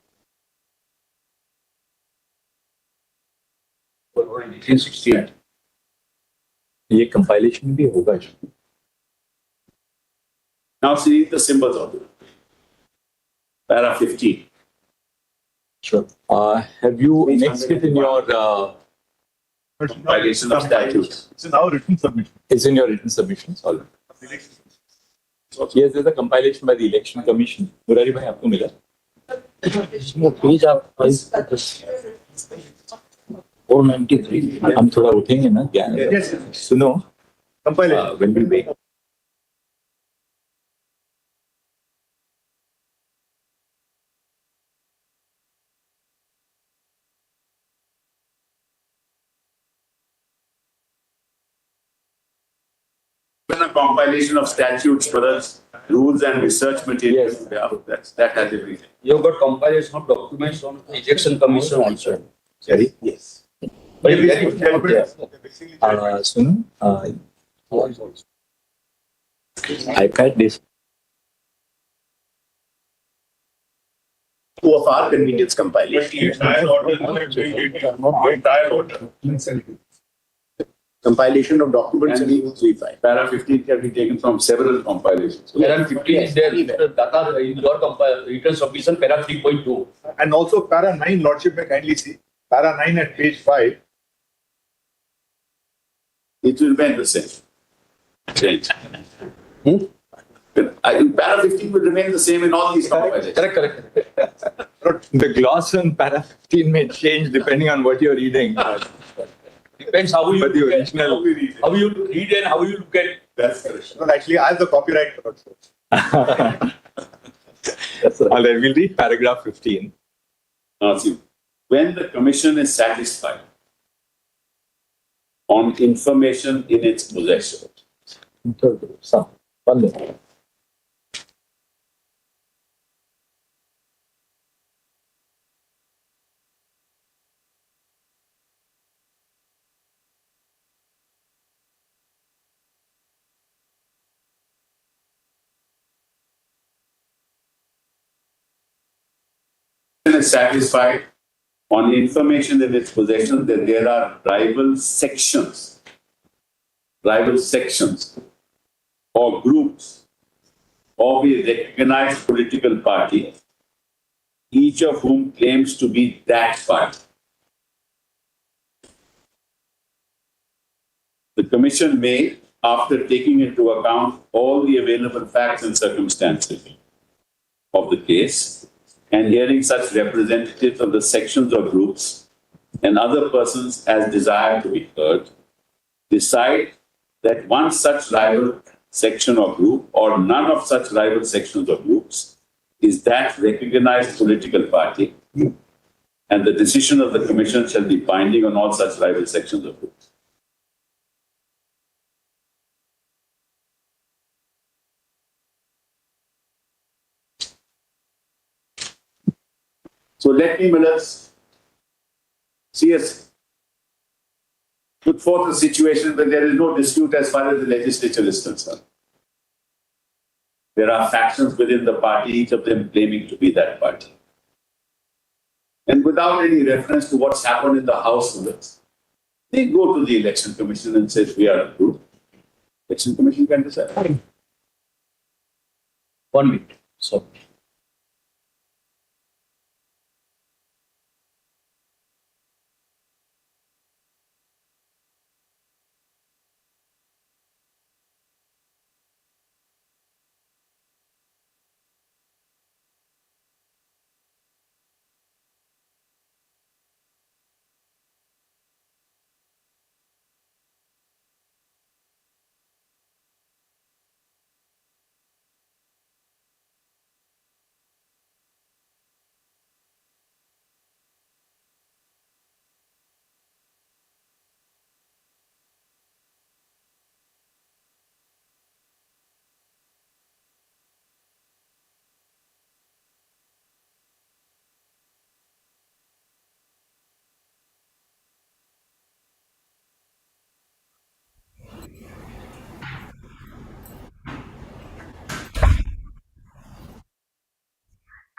1868. ये compilation भी होगा इसमें. Now see the symbols order. Para 15. Sure. Have you next it in your compilation of statutes? It's in our written submission. It's in your written submissions. All right. Yes, there's a compilation by the Election Commission. Murari bhai, आपको मिला? Page आप 493. हम थोड़ा उठेंगे ना ज्ञान. Yes. सुनो. Compilation. When we wake. When a compilation of statutes for us, rules and research materials, that has everything. You've got compilation of documents from the Election Commission also. Sorry? Yes. But सुनो. iPad this. Two of our convenience compilation. Compilation of documents and 35. Para 15 can be taken from several compilations. Para 15 is there. Data in your written submission, para 3.2. And also para 9, Lordship may kindly see. Para 9 at page 5. It will remain the same. Change. Para 15 will remain the same in all these compilations. Correct. The gloss on para 15 may change depending on what you're reading. Depends how you but the original, how you read and how you look at. That's correct. No, actually, I have the copyright also. That's right. All right, we'll read paragraph 15. Now, see, when the commission is satisfied on information in its possession, is satisfied on information in its possession that there are rival sections or groups of a recognized political party, each of whom claims to be that party. The Commission may, after taking into account all the available facts and circumstances of the case, and hearing such representatives of the sections or groups and other persons as desired to be heard, decide that one such rival section or group or none of such rival sections or groups is that recognized political party, and the decision of the Commission shall be binding on all such rival sections or groups. So let me, put forth a situation where there is no dispute as far as the legislature is concerned. There are factions within the party, each of them claiming to be that party. And without any reference to what's happened in the House, they go to the Election Commission and say, we are approved. Election Commission can decide. 1 minute. So.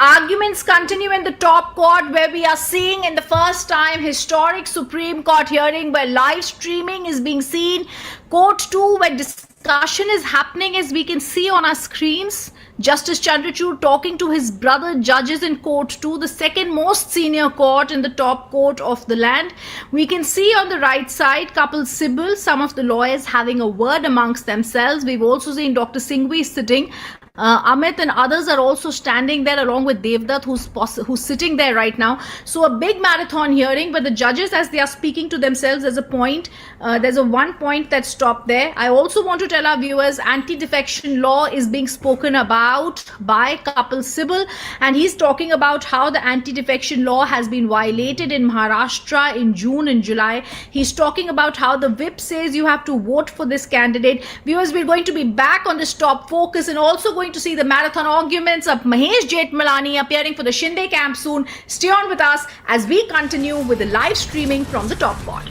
Arguments continue in the top court, where we are seeing in the first time historic Supreme Court hearing where live streaming is being seen. Court 2, where discussion is happening, as we can see on our screens. Justice Chandrachud talking to his brother judges in Court 2, the second most senior court in the top court of the land. We can see on the right side Kapil Sibal, some of the lawyers having a word amongst themselves. We've also seen Dr. Singhvi sitting. Amit and others are also standing there along with Devdutt, who's sitting there right now. So a big marathon hearing where the judges, as they are speaking to themselves, there's a one point that stopped there. I also want to tell our viewers, anti-defection law is being spoken about by Kapil Sibal, and he's talking about how the anti-defection law has been violated in Maharashtra in June and July. He's talking about how the whip says you have to vote for this candidate. Viewers, we're going to be back on this top focus and also going to see the marathon arguments of Mahesh Jethmalani appearing for the Shinde camp soon. Stay on with us as we continue with the live streaming from the top court.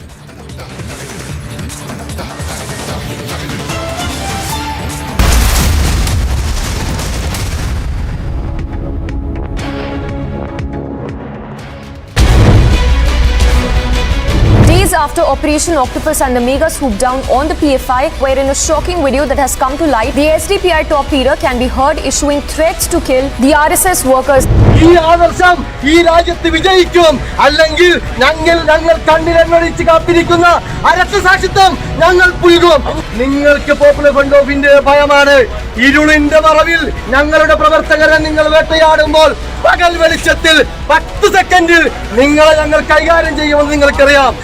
After Operation Octopus and the mega swoop down on the PFI, where in a shocking video that has come to light, the SDPI top leader can be heard issuing threats to kill the RSS workers. നിങ്ങൾക്ക് popular front of ഇന്ത്യയുടെ ഭയമാണ്. ഇരുളിന്റെ മറവിൽ ഞങ്ങളുടെ പ്രവർത്തകരെ നിങ്ങൾ വേട്ടയാടുമ്പോൾ പകൽ വെളിച്ചത്തിൽ 10 സെക്കൻഡിൽ നിങ്ങളെ ഞങ്ങൾ കൈകാര്യം ചെയ്യുമെന്ന് നിങ്ങൾക്കറിയാം.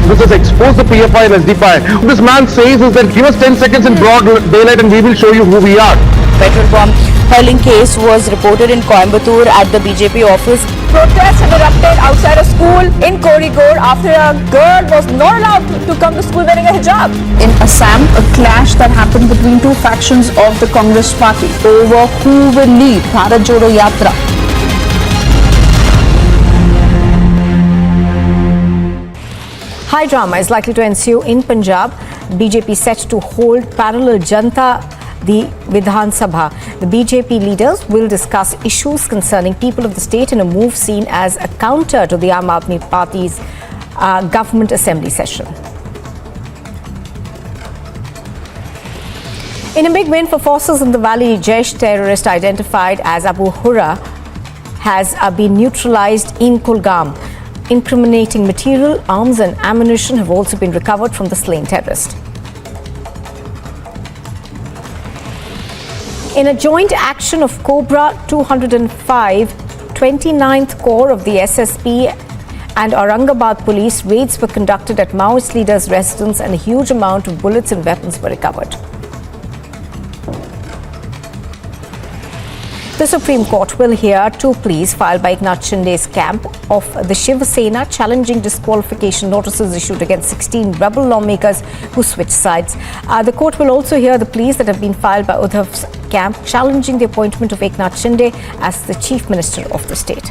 This has exposed the PFI and SDPI. What this man says is that give us 10 seconds in broad daylight and we will show you who we are. Petrol bomb hurling case was reported in Coimbatore at the BJP office. Protests have erupted outside a school in Kozhikode after a girl was not allowed to come to school wearing a hijab. In Assam, a clash that happened between two factions of the Congress party over who will lead Bharat Jodo Yatra. High drama is likely to ensue in Punjab. BJP set to hold parallel Janta the Vidhan Sabha. The BJP leaders will discuss issues concerning people of the state in a move seen as a counter to the Aam Aadmi Party's government assembly session. In a big win for forces in the valley, Jaish terrorist identified as Abu Hura has been neutralized in Kulgam. Incriminating material, arms and ammunition have also been recovered from the slain terrorist. In a joint action of Cobra 205, 29th Corps of the SSP and Aurangabad police, raids were conducted at Maoist leaders' residence and a huge amount of bullets and weapons were recovered. The Supreme Court will hear two pleas filed by Eknath Shinde's camp of the Shiv Sena challenging disqualification notices issued against 16 rebel lawmakers who switched sides. The court will also hear the pleas that have been filed by Uddhav's camp challenging the appointment of Eknath Shinde as the Chief Minister of the state.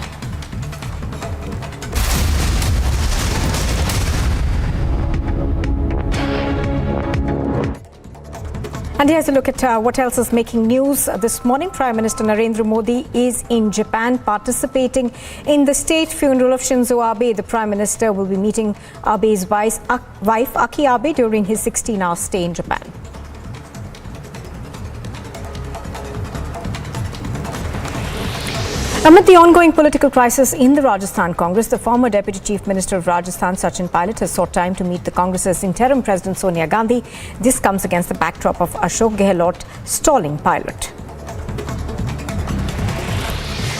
And here's a look at what else is making news this morning. Prime Minister Narendra Modi is in Japan participating in the state funeral of Shinzo Abe. The Prime Minister will be meeting Abe's wife Aki Abe during his 16-hour stay in Japan. Amid the ongoing political crisis in the Rajasthan Congress, the former Deputy Chief Minister of Rajasthan, Sachin Pilot, has sought time to meet the Congress's interim President Sonia Gandhi. This comes against the backdrop of Ashok Gehlot stalling Pilot.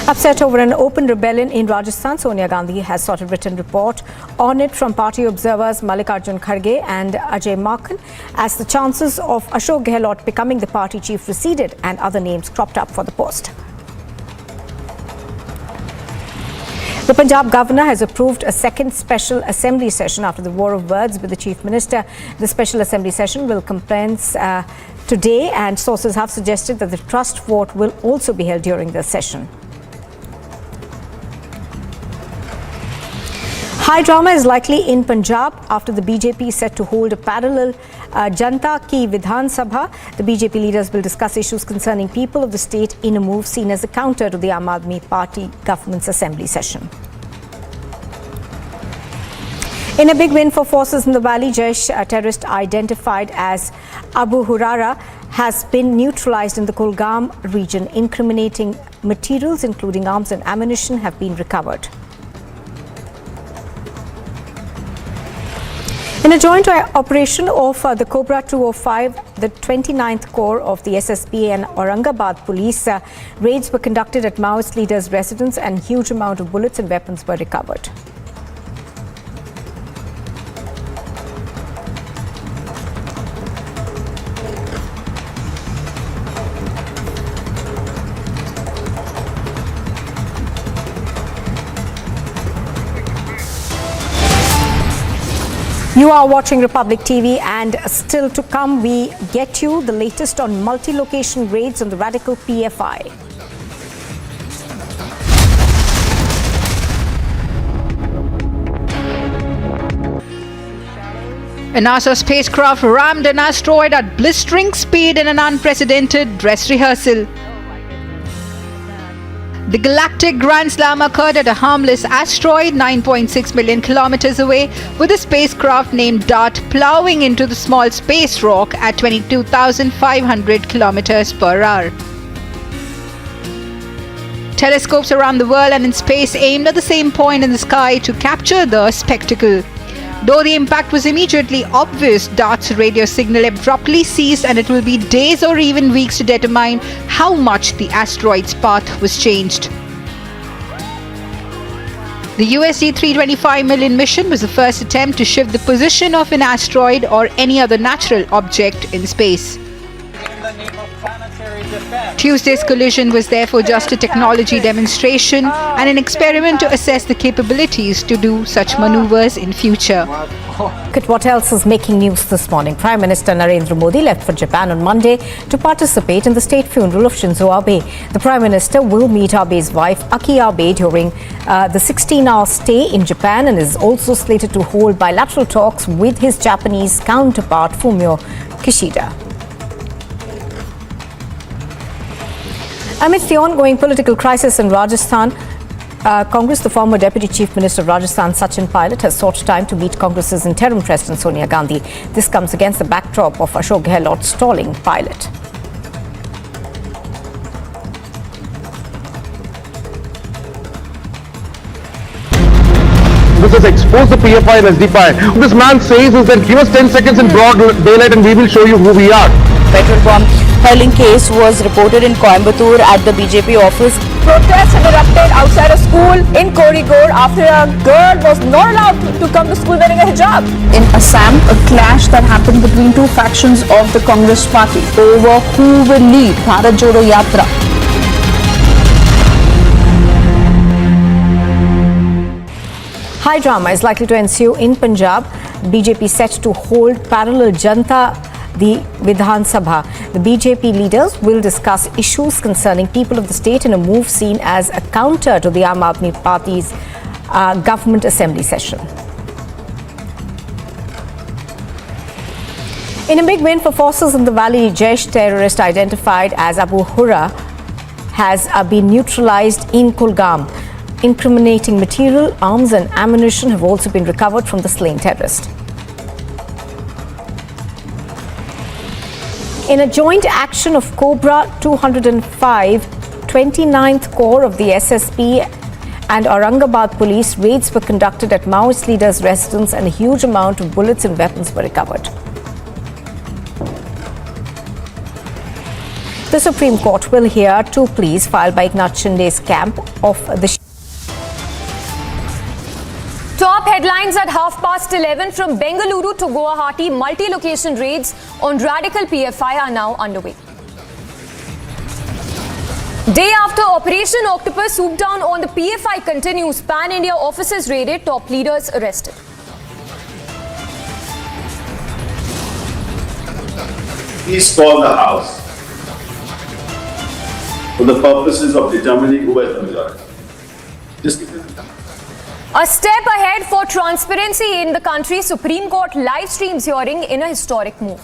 Upset over an open rebellion in Rajasthan, Sonia Gandhi has sought a written report on it from party observers Mallikarjun Kharge and Ajay Markan, as the chances of Ashok Gehlot becoming the party chief receded and other names cropped up for the post. The Punjab governor has approved a second special assembly session after the war of words with the chief minister. The special assembly session will commence today, and sources have suggested that the trust vote will also be held during the session. High drama is likely in Punjab after the BJP is set to hold a parallel Janta Ki Vidhan Sabha. The BJP leaders will discuss issues concerning people of the state in a move seen as a counter to the Aam Aadmi Party government's assembly session. In a big win for forces in the valley, Jaish terrorist identified as Abu Hurara has been neutralized in the Kulgam region. Incriminating materials, including arms and ammunition, have been recovered. In a joint operation of the Cobra 205, the 29th Corps of the SSP and Aurangabad police, raids were conducted at Maoist leaders' residence and a huge amount of bullets and weapons were recovered. You are watching Republic TV, and still to come, we get you the latest on multi-location raids on the radical PFI. A NASA spacecraft rammed an asteroid at blistering speed in an unprecedented dress rehearsal. The galactic Grand Slam occurred at a harmless asteroid 9.6 million kilometers away, with a spacecraft named DART plowing into the small space rock at 22,500 kilometers per hour. Telescopes around the world and in space aimed at the same point in the sky to capture the spectacle. Though the impact was immediately obvious, DART's radio signal abruptly ceased, and it will be days or even weeks to determine how much the asteroid's path was changed. The USD $325 million mission was the first attempt to shift the position of an asteroid or any other natural object in space. Tuesday's collision was therefore just a technology demonstration and an experiment to assess the capabilities to do such maneuvers in future. Look at what else is making news this morning. Prime Minister Narendra Modi left for Japan on Monday to participate in the state funeral of Shinzo Abe. The Prime Minister will meet Abe's wife Aki Abe during the 16-hour stay in Japan, and is also slated to hold bilateral talks with his Japanese counterpart Fumio Kishida. Amidst the ongoing political crisis in Rajasthan, Congress, the former Deputy Chief Minister of Rajasthan, Sachin Pilot, has sought time to meet Congress's interim President Sonia Gandhi. This comes against the backdrop of Ashok Gehlot stalling Pilot. This has exposed the PFI and SDPI. What this man says is that give us 10 seconds in broad daylight and we will show you who we are. Petrol bomb hurling case was reported in Coimbatore at the BJP office. Protests have erupted outside a school in Kozhikode after a girl was not allowed to come to school wearing a hijab. In Assam, a clash that happened between two factions of the Congress party over who will lead Bharat Jodo Yatra. High drama is likely to ensue in Punjab. BJP set to hold parallel Janta the Vidhan Sabha. The BJP leaders will discuss issues concerning people of the state in a move seen as a counter to the Aam Aadmi Party's government assembly session. In a big win for forces in the valley, Jaish terrorist identified as Abu Hurra has been neutralized in Kulgam. Incriminating material, arms and ammunition have also been recovered from the slain terrorist. In a joint action of Cobra 205, 29th Corps of the SSP and Aurangabad police, raids were conducted at Maoist leaders' residence and a huge amount of bullets and weapons were recovered. The Supreme Court will hear two pleas filed by Eknath Shinde's camp of the Top headlines at 11:30 from Bengaluru to Guwahati. Multi-location raids on radical PFI are now underway. Day after Operation Octopus swoop down on the PFI continues. Pan-India offices raided, top leaders arrested. Please call the House for the purposes of determining who has the majority. Just give it time. A step ahead for transparency in the country. Supreme Court live streams hearing in a historic move.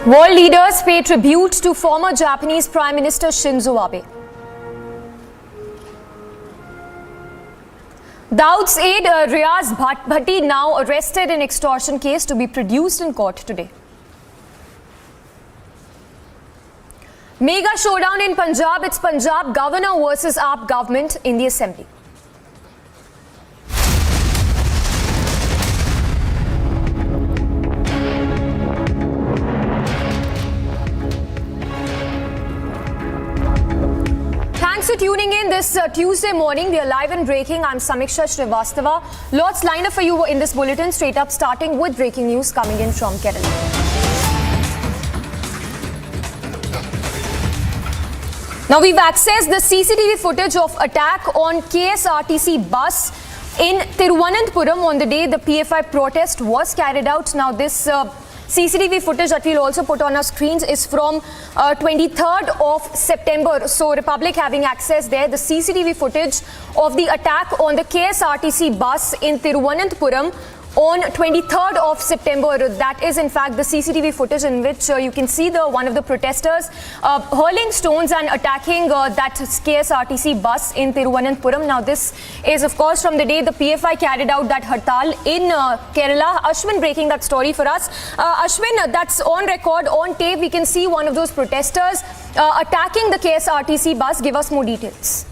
World leaders pay tribute to former Japanese Prime Minister Shinzo Abe. Daud's aide Riaz Bhatti now arrested in extortion case to be produced in court today. Mega showdown in Punjab. It's Punjab governor versus AAP government in the assembly. Thanks for tuning in this Tuesday morning. We are live and breaking. I'm Samiksha Srivastava. Lots lined up for you in this bulletin. Straight up, starting with breaking news coming in from Kerala. Now we've accessed the CCTV footage of attack on KSRTC bus in Thiruvananthapuram on the day the PFI protest was carried out. Now this CCTV footage that we'll also put on our screens is from 23rd of September. So Republic having access there, the CCTV footage of the attack on the KSRTC bus in Thiruvananthapuram on 23rd of September. That is in fact the CCTV footage in which you can see one of the protesters hurling stones and attacking that KSRTC bus in Thiruvananthapuram. Now this is of course from the day the PFI carried out that hartal in Kerala. Ashwin breaking that story for us. Ashwin, that's on record, on tape. We can see one of those protesters attacking the KSRTC bus. Give us more details.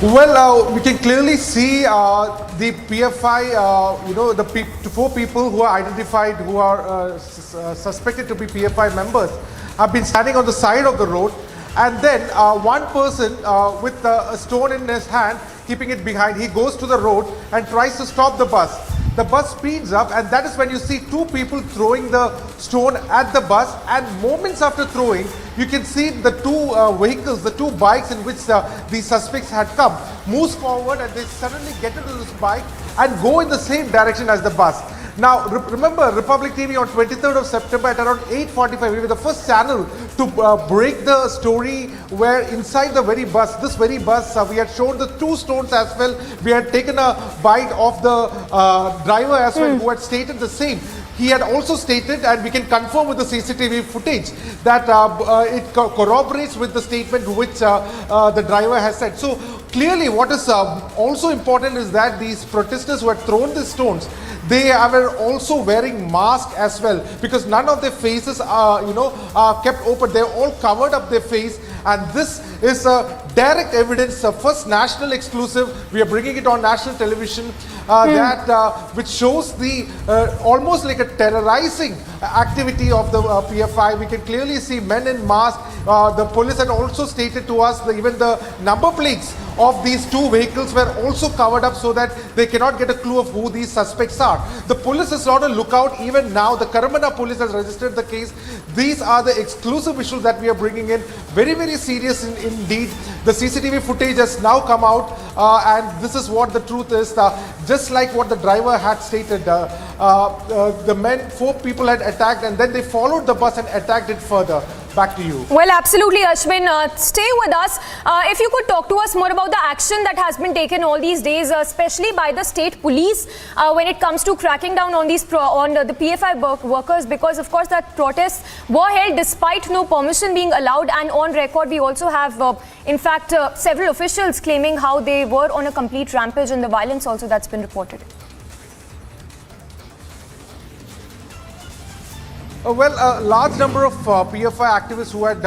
Well, we can clearly see the PFI, the four people who are identified, who are suspected to be PFI members, have been standing on the side of the road. And then one person with a stone in his hand, keeping it behind, he goes to the road and tries to stop the bus. The bus speeds up, and that is when you see two people throwing the stone at the bus, and moments after throwing, you can see the two vehicles, the two bikes in which these suspects had come, moves forward, and they suddenly get into this bike and go in the same direction as the bus. Now, remember Republic TV on 23rd of September at around 8:45, we were the first channel to break the story where inside the very bus, this very bus, we had shown the 2 stones as well. We had taken a bite of the driver as well, who had stated the same. He had also stated, and we can confirm with the CCTV footage, that it corroborates with the statement which the driver has said. So clearly what is also important is that these protesters who had thrown the stones, they were also wearing masks as well, because none of their faces are, kept open. They all covered up their face, and this is direct evidence, first national exclusive. We are bringing it on national television, which shows the almost like a terrorizing activity of the PFI. We can clearly see men in masks. The police had also stated to us that even the number plates of these 2 vehicles were also covered up so that they cannot get a clue of who these suspects are. The police is on a lookout even now. The Karnataka police has registered the case. These are the exclusive visuals that we are bringing in. Very, very serious indeed. The CCTV footage has now come out, and this is what the truth is. Just like what the driver had stated, the men, 4 people had attacked, and then they followed the bus and attacked it further. Back to you. Well, absolutely, Ashwin. Stay with us. If you could talk to us more about the action that has been taken all these days, especially by the state police, when it comes to cracking down on these on the PFI workers, because of course that protests were held despite no permission being allowed, and on record we also have, in fact, several officials claiming how they were on a complete rampage, and the violence also that's been reported. Well, a large number of PFI activists who had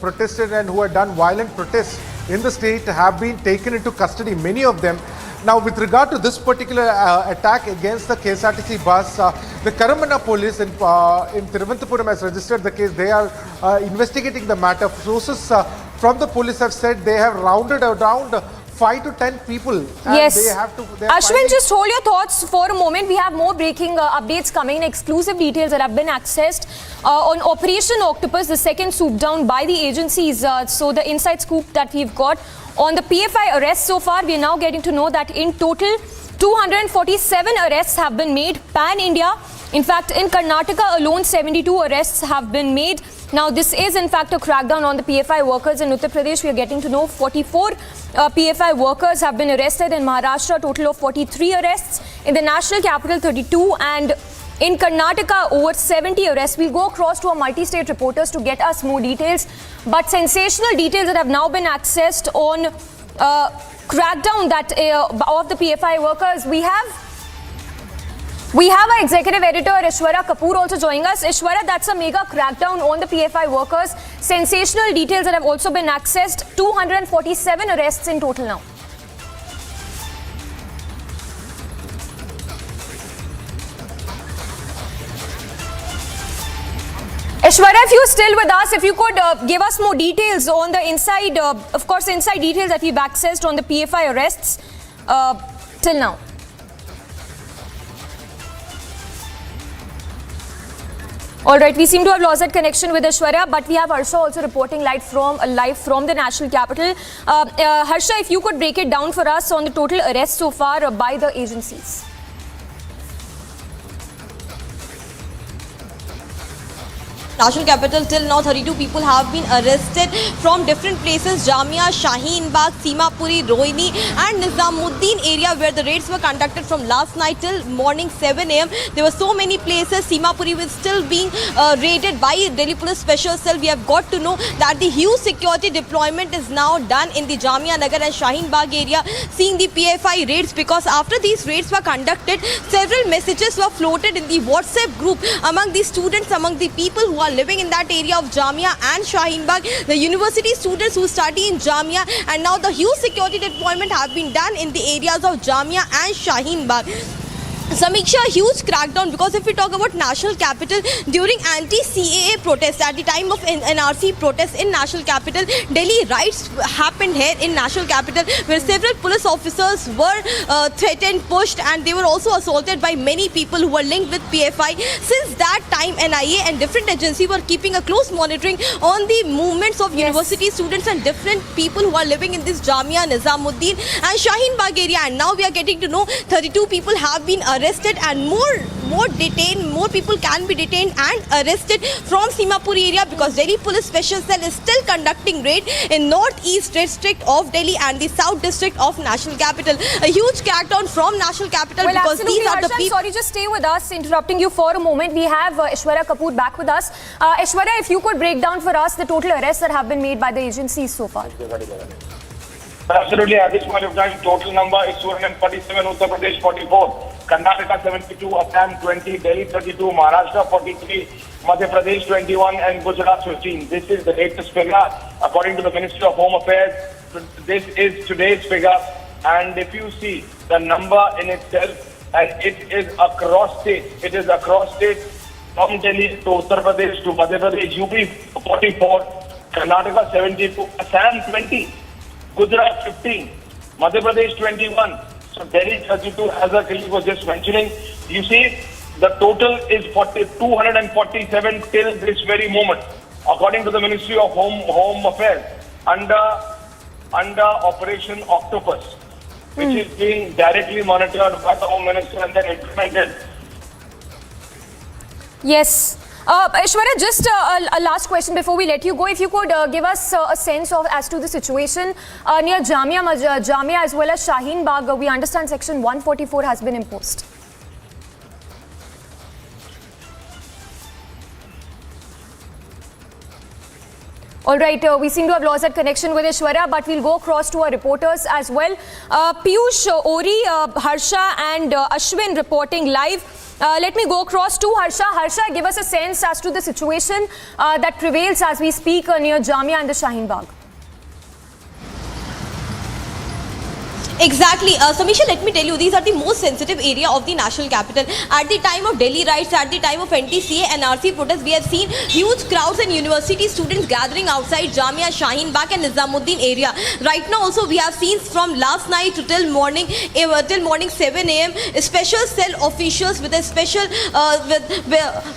protested and who had done violent protests in the state have been taken into custody, many of them. Now, with regard to this particular attack against the KSRTC bus, the Karnataka police in Thiruvananthapuram has registered the case. They are investigating the matter. Sources from the police have said they have rounded around 5 to 10 people. Yes. They have to, Ashwin, just hold your thoughts for a moment. We have more breaking updates coming in, exclusive details that have been accessed on Operation Octopus, the second swoop down by the agencies. So the inside scoop that we've got on the PFI arrests so far, we are now getting to know that in total 247 arrests have been made pan-India. In fact, in Karnataka alone, 72 arrests have been made. Now, this is in fact a crackdown on the PFI workers. In Uttar Pradesh, we are getting to know 44 PFI workers have been arrested. In Maharashtra, a total of 43 arrests. In the national capital, 32. And in Karnataka, over 70 arrests. We'll go across to our multi-state reporters to get us more details. But sensational details that have now been accessed on crackdown that of the PFI workers. We have our executive editor Ishwara Kapoor also joining us. Ishwara, that's a mega crackdown on the PFI workers. Sensational details that have also been accessed. 247 arrests in total now. Ishwara, if you're still with us, if you could give us more details on the inside, of course, inside details that we've accessed on the PFI arrests till now. All right, we seem to have lost that connection with Ishwarya, but we have Harsha also reporting live from the national capital. Harsha, if you could break it down for us on the total arrests so far by the agencies. National capital, till now 32 people have been arrested from different places: Jamia, Shaheen Bagh, Simapuri, Rohini and Nizamuddin area, where the raids were conducted from last night till morning 7 a.m. There were so many places. Simapuri was still being raided by Delhi Police Special Cell. We have got to know that the huge security deployment is now done in the Jamia Nagar and Shaheen Bagh area, seeing the PFI raids, because after these raids were conducted, several messages were floated in the WhatsApp group among the students, among the people who are living in that area of Jamia and Shaheen Bagh, the university students who study in Jamia, and now the huge security deployment have been done in the areas of Jamia and Shaheen Bagh. Samiksha, huge crackdown, because if we talk about national capital, during anti-CAA protests, at the time of NRC protests in national capital, Delhi riots happened here in national capital, where several police officers were threatened, pushed, and they were also assaulted by many people who were linked with PFI. Since that time, NIA and different agencies were keeping a close monitoring on the movements of university students and different people who are living in this Jamia, Nizamuddin and Shaheen Bagh area, and now we are getting to know 32 people have been arrested arrested and more people can be detained and arrested from Simapuri area, because Delhi Police Special Cell is still conducting raid in Northeast District of Delhi and the South District of National Capital. A huge crackdown from National Capital, Well, because these are the Harsha, people. sorry, just stay with us, interrupting you for a moment. We have Aishwarya Kapoor back with us. Aishwarya, if you could break down for us the total arrests that have been made by the agencies so far. Absolutely, at this point of time, total number is 247, Uttar Pradesh 44, Karnataka 72, Assam 20, Delhi 32, Maharashtra 43, Madhya Pradesh 21 and Gujarat 15. This is the latest figure according to the Ministry of Home Affairs. This is today's figure, and if you see the number in itself, and it is across states. It is across states from Delhi to Uttar Pradesh to Madhya Pradesh, UP 44, Karnataka 72, Assam 20. Gujarat 15, Madhya Pradesh 21, so Delhi 32, as our colleague was just mentioning. You see, the total is 247 till this very moment, according to the Ministry of Home Affairs, under Operation Octopus, which is being directly monitored by the Home Minister and then implemented. Yes. Aishwarya, just a last question before we let you go. If you could give us a sense of as to the situation near Jamia as well as Shaheen Bagh. We understand Section 144 has been imposed. All right, we seem to have lost that connection with Aishwarya, but we'll go across to our reporters as well. Piyush, Ori, Harsha and Ashwin reporting live. Let me go across to Harsha. Harsha, give us a sense as to the situation that prevails as we speak near Jamia and the Shaheen Bagh. Exactly. Samisha, let me tell you, these are the most sensitive area of the national capital. At the time of Delhi riots, at the time of NTCA and RC protests, we have seen huge crowds and university students gathering outside Jamia, Shaheen Bagh and Nizamuddin area. Right now also we have seen from last night to till morning 7 a.m. special cell officials with a special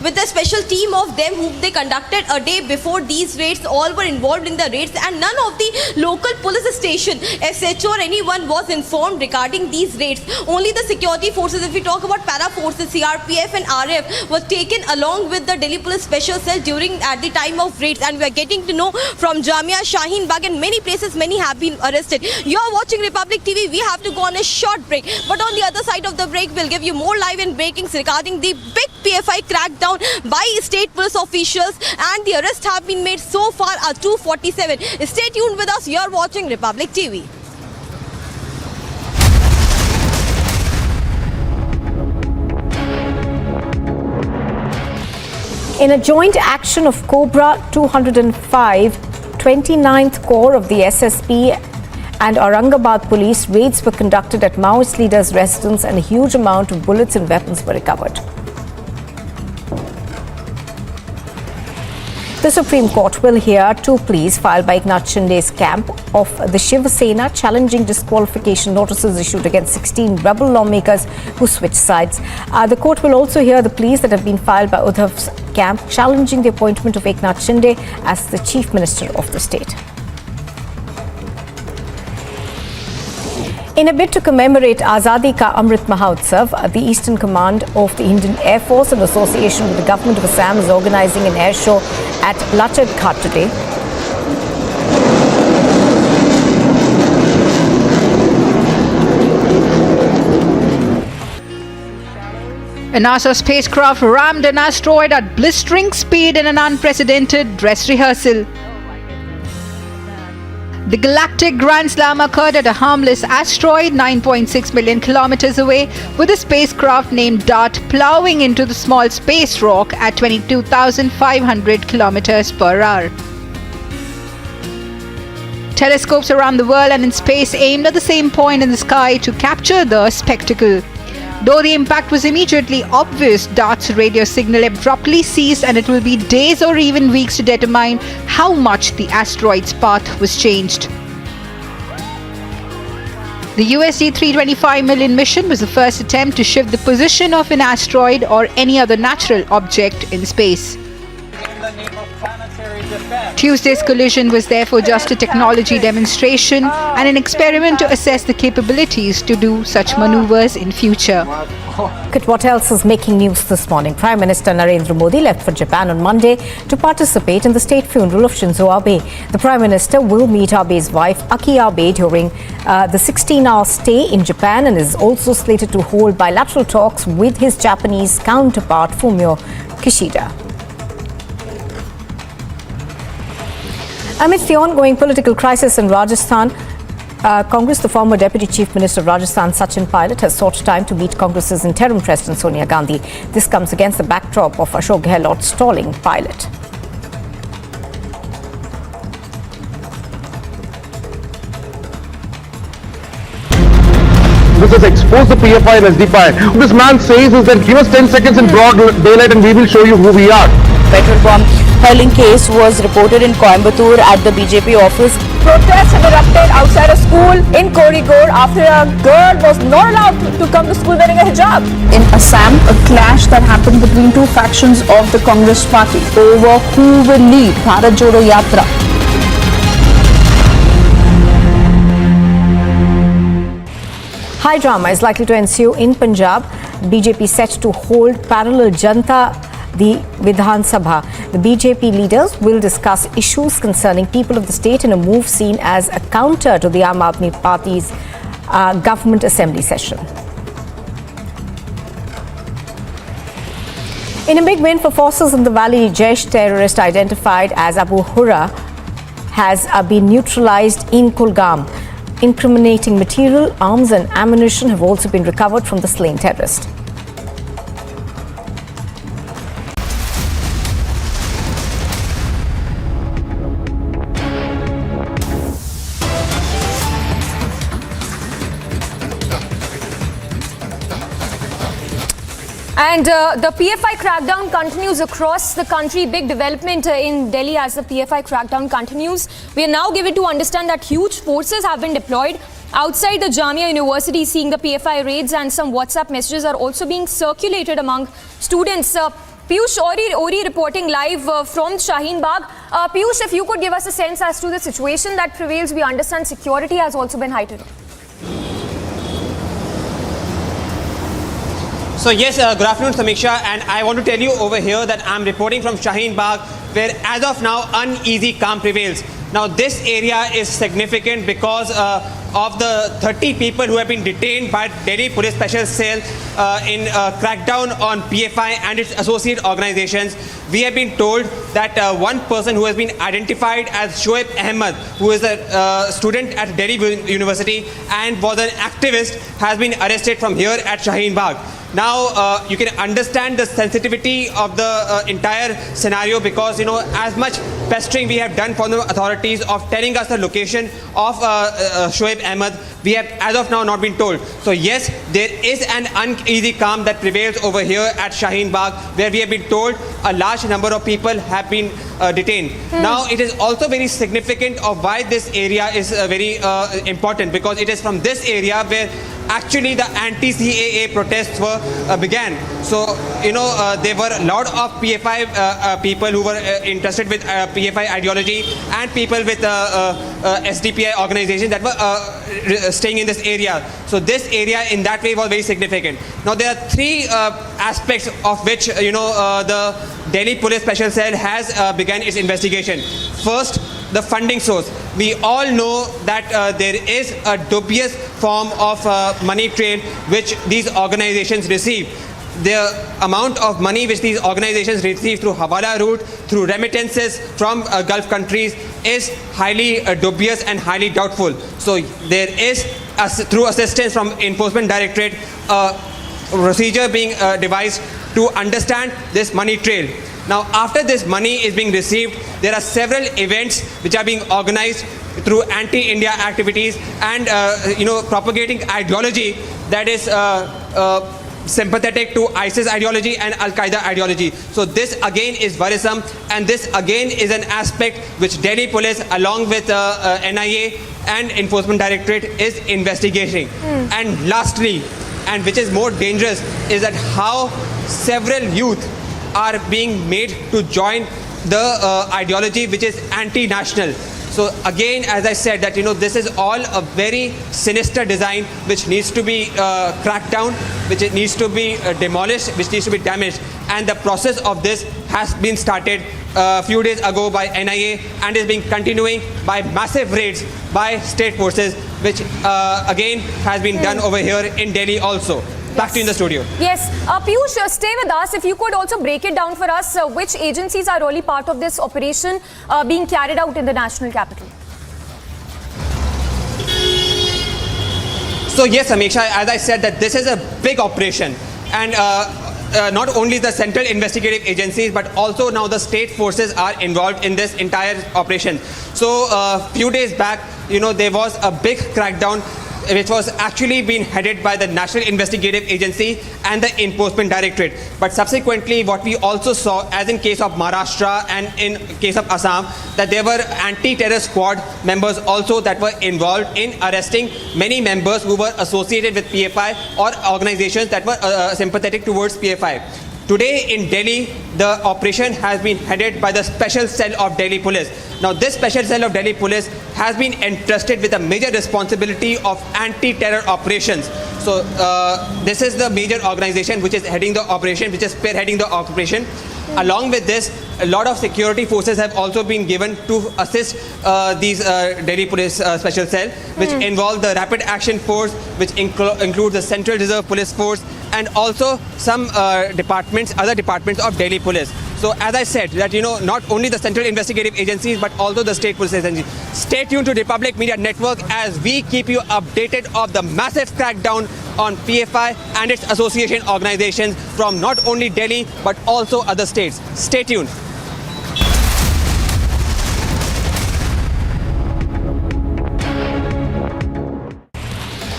with a special team of them whom they conducted a day before these raids. All were involved in the raids, and none of the local police station, SHO or anyone was informed regarding these raids. Only the security forces, if we talk about para forces, CRPF and RF, was taken along with the Delhi Police Special Cell at the time of raids, and we are getting to know from Jamia, Shaheen Bagh and many places many have been arrested. You are watching Republic TV. We have to go on a short break, but on the other side of the break we'll give you more live and breakings regarding the big PFI crackdown by state police officials, and the arrests have been made so far are 247. Stay tuned with us. You are watching Republic TV. In a joint action of Cobra 205, 29th Corps of the SSP and Aurangabad police, raids were conducted at Maoist leaders' residence and a huge amount of bullets and weapons were recovered. The Supreme Court will hear two pleas filed by Eknath Shinde's camp of the Shiv Sena challenging disqualification notices issued against 16 rebel lawmakers who switched sides. The court will also hear the pleas that have been filed by Uddhav's camp challenging the appointment of Eknath Shinde as the Chief Minister of the state. In a bid to commemorate Azadi Ka Amrit Mahotsav, the Eastern Command of the Indian Air Force in association with the Government of Assam is organizing an air show at Lachad Ghat today. A NASA spacecraft rammed an asteroid at blistering speed in an unprecedented dress rehearsal. The galactic Grand Slam occurred at a harmless asteroid 9.6 million kilometers away, with a spacecraft named DART plowing into the small space rock at 22,500 kilometers per hour. Telescopes around the world and in space aimed at the same point in the sky to capture the spectacle. Though the impact was immediately obvious, DART's radio signal abruptly ceased, and it will be days or even weeks to determine how much the asteroid's path was changed. The USD $325 million mission was the first attempt to shift the position of an asteroid or any other natural object in space. Tuesday's collision was therefore just a technology demonstration and an experiment to assess the capabilities to do such maneuvers in future. Look at what else is making news this morning. Prime Minister Narendra Modi left for Japan on Monday to participate in the state funeral of Shinzo Abe. The Prime Minister will meet Abe's wife Aki Abe during the 16-hour stay in Japan and is also slated to hold bilateral talks with his Japanese counterpart Fumio Kishida. Amidst the ongoing political crisis in Rajasthan, Congress, the former Deputy Chief Minister of Rajasthan, Sachin Pilot, has sought time to meet Congress's interim President Sonia Gandhi. This comes against the backdrop of Ashok Gehlot stalling Pilot. This has exposed the PFI and SDPI. What this man says is that give us 10 seconds in broad daylight and we will show you who we are. Petrol bomb hurling case was reported in Coimbatore at the BJP office. Protests have erupted outside a school in Kozhikode after a girl was not allowed to come to school wearing a hijab. In Assam, a clash that happened between two factions of the Congress party over who will lead Bharat Jodo Yatra. High drama is likely to ensue in Punjab. BJP set to hold parallel Janta the Vidhan Sabha. The BJP leaders will discuss issues concerning people of the state in a move seen as a counter to the Aam Aadmi Party's government assembly session. In a big win for forces in the valley, Jaish terrorist identified as Abu Hurra has been neutralized in Kulgam. Incriminating material, arms and ammunition have also been recovered from the slain terrorist. And the PFI crackdown continues across the country. Big development in Delhi as the PFI crackdown continues. We are now given to understand that huge forces have been deployed outside the Jamia University, seeing the PFI raids, and some WhatsApp messages are also being circulated among students. Piyush Ori reporting live from Shaheen Bagh. Piyush, if you could give us a sense as to the situation that prevails. We understand security has also been heightened. So yes, good afternoon, Samiksha, and I want to tell you over here that I'm reporting from Shaheen Bagh, where as of now uneasy calm prevails. Now this area is significant because of the 30 people who have been detained by Delhi Police Special Cell in crackdown on PFI and its associate organizations. We have been told that one person who has been identified as Shoaib Ahmed, who is a student at Delhi University and was an activist, has been arrested from here at Shaheen Bagh. Now, you can understand the sensitivity of the entire scenario because, you know, as much pestering we have done from the authorities of telling us the location of Shoaib Ahmed, we have as of now not been told. So yes, there is an uneasy calm that prevails over here at Shaheen Bagh, where we have been told a large number of people have been detained. Now, it is also very significant of why this area is very important, because it is from this area where actually the anti-CAA protests were began. So, you know, there were a lot of PFI people who were interested with PFI ideology and people with SDPI organizations that were staying in this area. So this area in that way was very significant. Now there are three aspects of which, you know, the Delhi Police Special Cell has begun its investigation. First, the funding source. We all know that there is a dubious form of money trail which these organizations receive. The amount of money which these organizations receive through Hawala route, through remittances from Gulf countries is highly dubious and highly doubtful. So there is, through assistance from Enforcement Directorate, a procedure being devised to understand this money trail. Now, after this money is being received, there are several events which are being organized through anti-India activities and, you know, propagating ideology that is sympathetic to ISIS ideology and Al-Qaeda ideology. So this again is worrisome, and this again is an aspect which Delhi Police along with NIA and Enforcement Directorate is investigating. And lastly, and which is more dangerous, is that how several youth are being made to join the ideology which is anti-national. So again, as I said, that this is all a very sinister design which needs to be cracked down, which it needs to be demolished, which needs to be damaged. And the process of this has been started a few days ago by NIA and is being continuing by massive raids by state forces, which again has been done over here in Delhi also. Back to you in the studio. Yes. Piyush, stay with us. If you could also break it down for us, which agencies are really part of this operation being carried out in the national capital? So yes, Amisha, as I said, that this is a big operation, and not only the central investigative agencies but also now the state forces are involved in this entire operation. So a few days back, there was a big crackdown which was actually being headed by the National Investigative Agency and the Enforcement Directorate. But subsequently, what we also saw, as in case of Maharashtra and in case of Assam, that there were anti-terror squad members also that were involved in arresting many members who were associated with PFI or organizations that were sympathetic towards PFI. Today in Delhi, the operation has been headed by the Special Cell of Delhi Police. Now, this Special Cell of Delhi Police has been entrusted with a major responsibility of anti-terror operations. So, this is the major organization which is heading the operation, which is spearheading the operation. Along with this, a lot of security forces have also been given to assist these Delhi Police Special Cell, which involve the Rapid Action Force, which includes the Central Reserve Police Force, and also some other departments of Delhi Police. So as I said, that not only the central investigative agencies but also the state police agencies. Stay tuned to Republic Media Network as we keep you updated of the massive crackdown on PFI and its association organizations from not only Delhi but also other states. Stay tuned.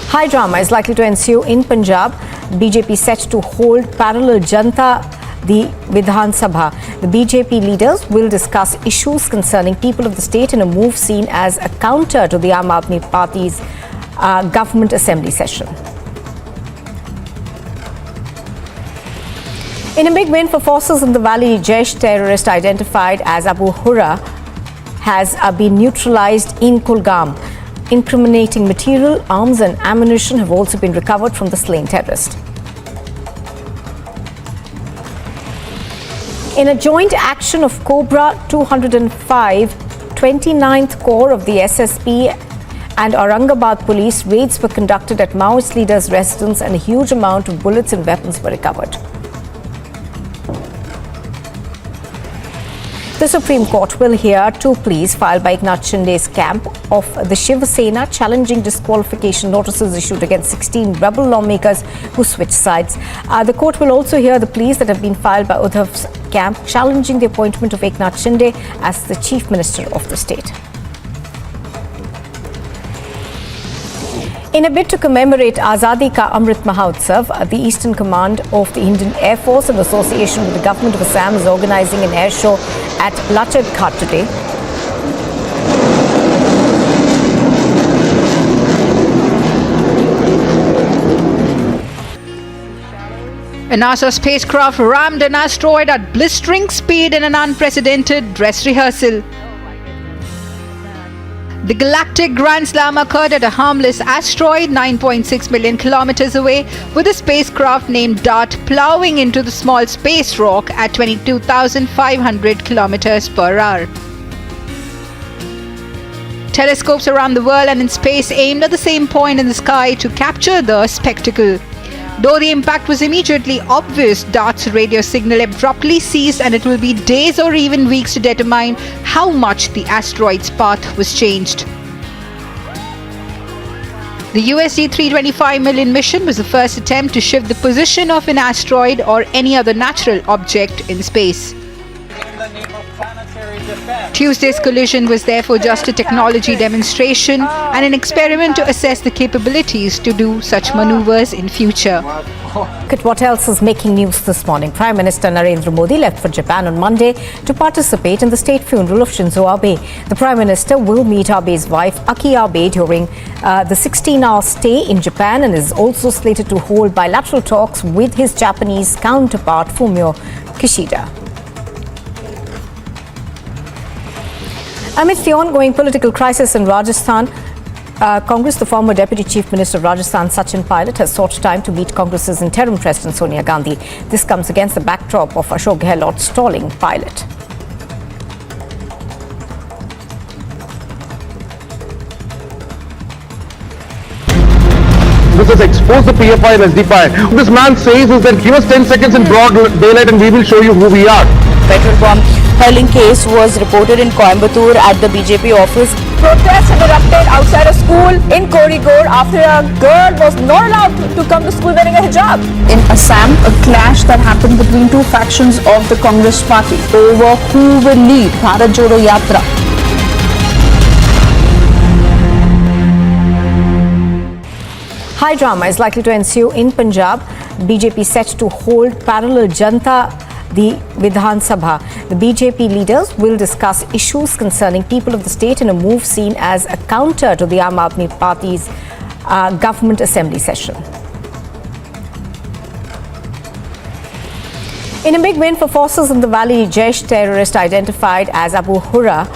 High drama is likely to ensue in Punjab. BJP set to hold parallel Janta the Vidhan Sabha. The BJP leaders will discuss issues concerning people of the state in a move seen as a counter to the Aam Aadmi Party's government assembly session. In a big win for forces in the valley, Jaish terrorist identified as Abu Hurra has been neutralized in Kulgam. Incriminating material, arms and ammunition have also been recovered from the slain terrorist. In a joint action of Cobra 205, 29th Corps of the SSP and Aurangabad police, raids were conducted at Maoist leaders' residence and a huge amount of bullets and weapons were recovered. The Supreme Court will hear two pleas filed by Eknath Shinde's camp of the Shiv Sena challenging disqualification notices issued against 16 rebel lawmakers who switched sides. The court will also hear the pleas that have been filed by Uddhav's camp challenging the appointment of Eknath Shinde as the Chief Minister of the state. In a bid to commemorate Azadi Ka Amrit Mahotsav, the Eastern Command of the Indian Air Force in association with the Government of Assam is organizing an air show at Lachad Ghat today. A NASA spacecraft rammed an asteroid at blistering speed in an unprecedented dress rehearsal. The galactic Grand Slam occurred at a harmless asteroid 9.6 million kilometers away, with a spacecraft named DART plowing into the small space rock at 22,500 kilometers per hour. Telescopes around the world and in space aimed at the same point in the sky to capture the spectacle. Though the impact was immediately obvious, DART's radio signal abruptly ceased, and it will be days or even weeks to determine how much the asteroid's path was changed. The USD $325 million mission was the first attempt to shift the position of an asteroid or any other natural object in space. Tuesday's collision was therefore just a technology demonstration and an experiment to assess the capabilities to do such maneuvers in future. Look at what else is making news this morning. Prime Minister Narendra Modi left for Japan on Monday to participate in the state funeral of Shinzo Abe. The Prime Minister will meet Abe's wife, Aki Abe, during the 16-hour stay in Japan and is also slated to hold bilateral talks with his Japanese counterpart, Fumio Kishida. Amidst the ongoing political crisis in Rajasthan, Congress, the former Deputy Chief Minister of Rajasthan, Sachin Pilot, has sought time to meet Congress's interim President Sonia Gandhi. This comes against the backdrop of Ashok Gehlot stalling Pilot. This has exposed the PFI and SDPI. What this man says is that give us 10 seconds in broad daylight and we will show you who we are. Petrol bomb hurling case was reported in Coimbatore at the BJP office. Protests have erupted outside a school in Kozhikode after a girl was not allowed to come to school wearing a hijab. In Assam, a clash that happened between two factions of the Congress party over who will lead Bharat Jodo Yatra. High drama is likely to ensue in Punjab. BJP set to hold parallel Janta the Vidhan Sabha. The BJP leaders will discuss issues concerning people of the state in a move seen as a counter to the Aam Aadmi Party's government assembly session. In a big win for forces in the valley, Jaish terrorist identified as Abu Hurra.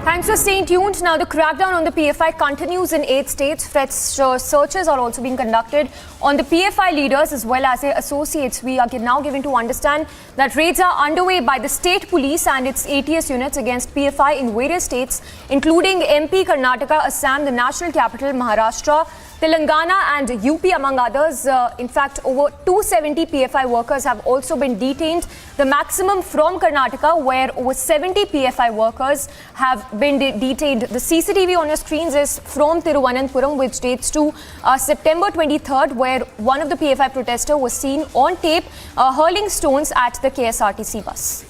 Thanks for staying tuned. Now, the crackdown on the PFI continues in 8 states. Searches are also being conducted on the PFI leaders as well as their associates. We are now given to understand that raids are underway by the state police and its ATS units against PFI in various states, including MP, Karnataka, Assam, the national capital, Maharashtra, Telangana and UP, among others. In fact, over 270 PFI workers have also been detained. The maximum from Karnataka, where over 70 PFI workers have been detained. The CCTV on your screens is from Thiruvananthapuram, which dates to September 23rd, where one of the PFI protesters was seen on tape hurling stones at the KSRTC bus.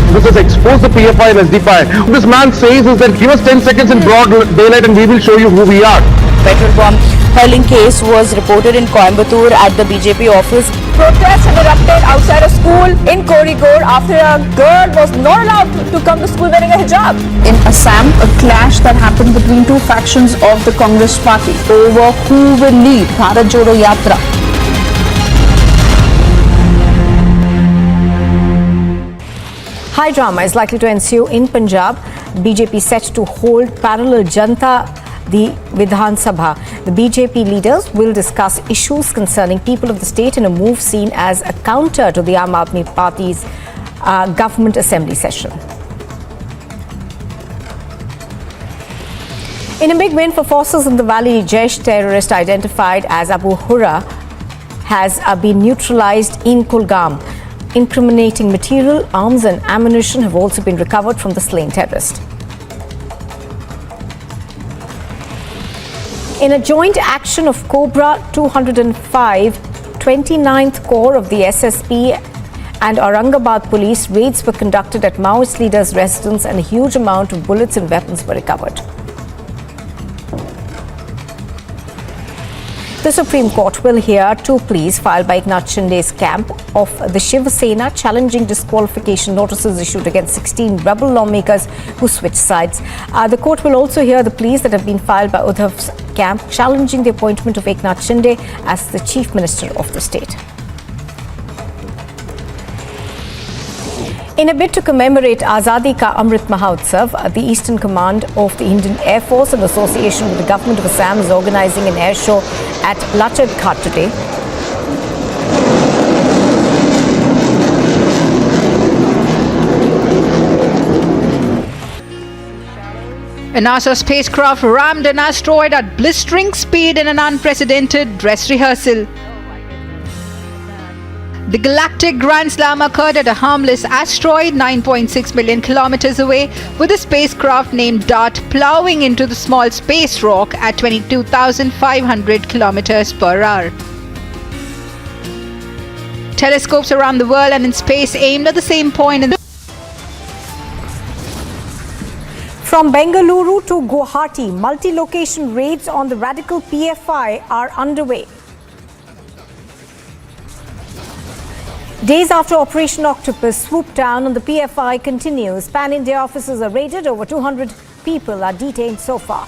This has exposed the PFI and SDPI. What this man says is that give us 10 seconds in broad daylight and we will show you who we are. Petrol bomb hurling case was reported in Coimbatore at the BJP office. Protests have erupted outside a school in Kozhikode after a girl was not allowed to come to school wearing a hijab. In Assam, a clash that happened between two factions of the Congress party over who will lead Bharat Jodo Yatra. High drama is likely to ensue in Punjab. BJP set to hold parallel Janta the Vidhan Sabha. The BJP leaders will discuss issues concerning people of the state in a move seen as a counter to the Aam Aadmi Party's government assembly session. In a big win for forces in the valley, Jaish terrorist identified as Abu Hurra has been neutralized in Kulgam. Incriminating material, arms and ammunition have also been recovered from the slain terrorist. In a joint action of Cobra 205, 29th Corps of the SSP and Aurangabad police, raids were conducted at Maoist leaders' residence and a huge amount of bullets and weapons were recovered. The Supreme Court will hear 2 pleas filed by Eknath Shinde's camp of the Shiv Sena challenging disqualification notices issued against 16 rebel lawmakers who switched sides. The court will also hear the pleas that have been filed by Uddhav's camp challenging the appointment of Eknath Shinde as the Chief Minister of the state. In a bid to commemorate Azadi Ka Amrit Mahotsav, the Eastern Command of the Indian Air Force in association with the Government of Assam is organizing an air show at Lachad Ghat today. A NASA spacecraft rammed an asteroid at blistering speed in an unprecedented dress rehearsal. The galactic Grand Slam occurred at a harmless asteroid 9.6 million kilometers away, with a spacecraft named DART plowing into the small space rock at 22,500 kilometers per hour. Telescopes around the world and in space aimed at the same point in the From Bengaluru to Guwahati, multi-location raids on the radical PFI are underway. Days after Operation Octopus swoop down on the PFI continues, Pan-India offices are raided. Over 200 people are detained so far.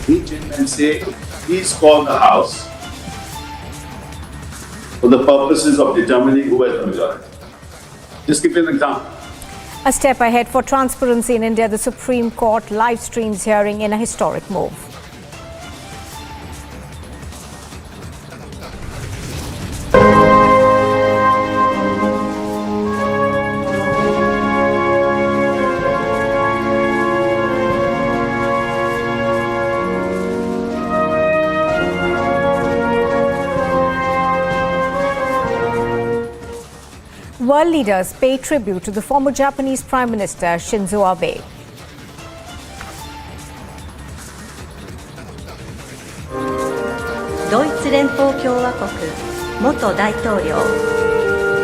Each and say, please call the House for the purposes of determining who has the majority. Just give you an example. A step ahead for transparency in India, the Supreme Court live streams hearing in a historic move. World leaders pay tribute to the former Japanese Prime Minister Shinzo Abe.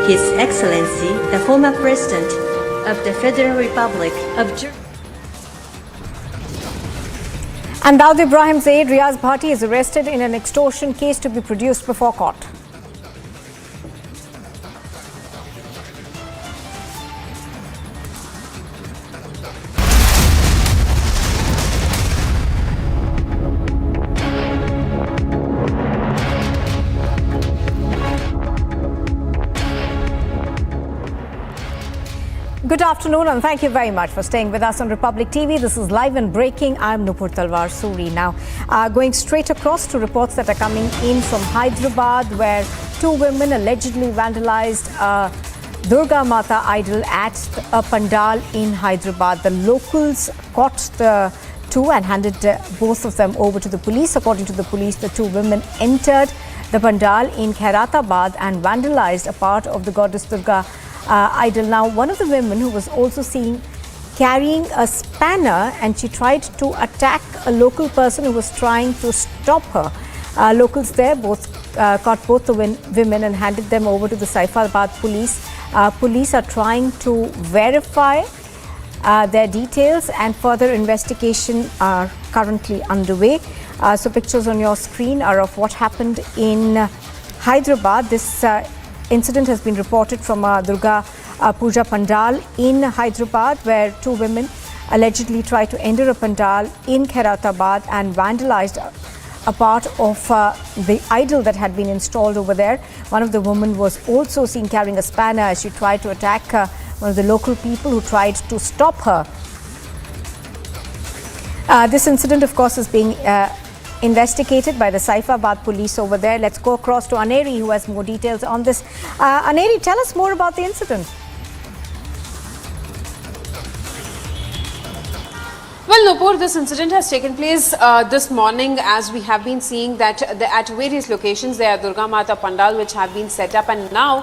His Excellency, the former President of the Federal Republic of Germany. And Daud Ibrahim's aide Riaz Bhatti is arrested in an extortion case to be produced before court. Good afternoon and thank you very much for staying with us on Republic TV. This is Live and Breaking. I'm Nupur Talwar Suri. Now, going straight across to reports that are coming in from Hyderabad, where two women allegedly vandalized a Durga Mata idol at a pandal in Hyderabad. The locals caught the two and handed both of them over to the police. According to the police, the two women entered the pandal in Khairatabad and vandalized a part of the goddess Durga idol. Now, one of the women who was also seen carrying a spanner, and she tried to attack a local person who was trying to stop her. Locals there caught both the women and handed them over to the Saifabad police. Police are trying to verify their details, and further investigation are currently underway. So pictures on your screen are of what happened in Hyderabad. This incident has been reported from Durga Puja Pandal in Hyderabad, where two women allegedly tried to enter a pandal in Khairatabad and vandalized a part of the idol that had been installed over there. One of the women was also seen carrying a spanner as she tried to attack one of the local people who tried to stop her. This incident, of course, is being investigated by the Saifabad police over there. Let's go across to Aneri, who has more details on this. Aneri, tell us more about the incident. Well, Nupur, this incident has taken place this morning, as we have been seeing that at various locations there are Durga Mata Pandal which have been set up, and now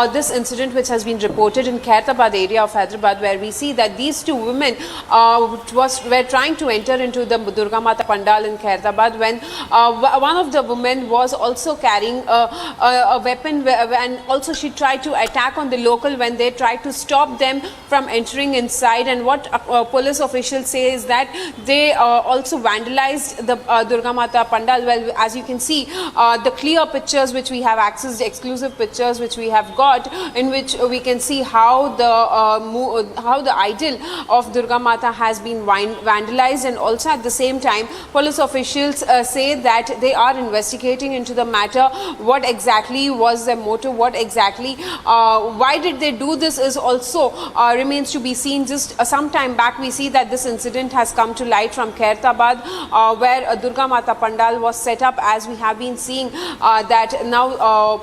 this incident which has been reported in Khairatabad area of Hyderabad, where we see that these two women were trying to enter into the Durga Mata Pandal in Khairatabad, when one of the women was also carrying a weapon, and also she tried to attack on the local when they tried to stop them from entering inside. And what police officials say is that they also vandalized the Durga Mata Pandal. Well, as you can see, the clear pictures which we have accessed, exclusive pictures which we have got, in which we can see how the idol of Durga Mata has been vandalized. And also at the same time, police officials say that they are investigating into the matter. What exactly was their motive? What exactly, why did they do this is also remains to be seen. Just some time back, we see that this incident has come to light from Khairatabad, where a Durga Mata Pandal was set up, as we have been seeing that now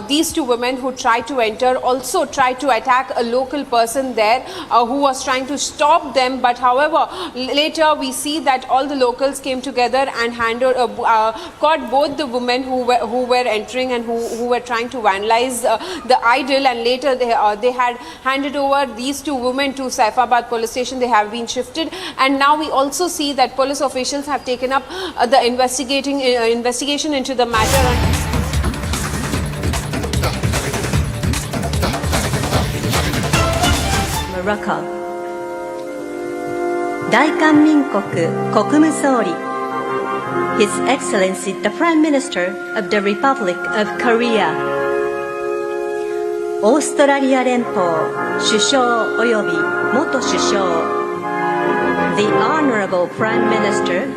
these two women who tried to enter also tried to attack a local person there who was trying to stop them. But however, later we see that all the locals came together and caught both the women who were entering and who were trying to vandalize the idol, and later they had handed over these two women to Saifabad police station. They have been shifted, and now we also see that police officials have taken up the investigation into the matter. Morocco. 大韓民国国務総理 His Excellency the Prime Minister of the Republic of Korea オーストラリア連邦首相及び元首相 The Honorable Prime Minister